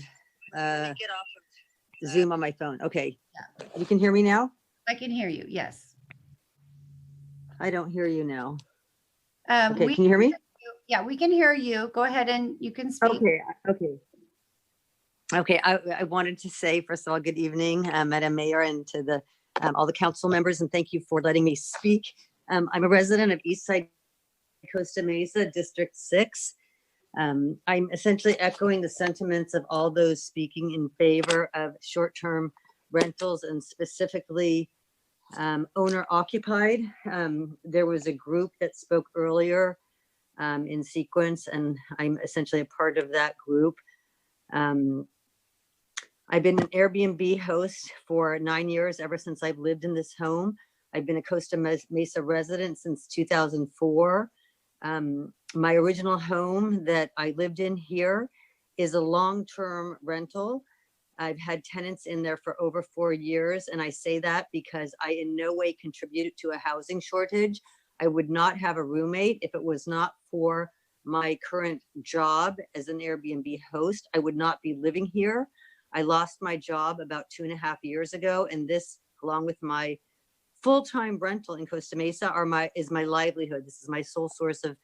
Zoom on my phone. Okay. Yeah. You can hear me now? I can hear you. Yes. I don't hear you now. Okay, can you hear me? Yeah, we can hear you. Go ahead and you can speak. Okay. I wanted to say, first of all, good evening, Madam Mayor, and to all the council members, and thank you for letting me speak. I'm a resident of Eastside Costa Mesa, District 6. I'm essentially echoing the sentiments of all those speaking in favor of short-term rentals and specifically owner-occupied. There was a group that spoke earlier in sequence, and I'm essentially a part of that group. I've been an Airbnb host for 9 years, ever since I've lived in this home. I've been a Costa Mesa resident since 2004. My original home that I lived in here is a long-term rental. I've had tenants in there for over 4 years, and I say that because I in no way contributed to a housing shortage. I would not have a roommate if it was not for my current job as an Airbnb host. I would not be living here. I lost my job about 2.5 years ago, and this, along with my full-time rental in Costa Mesa, is my livelihood. This is my sole source of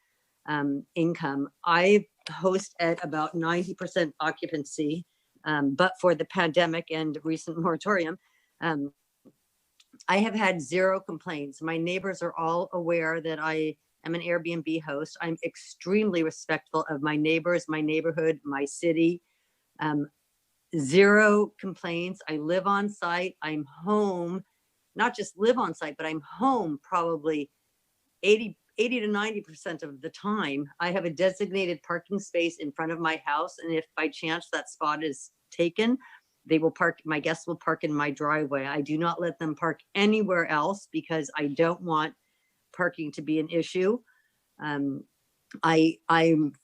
income. I host at about 90% occupancy, but for the pandemic and recent moratorium, I have had zero complaints. My neighbors are all aware that I am an Airbnb host. I'm extremely respectful of my neighbors, my neighborhood, my city. Zero complaints. I live on site. I'm home, not just live on site, but I'm home probably 80 to 90% of the time. I have a designated parking space in front of my house. And if by chance that spot is taken, they will park, my guests will park in my driveway. I do not let them park anywhere else because I don't want parking to be an issue. I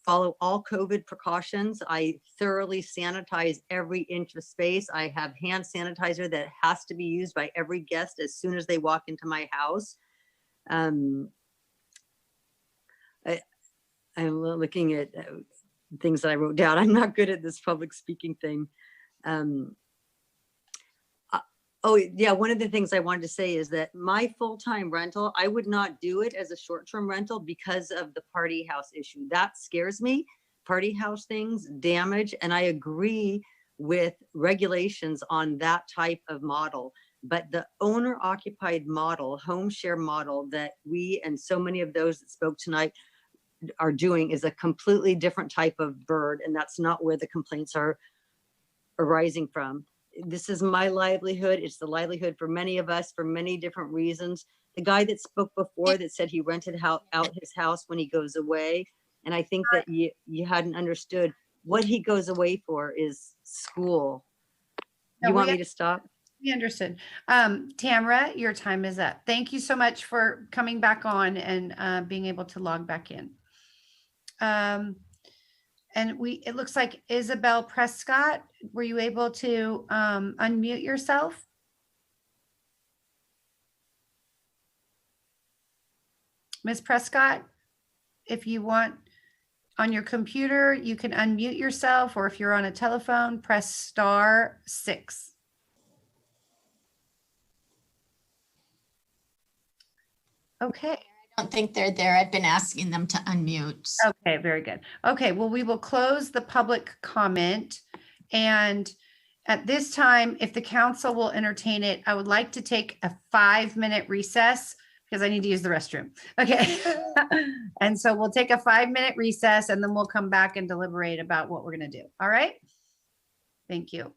follow all COVID precautions. I thoroughly sanitize every inch of space. I have hand sanitizer that has to be used by every guest as soon as they walk into my house. I'm looking at things that I wrote down. I'm not good at this public speaking thing. Oh yeah, one of the things I wanted to say is that my full-time rental, I would not do it as a short-term rental because of the party house issue. That scares me. Party house things, damage, and I agree with regulations on that type of model. But the owner-occupied model, home share model that we and so many of those that spoke tonight are doing is a completely different type of bird, and that's not where the complaints are arising from. This is my livelihood. It's the livelihood for many of us for many different reasons. The guy that spoke before that said he rented out his house when he goes away. And I think that you hadn't understood what he goes away for is school. No, You want me to stop? We understood. Tamara, your time is up. Thank you so much for coming back on and being able to log back in. And it looks like Isabel Prescott, were you able to unmute yourself? Ms. Prescott, if you want on your computer, you can unmute yourself, or if you're on a telephone, press *6. Okay. I don't think they're there. I've been asking them to unmute. Okay, very good. Okay, well, we will close the public comment. And at this time, if the council will entertain it, I would like to take a 5-minute recess because I need to use the restroom. Okay. And so we'll take a 5-minute recess and then we'll come back and deliberate about what we're going to do. All right. Thank you.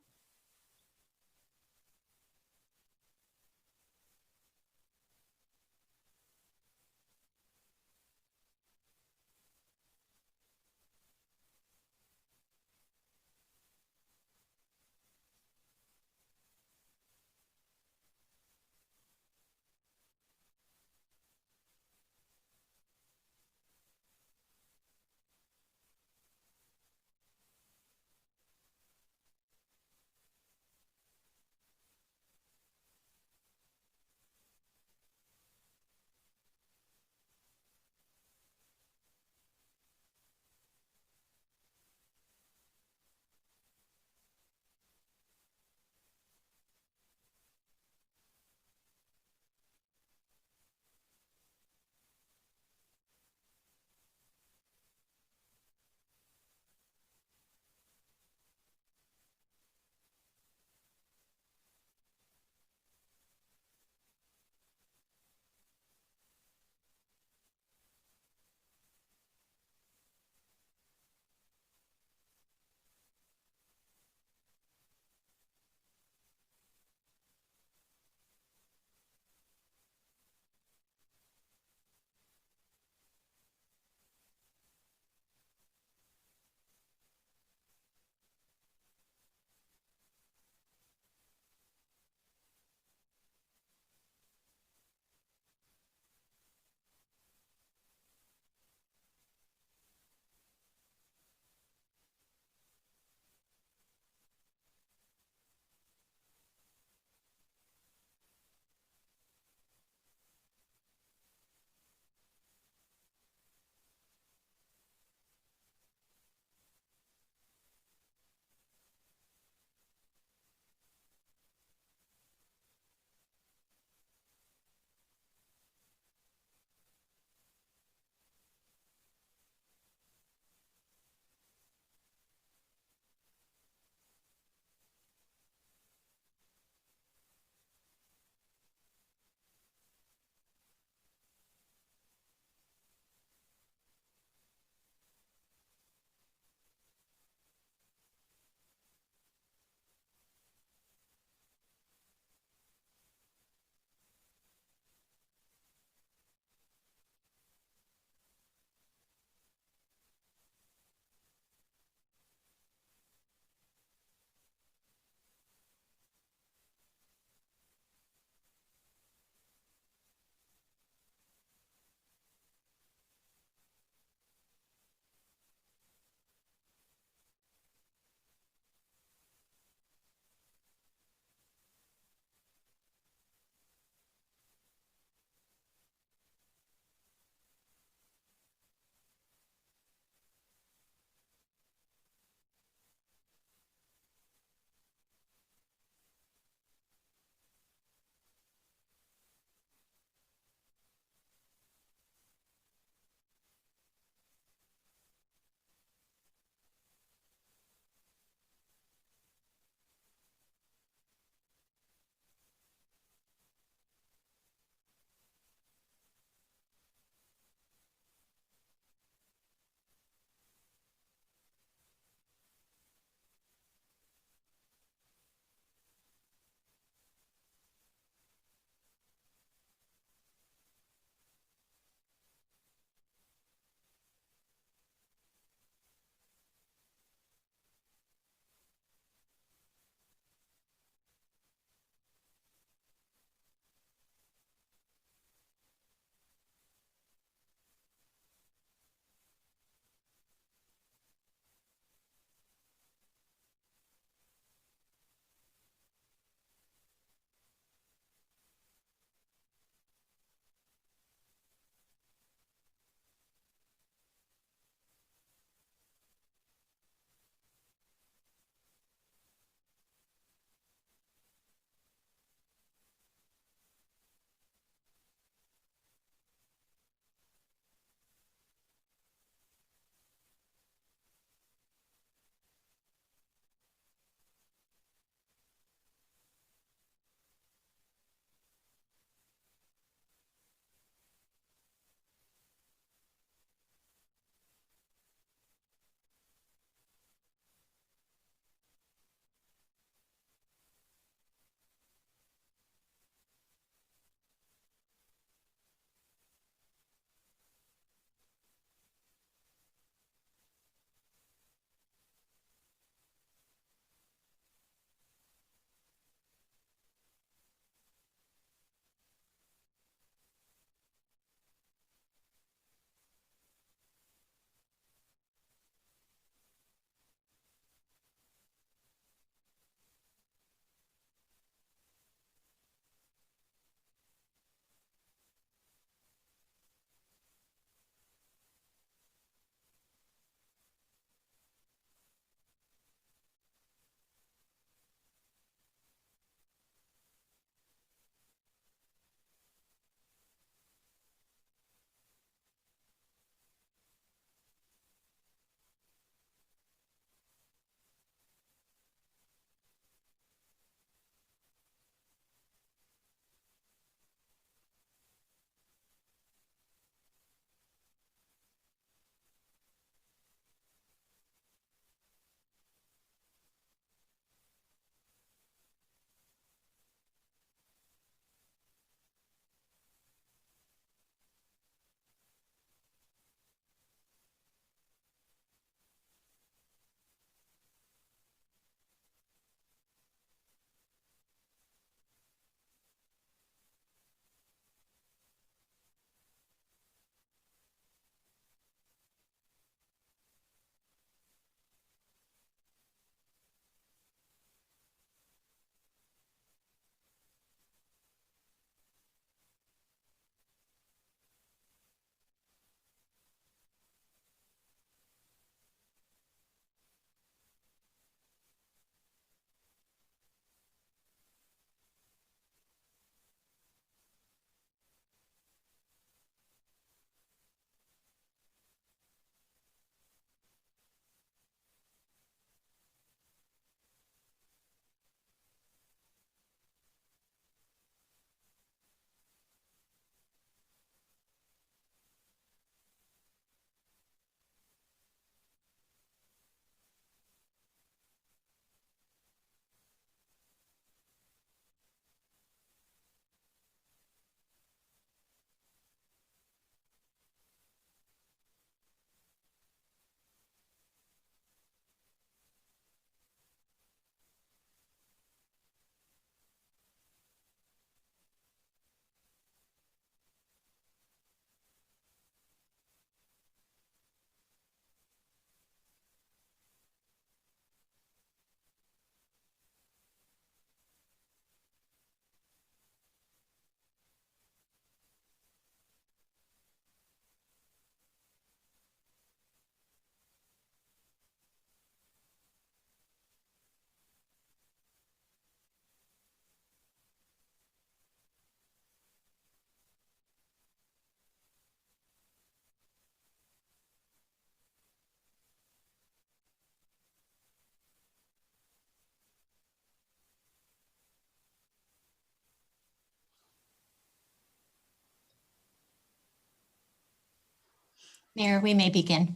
Mayor, we may begin.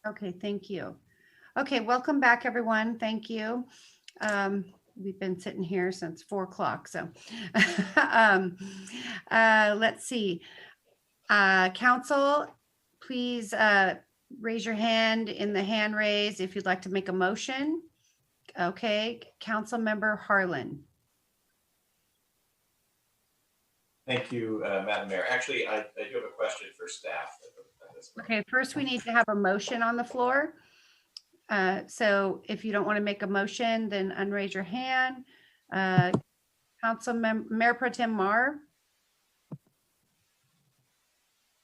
Okay, thank you. Okay, welcome back, everyone. Thank you. We've been sitting here since 4 o'clock, so let's see. Council, please raise your hand in the hand raise if you'd like to make a motion. Okay, Council Member Harlan. Thank you, Madam Mayor. Actually, I do have a question for staff. Okay, first we need to have a motion on the floor. So if you don't want to make a motion, then unraise your hand. Mayor Pro Tem Mar.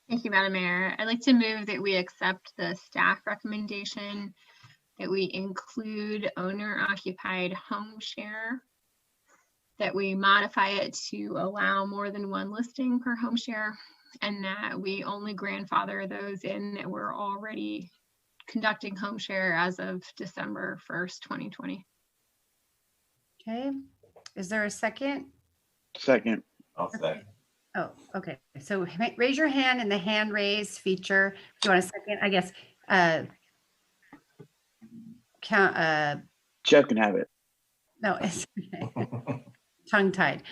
Thank you, Madam Mayor. I'd like to move that we accept the staff recommendation that we include owner-occupied home share, that we modify it to allow more than one listing per home share, and that we only grandfather those in that were already conducting home share as of December 1st, 2020. Okay, is there a second? Second. I'll second. Oh, okay. So raise your hand in the hand raise feature. Do you want a second? I guess Jeff can have it. no, it's okay. Tongue-tied.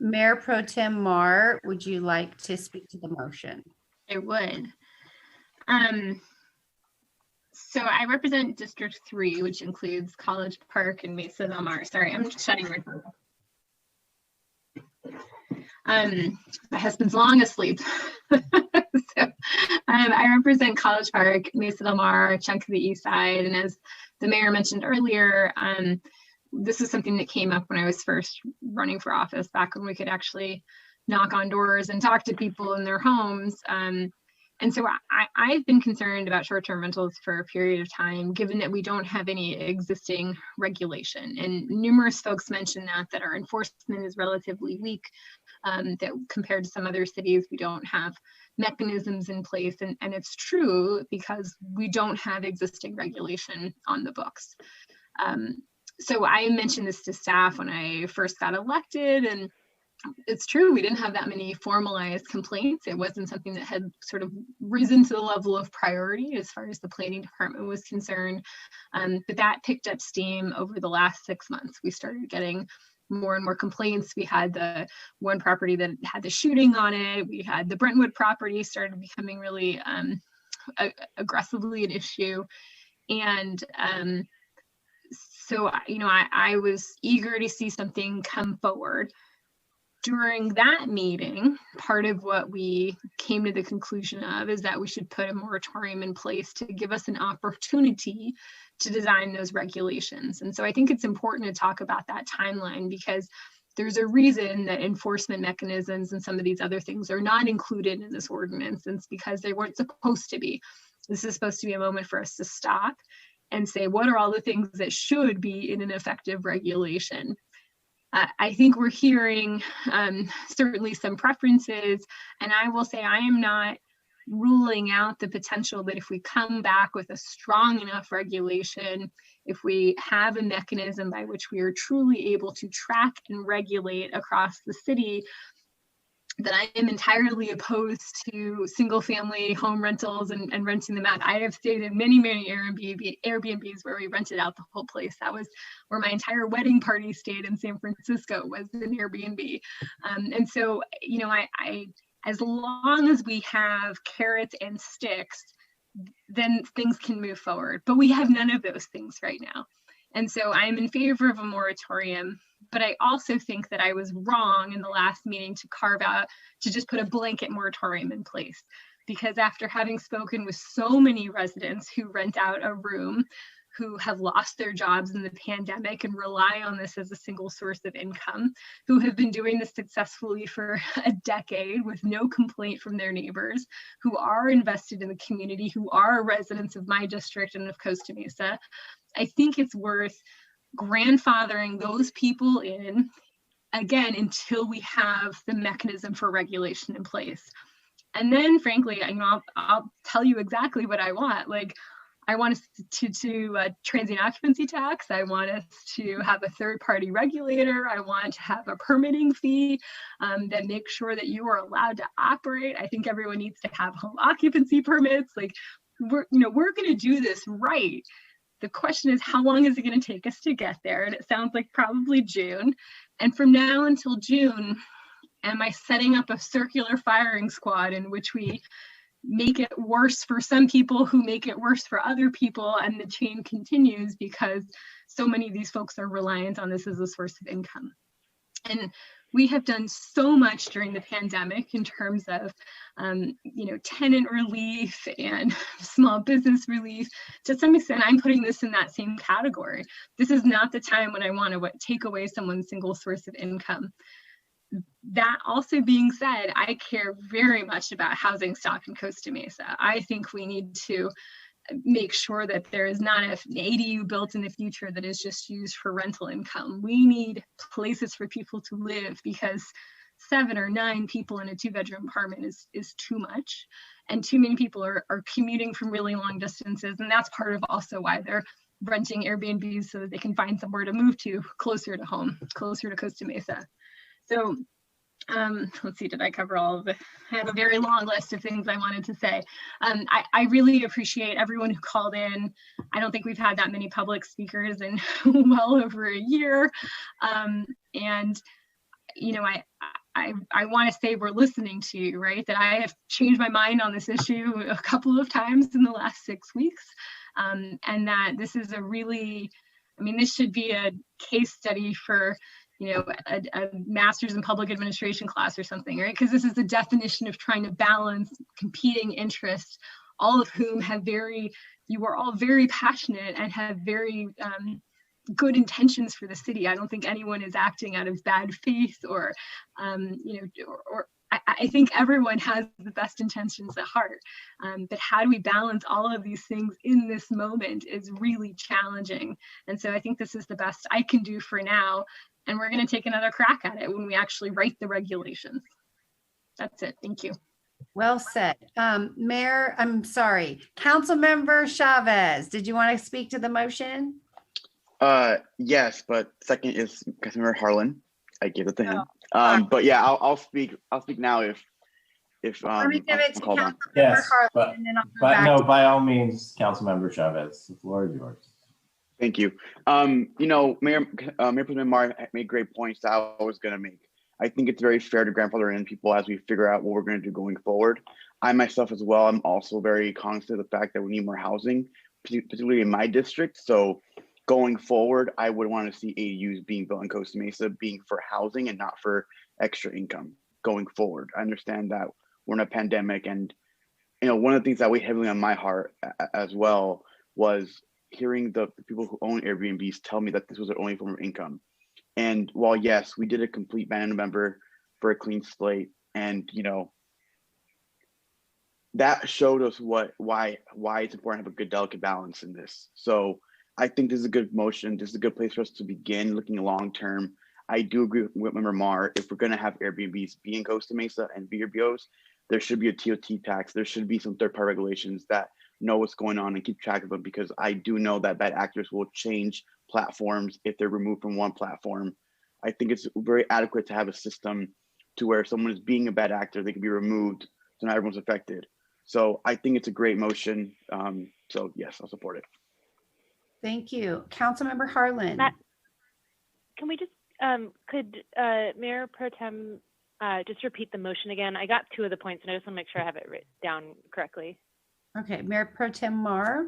Mayor Pro Tem Mar, would you like to speak to the motion? I would. So I represent District 3, which includes College Park and Mesa Del Mar. Sorry, I'm just shutting my phone. My husband's long asleep. I represent College Park, Mesa Del Mar, a chunk of the east side. And as the mayor mentioned earlier, this is something that came up when I was first running for office, back when we could actually knock on doors and talk to people in their homes. And so I've been concerned about short-term rentals for a period of time, given that we don't have any existing regulation. And numerous folks mentioned that our enforcement is relatively weak, that compared to some other cities, we don't have mechanisms in place. And it's true because we don't have existing regulation on the books. So I mentioned this to staff when I first got elected, and it's true, we didn't have that many formalized complaints. It wasn't something that had sort of risen to the level of priority as far as the planning department was concerned. But that picked up steam over the last 6 months. We started getting more and more complaints. We had the one property that had the shooting on it. We had the Brentwood property started becoming really aggressively an issue. And so, I was eager to see something come forward. During that meeting, part of what we came to the conclusion of is that we should put a moratorium in place to give us an opportunity to design those regulations. And so I think it's important to talk about that timeline, because there's a reason that enforcement mechanisms and some of these other things are not included in this ordinance. And it's because they weren't supposed to be. This is supposed to be a moment for us to stop and say, what are all the things that should be in an effective regulation? I think we're hearing certainly some preferences, and I will say I am not ruling out the potential that if we come back with a strong enough regulation, if we have a mechanism by which we are truly able to track and regulate across the city, that I am entirely opposed to single family home rentals and renting them out. I have stayed in many Airbnbs where we rented out the whole place. That was where my entire wedding party stayed in San Francisco, was an Airbnb. And so, I as long as we have carrots and sticks, then things can move forward. But we have none of those things right now. And so I'm in favor of a moratorium, but I also think that I was wrong in the last meeting to just put a blanket moratorium in place. Because after having spoken with so many residents who rent out a room, who have lost their jobs in the pandemic and rely on this as a single source of income, who have been doing this successfully for a decade with no complaint from their neighbors, who are invested in the community, who are residents of my district and of Costa Mesa, I think it's worth grandfathering those people in, again, until we have the mechanism for regulation in place. And then, frankly, I'll tell you exactly what I want. Like, I want us to do a transient occupancy tax. I want us to have a third-party regulator. I want to have a permitting fee that makes sure that you are allowed to operate. I think everyone needs to have home occupancy permits. Like, we're going to do this right. The question is, how long is it going to take us to get there? And it sounds like probably June. And from now until June, am I setting up a circular firing squad in which we make it worse for some people who make it worse for other people, and the chain continues because so many of these folks are reliant on this as a source of income? And we have done so much during the pandemic in terms of, tenant relief and small business relief. To some extent, I'm putting this in that same category. This is not the time when I want to take away someone's single source of income. That also being said, I care very much about housing stock in Costa Mesa. I think we need to make sure that there is not an ADU built in the future that is just used for rental income. We need places for people to live, because 7 or 9 people in a 2-bedroom apartment is too much. And too many people are commuting from really long distances. And that's part of also why they're renting Airbnbs, so that they can find somewhere to move to closer to home, closer to Costa Mesa. So let's see, did I cover all of it? I have a very long list of things I wanted to say. I really appreciate everyone who called in. I don't think we've had that many public speakers in well over a year. I want to say we're listening to you, right? That I have changed my mind on this issue a couple of times in the last 6 weeks. And that this is this should be a case study for a master's in public administration class or something, right? Because this is the definition of trying to balance competing interests, all of whom you are all very passionate and have very good intentions for the city. I don't think anyone is acting out of bad faith or I think everyone has the best intentions at heart. But how do we balance all of these things in this moment is really challenging. And so I think this is the best I can do for now. And we're going to take another crack at it when we actually write the regulations. That's it. Thank you. Well said. Mayor, I'm sorry. Councilmember Chavez, did you want to speak to the motion? Yes, but second is Councilmember Harlan. I give it to him. But yeah, I'll speak now if Let me give it to Councilmember Yes, Harlan, and then I'll go back no, to by all means, Councilmember Chavez, the floor is yours. Thank you. Mayor President Mar made great points that I was going to make. I think it's very fair to grandfather in people as we figure out what we're going to do going forward. I myself as well, I'm also very cognizant of the fact that we need more housing, particularly in my district. So going forward, I would want to see ADUs being built in Costa Mesa being for housing and not for extra income going forward. I understand that we're in a pandemic, and one of the things that weighed heavily on my heart as well was hearing the people who own Airbnbs tell me that this was their only form of income. And while yes, we did a complete ban in November for a clean slate, and that showed us why it's important to have a good delicate balance in this. So I think this is a good motion. This is a good place for us to begin looking long term. I do agree with Member Mar. If we're going to have Airbnbs be in Costa Mesa and VRBOs, there should be a TOT tax. There should be some third-party regulations that know what's going on and keep track of them, because I do know that bad actors will change platforms if they're removed from one platform. I think it's very adequate to have a system to where if someone is being a bad actor, they can be removed so not everyone's affected. So I think it's a great motion. So yes, I'll support it. Thank you. Councilmember Harlan. Can we just, could Mayor Pro Tem just repeat the motion again? I got 2 of the points and I just want to make sure I have it written down correctly. Okay, Mayor Pro Tem Mar.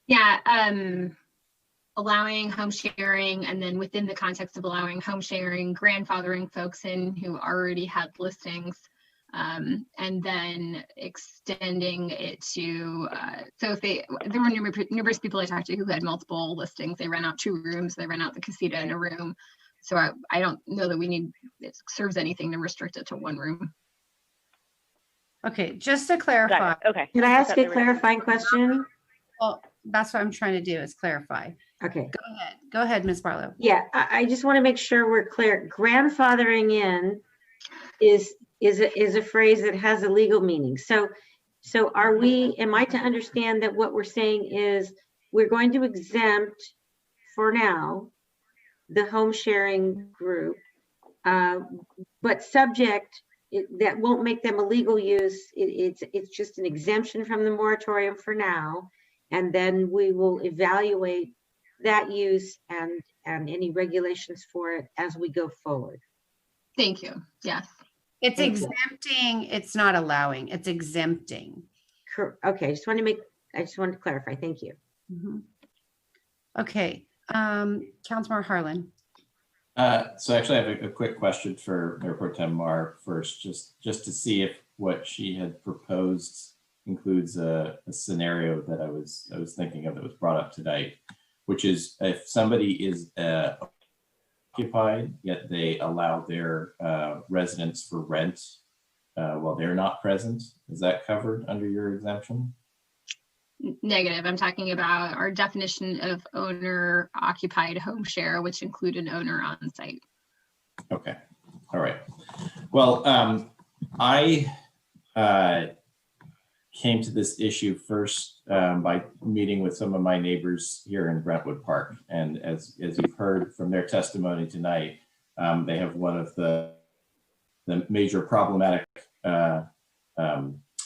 Yeah, allowing home sharing, and then within the context of allowing home sharing, grandfathering folks in who already had listings, and then extending it to, so if there were numerous people I talked to who had multiple listings, they rent out 2 rooms, they rent out the casita in a room. So I don't know that it serves anything to restrict it to 1 room. Okay, just to clarify. Okay. Can I ask a clarifying question? Well, that's what I'm trying to do, is clarify. Okay. Go ahead, Ms. Barlow. Yeah, I just want to make sure we're clear. Grandfathering in is a phrase that has a legal meaning. So am I to understand that what we're saying is we're going to exempt for now the home sharing group, but subject that won't make them a legal use. It's just an exemption from the moratorium for now. And then we will evaluate that use and any regulations for it as we go forward. Thank you. Yes. It's Thank you. exempting, it's not allowing, it's exempting. Okay, I just wanted to clarify. Thank you. Mhm. Okay, Councilmember Harlan. So actually I have a quick question for Mayor Pro Tem Mar first, just to see if what she had proposed includes a scenario that I was thinking of that was brought up tonight, which is if somebody is occupied, yet they allow their residents for rent while they're not present, is that covered under your exemption? Negative. I'm talking about our definition of owner occupied home share, which include an owner on site. Okay. All right. Well, I came to this issue first by meeting with some of my neighbors here in Brentwood Park. And as you've heard from their testimony tonight, they have one of the major problematic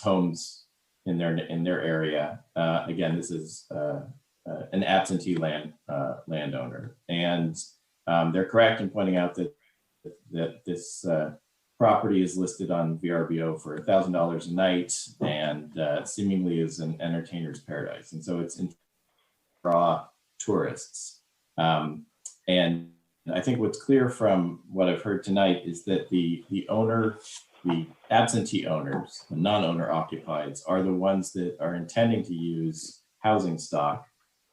homes in their area. Again, this is an absentee landowner, and they're correct in pointing out that this property is listed on VRBO for $1,000 a night, and seemingly is an entertainer's paradise, and so it's in draw tourists. And I think what's clear from what I've heard tonight is that the absentee owners, the non-owner occupieds, are the ones that are intending to use housing stock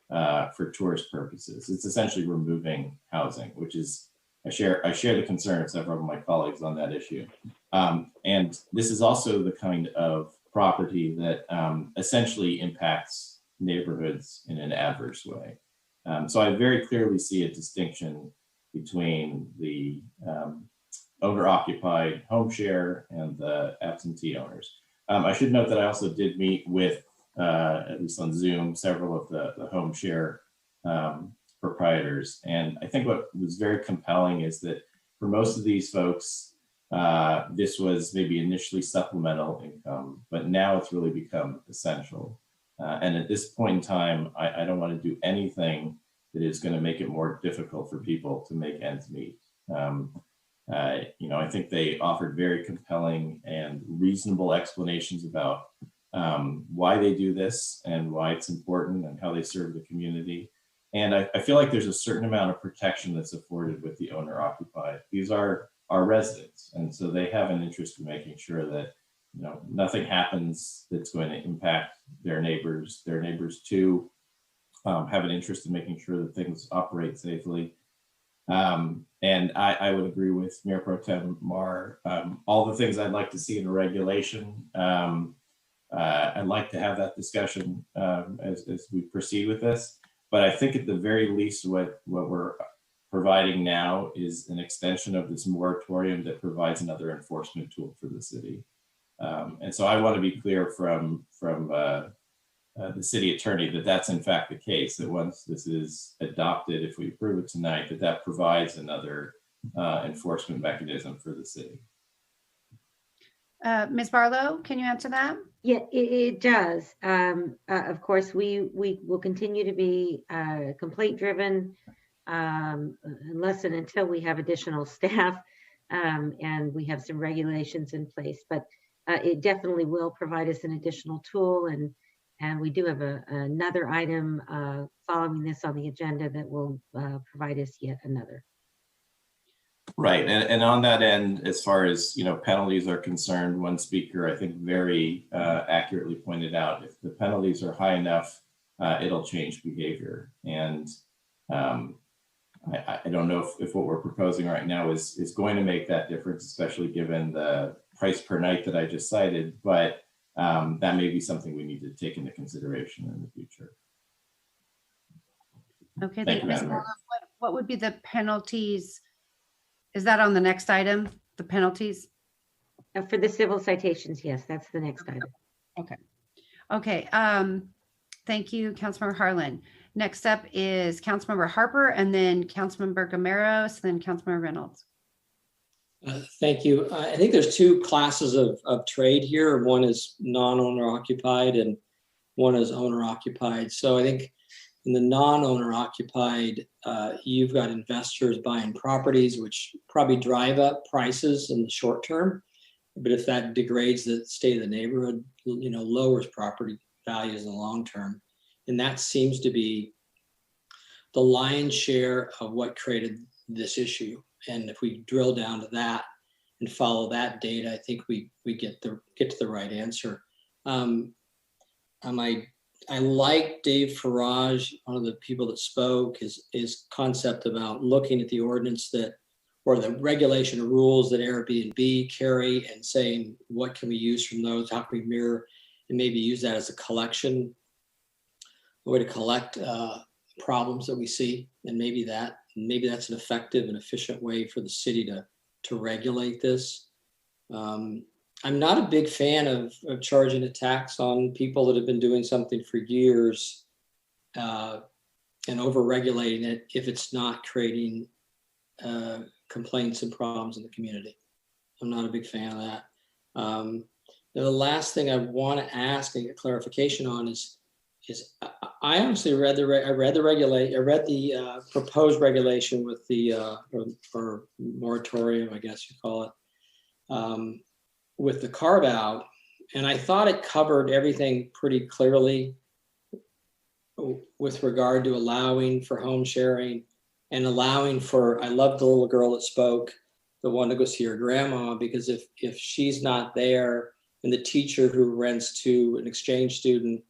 for tourist purposes. It's essentially removing housing, which is, I share the concern of several of my colleagues on that issue. And this is also the kind of property that essentially impacts neighborhoods in an adverse way. So I very clearly see a distinction between the owner-occupied home share and the absentee owners. I should note that I also did meet with, at least on Zoom, several of the home share proprietors. And I think what was very compelling is that for most of these folks, this was maybe initially supplemental income, but now it's really become essential. And at this point in time, I don't want to do anything that is going to make it more difficult for people to make ends meet. I think they offered very compelling and reasonable explanations about why they do this and why it's important and how they serve the community. And I feel like there's a certain amount of protection that's afforded with the owner occupied. These are our residents. And so they have an interest in making sure that nothing happens that's going to impact their neighbors. Their neighbors too have an interest in making sure that things operate safely. And I would agree with Mayor Pro Tem Mar. All the things I'd like to see in a regulation, I'd like to have that discussion as we proceed with this. But I think at the very least, what we're providing now is an extension of this moratorium that provides another enforcement tool for the city. And so I want to be clear from the city attorney that that's in fact the case, that once this is adopted, if we approve it tonight, that provides another enforcement mechanism for the city. Ms. Barlow, can you answer that? Yeah, it does. Of course, we will continue to be complaint driven unless and until we have additional staff and we have some regulations in place. But it definitely will provide us an additional tool, and we do have another item following this on the agenda that will provide us yet another. Right, and on that end, as far as penalties are concerned, one speaker I think very accurately pointed out, if the penalties are high enough, it'll change behavior. And I don't know if what we're proposing right now is going to make that difference, especially given the price per night that I just cited, but that may be something we need to take into consideration in the future. Okay, thank you, Ms. Barlow. What would be the penalties? Is that on the next item, the penalties? For the civil citations, yes, that's the next item. Okay. Okay. Thank you, Councilmember Harlan. Next up is Councilmember Harper, and then Councilmember Gameros, then Councilmember Reynolds. Thank you. I think there's two classes of trade here. One is non-owner occupied and one is owner occupied. So I think in the non-owner occupied, you've got investors buying properties, which probably drive up prices in the short term. But if that degrades the state of the neighborhood, lowers property values in the long term. And that seems to be the lion's share of what created this issue. And if we drill down to that and follow that data, I think we get to the right answer. I like Dave Farage, one of the people that spoke, his concept about looking at the ordinance or the regulation or rules that Airbnb carry and saying, what can we use from those? How can we mirror and maybe use that as a way to collect problems that we see? And maybe that's an effective and efficient way for the city to regulate this. I'm not a big fan of charging a tax on people that have been doing something for years and over-regulating it if it's not creating complaints and problems in the community. I'm not a big fan of that. The last thing I want to ask and get clarification on is I honestly read the proposed regulation with the or moratorium, I guess you call it, with the carve out, and I thought it covered everything pretty clearly with regard to allowing for home sharing and allowing for, I love the little girl that spoke, the one that goes to your grandma, because if she's not there and the teacher who rents to an exchange student,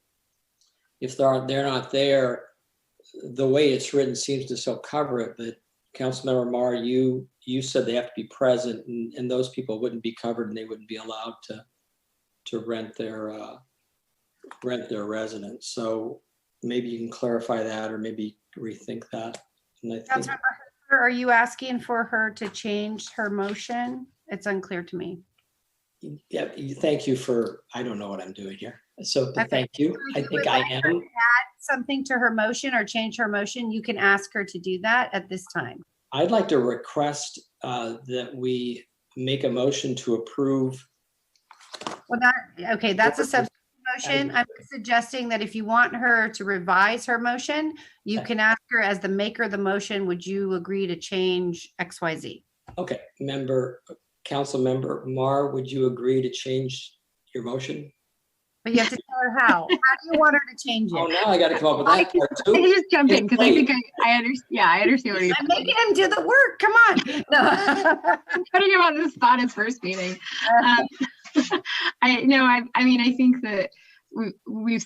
if they're not there, the way it's written seems to so cover it. But Councilmember Mar, you said they have to be present, and those people wouldn't be covered, and they wouldn't be allowed to rent their residence. So maybe you can clarify that, or maybe rethink that. And I think, Councilmember Hoover, are you asking for her to change her motion? It's unclear to me. yeah, thank you for. I don't know what I'm doing here. So Okay. thank you. I think I am. Add something to her motion or change her motion. You can ask her to do that at this time. I'd like to request that we make a motion to approve. Well, that's a substitute motion. I'm suggesting that if you want her to revise her motion, you can ask her as the maker of the motion, would you agree to change XYZ? Okay, Council Member Mar, would you agree to change your motion? But you have to tell her how. How do you want her to change it? Oh, now I got to come up with that part too. I just jump in because I think I understand. Yeah, I understand what he's I'm making him do the work. Come on. No. I'm putting him on the spot his first meeting. I mean, I think that we've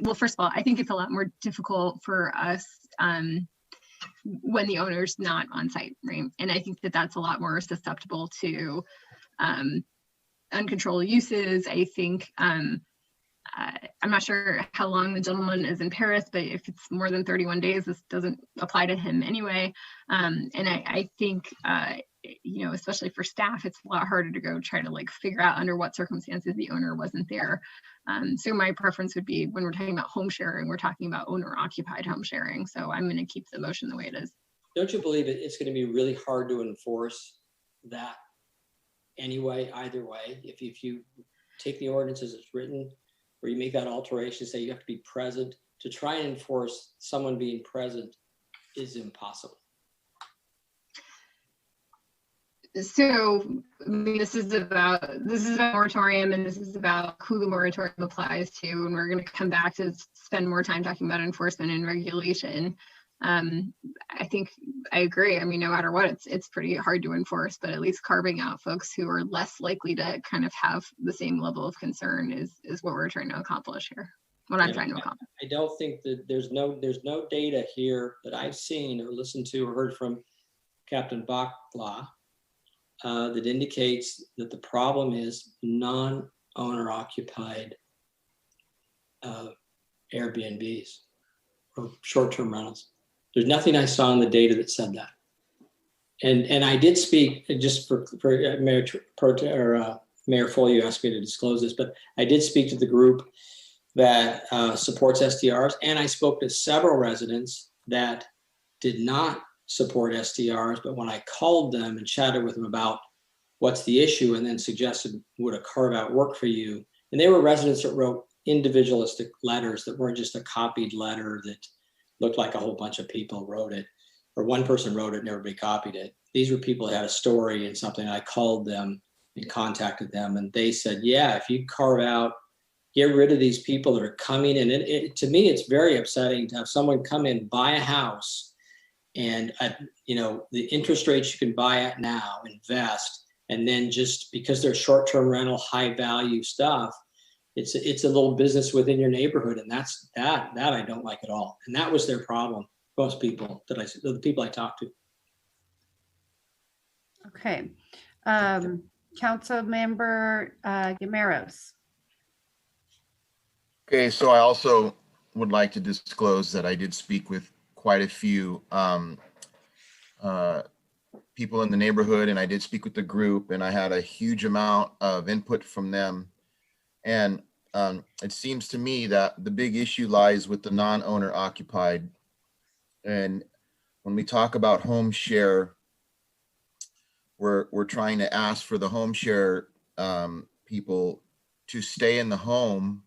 well, first of all, I think it's a lot more difficult for us when the owner's not on site, right? And I think that that's a lot more susceptible to uncontrolled uses. I think I'm not sure how long the gentleman is in Paris, but if it's more than 31 days, this doesn't apply to him anyway. And I think, especially for staff, it's a lot harder to go try to figure out under what circumstances the owner wasn't there. So my preference would be when we're talking about home sharing, we're talking about owner occupied home sharing. So I'm going to keep the motion the way it is. Don't you believe it's going to be really hard to enforce that anyway, either way? If you take the ordinance as it's written, or you make that alteration, say you have to be present, to try and enforce someone being present is impossible. So I mean, this is about moratorium, and this is about who the moratorium applies to, and we're going to come back to spend more time talking about enforcement and regulation. I think I agree. I mean, no matter what, it's pretty hard to enforce, but at least carving out folks who are less likely to kind of have the same level of concern is what we're trying to accomplish here. What I'm trying to accomplish. I don't think that there's no data here that I've seen or listened to or heard from Captain Bakla that indicates that the problem is non-owner occupied Airbnbs or short-term rentals. There's nothing I saw in the data that said that. And I did speak, just for Mayor Foley, you asked me to disclose this, but I did speak to the group that supports STRs, and I spoke to several residents that did not support STRs, but when I called them and chatted with them about what's the issue, and then suggested, would a carve out work for you? And they were residents that wrote individualistic letters that weren't just a copied letter that looked like a whole bunch of people wrote it, or one person wrote it and everybody copied it. These were people that had a story and something. I called them and contacted them, and they said, yeah, if you carve out, get rid of these people that are coming in. To me, it's very upsetting to have someone come in, buy a house, and the interest rates you can buy at now, invest, and then just because they're short-term rental, high value stuff, it's a little business within your neighborhood, and that I don't like at all. And that was their problem. Most people the people I talked to. Okay. Council member Guimeros. Okay, so I also would like to disclose that I did speak with quite a few people in the neighborhood, and I did speak with the group, and I had a huge amount of input from them. And it seems to me that the big issue lies with the non-owner occupied. And when we talk about home share, we're trying to ask for the home share people to stay in the home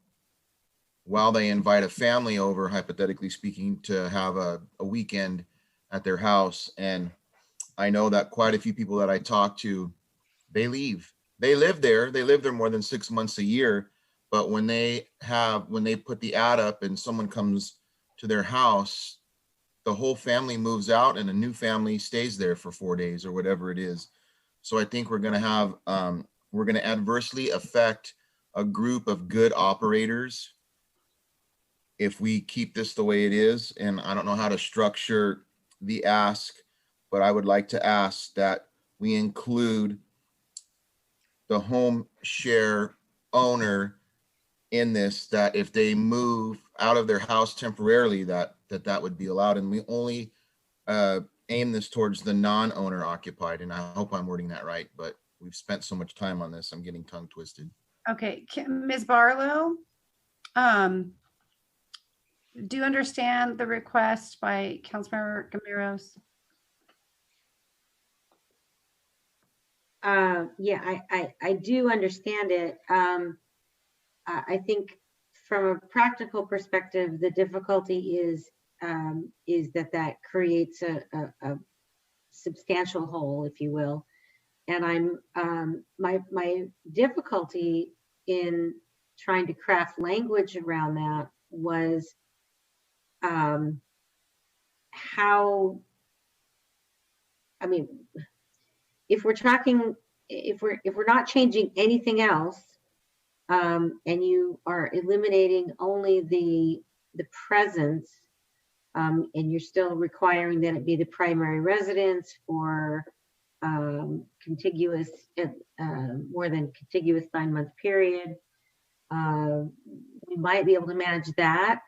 while they invite a family over, hypothetically speaking, to have a weekend at their house. And I know that quite a few people that I talk to, they leave. They live there more than 6 months a year. But when they put the ad up and someone comes to their house, the whole family moves out and a new family stays there for 4 days or whatever it is. So I think we're going to adversely affect a group of good operators if we keep this the way it is. And I don't know how to structure the ask, but I would like to ask that we include the home share owner in this, that if they move out of their house temporarily, that would be allowed. And we only aim this towards the non-owner occupied. And I hope I'm wording that right, but we've spent so much time on this, I'm getting tongue twisted. Okay, Ms. Barlow, do you understand the request by Councilmember Guimeros? Yeah, I do understand it. I think from a practical perspective, the difficulty is that creates a substantial hole, if you will. And my difficulty in trying to craft language around that was how, I mean, if we're not changing anything else, and you are eliminating only the presence, and you're still requiring that it be the primary residence for contiguous, more than contiguous 9-month period, we might be able to manage that.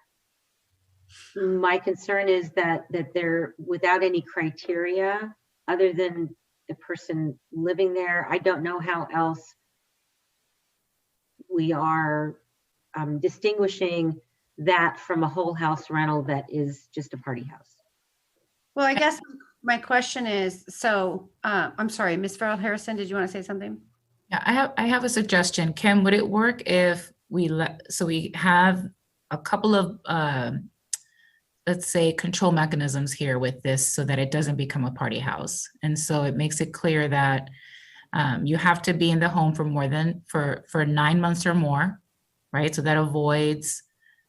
My concern is that they're without any criteria other than the person living there. I don't know how else we are distinguishing that from a whole house rental that is just a party house. Well, I guess my question is, so I'm sorry, Ms. Farrell Harrison, did you want to say something? Yeah, I have a suggestion. Kim, would it work if we have a couple of let's say control mechanisms here with this so that it doesn't become a party house? And so it makes it clear that you have to be in the home for 9 months or more, right? So that avoids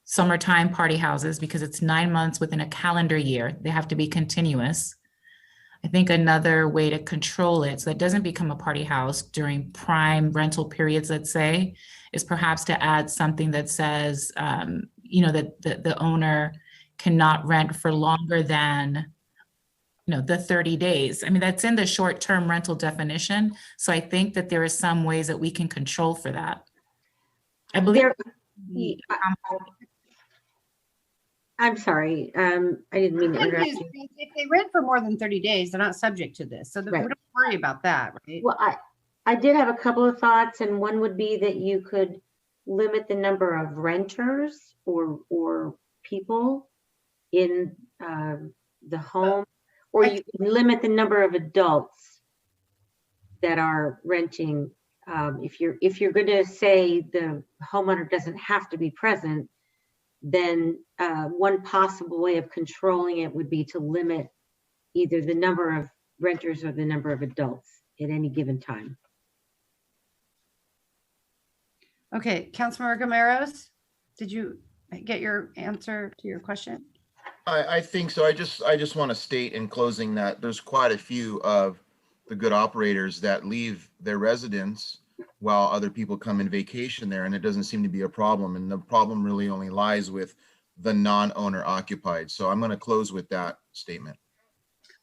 summertime party houses because it's 9 months within a calendar year. They have to be continuous. I think another way to control it so that it doesn't become a party house during prime rental periods, let's say, is perhaps to add something that says, that the owner cannot rent for longer than the 30 days. I mean, that's in the short-term rental definition. So I think that there are some ways that we can control for that. I believe. I'm sorry. I didn't mean to interrupt you. If they rent for more than 30 days, they're not subject to this. So Right. we don't worry about that, right? Well, I did have a couple of thoughts, and one would be that you could limit the number of renters or people in the home, or you can limit the number of adults that are renting, if you're going to say the homeowner doesn't have to be present, then one possible way of controlling it would be to limit either the number of renters or the number of adults at any given time. Okay, Councilmember Gameros, did you get your answer to your question? I think so. I just want to state in closing that there's quite a few of the good operators that leave their residence while other people come in vacation there, and it doesn't seem to be a problem. And the problem really only lies with the non-owner occupied. So I'm going to close with that statement.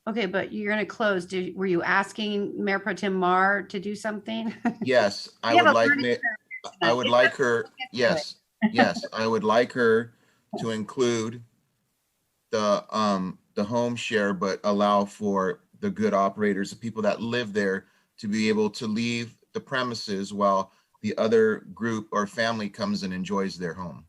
Okay, but you're going to close. Were you asking Mayor Pro Tem Mar to do something? Yes, I would like her. Yes, I would like her to include the home share, but allow for the good operators, the people that live there, to be able to leave the premises while the other group or family comes and enjoys their home.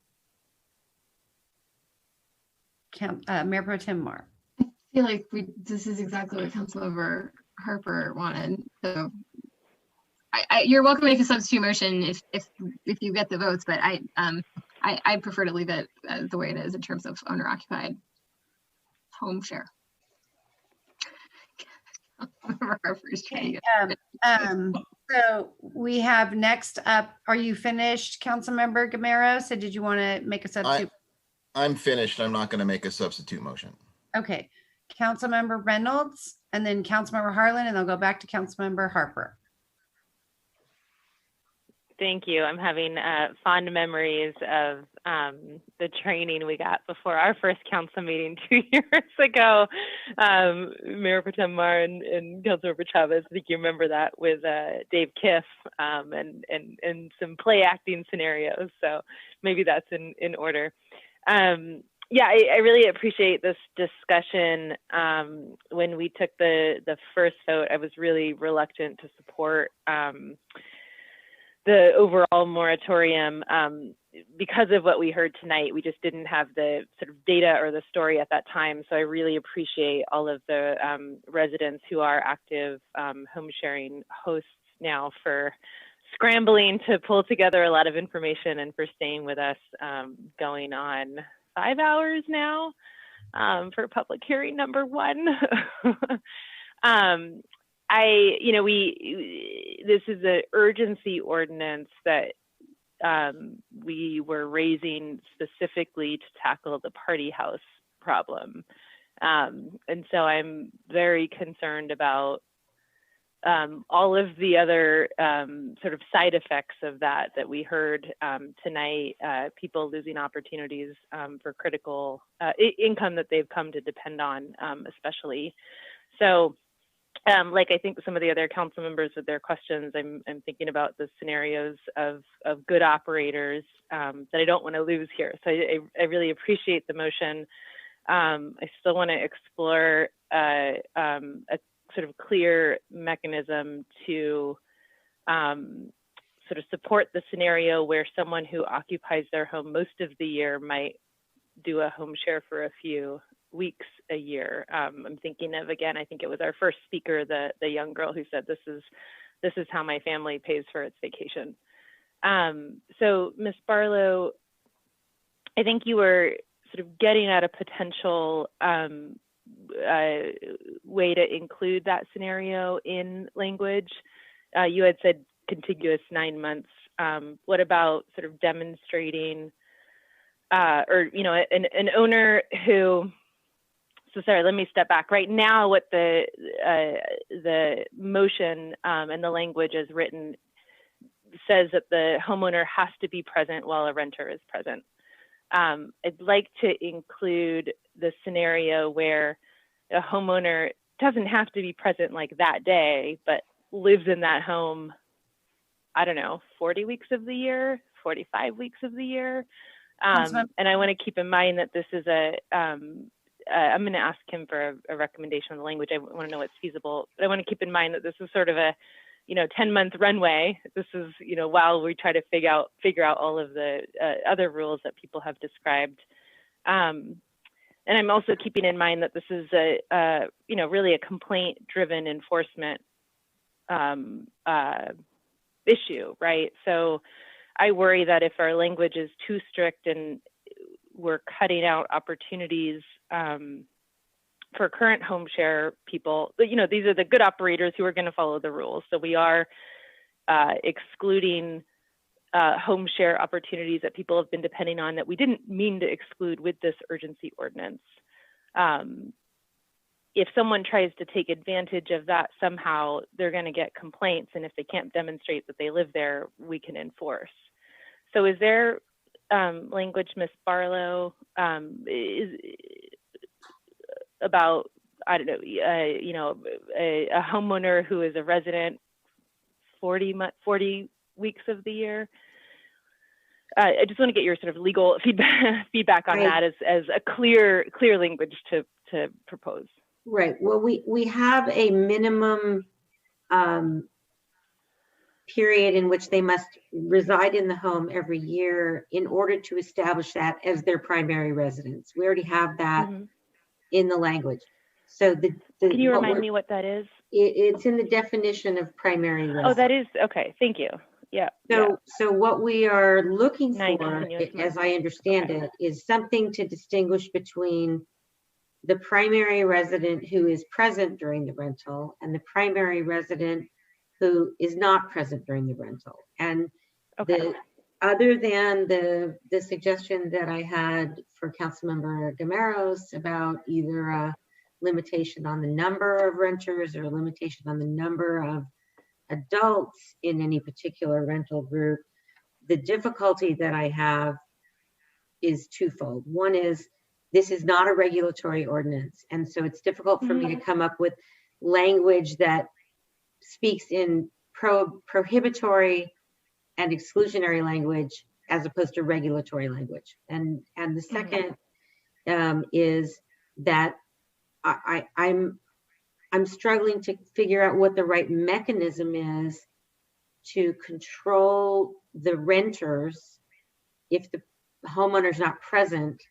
Mayor Pro Tem Mar. I feel like this is exactly what Councilmember Harper wanted. So you're welcome to make a substitute motion if you get the votes, but I prefer to leave it the way it is in terms of owner occupied home share. So we have next up, are you finished, Councilmember Gamero? So did you want to make a substitute? I'm finished. I'm not going to make a substitute motion. Okay, Councilmember Reynolds, and then Councilmember Harlan, and they'll go back to Councilmember Harper. Thank you. I'm having fond memories of the training we got before our first council meeting 2 years ago. Mayor Pro Tem Mar and Councilmember Chavez, I think you remember that, with Dave Kiff and some play acting scenarios. So maybe that's in order. Yeah, I really appreciate this discussion. When we took the first vote, I was really reluctant to support the overall moratorium because of what we heard tonight. We just didn't have the sort of data or the story at that time. So I really appreciate all of the residents who are active home sharing hosts now for scrambling to pull together a lot of information and for staying with us going on 5 hours now for public hearing number 1. This is an urgency ordinance that we were raising specifically to tackle the party house problem. And so I'm very concerned about all of the other sort of side effects of that we heard tonight, people losing opportunities for critical income that they've come to depend on, especially. So like I think some of the other council members with their questions, I'm thinking about the scenarios of good operators that I don't want to lose here. So I really appreciate the motion. I still want to explore a sort of clear mechanism to sort of support the scenario where someone who occupies their home most of the year might do a home share for a few weeks a year. I'm thinking of, again, I think it was our first speaker, the young girl who said, this is how my family pays for its vacation. So Ms. Barlow, I think you were sort of getting at a potential way to include that scenario in language. You had said contiguous 9 months. What about sort of demonstrating or, you know, an owner who, so sorry, let me step back. Right now, what the motion and the language is written says that the homeowner has to be present while a renter is present. I'd like to include the scenario where a homeowner doesn't have to be present like that day, but lives in that home, I don't know, 40 weeks of the year, 45 weeks of the year. And I want to keep in mind that this is I'm going to ask him for a recommendation on the language. I want to know what's feasible, but I want to keep in mind that this is sort of a, 10-month runway. This is, while we try to figure out all of the other rules that people have described. And I'm also keeping in mind that this is really a complaint-driven enforcement issue, right? So I worry that if our language is too strict and we're cutting out opportunities for current home share people, these are the good operators who are going to follow the rules. So we are excluding home share opportunities that people have been depending on that we didn't mean to exclude with this urgency ordinance. If someone tries to take advantage of that somehow, they're going to get complaints. And if they can't demonstrate that they live there, we can enforce. So is there language, Ms. Barlow, is about, I don't know, a homeowner who is a resident 40 weeks of the year? I just want to get your sort of legal feedback on that as a clear language to propose. Right. Well, we have a minimum period in which they must reside in the home every year in order to establish that as their primary residence. We already have that in the language. So can you remind me what that is? It's in the definition of primary residence. Oh, that is, okay, thank you. Yeah. So what we are looking for, as I understand it, is something to distinguish between the primary resident who is present during the rental and the primary resident who is not present during the rental. And other than the suggestion that I had for Councilmember Gameros about either a limitation on the number of renters or a limitation on the number of adults in any particular rental group, the difficulty that I have is twofold. One is this is not a regulatory ordinance. And so it's difficult for me to come up with language that speaks in prohibitory and exclusionary language as opposed to regulatory language. And the second is that I'm struggling to figure out what the right mechanism is to control the renters if the homeowner's not present.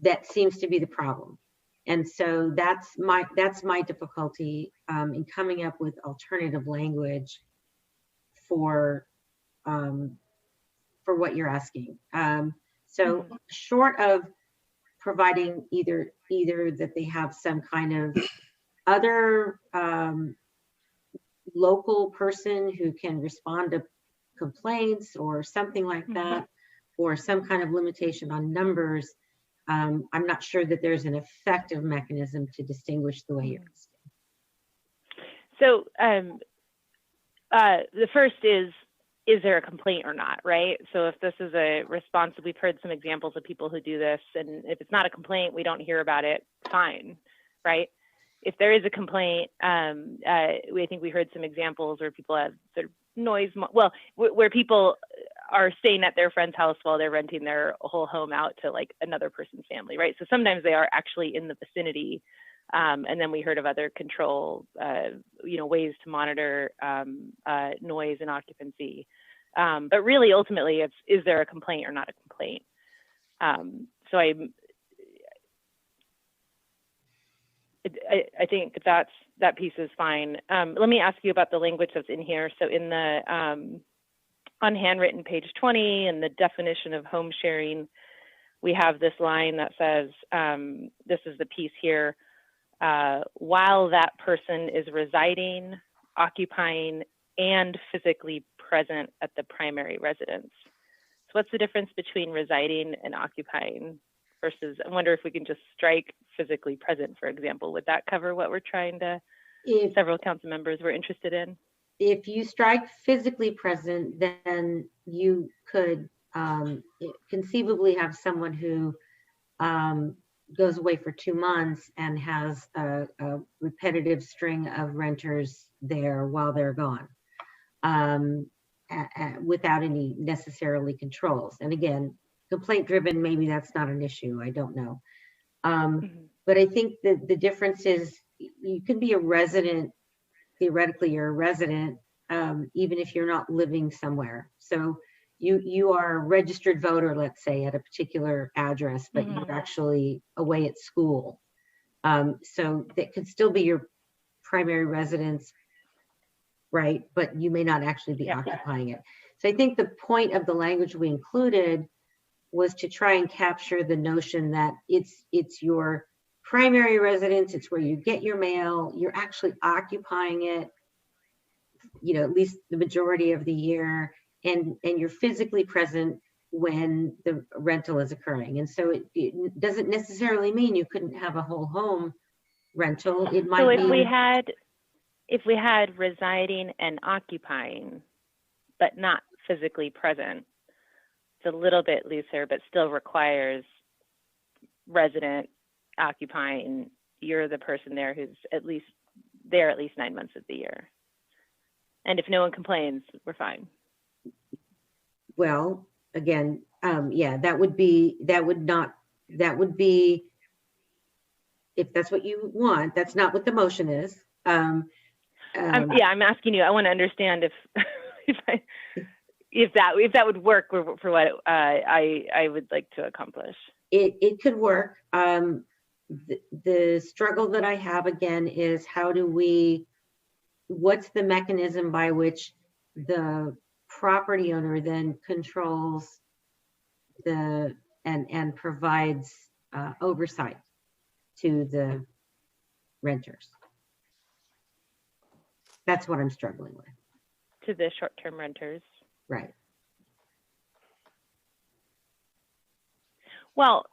That seems to be the problem. And so that's my difficulty in coming up with alternative language for what you're asking. So short of providing either that they have some kind of other local person who can respond to complaints or something like that, or some kind of limitation on numbers, I'm not sure that there's an effective mechanism to distinguish the way you're asking. So the first is there a complaint or not, right? So if this is a response, we've heard some examples of people who do this, and if it's not a complaint, we don't hear about it, fine, right? If there is a complaint, I think we heard some examples where people have sort of noise, where people are staying at their friend's house while they're renting their whole home out to like another person's family, right? So sometimes they are actually in the vicinity. And then we heard of other control, ways to monitor noise and occupancy. But really, ultimately, is there a complaint or not a complaint? So I think that piece is fine. Let me ask you about the language that's in here. So in the on handwritten page 20 and the definition of home sharing, we have this line that says, this is the piece here, while that person is residing, occupying, and physically present at the primary residence. So what's the difference between residing and occupying versus, I wonder if we can just strike physically present, for example. Would that cover what we're trying to, several council members were interested in? If you strike physically present, then you could conceivably have someone who goes away for 2 months and has a repetitive string of renters there while they're gone, without any necessarily controls. And again, complaint driven, maybe that's not an issue, I don't know. But I think that the difference is you can be a resident, theoretically you're a resident, even if you're not living somewhere. So you are a registered voter, let's say, at a particular address, but you're actually away at school. So that could still be your primary residence right? But you may not actually be occupying it. So I think the point of the language we included was to try and capture the notion that it's your primary residence, it's where you get your mail, you're actually occupying it, at least the majority of the year, and you're physically present when the rental is occurring. And so it doesn't necessarily mean you couldn't have a whole home rental. It might So if we had residing and occupying, but not physically present, it's a little bit looser, but still requires resident, occupying. You're the person there who's at least 9 months of the year. And if no one complains, we're fine. Well, again, that would be, if that's what you want, that's not what the motion is. I'm asking you, I want to understand if that would work for what I would like to accomplish. It could work. The struggle that I have again is what's the mechanism by which the property owner then controls and provides oversight to the renters? That's what I'm struggling with. To the short-term renters. Right. Well,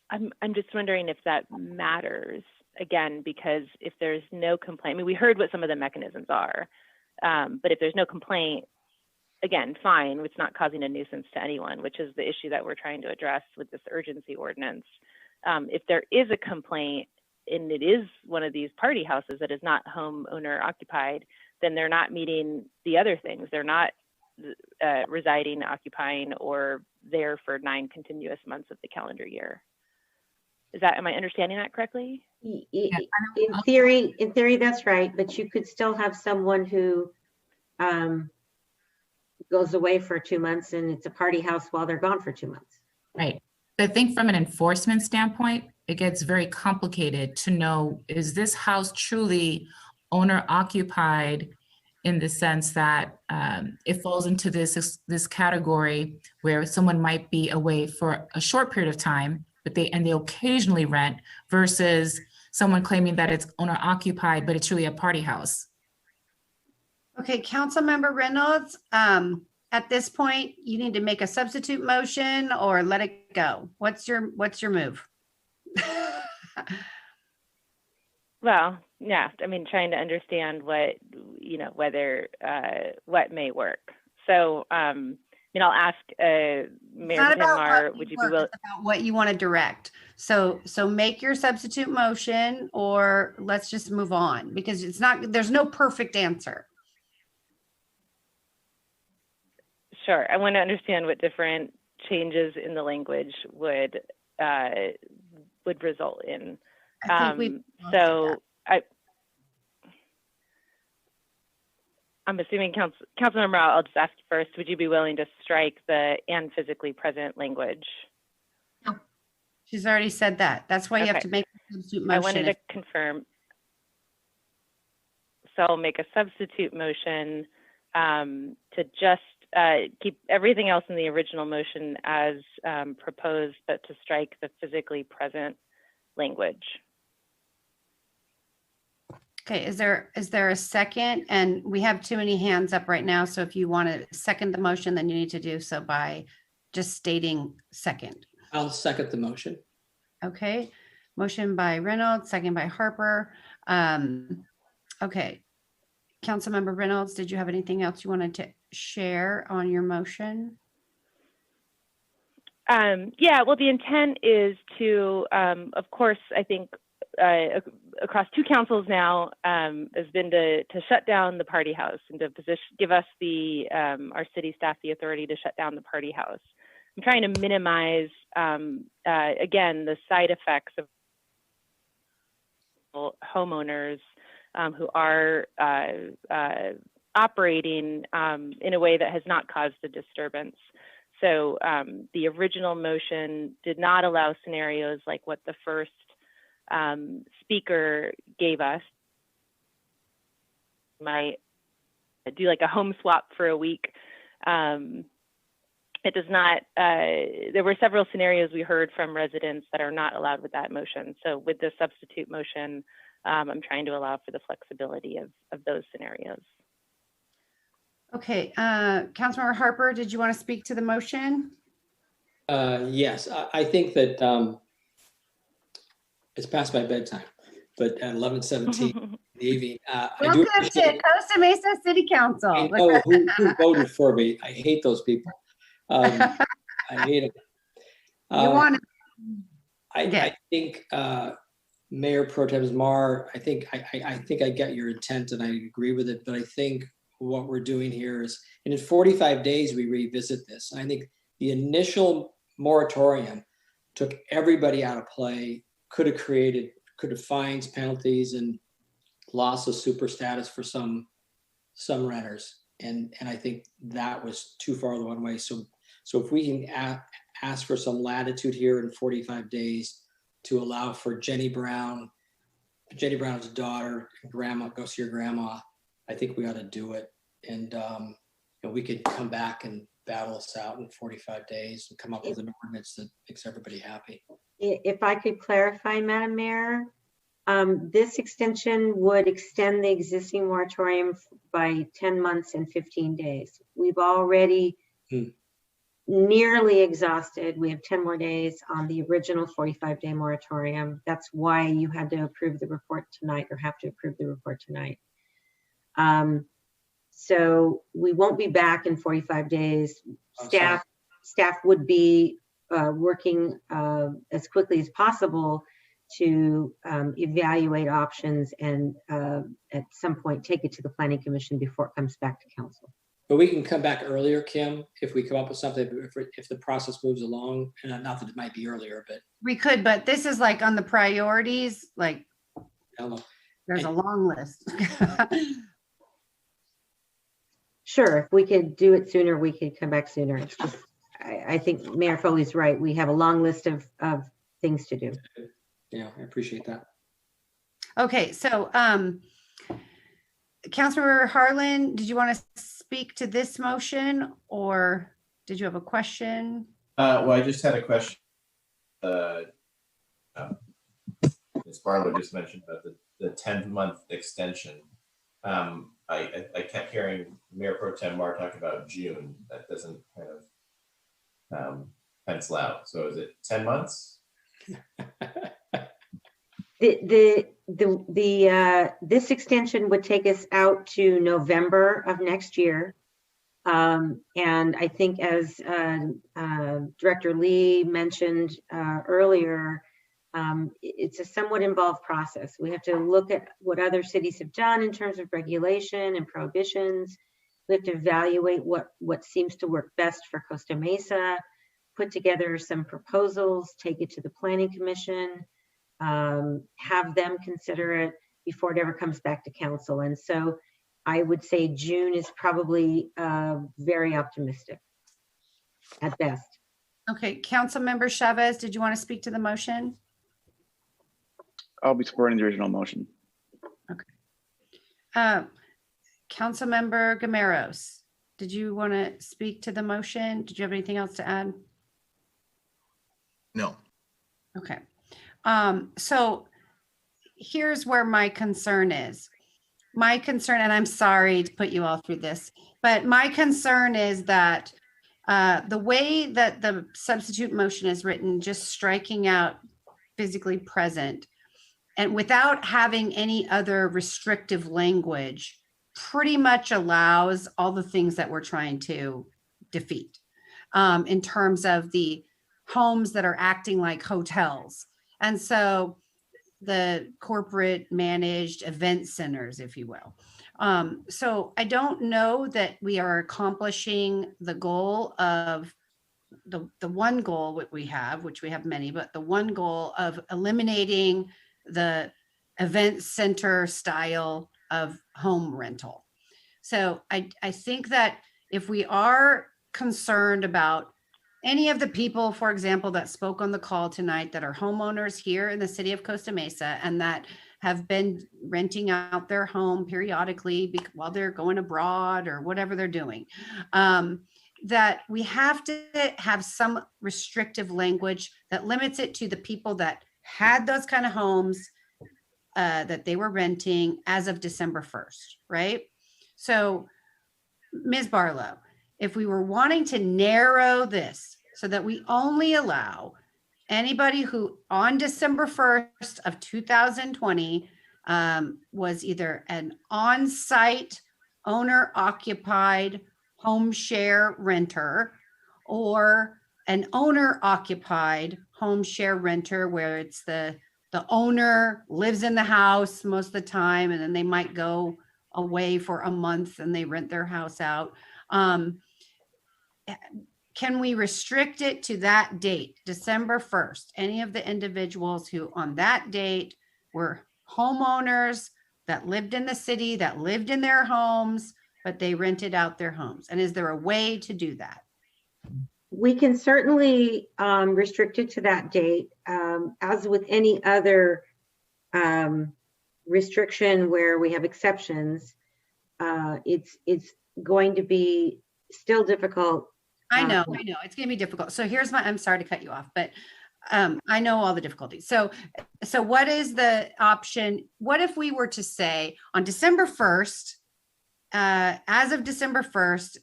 I'm just wondering if that matters, again, because if there's no complaint, I mean, we heard what some of the mechanisms are, but if there's no complaint, again, fine, it's not causing a nuisance to anyone, which is the issue that we're trying to address with this urgency ordinance. If there is a complaint and it is one of these party houses that is not homeowner occupied, then they're not meeting the other things. They're not residing, occupying, or there for 9 continuous months of the calendar year. Am I understanding that correctly? In theory, that's right. But you could still have someone who goes away for 2 months and it's a party house while they're gone for 2 months. Right. I think from an enforcement standpoint, it gets very complicated to know, is this house truly owner occupied in the sense that it falls into this category where someone might be away for a short period of time, but they occasionally rent, versus someone claiming that it's owner occupied, but it's really a party house. Okay, Councilmember Reynolds, at this point, you need to make a substitute motion or let it go. What's your move? Well, yeah, I mean, trying to understand what, whether, what may work. So, I'll ask Mayor Mar, would you be willing? It's about what you want to direct. So make your substitute motion, or let's just move on, because there's no perfect answer. Sure. I want to understand what different changes in the language would result in. I'm assuming Councilmember, I'll just ask you first, would you be willing to strike the "and physically present" language? No. She's already said that. That's why you have to make a substitute motion. I wanted to confirm. So I'll make a substitute motion to just keep everything else in the original motion as proposed, but to strike the "physically present" language. Okay, is there a second? And we have too many hands up right now, so if you want to second the motion, then you need to do so by just stating second. I'll second the motion. Okay, motion by Reynolds, second by Harper. Okay, Councilmember Reynolds, did you have anything else you wanted to share on your motion? Yeah, well, the intent is to, of course, I think across 2 councils now has been to shut down the party house and to give us our city staff the authority to shut down the party house. I'm trying to minimize, again, the side effects of homeowners who are operating in a way that has not caused a disturbance. So the original motion did not allow scenarios like what the first speaker gave us. might do like a home swap for a week. It does not, there were several scenarios we heard from residents that are not allowed with that motion. So with the substitute motion, I'm trying to allow for the flexibility of those scenarios. Okay, Councilmember Harper, did you want to speak to the motion? Yes, I think that it's past my bedtime, but at 11:17 in the evening, I do Welcome to appreciate Costa Mesa City Council. I know who voted for me. I hate those people. I hate them. You want to? I think Mayor Pro Tem Mar, I think I get your intent and I agree with it, but I think what we're doing here is, and in 45 days we revisit this. And I think the initial moratorium took everybody out of play, could have fines, penalties, and loss of super status for some renters. And I think that was too far the one way. So if we can ask for some latitude here in 45 days to allow for Jenny Brown's daughter and grandma, go see your grandma, I think we ought to do it. And we could come back and battle us out in 45 days and come up with an ordinance that makes everybody happy. If I could clarify, Madam Mayor, this extension would extend the existing moratorium by 10 months and 15 days. We've already nearly exhausted. We have 10 more days on the original 45-day moratorium. That's why you had to approve the report tonight, or have to approve the report tonight. So we won't be back in 45 days. Staff would be working as quickly as possible to evaluate options and at some point take it to the Planning Commission before it comes back to council. But we can come back earlier, Kim, if we come up with something, if the process moves along, and not that it might be earlier, but. We could, but this is like on the priorities, like there's a long list. Sure, if we could do it sooner, we could come back sooner. It's just, I think Mayor Foley's right. We have a long list of things to do. Yeah, I appreciate that. Okay, so Councilmember Harlan, did you want to speak to this motion, or did you have a question? Well, I just had a question. Ms. Barlow just mentioned about the 10-month extension. I kept hearing Mayor Pro Tem Mar talk about June. That doesn't kind of pencil out. So is it 10 months? This extension would take us out to November of next year. And I think, as Director Lee mentioned earlier, it's a somewhat involved process. We have to look at what other cities have done in terms of regulation and prohibitions. We have to evaluate what seems to work best for Costa Mesa, put together some proposals, take it to the Planning Commission, have them consider it before it ever comes back to council. And so I would say June is probably very optimistic at best. Okay, Councilmember Chavez, did you want to speak to the motion? I'll be supporting the original motion. Okay. Councilmember Gameros, did you want to speak to the motion? Did you have anything else to add? No. Okay. So here's where my concern is. My concern, and I'm sorry to put you all through this, but my concern is that the way that the substitute motion is written, just striking out physically present and without having any other restrictive language, pretty much allows all the things that we're trying to defeat in terms of the homes that are acting like hotels. And so the corporate managed event centers, if you will. So I don't know that we are accomplishing the goal of the one goal that we have, which we have many, but the one goal of eliminating the event center style of home rental. So I think that if we are concerned about any of the people, for example, that spoke on the call tonight that are homeowners here in the city of Costa Mesa and that have been renting out their home periodically while they're going abroad or whatever they're doing, that we have to have some restrictive language that limits it to the people that had those kind of homes that they were renting as of December 1st, right? So, Ms. Barlow, if we were wanting to narrow this so that we only allow anybody who on December 1st of 2020 was either an on-site owner-occupied home share renter or an owner-occupied home share renter where it's the owner lives in the house most of the time and then they might go away for a month and they rent their house out. Can we restrict it to that date, December 1st? Any of the individuals who on that date were homeowners that lived in the city, that lived in their homes, but they rented out their homes? And is there a way to do that? We can certainly restrict it to that date. As with any other restriction where we have exceptions, it's going to be still difficult. I know it's going to be difficult. So here's I'm sorry to cut you off, but I know all the difficulties. So what is the option? What if we were to say on December 1st, as of December 1st,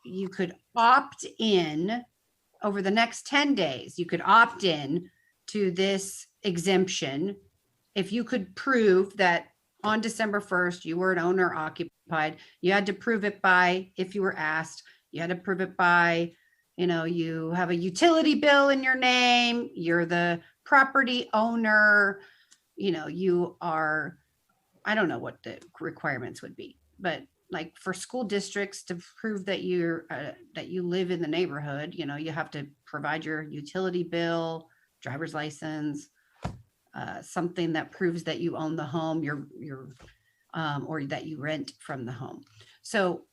you could opt in over the next 10 days, you could opt in to this exemption if you could prove that on December 1st, you were an owner occupied. You had to prove it by, if you were asked, you had to prove it by, you have a utility bill in your name, you're the property owner, you are, I don't know what the requirements would be, but like for school districts to prove that that you live in the neighborhood, you have to provide your utility bill, driver's license, something that proves that you own the home, or that you rent from the home. So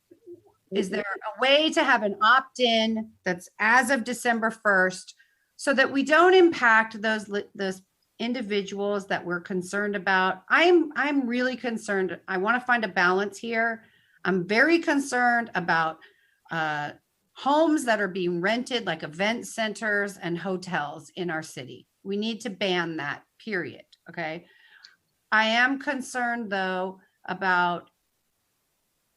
is there a way to have an opt-in that's as of December 1st so that we don't impact those individuals that we're concerned about? I'm really concerned. I want to find a balance here. I'm very concerned about homes that are being rented like event centers and hotels in our city. We need to ban that, period. Okay. I am concerned though about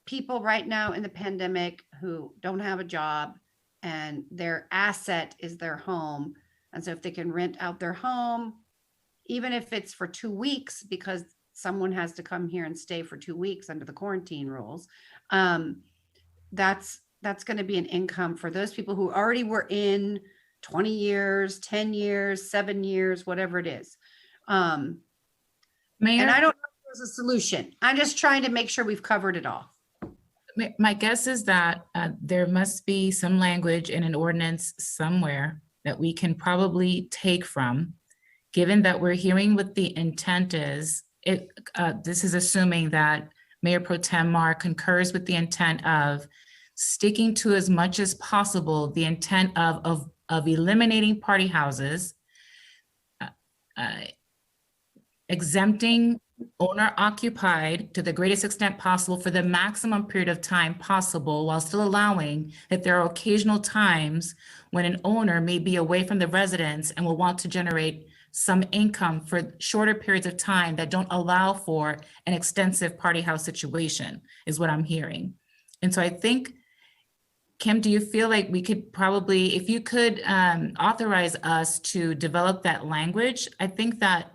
people right now in the pandemic who don't have a job and their asset is their home. And so if they can rent out their home, even if it's for 2 weeks, because someone has to come here and stay for 2 weeks under the quarantine rules, that's going to be an income for those people who already were in 20 years, 10 years, 7 years, whatever it is. And I don't know if there's a solution. I'm just trying to make sure we've covered it all. My guess is that there must be some language in an ordinance somewhere that we can probably take from, given that we're hearing what the intent is. This is assuming that Mayor Pro Tem Mar concurs with the intent of sticking to as much as possible the intent of eliminating party houses, exempting owner occupied to the greatest extent possible for the maximum period of time possible, while still allowing that there are occasional times when an owner may be away from the residence and will want to generate some income for shorter periods of time that don't allow for an extensive party house situation, is what I'm hearing. And so I think, Kim, do you feel like we could probably, if you could authorize us to develop that language, I think that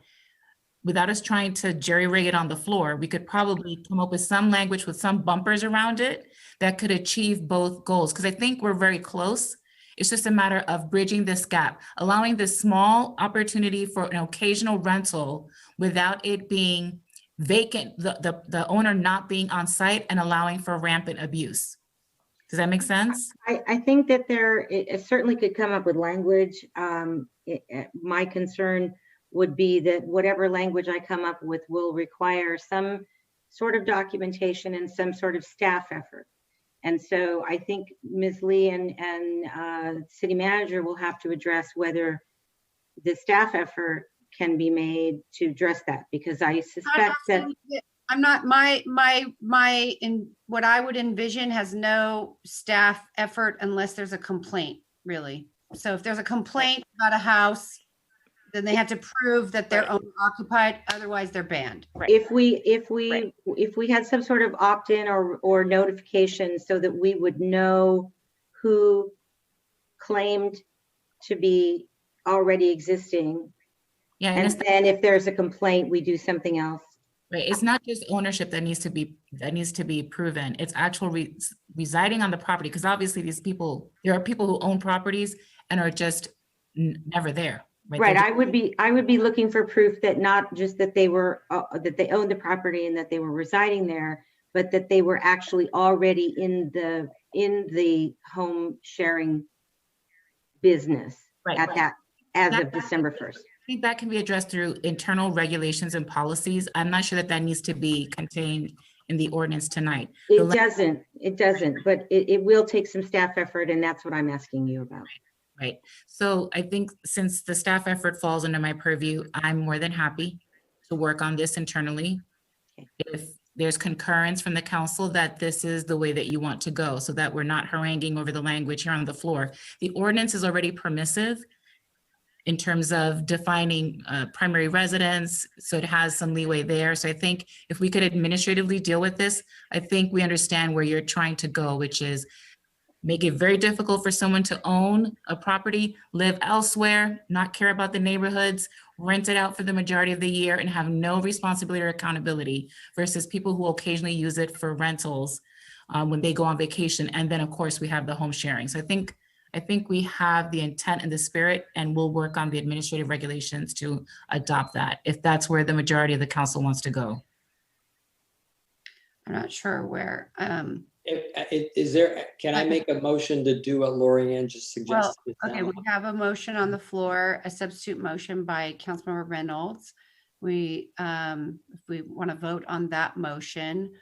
without us trying to jerry-rig it on the floor, we could probably come up with some language with some bumpers around it that could achieve both goals. Because I think we're very close. It's just a matter of bridging this gap, allowing this small opportunity for an occasional rental without it being vacant, the owner not being on site and allowing for rampant abuse. Does that make sense? I think that it certainly could come up with language. My concern would be that whatever language I come up with will require some sort of documentation and some sort of staff effort. And so I think Ms. Lee and city manager will have to address whether the staff effort can be made to address that? Because I suspect that. I'm not, what I would envision has no staff effort unless there's a complaint, really. So if there's a complaint about a house, then they have to prove that they're owner occupied, otherwise they're banned. If we had some sort of opt-in or notification so that we would know who claimed to be already existing. Yeah, and then if there's a complaint, we do something else. Right. It's not just ownership that needs to be proven. It's actual residing on the property, because obviously there are people who own properties and are just never there. Right. I would be looking for proof that not just that they were that they owned the property and that they were residing there, but that they were actually already in the home sharing business at that as of December 1st. I think that can be addressed through internal regulations and policies. I'm not sure that needs to be contained in the ordinance tonight. It doesn't, but it will take some staff effort, and that's what I'm asking you about. Right. So I think since the staff effort falls under my purview, I'm more than happy to work on this internally. If there's concurrence from the council that this is the way that you want to go, so that we're not haranguing over the language here on the floor. The ordinance is already permissive in terms of defining primary residence, so it has some leeway there. So I think if we could administratively deal with this, I think we understand where you're trying to go, which is make it very difficult for someone to own a property, live elsewhere, not care about the neighborhoods, rent it out for the majority of the year, and have no responsibility or accountability, versus people who occasionally use it for rentals when they go on vacation. And then of course we have the home sharing. So I think we have the intent and the spirit, and we'll work on the administrative regulations to adopt that, if that's where the majority of the council wants to go. I'm not sure where. Can I make a motion to do what Lorianne just suggested? Well, okay, we have a motion on the floor, a substitute motion by Councilmember Reynolds. If we want to vote on that motion,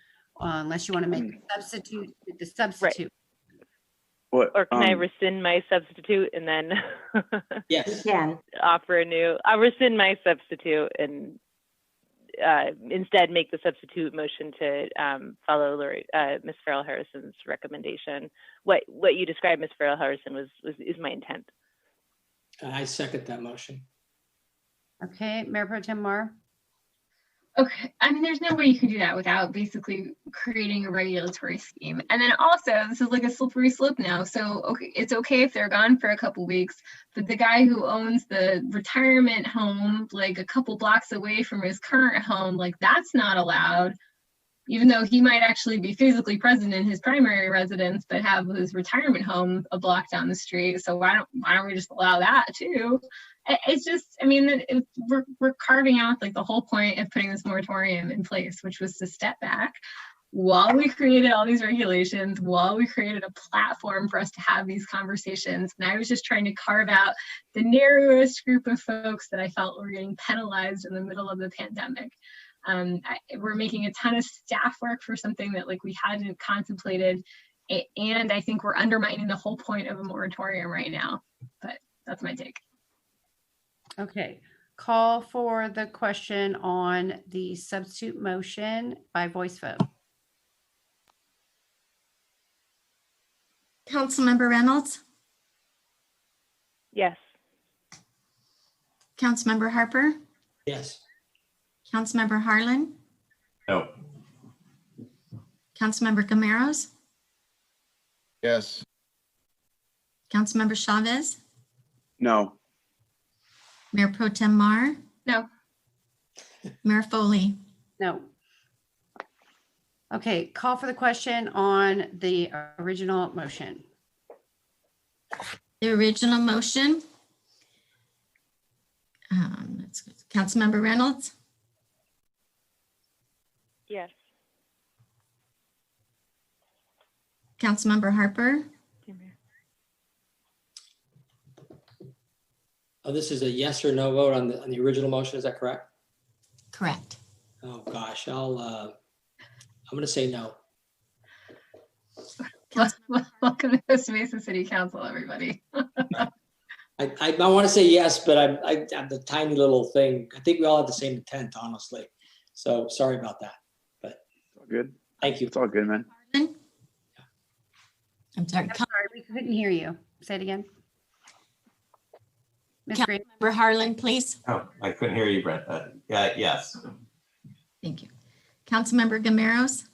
unless you want to make the substitute. Right. Or can I rescind my substitute and then yes, offer a new? I'll rescind my substitute and instead make the substitute motion to follow Ms. Farrell Harrison's recommendation. What you described, Ms. Farrell Harrison, is my intent. I second that motion. Okay, Mayor Pro Tem Mar. Okay, I mean, there's no way you can do that without basically creating a regulatory scheme. And then also, this is like a slippery slope now. So, okay, it's okay if they're gone for a couple weeks, but the guy who owns the retirement home, like a couple blocks away from his current home, like that's not allowed, even though he might actually be physically present in his primary residence, but have his retirement home a block down the street. So why don't we just allow that too? It's just, I mean, we're carving out like the whole point of putting this moratorium in place, which was to step back while we created all these regulations, while we created a platform for us to have these conversations. And I was just trying to carve out the narrowest group of folks that I felt were getting penalized in the middle of the pandemic. We're making a ton of staff work for something that like we hadn't contemplated. And I think we're undermining the whole point of a moratorium right now, but that's my take. Okay, call for the question on the substitute motion by voice vote. Councilmember Reynolds? Yes. Councilmember Harper? Yes. Councilmember Harlan? No. Councilmember Camaros? Yes. Councilmember Chavez? No. Mayor Pro Tem Mar? No. Mayor Foley? No. Okay, call for the question on the original motion. The original motion. Councilmember Reynolds? Yes. Councilmember Harper? Oh, this is a yes or no vote on the original motion. Is that correct? Correct. Oh gosh, I'm going to say no. Welcome to Costa Mesa City Council, everybody. I I want to say yes, but I have the tiny little thing. I think we all have the same intent, honestly. So sorry about that. But It's all good. Thank you. It's all good, man. I'm sorry. I'm sorry, we couldn't hear you. Say it again. Ms. Green. Councilmember Harlan, please. Oh, I couldn't hear you, Brent. Yeah, yes. Thank you. Councilmember Gameros,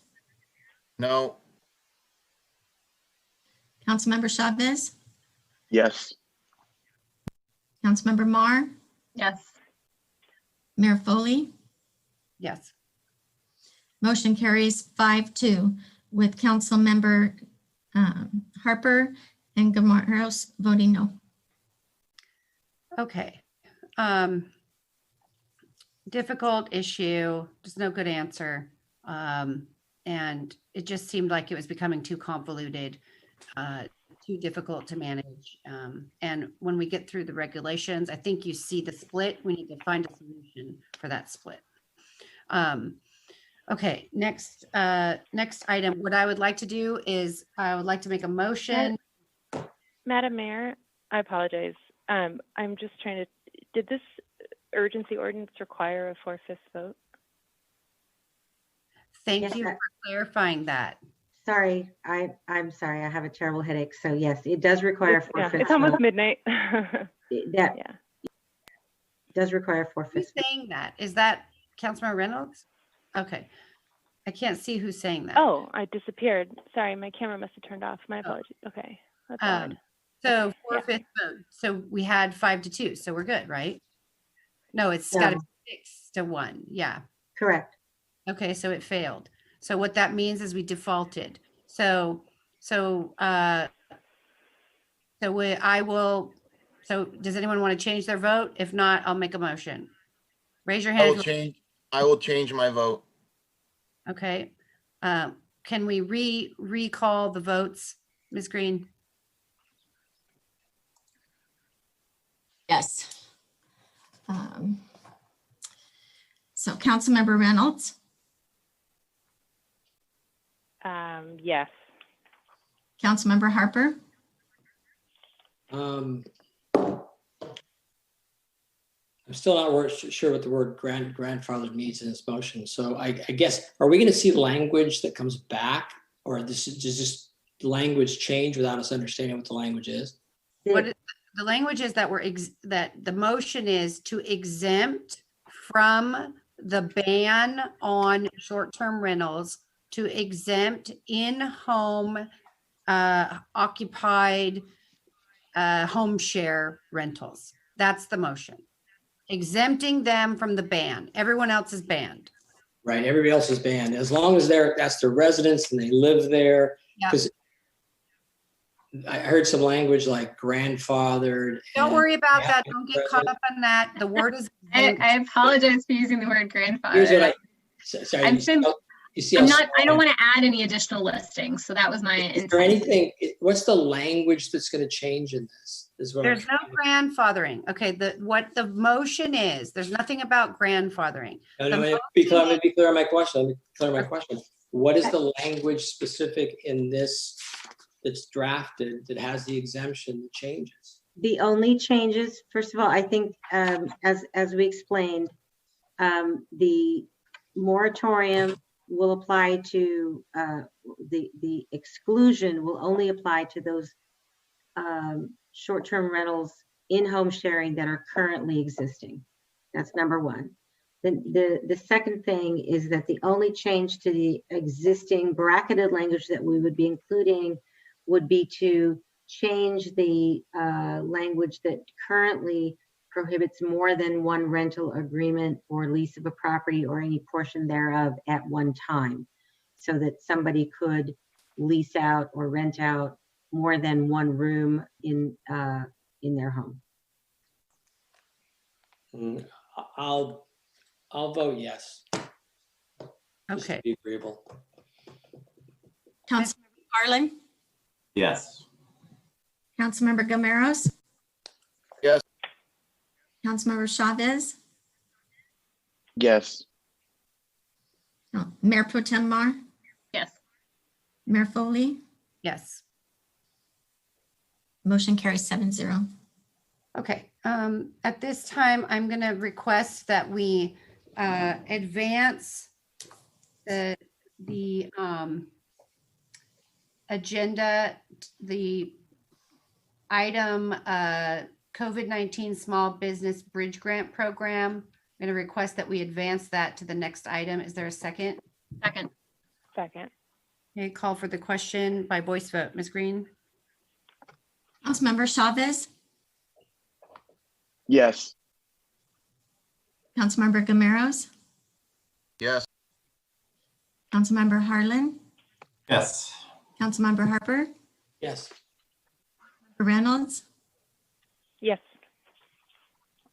No. Councilmember Chavez, Yes. Councilmember Mar, Yes. Mayor Foley. Yes. Motion carries 5-2 with Councilmember Harper and Gameros voting no. Okay. Difficult issue, just no good answer. And it just seemed like it was becoming too convoluted, too difficult to manage. And when we get through the regulations, I think you see the split. We need to find a solution for that split. Okay, next item. What I would like to do is I would like to make a motion. Madam Mayor, I apologize. I'm just trying to, did this urgency ordinance require a 4/5 vote? Thank you for clarifying that. Sorry, I'm sorry. I have a terrible headache. So yes, it does require a Yeah, 4/5 it's almost vote. midnight. That does require a 4/5. Who's saying that? Is that Councilmember Reynolds? Okay. I can't see who's saying that. Oh, I disappeared. Sorry, my camera must have turned off. My apologies. Okay. That's odd. So Yeah. 4/5 vote. So we had 5-2. So we're good, right? No, it's No. got to be 6-1. Yeah. Correct. Okay, so it failed. So what that means is we defaulted. So does anyone want to change their vote? If not, I'll make a motion. Raise your hand. I will change my vote. Okay. Can we recall the votes, Ms. Green? Yes. So Councilmember Reynolds, Yes. Councilmember Harper, I'm still not sure what the word grandfather means in this motion. So I guess, are we going to see language that comes back, or does this language change without us understanding what the language is? The language is that that the motion is to exempt from the ban on short-term rentals, to exempt in-home occupied home share rentals. That's the motion. Exempting them from the ban. Everyone else is banned. Right, everybody else is banned, as long as that's their residence and they live there. Because I heard some language like grandfathered. Don't worry about that. Don't get caught up on that. The word is. I apologize for using the word grandfather. Here's what sorry. I don't want to add any additional listings. So that was my Is there anything? What's the language that's going to change in this? There's no grandfathering. Okay, what the motion is, there's nothing about grandfathering. Let me be clear on my question. What is the language specific in this that's drafted that has the exemption that changes? The only changes, first of all, I think, as we explained, the moratorium will apply to the exclusion will only apply to those short-term rentals in home sharing that are currently existing. That's number one. The second thing is that the only change to the existing bracketed language that we would be including would be to change the language that currently prohibits more than one rental agreement or lease of a property or any portion thereof at one time, so that somebody could lease out or rent out more than one room in their home. I'll vote yes. Okay. To be agreeable. Councilmember Harlan, Yes. Councilmember Gameros, Yes. Councilmember Chavez, Yes. Mayor Pro Tem Mar, Yes. Mayor Foley. Yes. Motion carries 7-0. Okay, at this time, I'm going to request that we advance the agenda, the item COVID-19 Small Business Bridge Grant Program. I'm going to request that we advance that to the next item. Is there a second? Second. Second. Okay, call for the question by voice vote. Ms. Green? Councilmember Chavez, Yes. Councilmember Gameros, Yes. Councilmember Harlan, Yes. Councilmember Harper, Yes. Reynolds, Yes.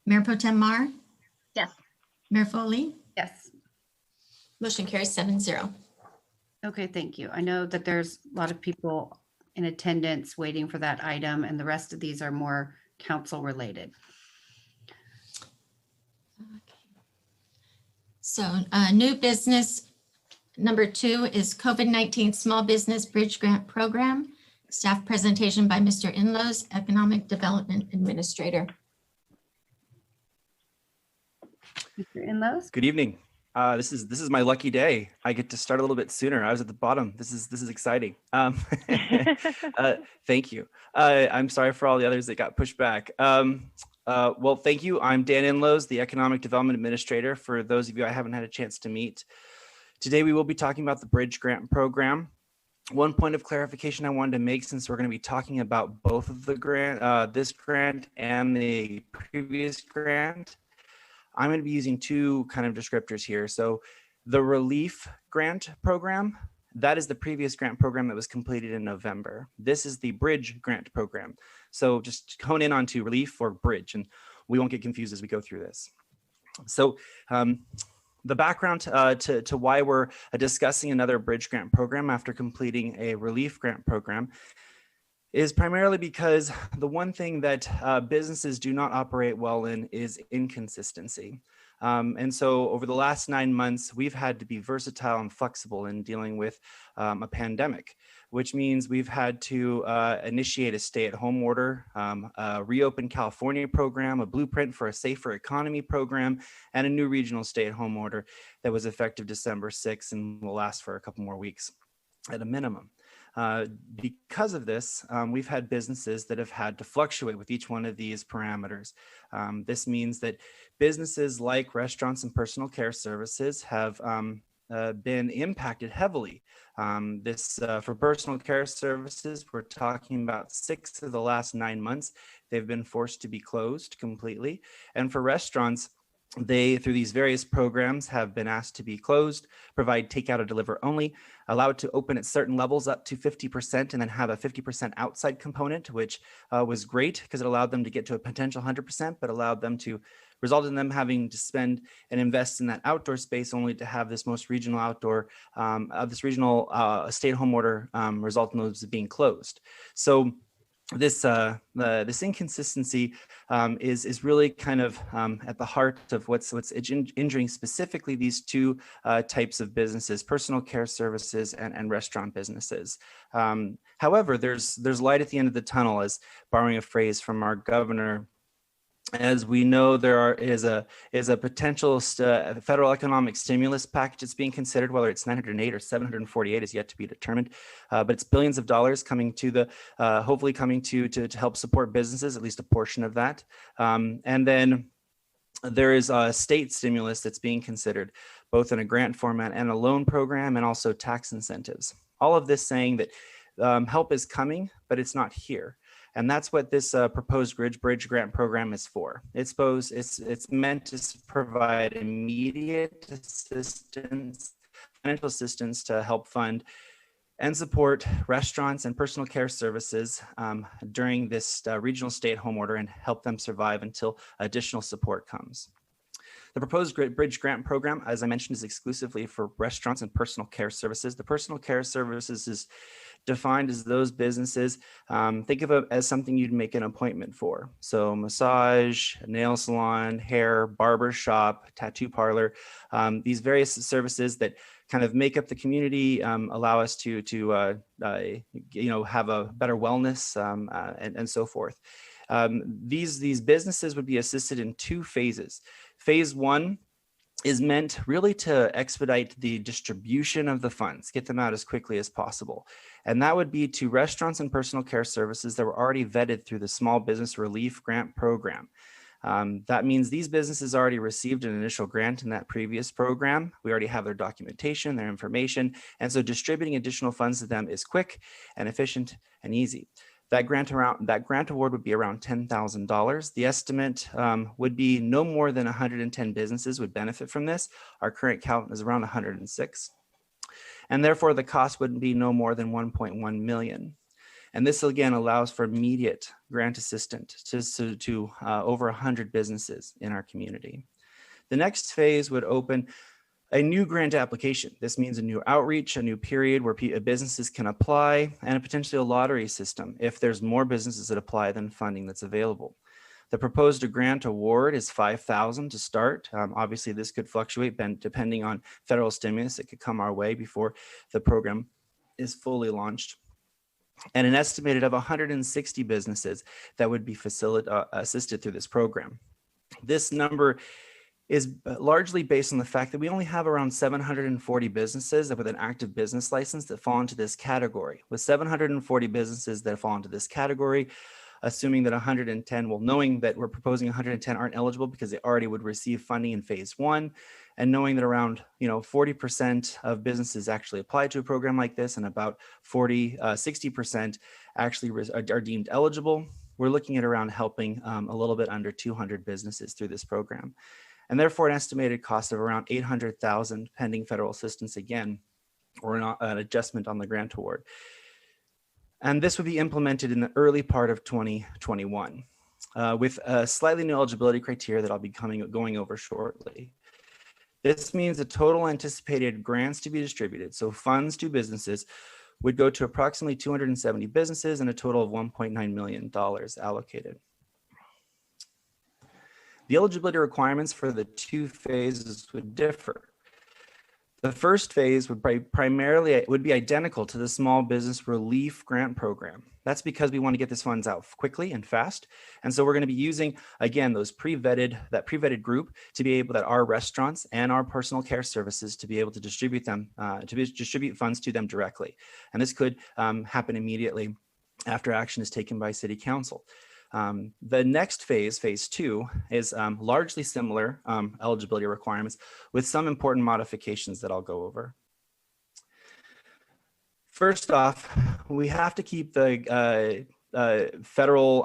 Mayor Pro Tem Mar, Yes. Mayor Foley. Yes. Motion carries 7-0. Okay, thank you. I know that there's a lot of people in attendance waiting for that item, and the rest of these are more council related. So new business number 2 is COVID-19 Small Business Bridge Grant Program. Staff presentation by Mr. Inlows, Economic Development Administrator. Mr. Inlows? Good evening. This is my lucky day. I get to start a little bit sooner. I was at the bottom. This is exciting. Thank you. I'm sorry for all the others that got pushed back. Well, thank you. I'm Dan Inlows, the Economic Development Administrator. For those of you I haven't had a chance to meet, today we will be talking about the Bridge Grant Program. One point of clarification I wanted to make, since we're going to be talking about both of the grant, this grant and the previous grant, I'm going to be using two kind of descriptors here. So the Relief Grant Program, that is the previous grant program that was completed in November. This is the Bridge Grant Program. So just hone in onto relief or bridge, and we won't get confused as we go through this. So the background to why we're discussing another Bridge Grant Program after completing a Relief Grant Program is primarily because the one thing that businesses do not operate well in is inconsistency. And so over the last 9 months, we've had to be versatile and flexible in dealing with a pandemic, which means we've had to initiate a stay-at-home order, a Reopen California program, a blueprint for a safer economy program, and a new regional stay-at-home order that was effective December 6th and will last for a couple more weeks at a minimum. Because of this, we've had businesses that have had to fluctuate with each one of these parameters. This means that businesses like restaurants and personal care services have been impacted heavily. For personal care services, we're talking about 6 of the last 9 months, they've been forced to be closed completely. And for restaurants, they, through these various programs, have been asked to be closed, provide takeout or deliver only, allowed to open at certain levels up to 50%, and then have a 50% outside component, which was great because it allowed them to get to a potential 100%, but allowed them to result in them having to spend and invest in that outdoor space only to have this most regional outdoor, this regional stay-at-home order result in those being closed. So this inconsistency is really kind of at the heart of what's injuring specifically these two types of businesses: personal care services and restaurant businesses. However, there's light at the end of the tunnel, as borrowing a phrase from our governor. As we know, there is a potential federal economic stimulus package that's being considered. Whether it's 908 or 748 is yet to be determined, but it's billions of dollars coming to hopefully coming to help support businesses, at least a portion of that. And then there is a state stimulus that's being considered, both in a grant format and a loan program, and also tax incentives. All of this saying that help is coming, but it's not here. And that's what this proposed Bridge Grant Program is for. It's meant to provide immediate assistance, financial assistance to help fund and support restaurants and personal care services during this regional stay-at-home order and help them survive until additional support comes. The proposed bridge grant program, as I mentioned, is exclusively for restaurants and personal care services. The personal care services is defined as those businesses. Think of it as something you'd make an appointment for. So massage, nail salon, hair, barber shop, tattoo parlor, these various services that kind of make up the community, allow us to have a better wellness and so forth. These businesses would be assisted in 2 phases. Phase 1 is meant really to expedite the distribution of the funds, get them out as quickly as possible. And that would be to restaurants and personal care services that were already vetted through the Small Business Relief Grant Program. That means these businesses already received an initial grant in that previous program. We already have their documentation, their information, and so distributing additional funds to them is quick and efficient and easy. That grant award would be around $10,000. The estimate would be no more than 110 businesses would benefit from this. Our current count is around 106. And therefore the cost would be no more than 1.1 million. And this again allows for immediate grant assistance to over 100 businesses in our community. The next phase would open a new grant application. This means a new outreach, a new period where businesses can apply, and potentially a lottery system if there's more businesses that apply than funding that's available. The proposed grant award is $5,000 to start. Obviously, this could fluctuate depending on federal stimulus that could come our way before the program is fully launched. And an estimated of 160 businesses that would be assisted through this program. This number is largely based on the fact that we only have around 740 businesses with an active business license that fall into this category. With 740 businesses that fall into this category, assuming that 110, well, knowing that we're proposing 110 aren't eligible because they already would receive funding in phase 1, and knowing that around 40% of businesses actually apply to a program like this, and about 60% actually are deemed eligible, we're looking at around helping a little bit under 200 businesses through this program. And therefore an estimated cost of around $800,000 pending federal assistance again, or an adjustment on the grant award. And this would be implemented in the early part of 2021 with a slightly new eligibility criteria that I'll be going over shortly. This means the total anticipated grants to be distributed, so funds to businesses, would go to approximately 270 businesses and a total of $1.9 million allocated. The eligibility requirements for the 2 phases would differ. The first phase would be identical to the Small Business Relief Grant Program. That's because we want to get these funds out quickly and fast. And so we're going to be using, again, that pre-vetted group to be able, that our restaurants and our personal care services, to be able to distribute them, distribute funds to them directly. And this could happen immediately after action is taken by City Council. The next phase, phase 2, is largely similar eligibility requirements with some important modifications that I'll go over. First off, we have to keep the federal,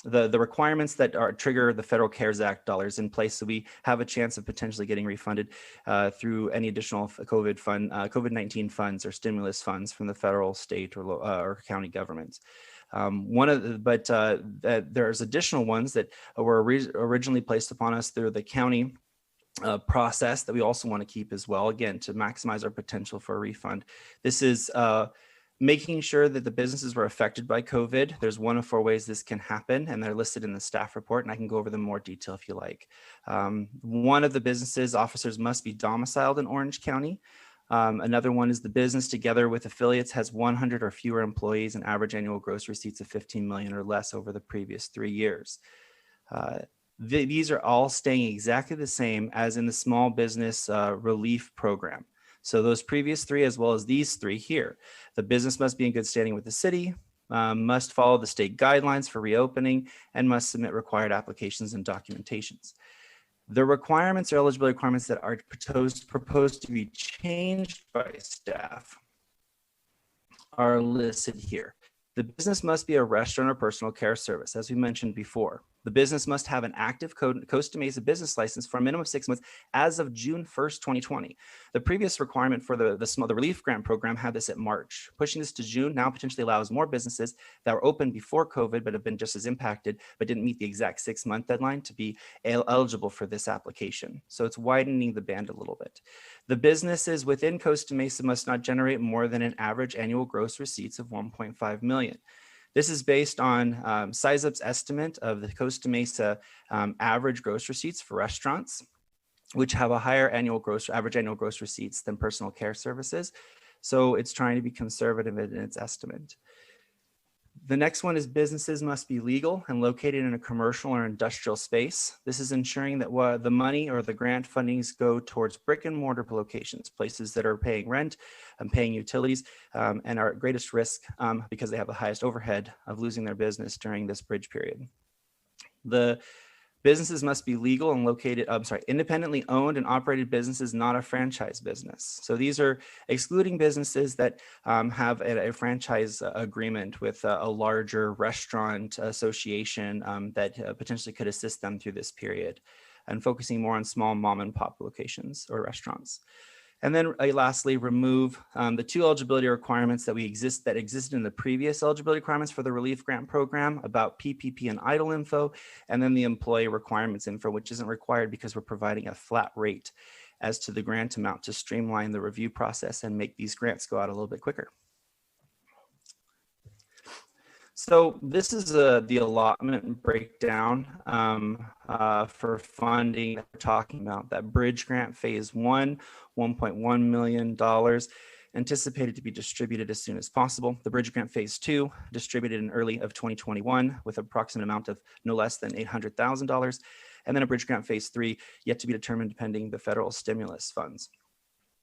the requirements that trigger the Federal CARES Act dollars in place, so we have a chance of potentially getting refunded through any additional COVID-19 funds or stimulus funds from the federal, state, or county governments. There's additional ones that were originally placed upon us through the county process that we also want to keep as well, again, to maximize our potential for a refund. This is making sure that the businesses were affected by COVID. There's 1 of 4 ways this can happen, and they're listed in the staff report, and I can go over them in more detail if you like. One of the businesses, officers must be domiciled in Orange County. Another one is the business, together with affiliates, has 100 or fewer employees and average annual gross receipts of 15 million or less over the previous 3 years. These are all staying exactly the same as in the Small Business Relief Program. So those previous 3, as well as these 3 here. The business must be in good standing with the city, must follow the state guidelines for reopening, and must submit required applications and documentations. The requirements or eligibility requirements that are proposed to be changed by staff are listed here. The business must be a restaurant or personal care service, as we mentioned before. The business must have an active Costa Mesa business license for a minimum of 6 months as of June 1st, 2020. The previous requirement for the relief grant program had this at March. Pushing this to June now potentially allows more businesses that were open before COVID but have been just as impacted but didn't meet the exact 6-month deadline to be eligible for this application. So it's widening the band a little bit. The businesses within Costa Mesa must not generate more than an average annual gross receipts of $1.5 million. This is based on SizeUp's estimate of the Costa Mesa average gross receipts for restaurants, which have a higher average annual gross receipts than personal care services. So it's trying to be conservative in its estimate. The next one is businesses must be legal and located in a commercial or industrial space. This is ensuring that the money or the grant fundings go towards brick and mortar locations, places that are paying rent and paying utilities and are at greatest risk because they have the highest overhead of losing their business during this bridge period. The businesses must be legal and located, independently owned and operated businesses, not a franchise business. So these are excluding businesses that have a franchise agreement with a larger restaurant association that potentially could assist them through this period, and focusing more on small mom and pop locations or restaurants. And then lastly, remove the 2 eligibility requirements that existed in the previous eligibility requirements for the relief grant program about PPP and idle info, and then the employee requirements info, which isn't required because we're providing a flat rate as to the grant amount to streamline the review process and make these grants go out a little bit quicker. So this is the allotment breakdown for funding that we're talking about. That bridge grant phase 1, $1.1 million, anticipated to be distributed as soon as possible. The bridge grant phase 2, distributed in early of 2021 with approximate amount of no less than $800,000. And then a bridge grant phase 3 yet to be determined pending the federal stimulus funds.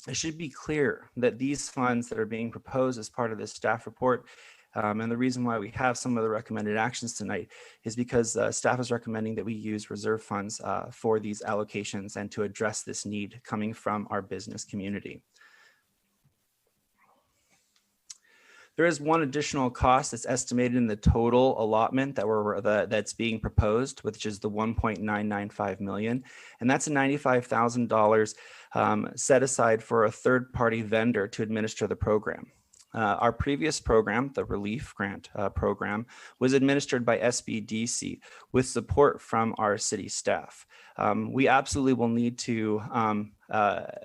It should be clear that these funds that are being proposed as part of this staff report, and the reason why we have some of the recommended actions tonight is because staff is recommending that we use reserve funds for these allocations and to address this need coming from our business community. There is one additional cost that's estimated in the total allotment that's being proposed, which is the $1.995 million, and that's a $95,000 set aside for a third-party vendor to administer the program. Our previous program, the relief grant program, was administered by SBDC with support from our city staff. We absolutely will need to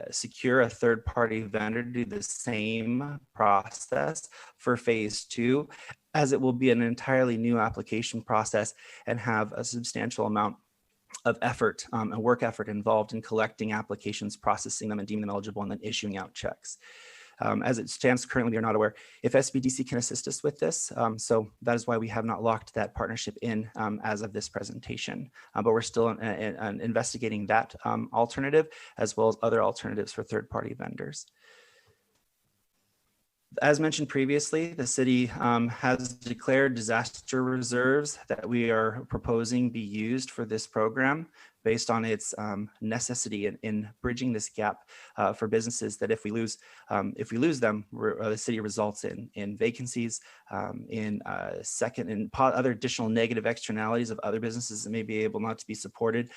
secure a third-party vendor to do the same process for phase 2, as it will be an entirely new application process and have a substantial amount of effort and work effort involved in collecting applications, processing them and deeming them eligible, and then issuing out checks. As it stands currently, we are not aware if SBDC can assist us with this. So that is why we have not locked that partnership in as of this presentation. But we're still investigating that alternative, as well as other alternatives for third-party vendors. As mentioned previously, the city has declared disaster reserves that we are proposing be used for this program based on its necessity in bridging this gap for businesses that if we lose them, the city results in vacancies, in other additional negative externalities of other businesses that may be able not to be supported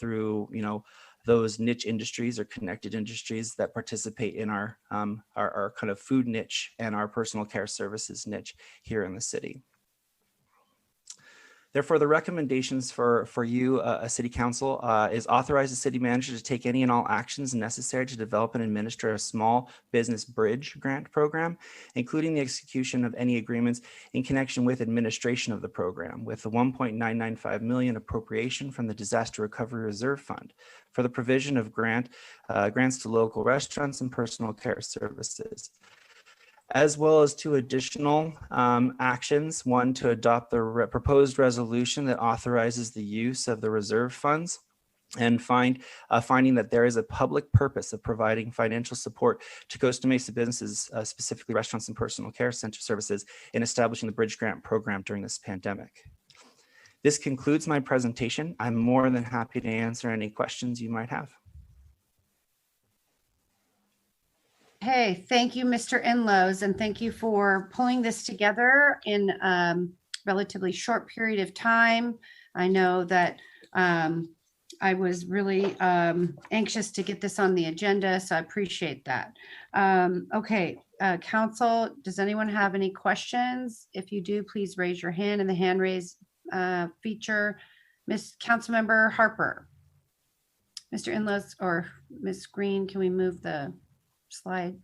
through, those niche industries or connected industries that participate in our kind of food niche and our personal care services niche here in the city. Therefore, the recommendations for you, a city council, is authorize the city manager to take any and all actions necessary to develop and administer a small business bridge grant program, including the execution of any agreements in connection with administration of the program, with the $1.995 million appropriation from the Disaster Recovery Reserve Fund for the provision of grants to local restaurants and personal care services, as well as 2 additional actions. 1, to adopt the proposed resolution that authorizes the use of the reserve funds, and finding that there is a public purpose of providing financial support to Costa Mesa businesses, specifically restaurants and personal care center services, in establishing the Bridge Grant program during this pandemic. This concludes my presentation. I'm more than happy to answer any questions you might have. Hey, thank you, Mr. Enlows, and thank you for pulling this together in a relatively short period of time. I know that I was really anxious to get this on the agenda, so I appreciate that. Okay, council, does anyone have any questions? If you do, please raise your hand in the hand raise feature. Miss Councilmember Harper, Mr. Inles, or Miss Green, can we move the slide?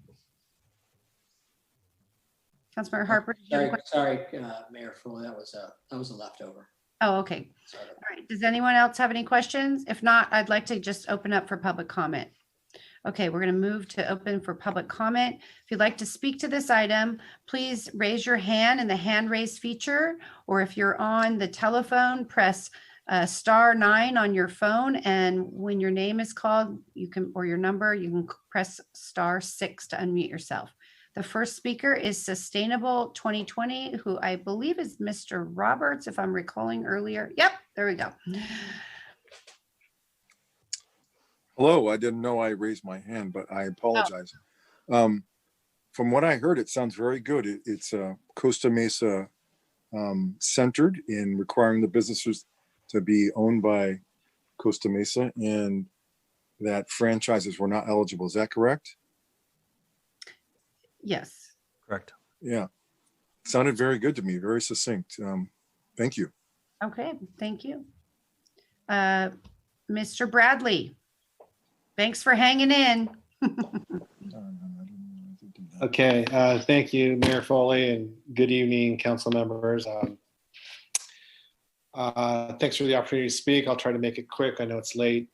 Councilmember Harper. did you have a question? Sorry, Mayor Foley, that was a leftover. Oh, okay. All right. Does anyone else have any questions? If not, I'd like to just open up for public comment. Okay, we're going to move to open for public comment. If you'd like to speak to this item, please raise your hand in the hand raise feature, or if you're on the telephone, press *9 on your phone, and when your name is called, you can, or your number, you can press *6 to unmute yourself. The first speaker is Sustainable 2020, who I believe is Mr. Roberts, if I'm recalling earlier. Yep, there we go. Hello, I didn't know I raised my hand, but I apologize. From what I heard, it sounds very good. It's Costa Mesa centered in requiring the businesses to be owned by Costa Mesa, and that franchises were not eligible. Is that correct? Yes. Correct. Yeah. Sounded very good to me, very succinct. Thank you. Okay, thank you. Mr. Bradley, thanks for hanging in. Okay, thank you, Mayor Foley, and good evening, council members. Thanks for the opportunity to speak. I'll try to make it quick. I know it's late.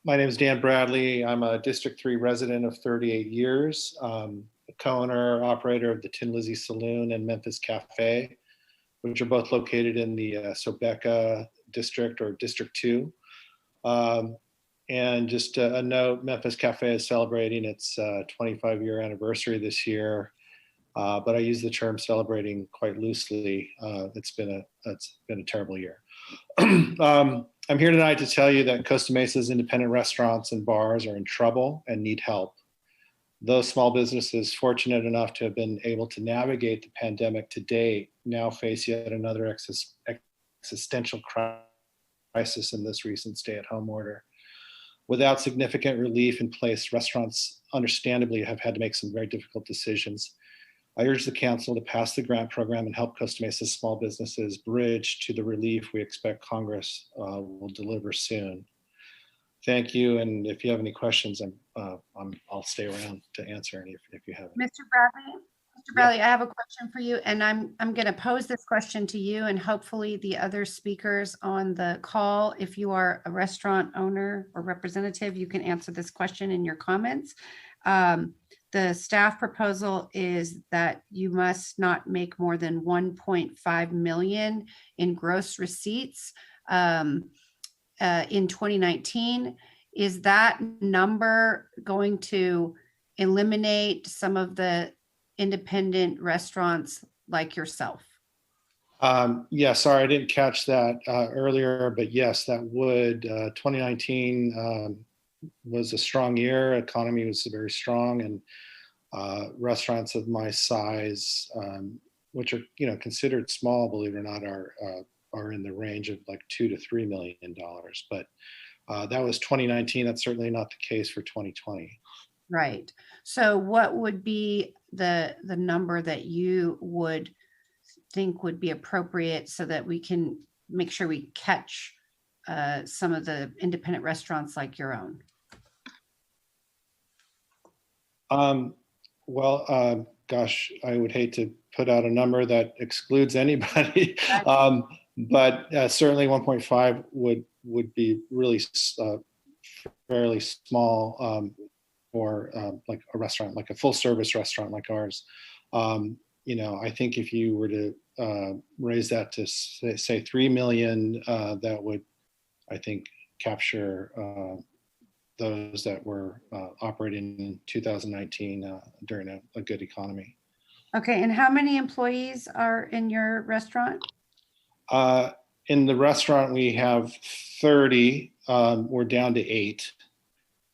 My name is Dan Bradley. I'm a District 3 resident of 38 years, a co-owner, operator of the Tin Lizzy Saloon and Memphis Cafe, which are both located in the Sobeca District or District 2. And just a note, Memphis Cafe is celebrating its 25-year anniversary this year, but I use the term celebrating quite loosely. It's been a terrible year. I'm here tonight to tell you that Costa Mesa's independent restaurants and bars are in trouble and need help. Those small businesses fortunate enough to have been able to navigate the pandemic to date now face yet another existential crisis in this recent stay-at-home order. Without significant relief in place, restaurants understandably have had to make some very difficult decisions. I urge the council to pass the grant program and help Costa Mesa small businesses bridge to the relief we expect Congress will deliver soon. Thank you, and if you have any questions, I'll stay around to answer any if you have any. Mr. Bradley, I have a question for you, and I'm going to pose this question to you and hopefully the other speakers on the call. If you are a restaurant owner or representative, you can answer this question in your comments. The staff proposal is that you must not make more than 1.5 million in gross receipts in 2019. Is that number going to eliminate some of the independent restaurants like yourself? Yeah, sorry, I didn't catch that earlier, but yes, that would. 2019 was a strong year. Economy was very strong, and restaurants of my size, which are considered small, believe it or not, are in the range of like $2 to $3 million. But that was 2019. That's certainly not the case for 2020. Right. So what would be the number that you would think would be appropriate so that we can make sure we catch some of the independent restaurants like your own? Gosh, I would hate to put out a number that excludes anybody, but certainly 1.5 would be really fairly small for like a restaurant, like a full service restaurant like ours. I think if you were to raise that to say 3 million, that would, I think, capture those that were operating in 2019 during a good economy. Okay, and how many employees are in your restaurant? In the restaurant, we have 30. We're down to 8.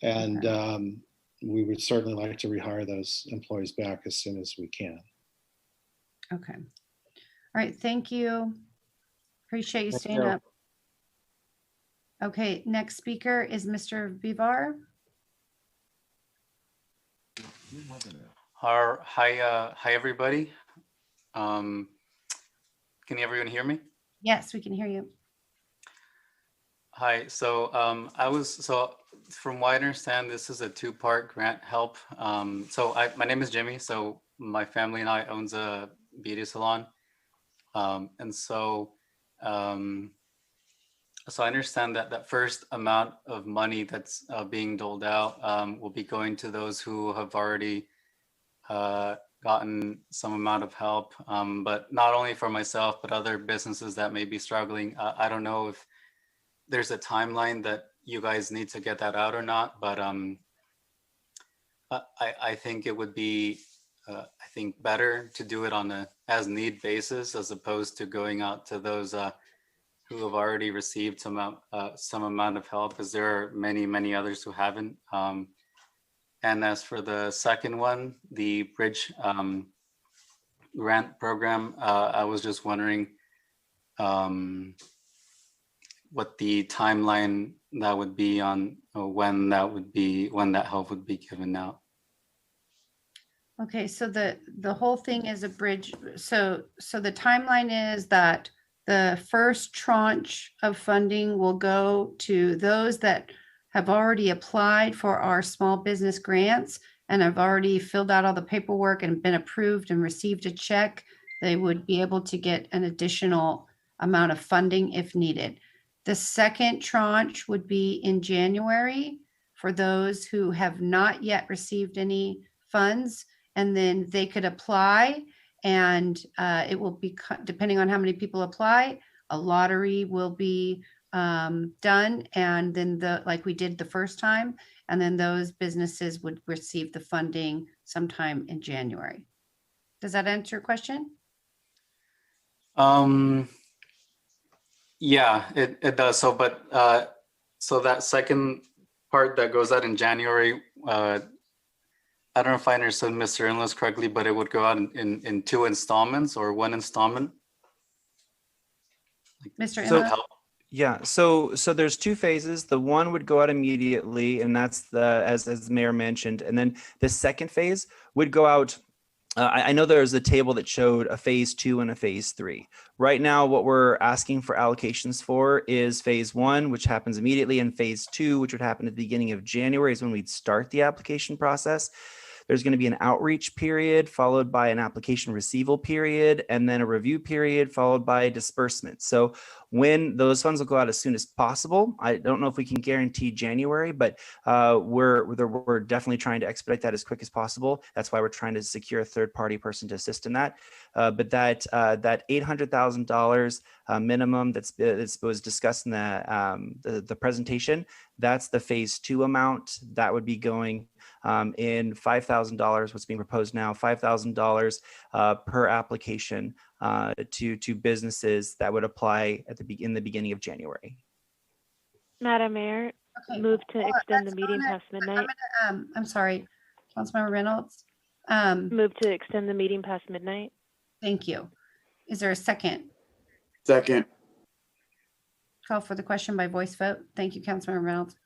And we would certainly like to rehire those employees back as soon as we can. Okay. All right, thank you Appreciate you Thank staying you. up. Okay, next speaker is Mr. Vivar. Hi, everybody. Can everyone hear me? Yes, we can hear you. Hi. So from what I understand, this is a two-part grant help. My name is Jimmy. So my family and I owns a beauty salon, so I understand that that first amount of money that's being doled out will be going to those who have already gotten some amount of help, but not only for myself, but other businesses that may be struggling. I don't know if there's a timeline that you guys need to get that out or not, but I think it would be, I think, better to do it on a as need basis as opposed to going out to those who have already received some amount of help, as there are many others who haven't. And as for the second one, the bridge grant program, I was just wondering what the timeline that would be on, when that help would be given out. Okay, so the whole thing is a bridge. So the timeline is that the first tranche of funding will go to those that have already applied for our small business grants and have already filled out all the paperwork and been approved and received a check. They would be able to get an additional amount of funding if needed. The second tranche would be in January for those who have not yet received any funds, and then they could apply, and it will be, depending on how many people apply, a lottery will be done, and then like we did the first time, and then those businesses would receive the funding sometime in January. Does that answer your question? Yeah, it does. So, but so that second part that goes out in January, I don't know if I understood Mr. Inles correctly, but it would go out in two installments or one installment. Mr. So, Inles? yeah, so there's two phases. The one would go out immediately, and that's as the mayor mentioned, and then the second phase would go out. I know there's a table that showed a phase 2 and a phase 3. Right now, what we're asking for allocations for is phase 1, which happens immediately, and phase 2, which would happen at the beginning of January, is when we'd start the application process. There's going to be an outreach period followed by an application receival period, and then a review period followed by disbursement. So when those funds will go out as soon as possible, I don't know if we can guarantee January, but we're definitely trying to expedite that as quick as possible. That's why we're trying to secure a third-party person to assist in that. But that $800,000 minimum that was discussed in the presentation, that's the phase 2 amount that would be going in $5,000, what's being proposed now, $5,000 per application to businesses that would apply in the beginning of January. Madam Mayor, move to extend the meeting past midnight. I'm sorry, Councilmember Reynolds. Move to extend the meeting past midnight. Thank you. Is there a second? Second. Call for the question by voice vote. Thank you, Councilmember Reynolds.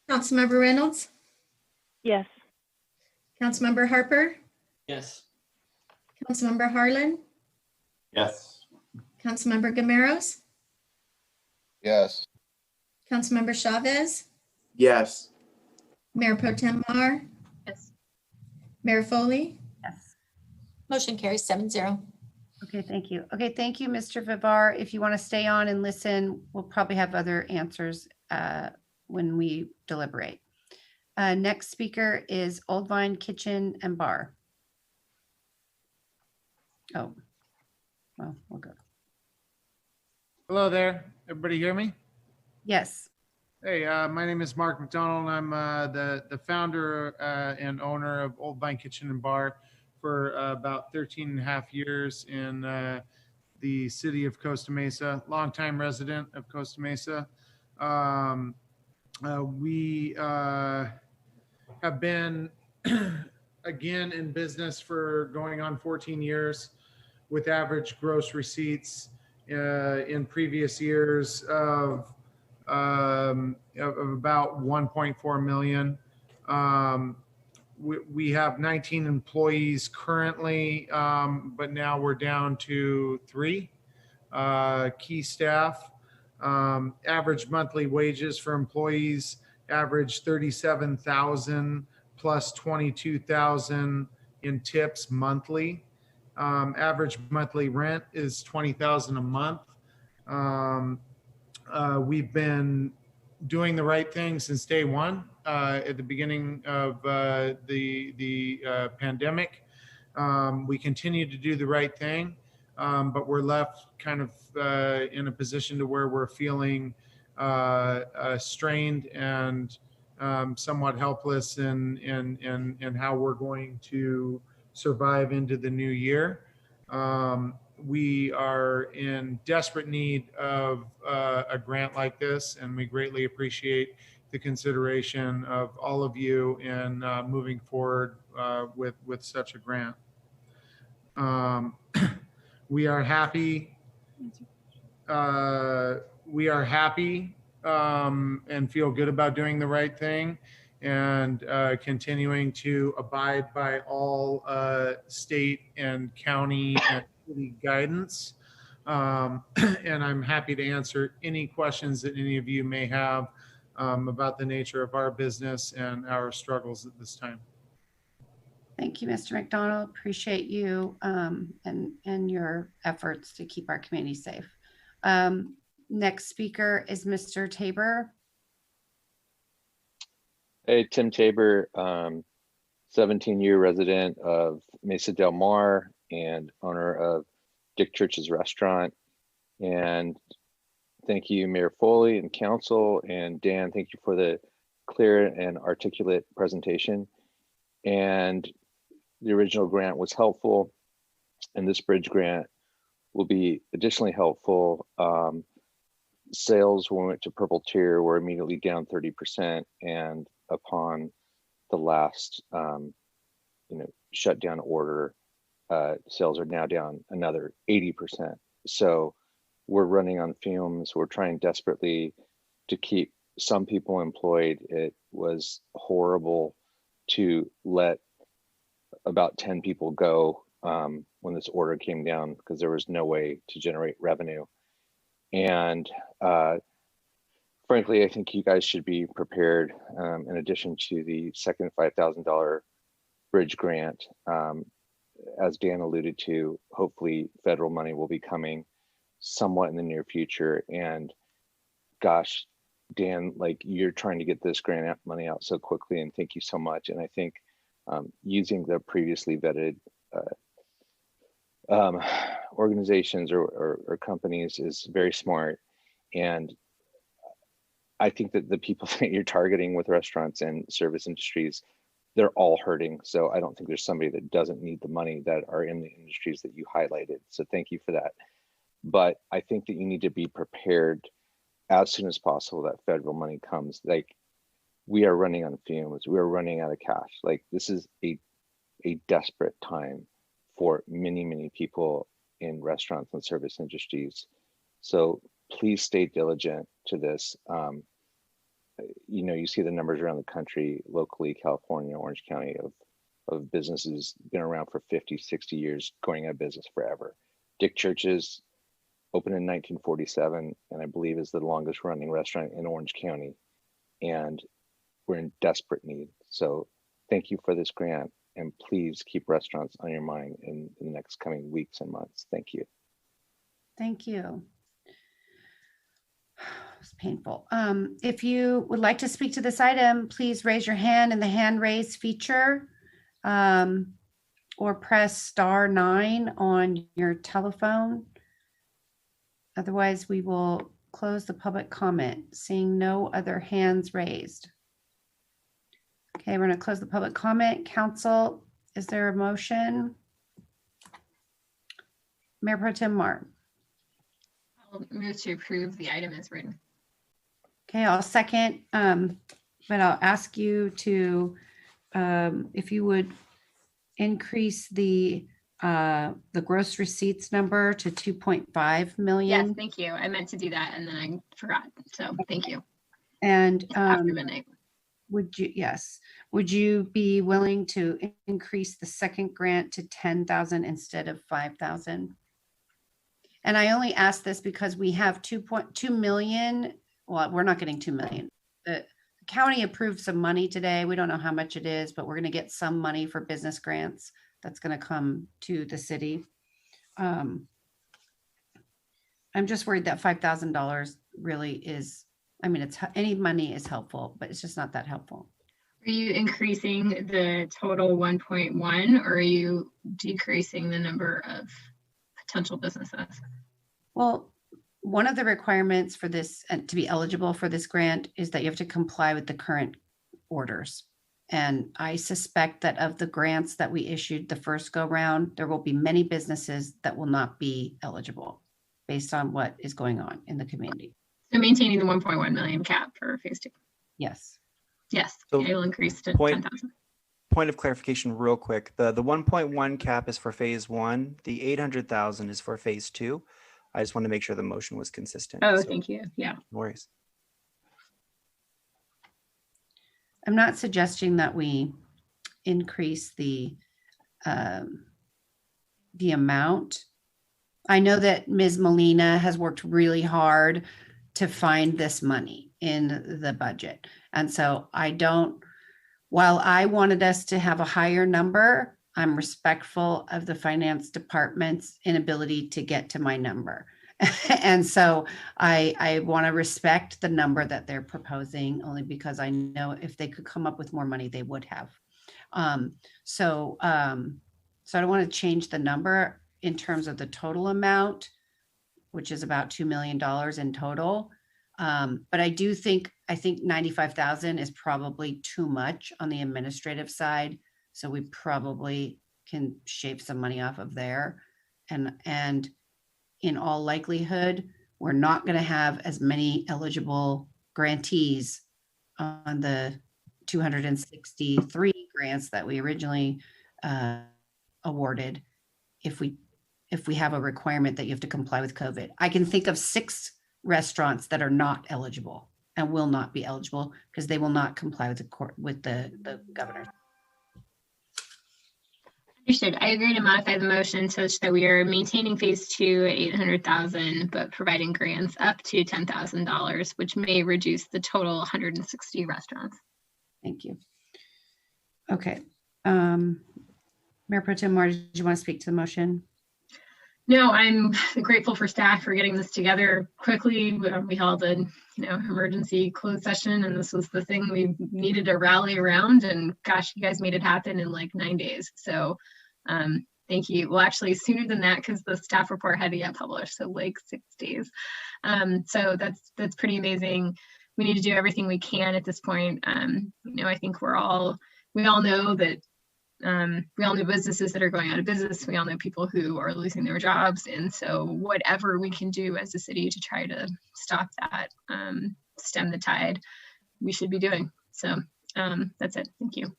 Councilmember Reynolds, Yes. Councilmember Harper, Yes. Councilmember Harlan, Yes. Councilmember Gameros, Yes. Councilmember Chavez, Yes. Mayor Pro Tem Mar, Yes. Mayor Foley. Yes. Motion carries 7-0. Okay, thank you. Okay, thank you, Mr. Vivar. If you want to stay on and listen, we'll probably have other answers when we deliberate. Next speaker is Old Vine Kitchen and Bar. Oh, well, we'll go. Hello there. Everybody hear me? Yes. Hey, my name is Mark McDonald. I'm the founder and owner of Old Vine Kitchen and Bar for about 13 and a half years in the city of Costa Mesa, longtime resident of Costa Mesa. We have been, again, in business for going on 14 years. with average gross receipts in previous years of about 1.4 million. We have 19 employees currently, but now we're down to 3 key staff. Average monthly wages for employees average 37,000 plus 22,000 in tips monthly. Average monthly rent is 20,000 a month. We've been doing the right thing since day one at the beginning of the pandemic. We continue to do the right thing, but we're left kind of in a position to where we're feeling strained and somewhat helpless in how we're going to survive into the new year. We are in desperate need of a grant like this, and we greatly appreciate the consideration of all of you in moving forward with such a grant. We are happy. We are happy and feel good about doing the right thing and continuing to abide by all state and county and city guidance. And I'm happy to answer any questions that any of you may have about the nature of our business and our struggles at this time. Thank you, Mr. McDonald. Appreciate you and your efforts to keep our community safe. Next speaker is Mr. Tabor. Hey, Tim Tabor, 17-year resident of Mesa Del Mar and owner of Dick Church's Restaurant. And thank you, Mayor Foley and Council, and Dan, thank you for the clear and articulate presentation. And the original grant was helpful, and this bridge grant will be additionally helpful. Sales when we went to purple tier were immediately down 30%, and upon the last shutdown order, sales are now down another 80%. So we're running on fumes. We're trying desperately to keep some people employed. It was horrible to let about 10 people go when this order came down because there was no way to generate revenue. And frankly, I think you guys should be prepared in addition to the second $5,000 bridge grant. As Dan alluded to, hopefully federal money will be coming somewhat in the near future. And gosh, Dan, like you're trying to get this grant money out so quickly, and thank you so much. And I think using the previously vetted organizations or companies is very smart. And I think that the people that you're targeting with restaurants and service industries, they're all hurting. So I don't think there's somebody that doesn't need the money that are in the industries that you highlighted. So thank you for that. But I think that you need to be prepared as soon as possible that federal money comes. Like we are running on fumes, we are running out of cash. Like this is a desperate time for many, many people in restaurants and service industries. So please stay diligent to this. You see the numbers around the country, locally, California, Orange County, of businesses been around for 50, 60 years, going out of business forever. Dick Church's opened in 1947, and I believe is the longest running restaurant in Orange County. And we're in desperate need. So thank you for this grant, and please keep restaurants on your mind in the next coming weeks and months. Thank you. Thank you. It's painful. If you would like to speak to this item, please raise your hand in the hand raise feature or press *9 on your telephone. Otherwise, we will close the public comment, seeing no other hands raised. Okay, we're going to close the public comment. Council, is there a motion? Mayor Pro Tem Martin. I'll move to approve the item as written. Okay, I'll second, but I'll ask you to, if you would increase the the gross receipts number to 2.5 million. Yes, thank you. I meant to do that and then I forgot. So thank you. And After midnight. would you be willing to increase the second grant to 10,000 instead of 5,000? And I only ask this because we have 2.2 million. Well, we're not getting 2 million. The county approved some money today. We don't know how much it is, but we're going to get some money for business grants that's going to come to the city. I'm just worried that $5,000 really is, I mean, it's any money is helpful, but it's just not that helpful. Are you increasing the total 1.1 or are you decreasing the number of potential businesses? Well, one of the requirements for this to be eligible for this grant is that you have to comply with the current orders. And I suspect that of the grants that we issued the first go round, there will be many businesses that will not be eligible based on what is going on in the community. So maintaining the 1.1 million cap for phase 2. Yes. Yes, So it will increase to point- 10,000. Point of clarification real quick. The 1.1 cap is for phase 1. The 800,000 is for phase 2. I just want to make sure the motion was consistent. Oh, So, thank you. Yeah. no worries. I'm not suggesting that we increase the amount. I know that Ms. Molina has worked really hard to find this money in the budget. And so while I wanted us to have a higher number, I'm respectful of the finance department's inability to get to my number. And so I want to respect the number that they're proposing only because I know if they could come up with more money, they would have. So I don't want to change the number in terms of the total amount, which is about $2 million in total. But I think 95,000 is probably too much on the administrative side. So we probably can shave some money off of there. And in all likelihood, we're not going to have as many eligible grantees on the 263 grants that we originally awarded if we have a requirement that you have to comply with COVID. I can think of 6 restaurants that are not eligible and will not be eligible because they will not comply with the governor. Understood. I agree to modify the motion such that we are maintaining phase 2 at 800,000, but providing grants up to $10,000, which may reduce the total 160 restaurants. Thank you. Okay. Mayor Pro Tem Moore, did you want to speak to the motion? No, I'm grateful for staff for getting this together quickly. We held a emergency closed session, and this was the thing we needed to rally around. And gosh, you guys made it happen in like 9 days. So thank you. Well, actually sooner than that because the staff report had to get published, so like 6 days. So that's pretty amazing. We need to do everything we can at this point. I think we all know that. We all know businesses that are going out of business. We all know people who are losing their jobs. And so whatever we can do as a city to try to stop that, stem the tide, we should be doing. So that's it. Thank you.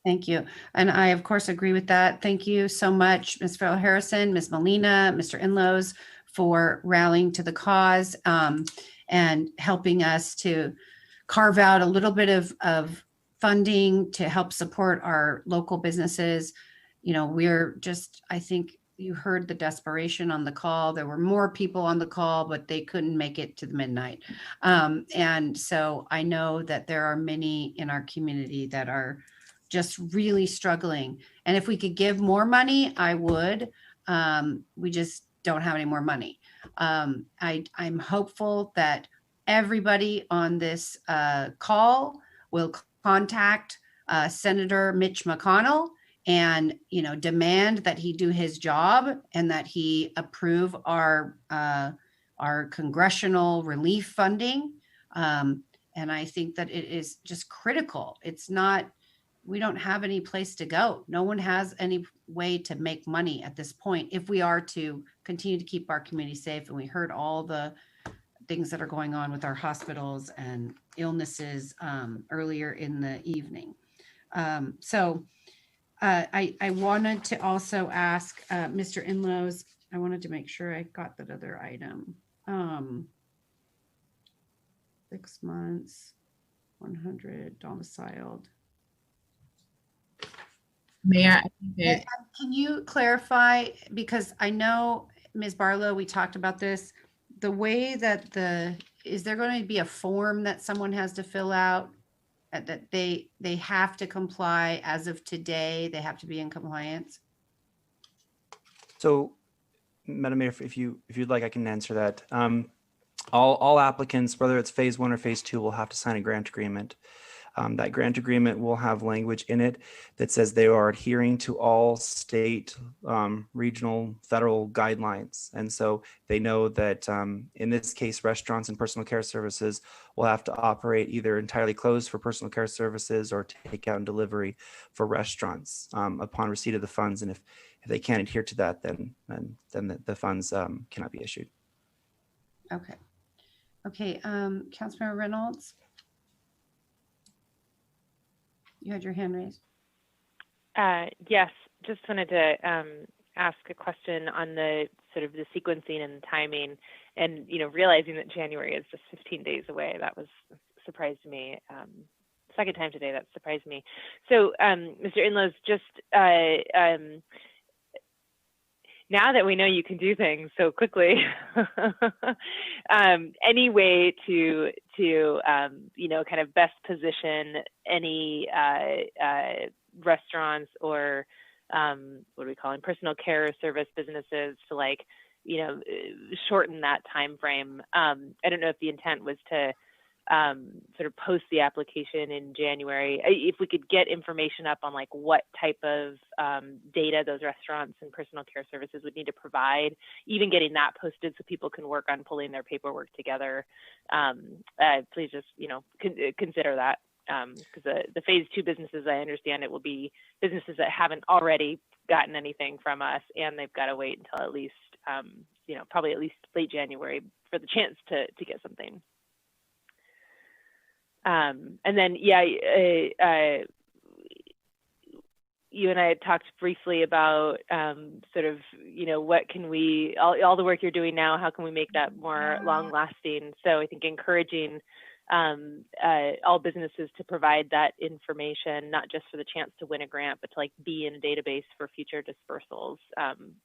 Thank you. And I, of course, agree with that. Thank you so much, Ms. Farrell Harrison, Ms. Molina, Mr. Inlows, for rallying to the cause and helping us to carve out a little bit of funding to help support our local businesses. I think you heard the desperation on the call. There were more people on the call, but they couldn't make it to the midnight. And so I know that there are many in our community that are just really struggling. And if we could give more money, I would. We just don't have any more money. I'm hopeful that everybody on this call will contact Senator Mitch McConnell and demand that he do his job and that he approve our congressional relief funding. And I think that it is just critical. We don't have any place to go. No one has any way to make money at this point if we are to continue to keep our community safe. And we heard all the things that are going on with our hospitals and illnesses earlier in the evening. So I wanted to also ask Mr. Inlows, I wanted to make sure I got that other item. 6 months, 100 domiciled. Mayor, I think that Can you clarify, because I know, Ms. Barlow, we talked about this, the way that is there going to be a form that someone has to fill out that they have to comply as of today, they have to be in compliance? So, Madam Mayor, if you'd like, I can answer that. All applicants, whether it's phase 1 or phase 2, will have to sign a grant agreement. That grant agreement will have language in it that says they are adhering to all state, regional, federal guidelines. And so they know that in this case, restaurants and personal care services will have to operate either entirely closed for personal care services or takeout and delivery for restaurants upon receipt of the funds. And if they can't adhere to that, then the funds cannot be issued. Okay. Okay, Councilmember Reynolds? You had your hand raised. Yes, just wanted to ask a question on the sort of the sequencing and timing, and realizing that January is just 15 days away. That was a surprise to me. Second time today that surprised me. So, Mr. Inlows, just now that we know you can do things so quickly, any way to kind of best position any restaurants or what do we call them, personal care service businesses to shorten that time frame? I don't know if the intent was to sort of post the application in January. If we could get information up on what type of data those restaurants and personal care services would need to provide, even getting that posted so people can work on pulling their paperwork together. Please just, consider that, because the phase 2 businesses, I understand it will be businesses that haven't already gotten anything from us, and they've got to wait until at least, probably at least late January for the chance to get something. And then, you and I had talked briefly about sort of, what can we, all the work you're doing now, how can we make that more long lasting? So I think encouraging all businesses to provide that information, not just for the chance to win a grant, but to be in a database for future dispersals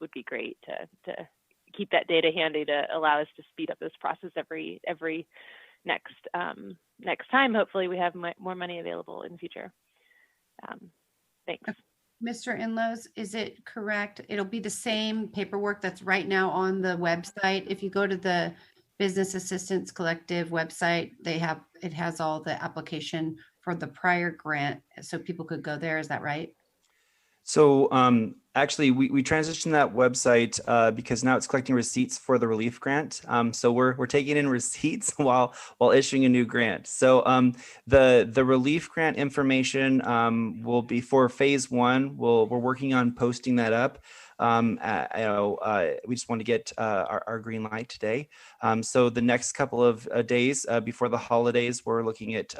would be great to keep that data handy to allow us to speed up this process every next time. Hopefully we have more money available in the future. Thanks. Mr. Inlows, is it correct? It'll be the same paperwork that's right now on the website. If you go to the Business Assistance Collective website, it has all the application for the prior grant, so people could go there. Is that right? So actually, we transitioned that website because now it's collecting receipts for the relief grant. So we're taking in receipts while issuing a new grant. So the relief grant information will be for phase 1. We're working on posting that up. We just want to get our green light today. So the next couple of days before the holidays, we're looking at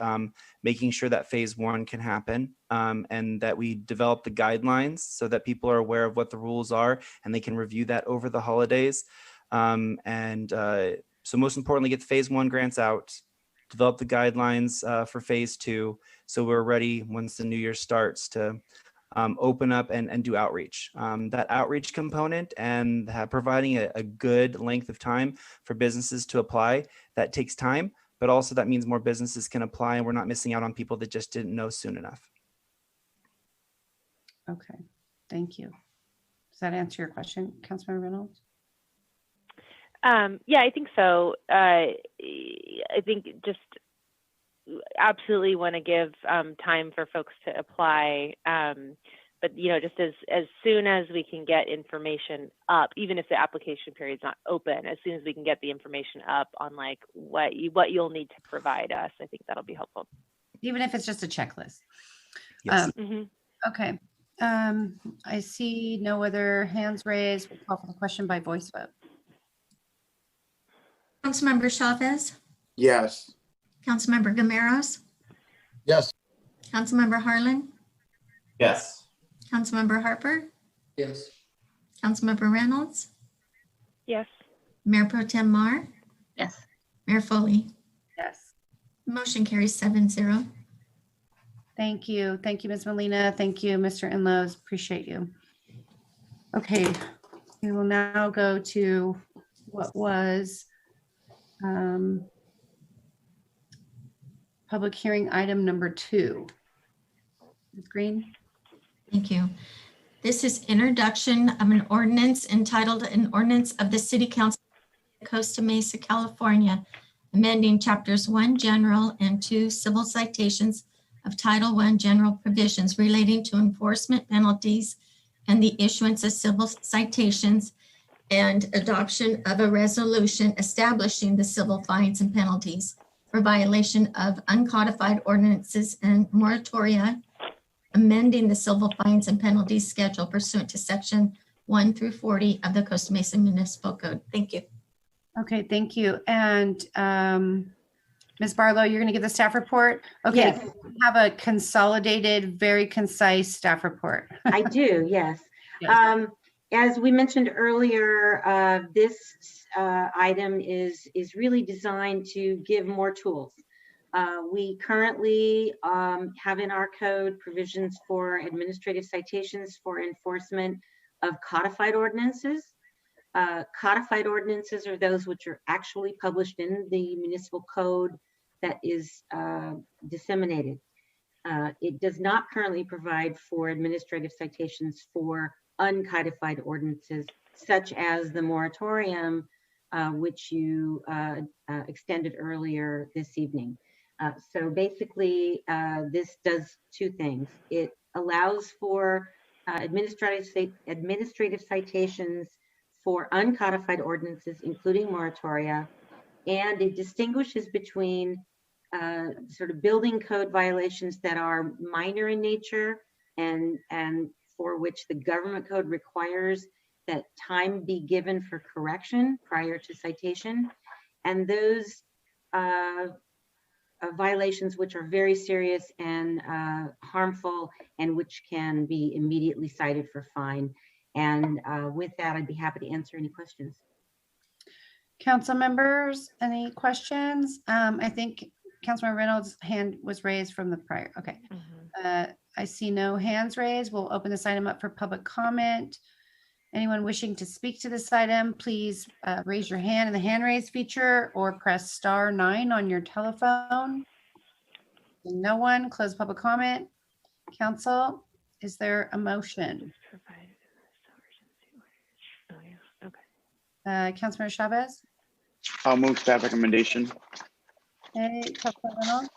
making sure that phase 1 can happen and that we develop the guidelines so that people are aware of what the rules are and they can review that over the holidays. So most importantly, get the phase 1 grants out, develop the guidelines for phase 2. So we're ready once the new year starts to open up and do outreach. That outreach component and providing a good length of time for businesses to apply, that takes time, but also that means more businesses can apply and we're not missing out on people that just didn't know soon enough. Okay, thank you. Does that answer your question, Councilmember Reynolds? Yeah, I think so. I think just absolutely want to give time for folks to apply. But just as soon as we can get information up, even if the application period is not open, as soon as we can get the information up on what you'll need to provide us, I think that'll be helpful. Even if it's just a checklist. Yes. Okay. I see no other hands raised. We'll call for the question by voice vote. Councilmember Chavez, Yes. Councilmember Gameros, Yes. Councilmember Harlan, Yes. Councilmember Harper, Yes. Councilmember Reynolds, Yes. Mayor Pro Tem Mar, Yes. Mayor Foley. Yes. Motion carries 7-0. Thank you. Thank you, Ms. Molina. Thank you, Mr. Inlows. Appreciate you. Okay, we will now go to what was public hearing item number 2. Ms. Green? Thank you. This is introduction of an ordinance entitled An Ordinance of the City Council of Costa Mesa, California, amending chapters 1 general and 2 civil citations of Title I general provisions relating to enforcement penalties and the issuance of civil citations and adoption of a resolution establishing the civil fines and penalties for violation of uncodified ordinances and moratoria, amending the civil fines and penalties schedule pursuant to section 1 through 40 of the Costa Mesa Municipal Code. Thank you. Okay, thank you. And Ms. Barlow, you're going to give the staff report? Okay, Yes. we have a consolidated, very concise staff report. I do, yes. Yes. As we mentioned earlier, this item is really designed to give more tools. We currently have in our code provisions for administrative citations for enforcement of codified ordinances. Codified ordinances are those which are actually published in the municipal code that is disseminated. It does not currently provide for administrative citations for uncodified ordinances, such as the moratorium, which you extended earlier this evening. So basically, this does 2 things. It allows for administrative citations for uncodified ordinances, including moratoria, and it distinguishes between sort of building code violations that are minor in nature and for which the government code requires that time be given for correction prior to citation, and those violations which are very serious and harmful and which can be immediately cited for fine. And with that, I'd be happy to answer any questions. Council members, any questions? I think Councilmember Reynolds' hand was raised from the prior. Okay. I see no hands raised. We'll open this item up for public comment. Anyone wishing to speak to this item, please raise your hand in the hand raise feature or press *9 on your telephone. No one, close public comment. Council, is there a motion? Councilmember Chavez? I'll move staff recommendation. Okay, Councilmember Reynolds?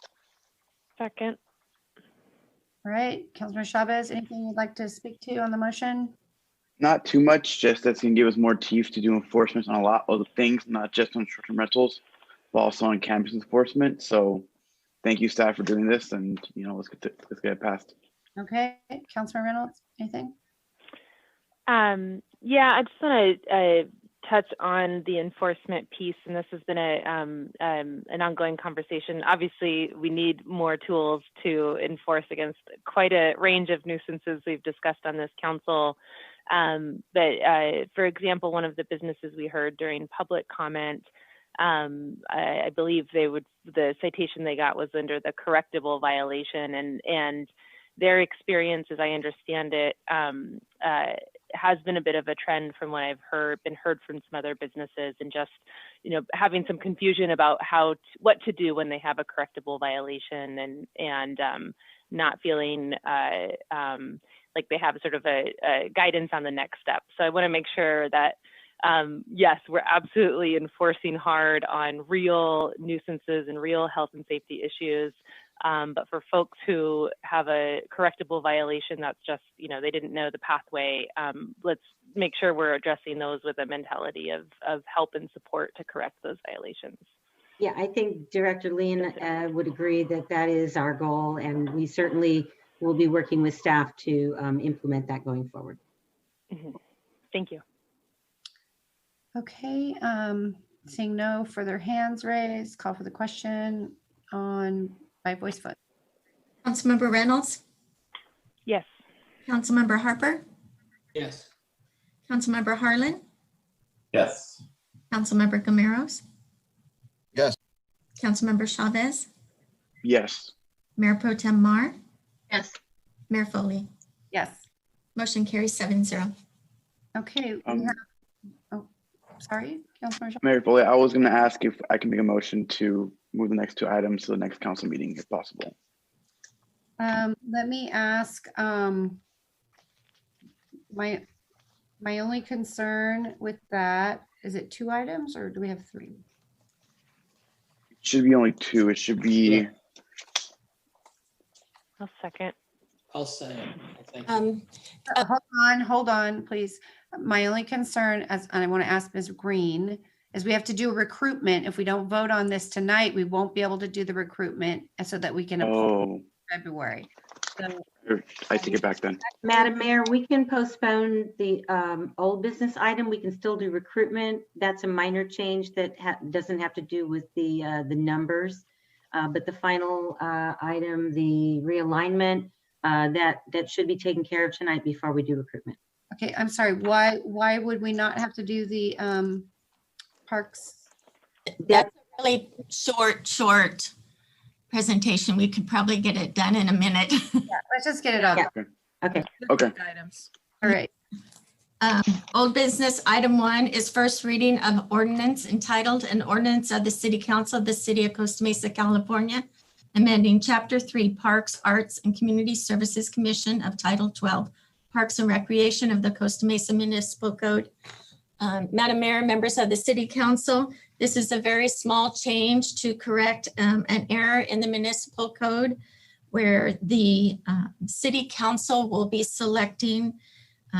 Second. All right, Councilmember Chavez, anything you'd like to speak to on the motion? Not too much, just that's gonna give us more teeth to do enforcement on a lot of things, not just on short-term rentals, but also on campus enforcement. So thank you, staff, for doing this, and let's get it passed. Okay, Councilmember Reynolds, anything? Yeah, I just want to touch on the enforcement piece, and this has been an ongoing conversation. Obviously, we need more tools to enforce against quite a range of nuisances we've discussed on this council. But for example, one of the businesses we heard during public comment, I believe the citation they got was under the correctable violation, and their experience, as I understand it, has been a bit of a trend from what I've heard from some other businesses, and just having some confusion about what to do when they have a correctable violation, and not feeling like they have sort of a guidance on the next step. So I want to make sure that yes, we're absolutely enforcing hard on real nuisances and real health and safety issues. But for folks who have a correctable violation, that's just, they didn't know the pathway. Let's make sure we're addressing those with a mentality of help and support to correct those violations. Yeah, I think Director Lean would agree that that is our goal, and we certainly will be working with staff to implement that going forward. Mm-hmm. Thank you. Okay, seeing no further hands raised, call for the question by voice vote. Councilmember Reynolds, Yes. Councilmember Harper, Yes. Councilmember Harlan, Yes. Councilmember Gameros, Yes. Councilmember Chavez, Yes. Mayor Pro Tem Mar, Yes. Mayor Foley. Yes. Motion carries 7-0. Okay. We have, oh, sorry, Councilmember. Mayor Foley, I was going to ask if I can make a motion to move the next two items to the next council meeting, if possible. Let me ask, my only concern with that, is it 2 items or do we have 3? It should be only 2. It should be. I'll second. I'll say it. Thank Um, Hold on, please. My only concern, and I want to ask Ms. Green, is we have to do a recruitment. If we don't vote on this tonight, we won't be able to do the recruitment so that we can appoint February. So, I take it back then. Madam Mayor, we can postpone the old business item. We can still do recruitment. That's a minor change that doesn't have to do with the numbers. But the final item, the realignment, that should be taken care of tonight before we do recruitment. okay, I'm sorry. Why would we not have to do the parks? That's a really short presentation. We could probably get it done in a minute. Yeah, let's just get it out. Yeah. Okay. Okay. Items. All right. Old business item 1 is first reading of ordinance entitled An Ordinance of the City Council of the City of Costa Mesa, California, amending Chapter 3 Parks, Arts, and Community Services Commission of Title 12 Parks and Recreation of the Costa Mesa Municipal Code. Madam Mayor, members of the City Council, this is a very small change to correct an error in the municipal code where the City Council will be selecting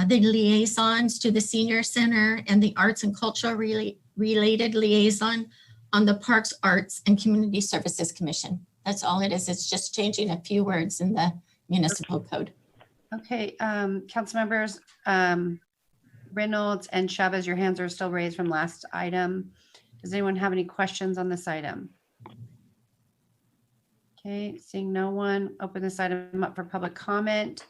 the liaisons to the Senior Center and the Arts and Cultural related liaison on the Parks, Arts, and Community Services Commission. That's all it is. It's just changing a few words in the municipal code. Okay, council members, Reynolds and Chavez, your hands are still raised from last item. Does anyone have any questions on this item? Okay, seeing no one, open this item up for public comment.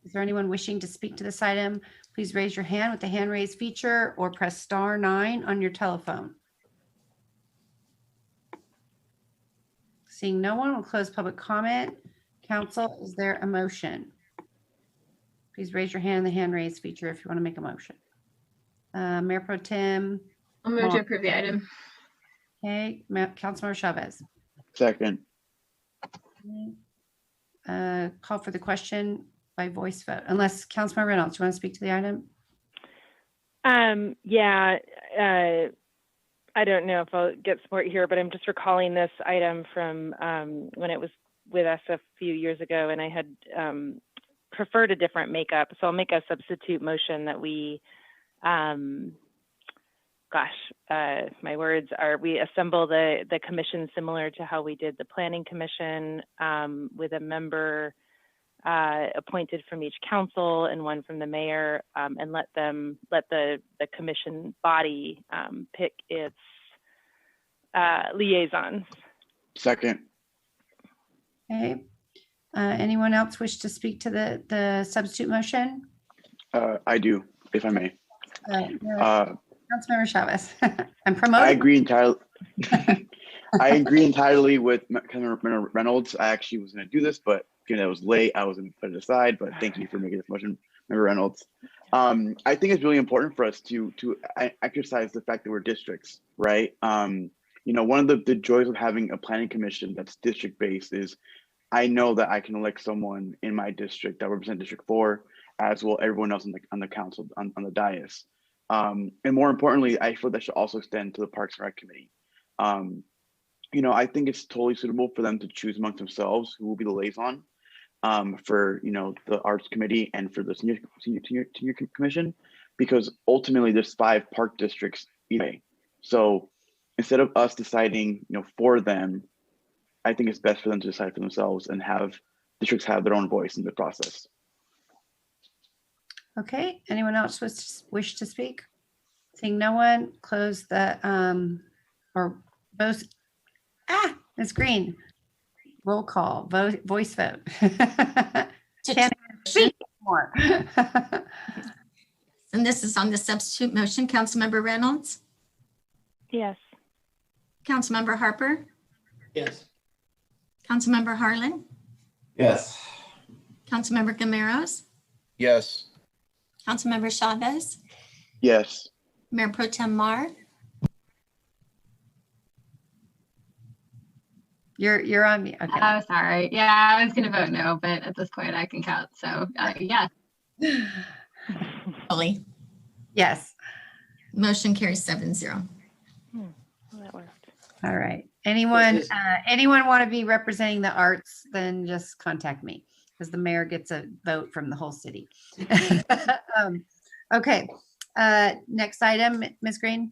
Is there anyone wishing to speak to this item? Please raise your hand with the hand raise feature or press *9 on your telephone. Seeing no one, we'll close public comment. Council, is there a motion? Please raise your hand in the hand raise feature if you want to make a motion. Mayor Pro Tem. I'll move to approve the item. Okay, Councilmember Chavez. Second. Call for the question by voice vote, unless Councilmember Reynolds, you want to speak to the item? Yeah, I don't know if I'll get support here, but I'm just recalling this item from when it was with us a few years ago, and I had preferred a different makeup. So I'll make a substitute motion that we, my words are, we assemble the commission similar to how we did the Planning Commission, with a member appointed from each council and one from the mayor, and let the commission body pick its liaisons. Second. Okay. Anyone else wish to speak to the substitute motion? I do, if I may. Councilmember Chavez. I'm promoting. I agree entirely. I agree entirely with Councilmember Reynolds. I actually was going to do this, but given that it was late, I was going to put it aside. But thank you for making this motion, Member Reynolds. I think it's really important for us to exercise the fact that we're districts, right? One of the joys of having a planning commission that's district based is I know that I can elect someone in my district that represents District 4, as will everyone else on the council, on the dais. And more importantly, I feel that should also extend to the Parks and Rec Committee. I think it's totally suitable for them to choose amongst themselves who will be the liaison for the Arts Committee and for the Senior Commission, because ultimately there's 5 park districts either. So instead of us deciding for them, I think it's best for them to decide for themselves and have districts have their own voice in the process. Okay, anyone else wish to speak? Seeing no one, close the, or both, Ms. Green, roll call, voice vote. more. And this is on the substitute motion. Councilmember Reynolds, Yes. Councilmember Harper, Yes. Councilmember Harlan, Yes. Councilmember Gameros, Yes. Councilmember Chavez, Yes. Mayor Pro Tem Mar. You're on me. Okay. Oh, sorry. Yeah, I was going to vote no, but at this point I can count. So yeah. Foley, Yes. motion carries 7-0. Well, that worked. All right. Anyone want to be representing the arts, then just contact me because the mayor gets a vote from the whole city. Okay. Next item, Ms. Green.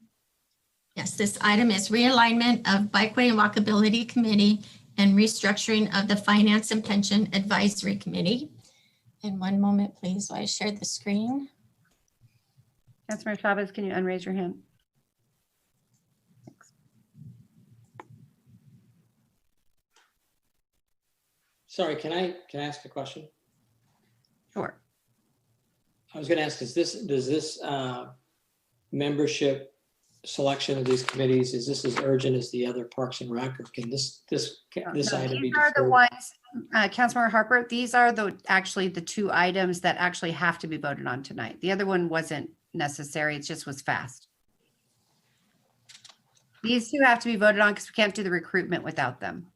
Yes, this item is realignment of Bikeway and Walkability Committee and restructuring of the Finance and Pension Advisory Committee. And one moment, please, while I share the screen. Councilmember Chavez, can you unraise your hand? Thanks. Sorry, can I ask a question? Sure. I was going to ask, does this membership selection of these committees, is this as urgent as the other Parks and Rec, or can this No, item be these are the deferred? ones, Councilmember Harper, these are actually the two items that actually have to be voted on tonight. The other one wasn't necessary. It just was fast. These two have to be voted on because we can't do the recruitment without them.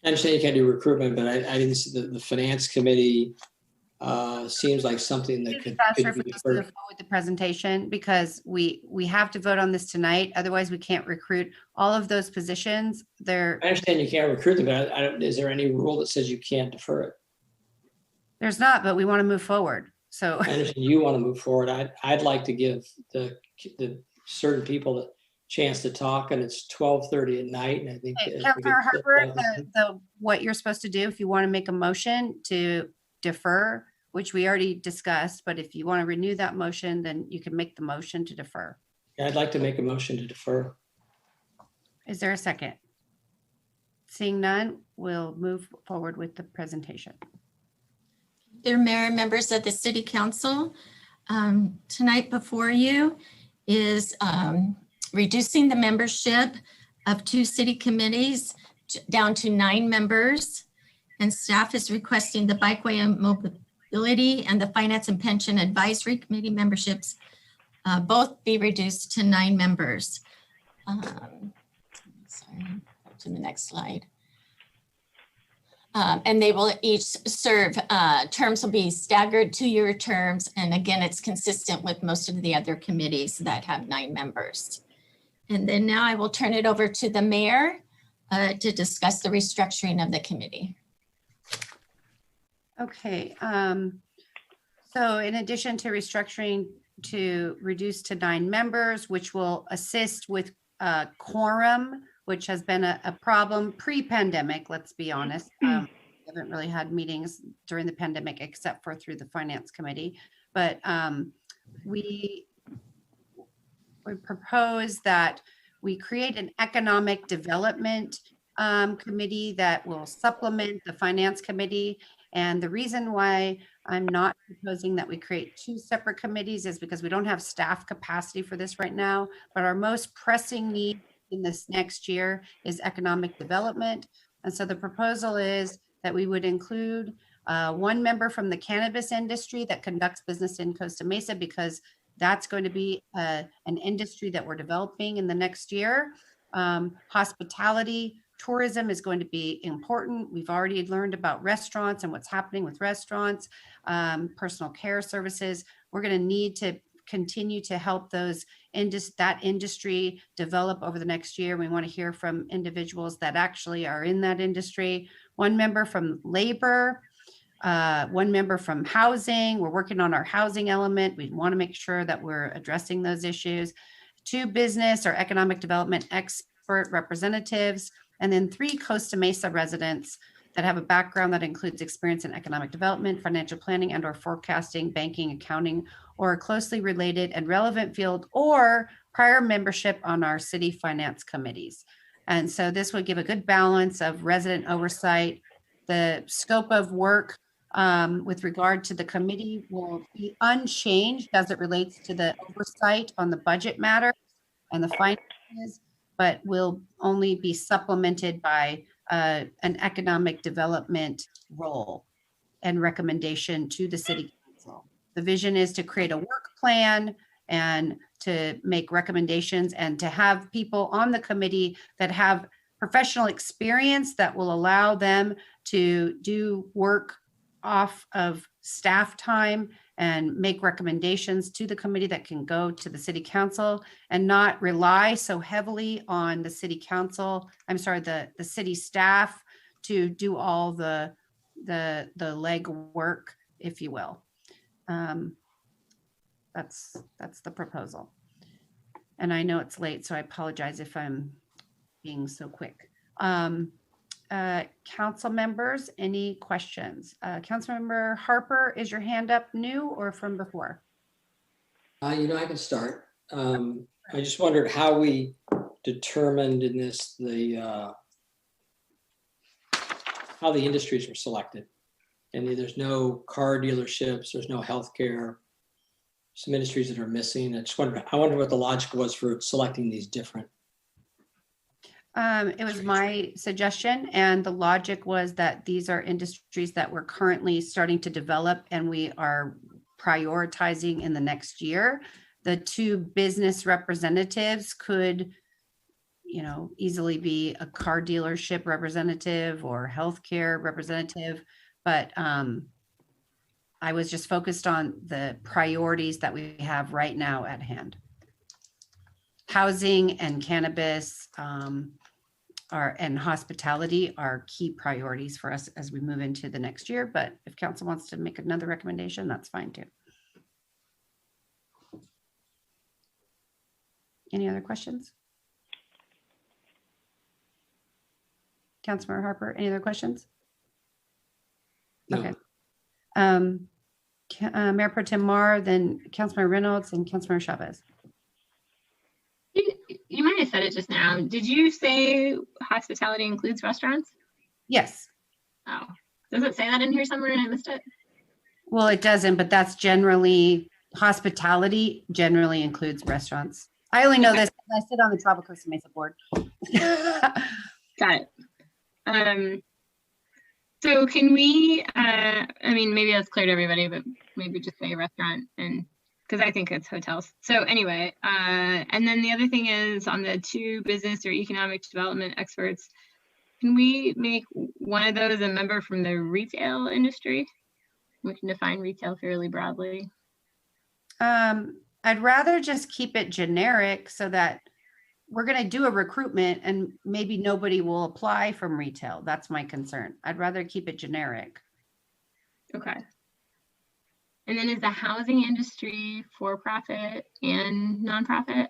I understand you can't do recruitment, but I didn't see the finance committee seems like something that could Faster be for us to deferred. move forward with the presentation because we have to vote on this tonight. Otherwise, we can't recruit all of those positions. I understand you can't recruit them, but is there any rule that says you can't defer it? There's not, but we want to move forward. So I understand you want to move forward. I'd like to give the certain people the chance to talk, and it's 12:30 at night, and I think. Hey, if we Councilor could- Harper, what you're supposed to do, if you want to make a motion to defer, which we already discussed, but if you want to renew that motion, then you can make the motion to defer. I'd like to make a motion to defer. Is there a second? Seeing none, we'll move forward with the presentation. Dear Mayor and members of the City Council, tonight before you is reducing the membership of 2 city committees down to 9 members. And staff is requesting the Bikeway and Mobility and the Finance and Pension Advisory Committee memberships both be reduced to 9 members. Sorry, to the next slide. And they will each serve, terms will be staggered 2-year terms. And again, it's consistent with most of the other committees that have 9 members. And then now I will turn it over to the mayor to discuss the restructuring of the committee. Okay, so in addition to restructuring to reduce to 9 members, which will assist with quorum, which has been a problem pre-pandemic, let's be honest. We haven't really had meetings during the pandemic except for through the finance committee. But we propose that we create an economic development committee that will supplement the finance committee. And the reason why I'm not proposing that we create 2 separate committees is because we don't have staff capacity for this right now. But our most pressing need in this next year is economic development. And so the proposal is that we would include 1 member from the cannabis industry that conducts business in Costa Mesa, because that's going to be an industry that we're developing in the next year. Hospitality, tourism is going to be important. We've already learned about restaurants and what's happening with restaurants, personal care services. We're going to need to continue to help that industry develop over the next year. We want to hear from individuals that actually are in that industry. 1 member from labor, 1 member from housing. We're working on our housing element. We want to make sure that we're addressing those issues. 2 business or economic development expert representatives, and then 3 Costa Mesa residents that have a background that includes experience in economic development, financial planning, and/or forecasting, banking, accounting, or a closely related and relevant field, or prior membership on our city finance committees. And so this would give a good balance of resident oversight, the scope of work with regard to the committee will be unchanged as it relates to the oversight on the budget matter and the finances, but will only be supplemented by an economic development role and recommendation to the city council. The vision is to create a work plan and to make recommendations and to have people on the committee that have professional experience that will allow them to do work off of staff time and make recommendations to the committee that can go to the city council and not rely so heavily on the city council, the city staff to do all the leg work, if you will. That's the proposal. And I know it's late, so I apologize if I'm being so quick. Council members, any questions? Councilmember Harper, is your hand up new or from before? I can start. I just wondered how we determined in this how the industries were selected. And there's no car dealerships, there's no healthcare, some industries that are missing. I wonder what the logic was for selecting these different. It was my suggestion, and the logic was that these are industries that we're currently starting to develop and we are prioritizing in the next year. The two business representatives could, easily be a car dealership representative or healthcare representative, but I was just focused on the priorities that we have right now at hand. Housing and cannabis and hospitality are key priorities for us as we move into the next year. But if council wants to make another recommendation, that's fine too. Any other questions? Councilmember Harper, any other questions? No. Okay. Mayor Pro Tem Mar, then Councilmember Reynolds and Councilmember Chavez. You might have said it just now. Did you say hospitality includes restaurants? Yes. Oh, does it say that in here somewhere and I missed it? Well, it doesn't, but that's hospitality generally includes restaurants. I only know this because I sit on the Travel Costa Mesa board. Got it. So can we, maybe that's clear to everybody, but maybe just say restaurant, and because I think it's hotels. So anyway, and then the other thing is on the two business or economic development experts, can we make one of those a member from the retail industry? We can define retail fairly broadly. I'd rather just keep it generic so that we're going to do a recruitment and maybe nobody will apply from retail. That's my concern. I'd rather keep it generic. Okay. And then is the housing industry for profit and nonprofit?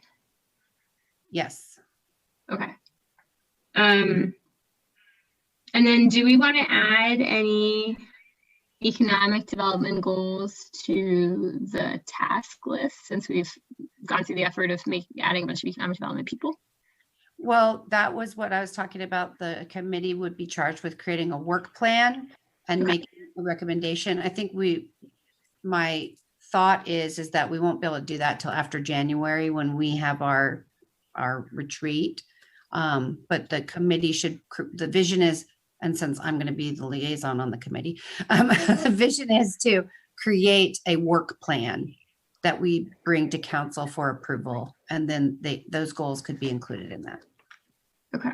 Yes. Okay. And then do we want to add any economic development goals to the task list since we've gone through the effort of adding a bunch of economic development people? Well, that was what I was talking about. The committee would be charged with creating a work plan and making a recommendation. I think my thought is that we won't be able to do that till after January when we have our retreat. But the committee the vision is, and since I'm going to be the liaison on the committee, the vision is to create a work plan that we bring to council for approval. And then those goals could be included in that. Okay.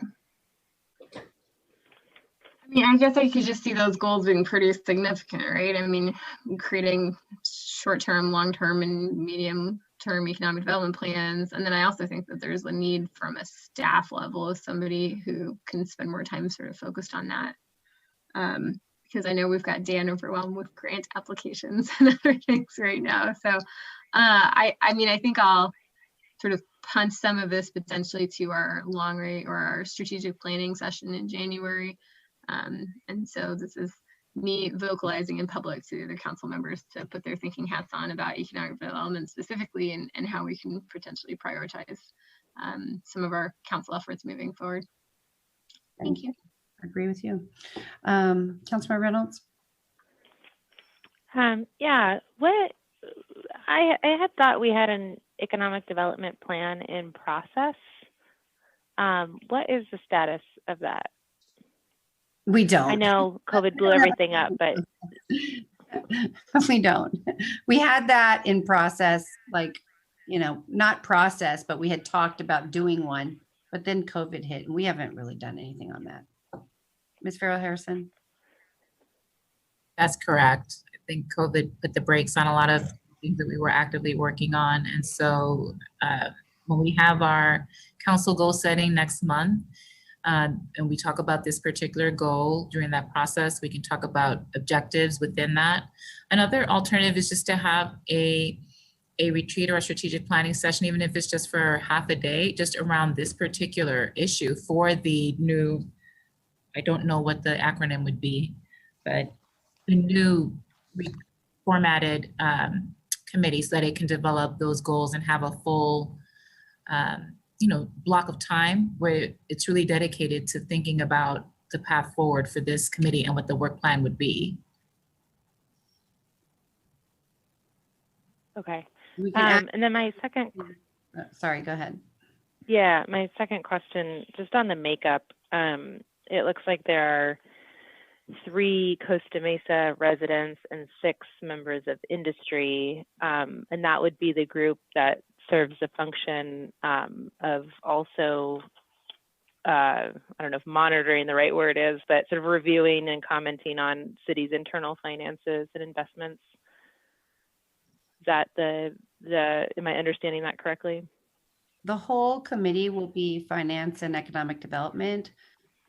I guess I could just see those goals being pretty significant, right? Creating short-term, long-term, and medium-term economic development plans. And then I also think that there's a need from a staff level of somebody who can spend more time sort of focused on that. Because I know we've got Dan overwhelmed with grant applications and other things right now. So I think I'll sort of punt some of this potentially to our long range or our strategic planning session in January. And so this is me vocalizing in public to the other council members to put their thinking hats on about economic development specifically and how we can potentially prioritize some of our council efforts moving forward. Thank you. I agree with you. Councilmember Reynolds? Yeah, I had thought we had an economic development plan in process. What is the status of that? We don't. I know COVID blew everything up, but we don't. We had that in process, like, not process, but we had talked about doing one, but then COVID hit and we haven't really done anything on that. Ms. Farrell Harrison? That's correct. I think COVID put the brakes on a lot of things that we were actively working on. And so when we have our council goal setting next month, and we talk about this particular goal during that process, we can talk about objectives within that. Another alternative is just to have a retreat or a strategic planning session, even if it's just for half a day, just around this particular issue for the new, I don't know what the acronym would be, but the new formatted committee so that it can develop those goals and have a full block of time where it's really dedicated to thinking about the path forward for this committee and what the work plan would be. okay. We can And then my second, sorry, go ahead. yeah, my second question, just on the makeup, it looks like there are 3 Costa Mesa residents and 6 members of industry, and that would be the group that serves the function of also, I don't know if monitoring the right word is, but sort of reviewing and commenting on city's internal finances and investments. Is that am I understanding that correctly? The whole committee will be finance and economic development.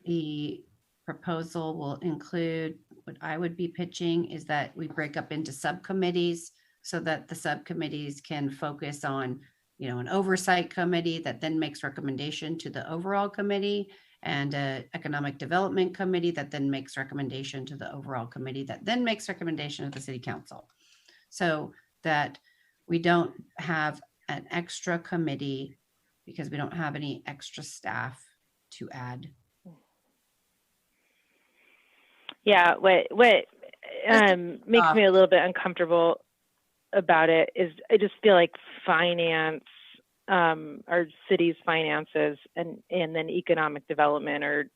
The proposal will include, what I would be pitching is that we break up into subcommittees so that the subcommittees can focus on, an oversight committee that then makes recommendation to the overall committee, and an economic development committee that then makes recommendation to the overall committee that then makes recommendation to the city council. So that we don't have an extra committee because we don't have any extra staff to add. Yeah, what makes me a little bit uncomfortable about it is I just feel like finance, our city's finances and then economic development are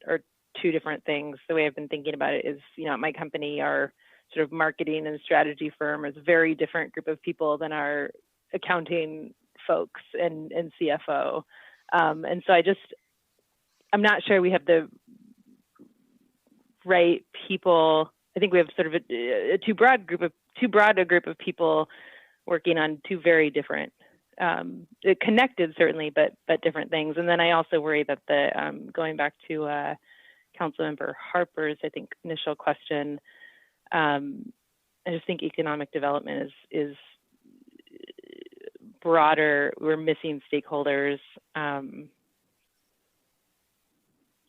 2 different things. The way I've been thinking about it is, my company, our sort of marketing and strategy firm, is a very different group of people than our accounting folks and CFO. And so I'm not sure we have the right people. I think we have sort of a too broad a group of people working on 2 very different, connected certainly, but different things. And then I also worry that going back to Councilmember Harper's, I think, initial question, I just think economic development is broader. We're missing stakeholders.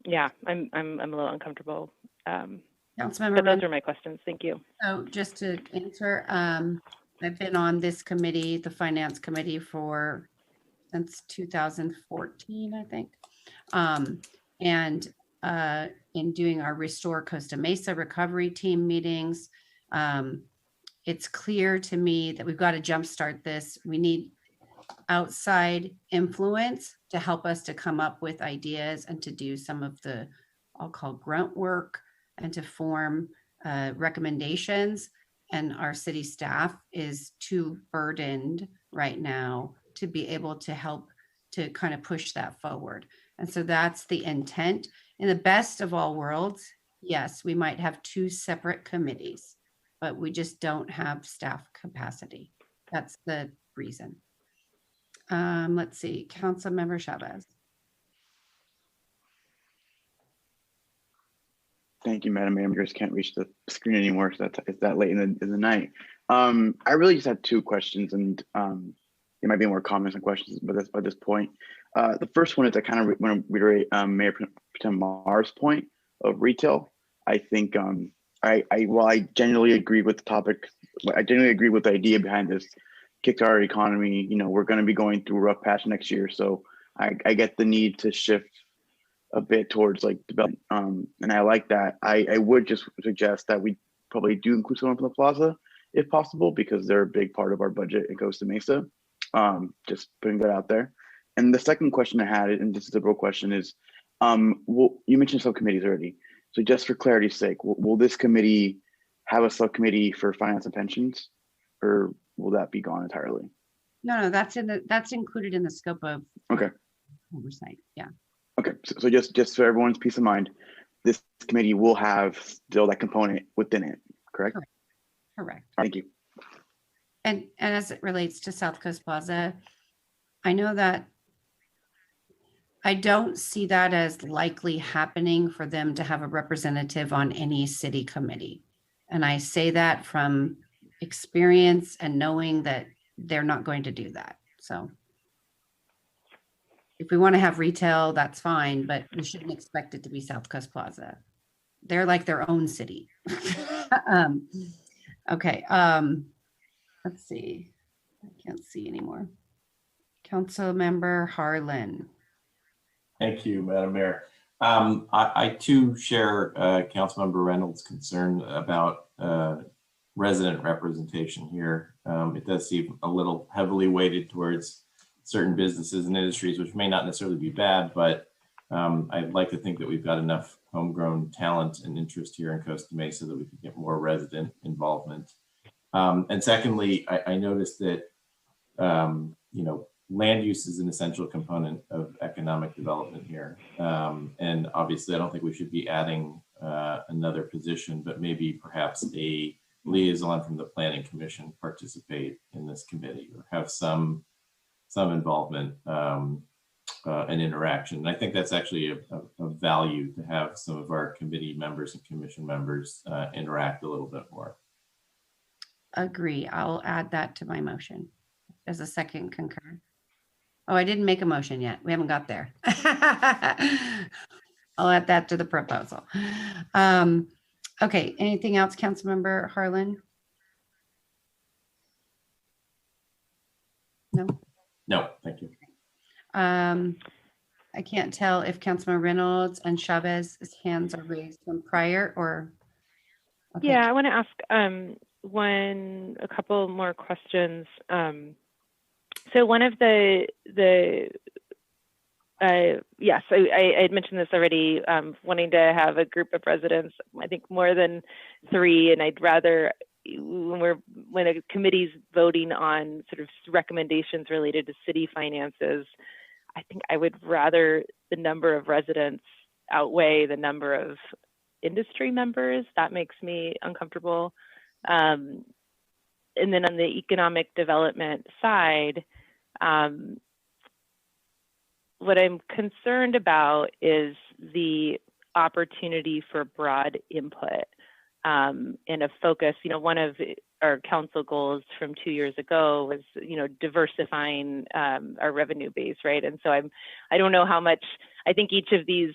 Yeah, I'm a little uncomfortable. Councilmember, but those are my questions. Thank you. So just to answer, I've been on this committee, the finance committee, since 2014, I think. And in doing our Restore Costa Mesa recovery team meetings, it's clear to me that we've got to jumpstart this. We need outside influence to help us to come up with ideas and to do some of the, I'll call, grunt work, and to form recommendations. And our city staff is too burdened right now to be able to help to kind of push that forward. And so that's the intent. In the best of all worlds, yes, we might have 2 separate committees, but we just don't have staff capacity. That's the reason. Let's see, Councilmember Chavez. Thank you, Madam Mayor. I just can't reach the screen anymore, so it's that late in the night. I really just had 2 questions, and there might be more comments and questions by this point. The first one is I kind of want to reiterate Mayor Pro Tem Mar's point of retail. I think while I genuinely agree with the topic, I genuinely agree with the idea behind this kickstart our economy. We're going to be going through a rough patch next year, so I get the need to shift a bit towards like development, and I like that. I would just suggest that we probably do include someone from the plaza, if possible, because they're a big part of our budget in Costa Mesa. Just putting that out there. And the second question I had, and this is a real question, is you mentioned subcommittees already. So just for clarity's sake, will this committee have a subcommittee for finance and pensions, or will that be gone entirely? No, that's included in the scope of Okay. oversight. Yeah. Okay. So just for everyone's peace of mind, this committee will have still that component within it, correct? Correct. Thank you. And as it relates to South Coast Plaza, I know that I don't see that as likely happening for them to have a representative on any city committee. And I say that from experience and knowing that they're not going to do that. So if we want to have retail, that's fine, but we shouldn't expect it to be South Coast Plaza. They're like their own city. Okay. Let's see. I can't see anymore. Council Member Harlan. Thank you, Madam Mayor. I too share Councilmember Reynolds' concern about resident representation here. It does seem a little heavily weighted towards certain businesses and industries, which may not necessarily be bad, but I'd like to think that we've got enough homegrown talent and interest here in Costa Mesa that we could get more resident involvement. And secondly, I noticed that, land use is an essential component of economic development here. And obviously, I don't think we should be adding another position, but maybe perhaps a liaison from the Planning Commission participate in this committee or have some involvement and interaction. And I think that's actually a value to have some of our committee members and commission members interact a little bit more. Agree. I'll add that to my motion as a second concur. Oh, I didn't make a motion yet. We haven't got there. I'll add that to the proposal. Okay. Anything else, Councilmember Harlan? No? No, thank you. I can't tell if Councilmember Reynolds and Chavez's hands are raised from prior or. Okay. Yeah, I want to ask a couple more questions. So one of yes, I had mentioned this already, wanting to have a group of residents, I think more than 3, and I'd rather, when a committee's voting on sort of recommendations related to city finances, I think I would rather the number of residents outweigh the number of industry members. That makes me uncomfortable. And then on the economic development side, what I'm concerned about is the opportunity for broad input and a focus. One of our council goals from 2 years ago was, diversifying our revenue base, right? And so I don't know how much, I think each of these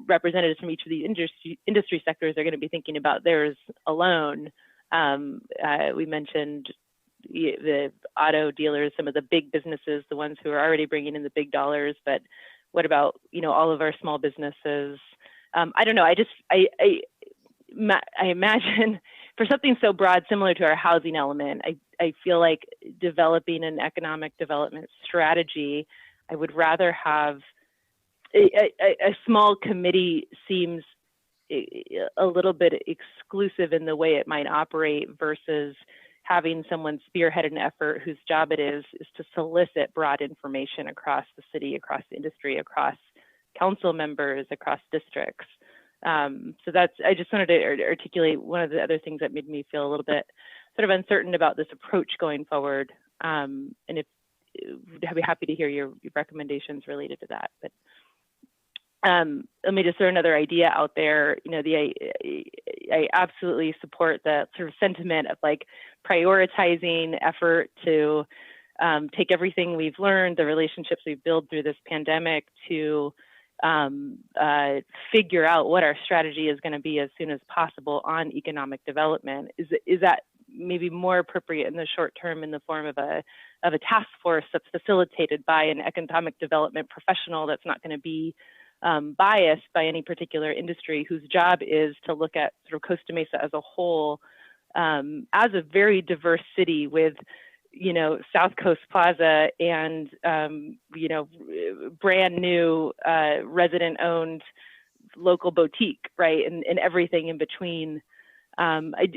representatives from each of the industry sectors are going to be thinking about theirs alone. We mentioned the auto dealers, some of the big businesses, the ones who are already bringing in the big dollars, but what about, all of our small businesses? I don't know. I imagine for something so broad, similar to our housing element, I feel like developing an economic development strategy, I would rather have a small committee seems a little bit exclusive in the way it might operate versus having someone spearhead an effort whose job it is to solicit broad information across the city, across the industry, across council members, across districts. So I just wanted to articulate one of the other things that made me feel a little bit sort of uncertain about this approach going forward. And I'd be happy to hear your recommendations related to that. But let me just throw another idea out there. I absolutely support the sort of sentiment of like prioritizing effort to take everything we've learned, the relationships we've built through this pandemic to figure out what our strategy is going to be as soon as possible on economic development. Is that maybe more appropriate in the short term in the form of a task force that's facilitated by an economic development professional that's not going to be biased by any particular industry, whose job is to look at sort of Costa Mesa as a whole as a very diverse city with, you know, South Coast Plaza and, you know, brand new resident-owned local boutique, right, and everything in between. I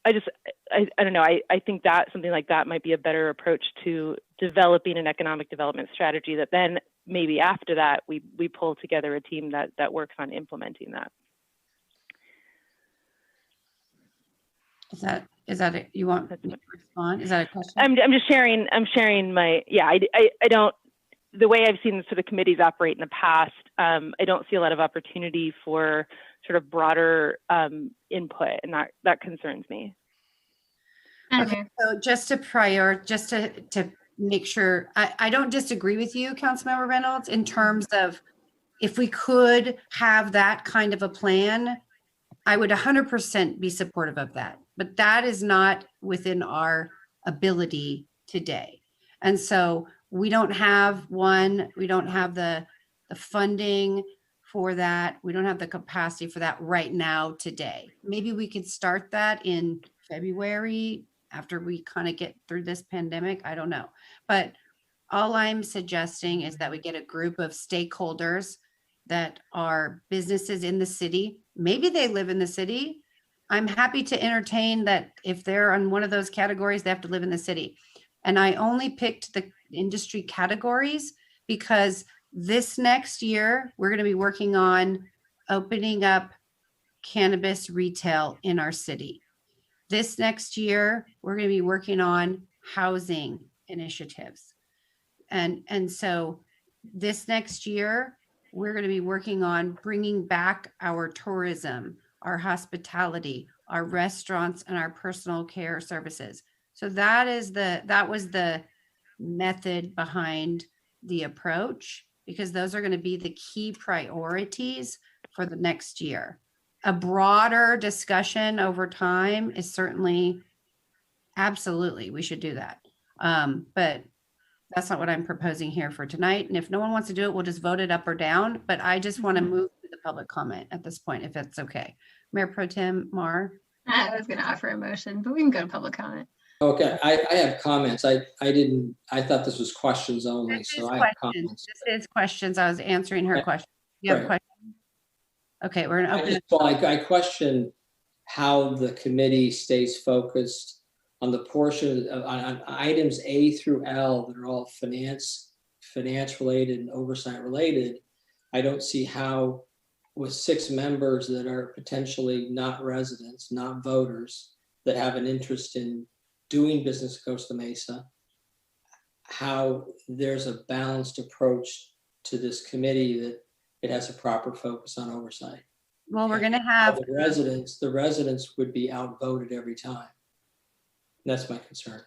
don't know. I think that something like that might be a better approach to developing an economic development strategy that then maybe after that we pull together a team that works on implementing that. Is that it? You want me to respond? Is that a question? I'm just sharing. I'm sharing my, yeah, I don't, the way I've seen sort of committees operate in the past, I don't see a lot of opportunity for sort of broader input, and that concerns me. Okay, so just to make sure, I don't disagree with you, Councilmember Reynolds, in terms of if we could have that kind of a plan, I would 100% be supportive of that. But that is not within our ability today. And so we don't have one, we don't have the funding for that. We don't have the capacity for that right now today. Maybe we could start that in February after we kind of get through this pandemic. I don't know. But all I'm suggesting is that we get a group of stakeholders that are businesses in the city. Maybe they live in the city. I'm happy to entertain that if they're on one of those categories, they have to live in the city. And I only picked the industry categories because this next year, we're going to be working on opening up cannabis retail in our city. This next year, we're going to be working on housing initiatives. And so this next year, we're going to be working on bringing back our tourism, our hospitality, our restaurants, and our personal care services. So that was the method behind the approach, because those are going to be the key priorities for the next year. A broader discussion over time is certainly, absolutely, we should do that. But that's not what I'm proposing here for tonight. And if no one wants to do it, we'll just vote it up or down. But I just want to move to the public comment at this point, if that's okay. Mayor Pro Tem Mar. I was going to offer a motion, but we can go to public comment. Okay, I have comments. I thought this was questions only, so I have comments. This is questions. I was answering her question. You have questions? Okay, we're going to open it. Well, I question how the committee stays focused on the portion on items A through L that are all finance related and oversight related. I don't see how, with 6 members that are potentially not residents, not voters, that have an interest in doing business at Costa Mesa, how there's a balanced approach to this committee that it has a proper focus on oversight. Well, we're going to have the residents would be outvoted every time. That's my concern.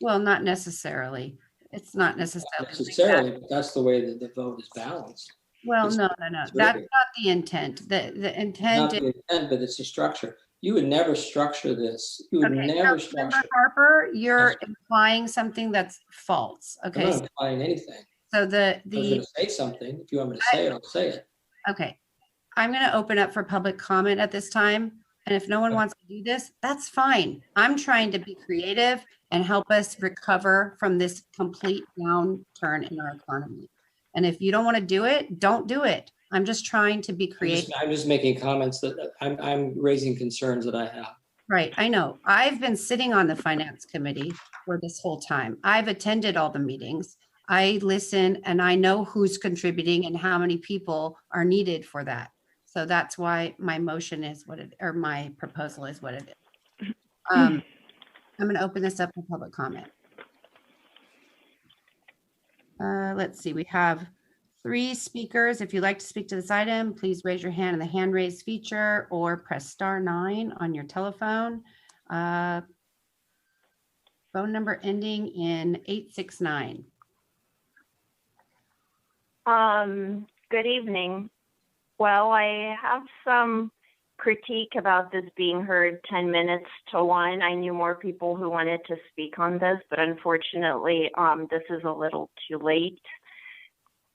Well, not necessarily. It's not necessarily. Not necessarily, but that's the way that the vote is balanced. Well, no. That's not the intent. The intent not the intent, but it's a structure. You would never structure this. You would never structure. Harper, you're implying something that's false. Okay. I'm not implying anything. So I was going to say something. If you want me to say it, I'll say it. Okay. I'm going to open up for public comment at this time. And if no one wants to do this, that's fine. I'm trying to be creative and help us recover from this complete downturn in our economy. And if you don't want to do it, don't do it. I'm just trying to be creative. I'm just making comments that I'm raising concerns that I have. Right. I know. I've been sitting on the finance committee for this whole time. I've attended all the meetings. I listen and I know who's contributing and how many people are needed for that. So that's why my motion is what it, or my proposal is what it is. I'm going to open this up for public comment. Let's see, we have 3 speakers. If you'd like to speak to this item, please raise your hand in the hand raise feature or press *9 on your telephone. Phone number ending in 869. Good evening. Well, I have some critique about this being heard 10 minutes to 1. I knew more people who wanted to speak on this, but unfortunately, this is a little too late.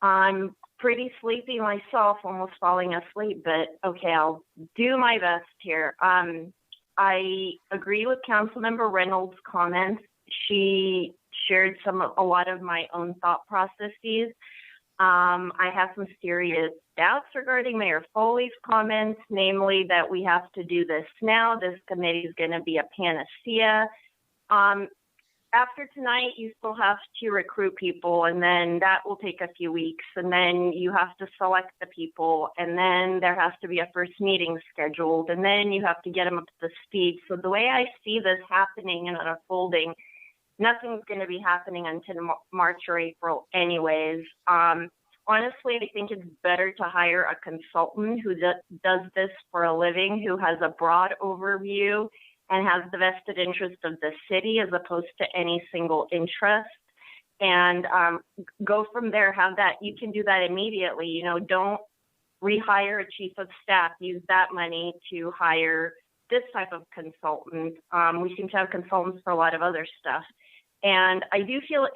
I'm pretty sleepy myself, almost falling asleep, but okay, I'll do my best here. I agree with Councilmember Reynolds' comments. She shared a lot of my own thought processes. I have some serious doubts regarding Mayor Foley's comments, namely that we have to do this now. This committee is going to be a panacea. After tonight, you still have to recruit people, and then that will take a few weeks, and then you have to select the people, and then there has to be a first meeting scheduled, and then you have to get them up to speed. So the way I see this happening and unfolding, nothing's going to be happening until March or April anyways. Honestly, I think it's better to hire a consultant who does this for a living, who has a broad overview and has the vested interest of the city as opposed to any single interest. And go from there, you can do that immediately. You know, don't rehire a chief of staff, use that money to hire this type of consultant. We seem to have consultants for a lot of other stuff. And I do feel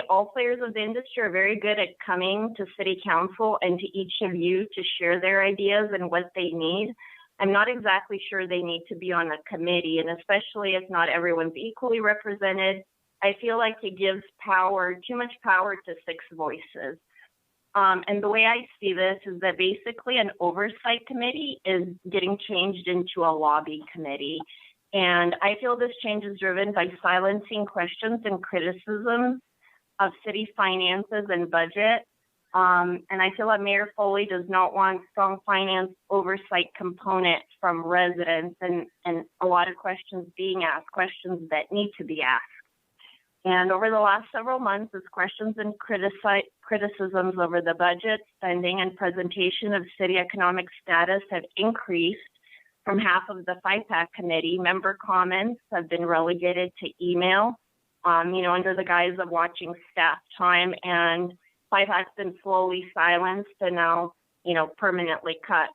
all players of the industry are very good at coming to city council and to each of you to share their ideas and what they need. I'm not exactly sure they need to be on a committee, and especially if not everyone's equally represented, I feel like it gives too much power to 6 voices. And the way I see this is that basically an oversight committee is getting changed into a lobby committee. And I feel this change is driven by silencing questions and criticisms of city finances and budget. And I feel that Mayor Foley does not want strong finance oversight component from residents and a lot of questions being asked, questions that need to be asked. And over the last several months, as questions and criticisms over the budget, spending, and presentation of city economic status have increased from half of the FIPAC committee, member comments have been relegated to email, under the guise of watching staff time, and FIPAC's been slowly silenced and now, permanently cut.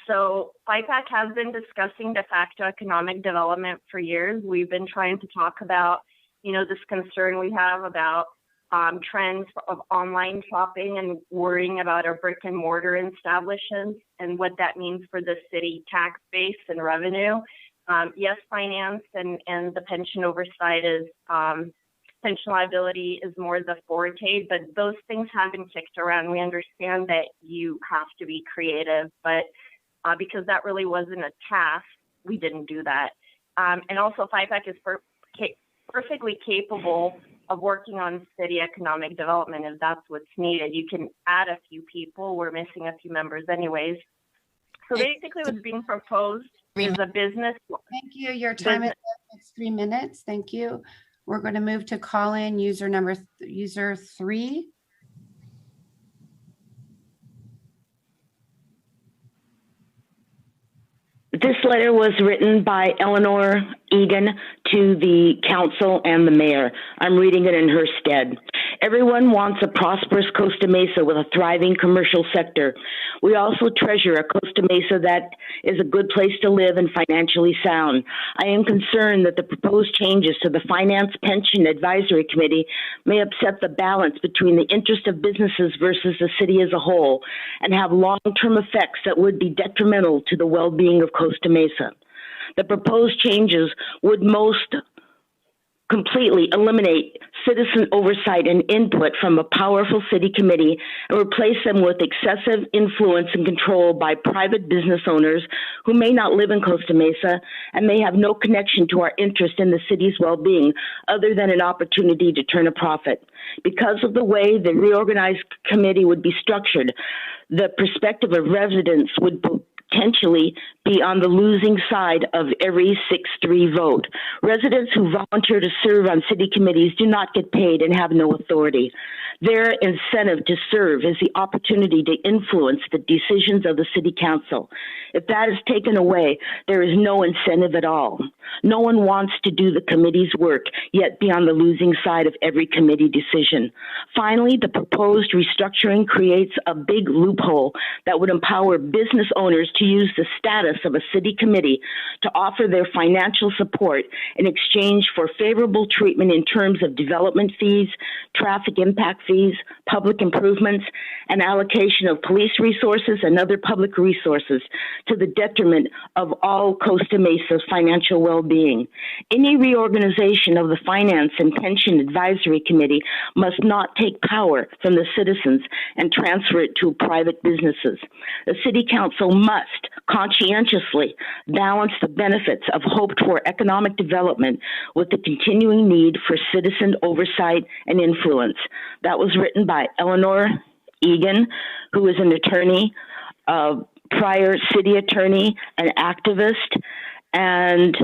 So FIPAC has been discussing de facto economic development for years. We've been trying to talk about, this concern we have about trends of online shopping and worrying about our brick and mortar establishments and what that means for the city tax base and revenue. Yes, finance and the pension oversight is, pension liability is more the forte, but those things have been kicked around. We understand that you have to be creative, but because that really wasn't a task, we didn't do that. And also FIPAC is perfectly capable of working on city economic development if that's what's needed. You can add a few people. We're missing a few members anyways. So basically what's being proposed is a business. Thank you. Your time is up. It's 3 minutes. Thank you. We're going to move to call in user 3. This letter was written by Eleanor Egan to the council and the mayor. I'm reading it in her stead. Everyone wants a prosperous Costa Mesa with a thriving commercial sector. We also treasure a Costa Mesa that is a good place to live and financially sound. I am concerned that the proposed changes to the Finance Pension Advisory Committee may upset the balance between the interest of businesses versus the city as a whole and have long-term effects that would be detrimental to the well-being of Costa Mesa. The proposed changes would most completely eliminate citizen oversight and input from a powerful city committee and replace them with excessive influence and control by private business owners who may not live in Costa Mesa and may have no connection to our interest in the city's well-being other than an opportunity to turn a profit. Because of the way the reorganized committee would be structured, the perspective of residents would potentially be on the losing side of every 6-3 vote. Residents who volunteer to serve on city committees do not get paid and have no authority. Their incentive to serve is the opportunity to influence the decisions of the city council. If that is taken away, there is no incentive at all. No one wants to do the committee's work, yet be on the losing side of every committee decision. Finally, the proposed restructuring creates a big loophole that would empower business owners to use the status of a city committee to offer their financial support in exchange for favorable treatment in terms of development fees, traffic impact fees, public improvements, and allocation of police resources and other public resources to the detriment of all Costa Mesa's financial well-being. Any reorganization of the Finance and Pension Advisory Committee must not take power from the citizens and transfer it to private businesses. The City Council must conscientiously balance the benefits of hoped-for economic development with the continuing need for citizen oversight and influence. That was written by Eleanor Egan, who is an attorney, prior city attorney, an activist, and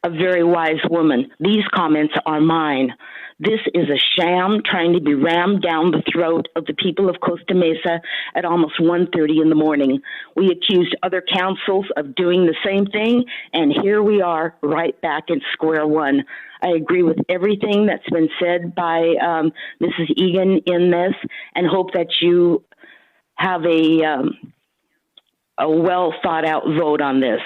a very wise woman. These comments are mine. This is a sham trying to be rammed down the throat of the people of Costa Mesa at almost 1:30 in the morning. We accused other councils of doing the same thing, and here we are right back at square one. I agree with everything that's been said by Mrs. Egan in this, and hope that you have a well thought out vote on this.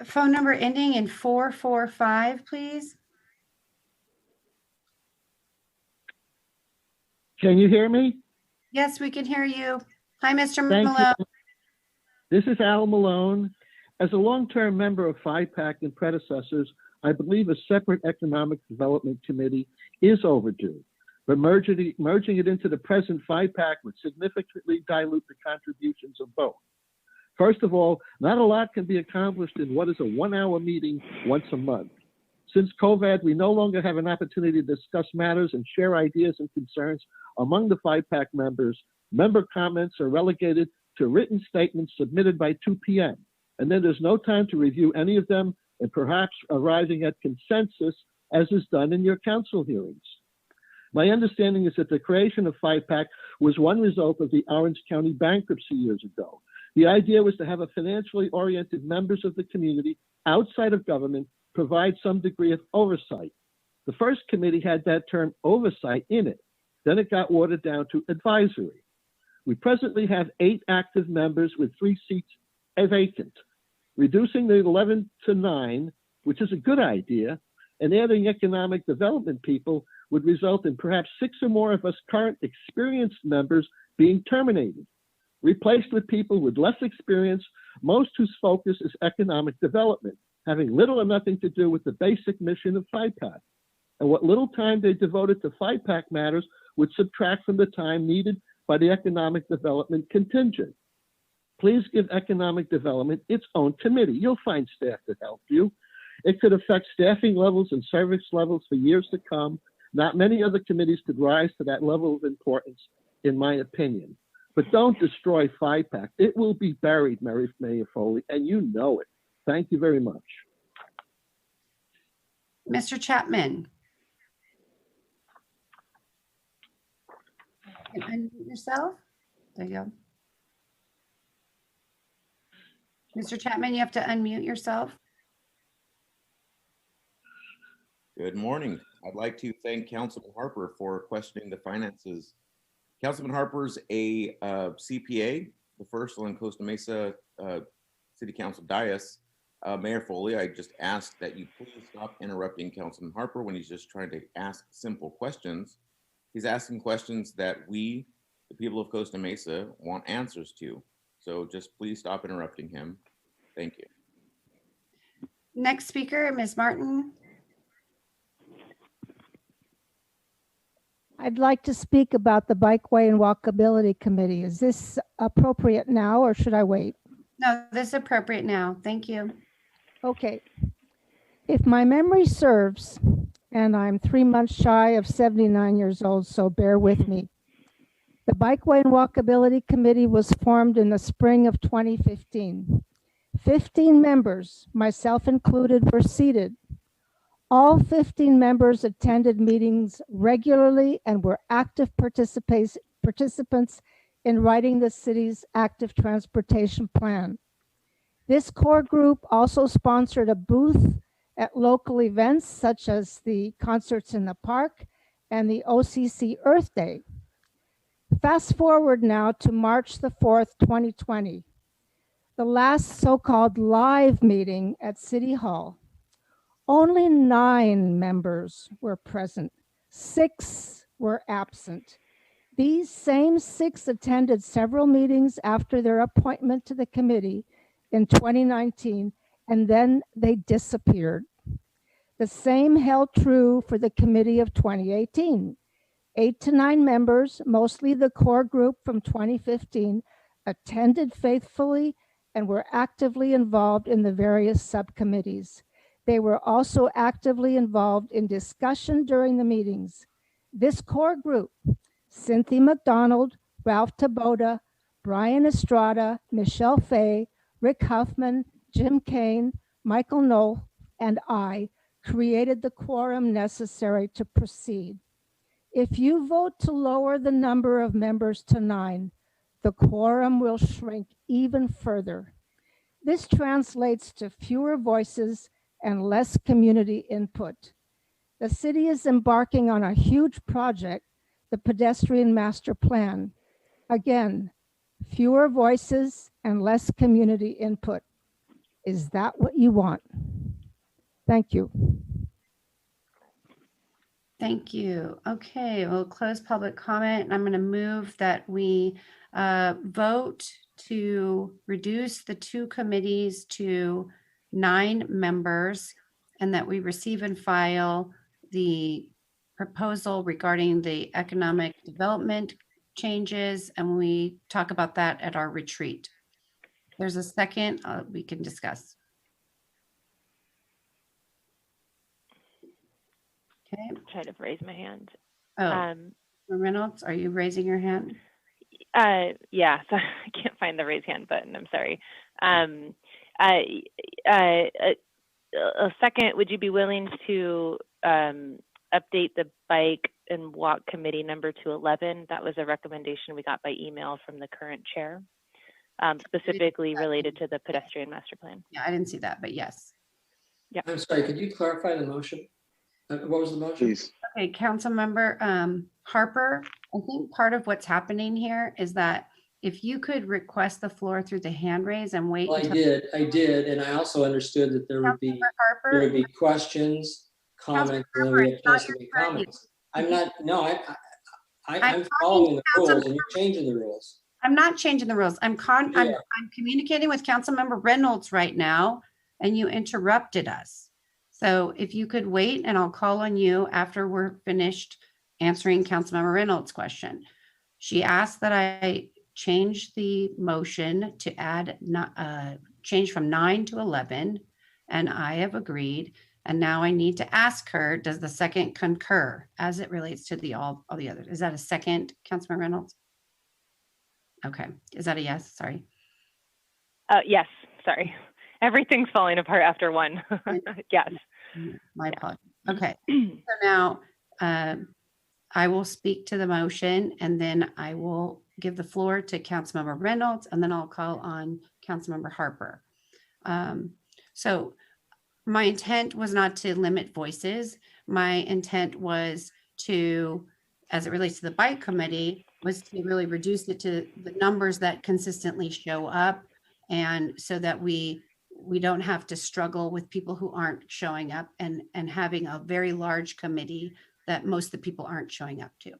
Phone number ending in 445, please. Can you hear me? Yes, we can hear you. Hi, Mr. Thank Malone. you. This is Al Malone. As a long-term member of FIPAC and predecessors, I believe a separate economic development committee is overdue, but merging it into the present FIPAC would significantly dilute the contributions of both. First of all, not a lot can be accomplished in what is a 1-hour meeting once a month. Since COVID, we no longer have an opportunity to discuss matters and share ideas and concerns among the FIPAC members. Member comments are relegated to written statements submitted by 2 p.m. And then there's no time to review any of them and perhaps arriving at consensus as is done in your council hearings. My understanding is that the creation of FIPAC was one result of the Orange County bankruptcy years ago. The idea was to have a financially oriented members of the community outside of government provide some degree of oversight. The first committee had that term oversight in it. Then it got watered down to advisory. We presently have 8 active members with 3 seats vacant. Reducing the 11 to 9, which is a good idea, and adding economic development people would result in perhaps 6 or more of us current experienced members being terminated, replaced with people with less experience, most whose focus is economic development, having little or nothing to do with the basic mission of FIPAC. And what little time they devoted to FIPAC matters would subtract from the time needed by the economic development contingent. Please give economic development its own committee. You'll find staff to help you. It could affect staffing levels and service levels for years to come. Not many other committees could rise to that level of importance, in my opinion. But don't destroy FIPAC. It will be buried, Mayor Foley, and you know it. Thank you very much. Mr. Chapman. Unmute yourself. There you go. Mr. Chapman, you have to unmute yourself. Good morning. I'd like to thank Councilman Harper for questioning the finances. Councilman Harper's a CPA, the first on Costa Mesa City Council dais. Mayor Foley, I just ask that you please stop interrupting Councilman Harper when he's just trying to ask simple questions. He's asking questions that we, the people of Costa Mesa, want answers to. So just please stop interrupting him. Thank you. Next speaker, Ms. Martin. I'd like to speak about the Bikeway and Walkability Committee. Is this appropriate now or should I wait? No, this is appropriate now. Thank you. Okay. If my memory serves, and I'm 3 months shy of 79 years old, so bear with me. The Bikeway and Walkability Committee was formed in the spring of 2015. 15 members, myself included, were seated. All 15 members attended meetings regularly and were active participants in writing the city's active transportation plan. This core group also sponsored a booth at local events such as the Concerts in the Park and the OCC Earth Day. Fast forward now to March the 4th, 2020, the last so-called live meeting at City Hall. Only 9 members were present. 6 were absent. These same 6 attended several meetings after their appointment to the committee in 2019, and then they disappeared. The same held true for the committee of 2018. 8 to 9 members, mostly the core group from 2015, attended faithfully and were actively involved in the various subcommittees. They were also actively involved in discussion during the meetings. This core group, Cynthia McDonald, Ralph Taboda, Brian Estrada, Michelle Fay, Rick Huffman, Jim Kane, Michael Knoll, and I created the quorum necessary to proceed. If you vote to lower the number of members to 9, the quorum will shrink even further. This translates to fewer voices and less community input. The city is embarking on a huge project, the pedestrian master plan. Again, fewer voices and less community input. Is that what you want? Thank you. Thank you. Okay, we'll close public comment. I'm going to move that we vote to reduce the 2 committees to 9 members, and that we receive and file the proposal regarding the economic development changes, and we talk about that at our retreat. There's a second, we can discuss. Okay. Try to raise my hand. Oh, Reynolds, are you raising your hand? Yeah, so I can't find the raise hand button. I'm sorry. A second, would you be willing to update the bike and walk committee number to 11? That was a recommendation we got by email from the current chair, specifically related to the pedestrian master plan. Yeah, I didn't see that, but yes. Yeah. I'm sorry, could you clarify the motion? What was the motion? Please. Okay, Councilmember Harper, I think part of what's happening here is that if you could request the floor through the hand raise and wait. Well, I did, and I also understood that there would be questions, comments, and then we have a chance to make comments. I'm not. No, I'm following the rules, and you're changing the rules. I'm not changing the rules. I'm communicating with Councilmember Reynolds right now, and you interrupted us. So if you could wait, and I'll call on you after we're finished answering Councilmember Reynolds' question. She asked that I change the motion to add change from 9 to 11, and I have agreed. And now I need to ask her, does the second concur as it relates to all the others? Is that a second, Councilmember Reynolds? Okay, is that a yes? Sorry. Yes, sorry. Everything's falling apart after one. Yes. My apologies. Okay, so now I will speak to the motion, and then I will give the floor to Councilmember Reynolds, and then I'll call on Councilmember Harper. So my intent was not to limit voices. My intent was to, as it relates to the bike committee, was to really reduce it to the numbers that consistently show up, and so that we don't have to struggle with people who aren't showing up and having a very large committee that most of the people aren't showing up to.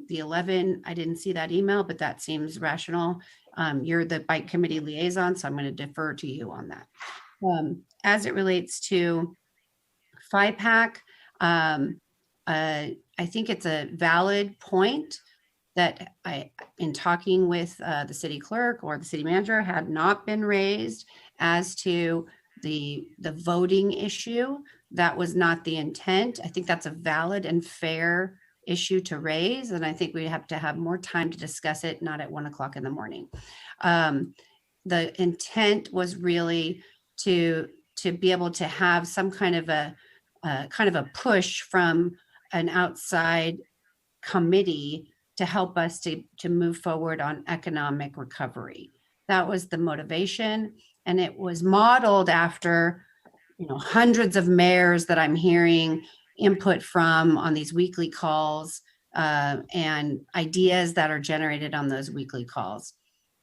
The 11, I didn't see that email, but that seems rational. You're the bike committee liaison, so I'm going to defer to you on that. As it relates to FIPAC, I think it's a valid point that in talking with the city clerk or the city manager, had not been raised as to the voting issue. That was not the intent. I think that's a valid and fair issue to raise, and I think we have to have more time to discuss it, not at 1 o'clock in the morning. The intent was really to be able to have some kind of a push from an outside committee to help us to move forward on economic recovery. That was the motivation, and it was modeled after, hundreds of mayors that I'm hearing input from on these weekly calls, and ideas that are generated on those weekly calls.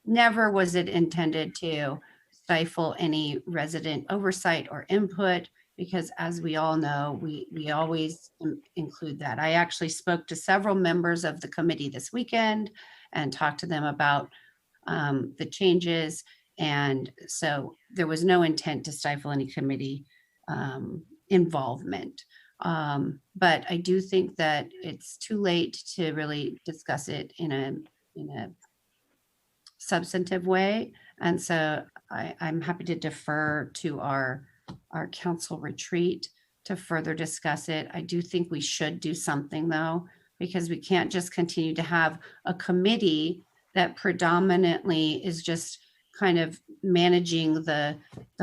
Never was it intended to stifle any resident oversight or input. because as we all know, we always include that. I actually spoke to several members of the committee this weekend and talked to them about the changes. And so there was no intent to stifle any committee involvement. But I do think that it's too late to really discuss it in a substantive way. And so I'm happy to defer to our council retreat to further discuss it. I do think we should do something though, because we can't just continue to have a committee that predominantly is just kind of managing the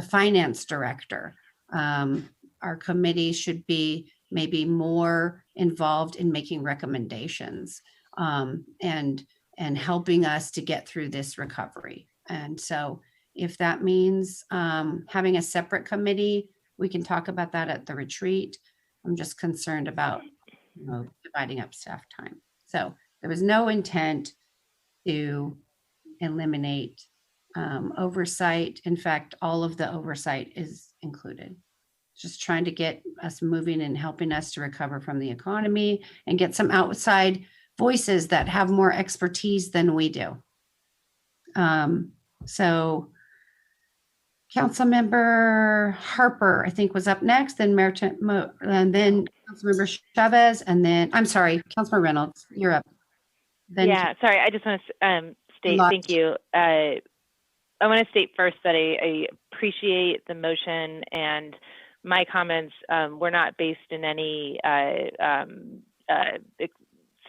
finance director. Our committee should be maybe more involved in making recommendations and helping us to get through this recovery. And so if that means having a separate committee, we can talk about that at the retreat. I'm just concerned about dividing up staff time. So there was no intent to eliminate oversight. In fact, all of the oversight is included. Just trying to get us moving and helping us to recover from the economy and get some outside voices that have more expertise than we do. So Councilmember Harper, I think, was up next, then and then Councilmember Chavez, and then, I'm sorry, Councilmember Reynolds, you're up. Then yeah, sorry, I just want to state, thank you. I want to state first that I appreciate the motion, and my comments were not based in any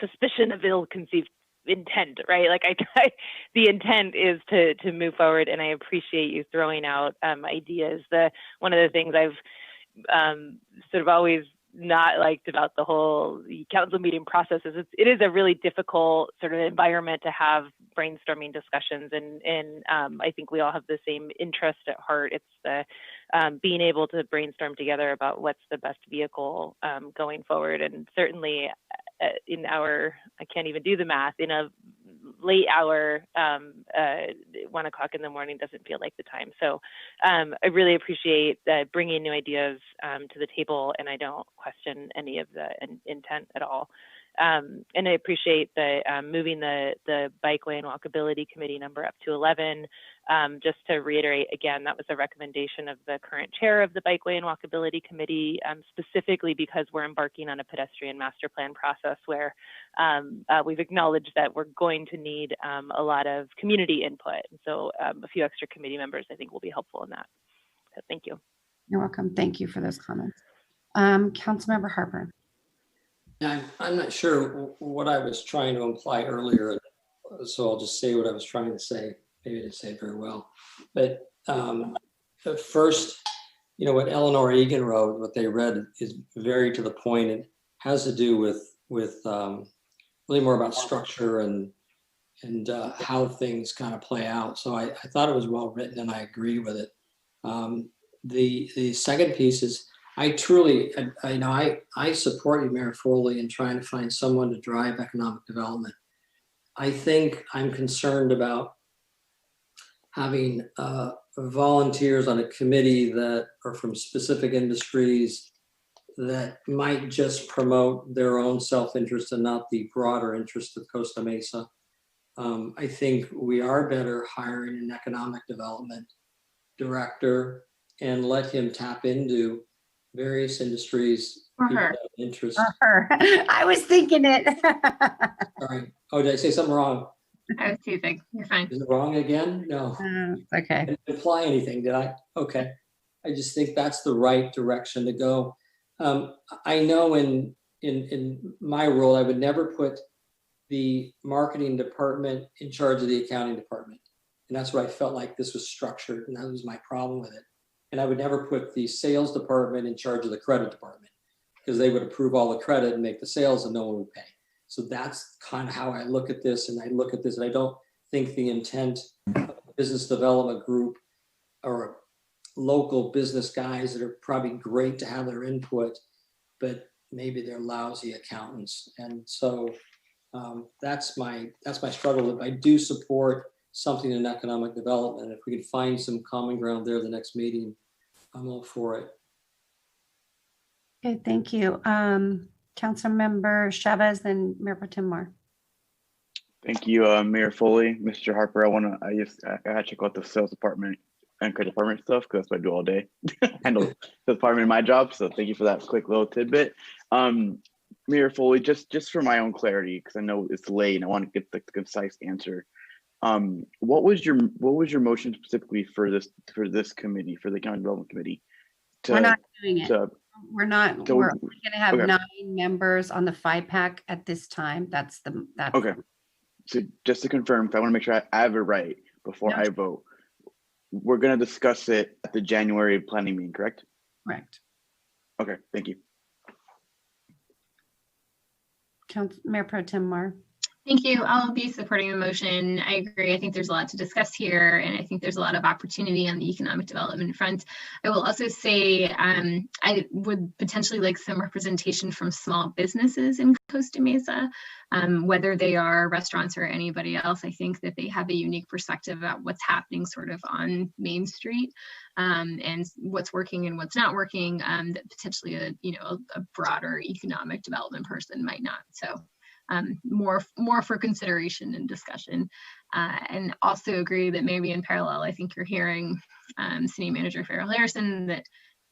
suspicion of ill-conceived intent, right? Like the intent is to move forward, and I appreciate you throwing out ideas. One of the things I've sort of always not liked about the whole council meeting process is it is a really difficult sort of environment to have brainstorming discussions, and I think we all have the same interest at heart. It's the being able to brainstorm together about what's the best vehicle going forward. And certainly in our, I can't even do the math, in a late hour, 1 o'clock in the morning doesn't feel like the time. So I really appreciate bringing new ideas to the table, and I don't question any of the intent at all. And I appreciate the moving the Bikeway and Walkability Committee number up to 11. Just to reiterate again, that was a recommendation of the current chair of the Bikeway and Walkability Committee, specifically because we're embarking on a pedestrian master plan process where we've acknowledged that we're going to need a lot of community input. And so a few extra committee members I think will be helpful in that. So thank you. You're welcome. Thank you for those comments. Councilmember Harper. Yeah, I'm not sure what I was trying to imply earlier, so I'll just say what I was trying to say. Maybe I didn't say it very well. But first, what Eleanor Egan wrote, what they read is very to the point. It has to do with really more about structure and how things kind of play out. So I thought it was well written, and I agree with it. The second piece is, I truly, I support you, Mayor Foley, in trying to find someone to drive economic development. I think I'm concerned about having volunteers on a committee that are from specific industries that might just promote their own self-interest and not the broader interest of Costa Mesa. I think we are better hiring an economic development director and let him tap into various industries. For her. Interest. For her. I was thinking it. Sorry. Oh, did I say something wrong? I was teasing. You're fine. Is it wrong again? No. Okay. I didn't imply anything, did I? Okay. I just think that's the right direction to go. I know in my role, I would never put the marketing department in charge of the accounting department. And that's what I felt like this was structured, and that was my problem with it. And I would never put the sales department in charge of the credit department, because they would approve all the credit and make the sales and no one would pay. So that's kind of how I look at this. And I look at this, and I don't think the intent of a business development group or local business guys that are probably great to have their input, but maybe they're lousy accountants. And so that's my struggle. I do support something in economic development. If we can find some common ground there the next meeting, I'm all for it. Okay, thank you. Councilmember Chavez, then Mayor Pro Tem Mar. Thank you, Mayor Foley, Mr. Harper. I had to check out the sales department and credit department stuff because that's what I do all day. Handle the sales department in my job. So thank you for that quick little tidbit. Mayor Foley, just for my own clarity, because I know it's late and I want to get the concise answer. What was your motion specifically for this committee, for the County Development Committee? We're not doing it. We're going to have okay. 9 members on the 5-pack at this time. That's okay. So just to confirm, if I want to make sure I have it right before I vote, we're going to discuss it at the January planning meeting, correct? Correct. Okay, thank you. Mayor Pro Tem Mar. Thank you. I'll be supporting the motion. I agree. I think there's a lot to discuss here, and I think there's a lot of opportunity on the economic development front. I will also say I would potentially like some representation from small businesses in Costa Mesa, whether they are restaurants or anybody else. I think that they have a unique perspective about what's happening sort of on Main Street, and what's working and what's not working, that potentially a broader economic development person might not. So more for consideration and discussion, and also agree that maybe in parallel, I think you're hearing City Manager Farrell Harrison that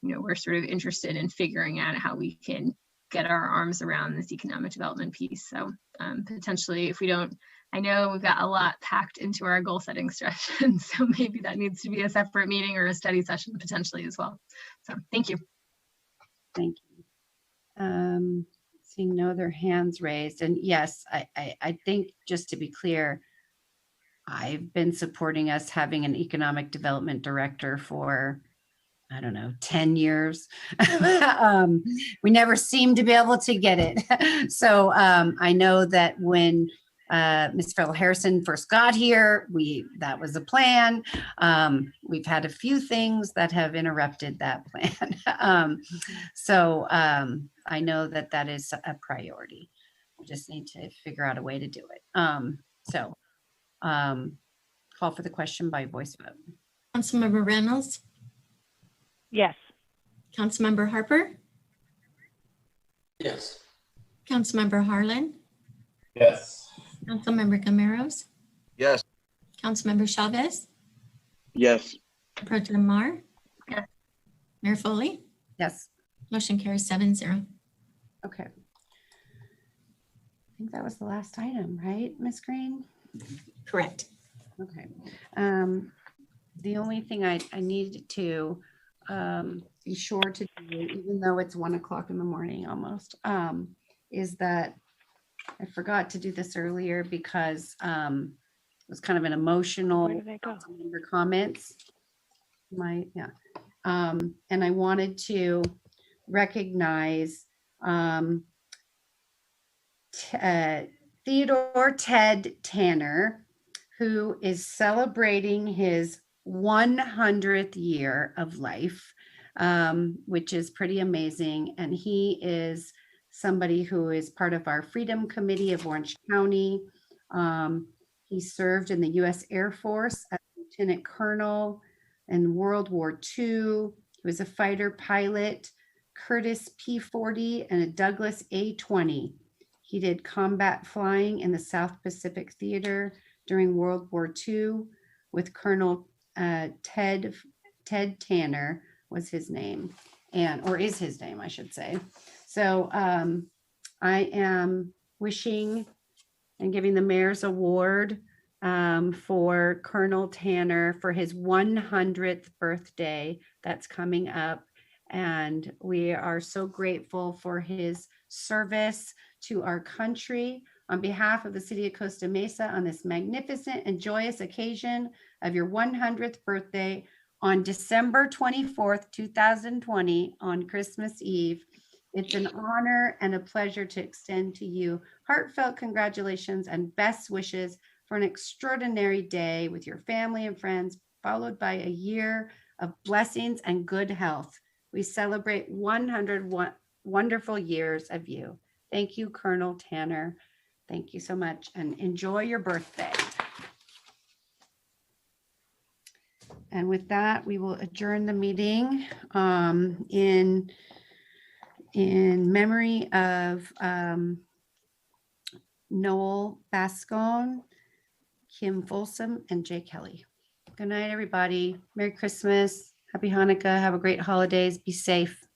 we're sort of interested in figuring out how we can get our arms around this economic development piece. So potentially, if we don't, I know we've got a lot packed into our goal setting session, so maybe that needs to be a separate meeting or a study session potentially as well. So thank you. Thank you. Seeing no other hands raised, and yes, I think just to be clear, I've been supporting us having an economic development director for, I don't know, 10 years. We never seem to be able to get it. So I know that when Ms. Farrell Harrison first got here, that was a plan. We've had a few things that have interrupted that plan. So I know that is a priority. We just need to figure out a way to do it. Call for the question by voice vote. Councilmember Reynolds? Yes. Councilmember Harper? Yes. Councilmember Harlan? Yes. Councilmember Camaros? Yes. Councilmember Chavez? Yes. Pro Tem Mar? Yes. Mayor Foley? Yes. Motion carries 7-0. Okay. I think that was the last item, right, Ms. Green? Correct. Okay. The only thing I needed to be sure to do, even though it's 1 o'clock in the morning almost, is that I forgot to do this earlier because it was kind of an emotional member comments. And I wanted to recognize Theodore Ted Tanner, who is celebrating his 100th year of life, which is pretty amazing. And he is somebody who is part of our Freedom Committee of Orange County. He served in the U.S. Air Force as Lieutenant Colonel in World War II. He was a fighter pilot, Curtiss P-40 and a Douglas A-20. He did combat flying in the South Pacific Theater during World War II with Colonel Ted Tanner was his name, or is his name, I should say. So I am wishing and giving the Mayor's Award for Colonel Tanner for his 100th birthday that's coming up. And we are so grateful for his service to our country. On behalf of the City of Costa Mesa, on this magnificent and joyous occasion of your 100th birthday on December 24th, 2020, on Christmas Eve, it's an honor and a pleasure to extend to you heartfelt congratulations and best wishes for an extraordinary day with your family and friends, followed by a year of blessings and good health. We celebrate 100 wonderful years of you. Thank you, Colonel Tanner. Thank you so much, and enjoy your birthday. And with that, we will adjourn the meeting in in memory of Noel Bascon, Kim Folsom, and Jay Kelly. Good night, everybody. Merry Christmas. Happy Hanukkah. Have a great holidays. Be safe.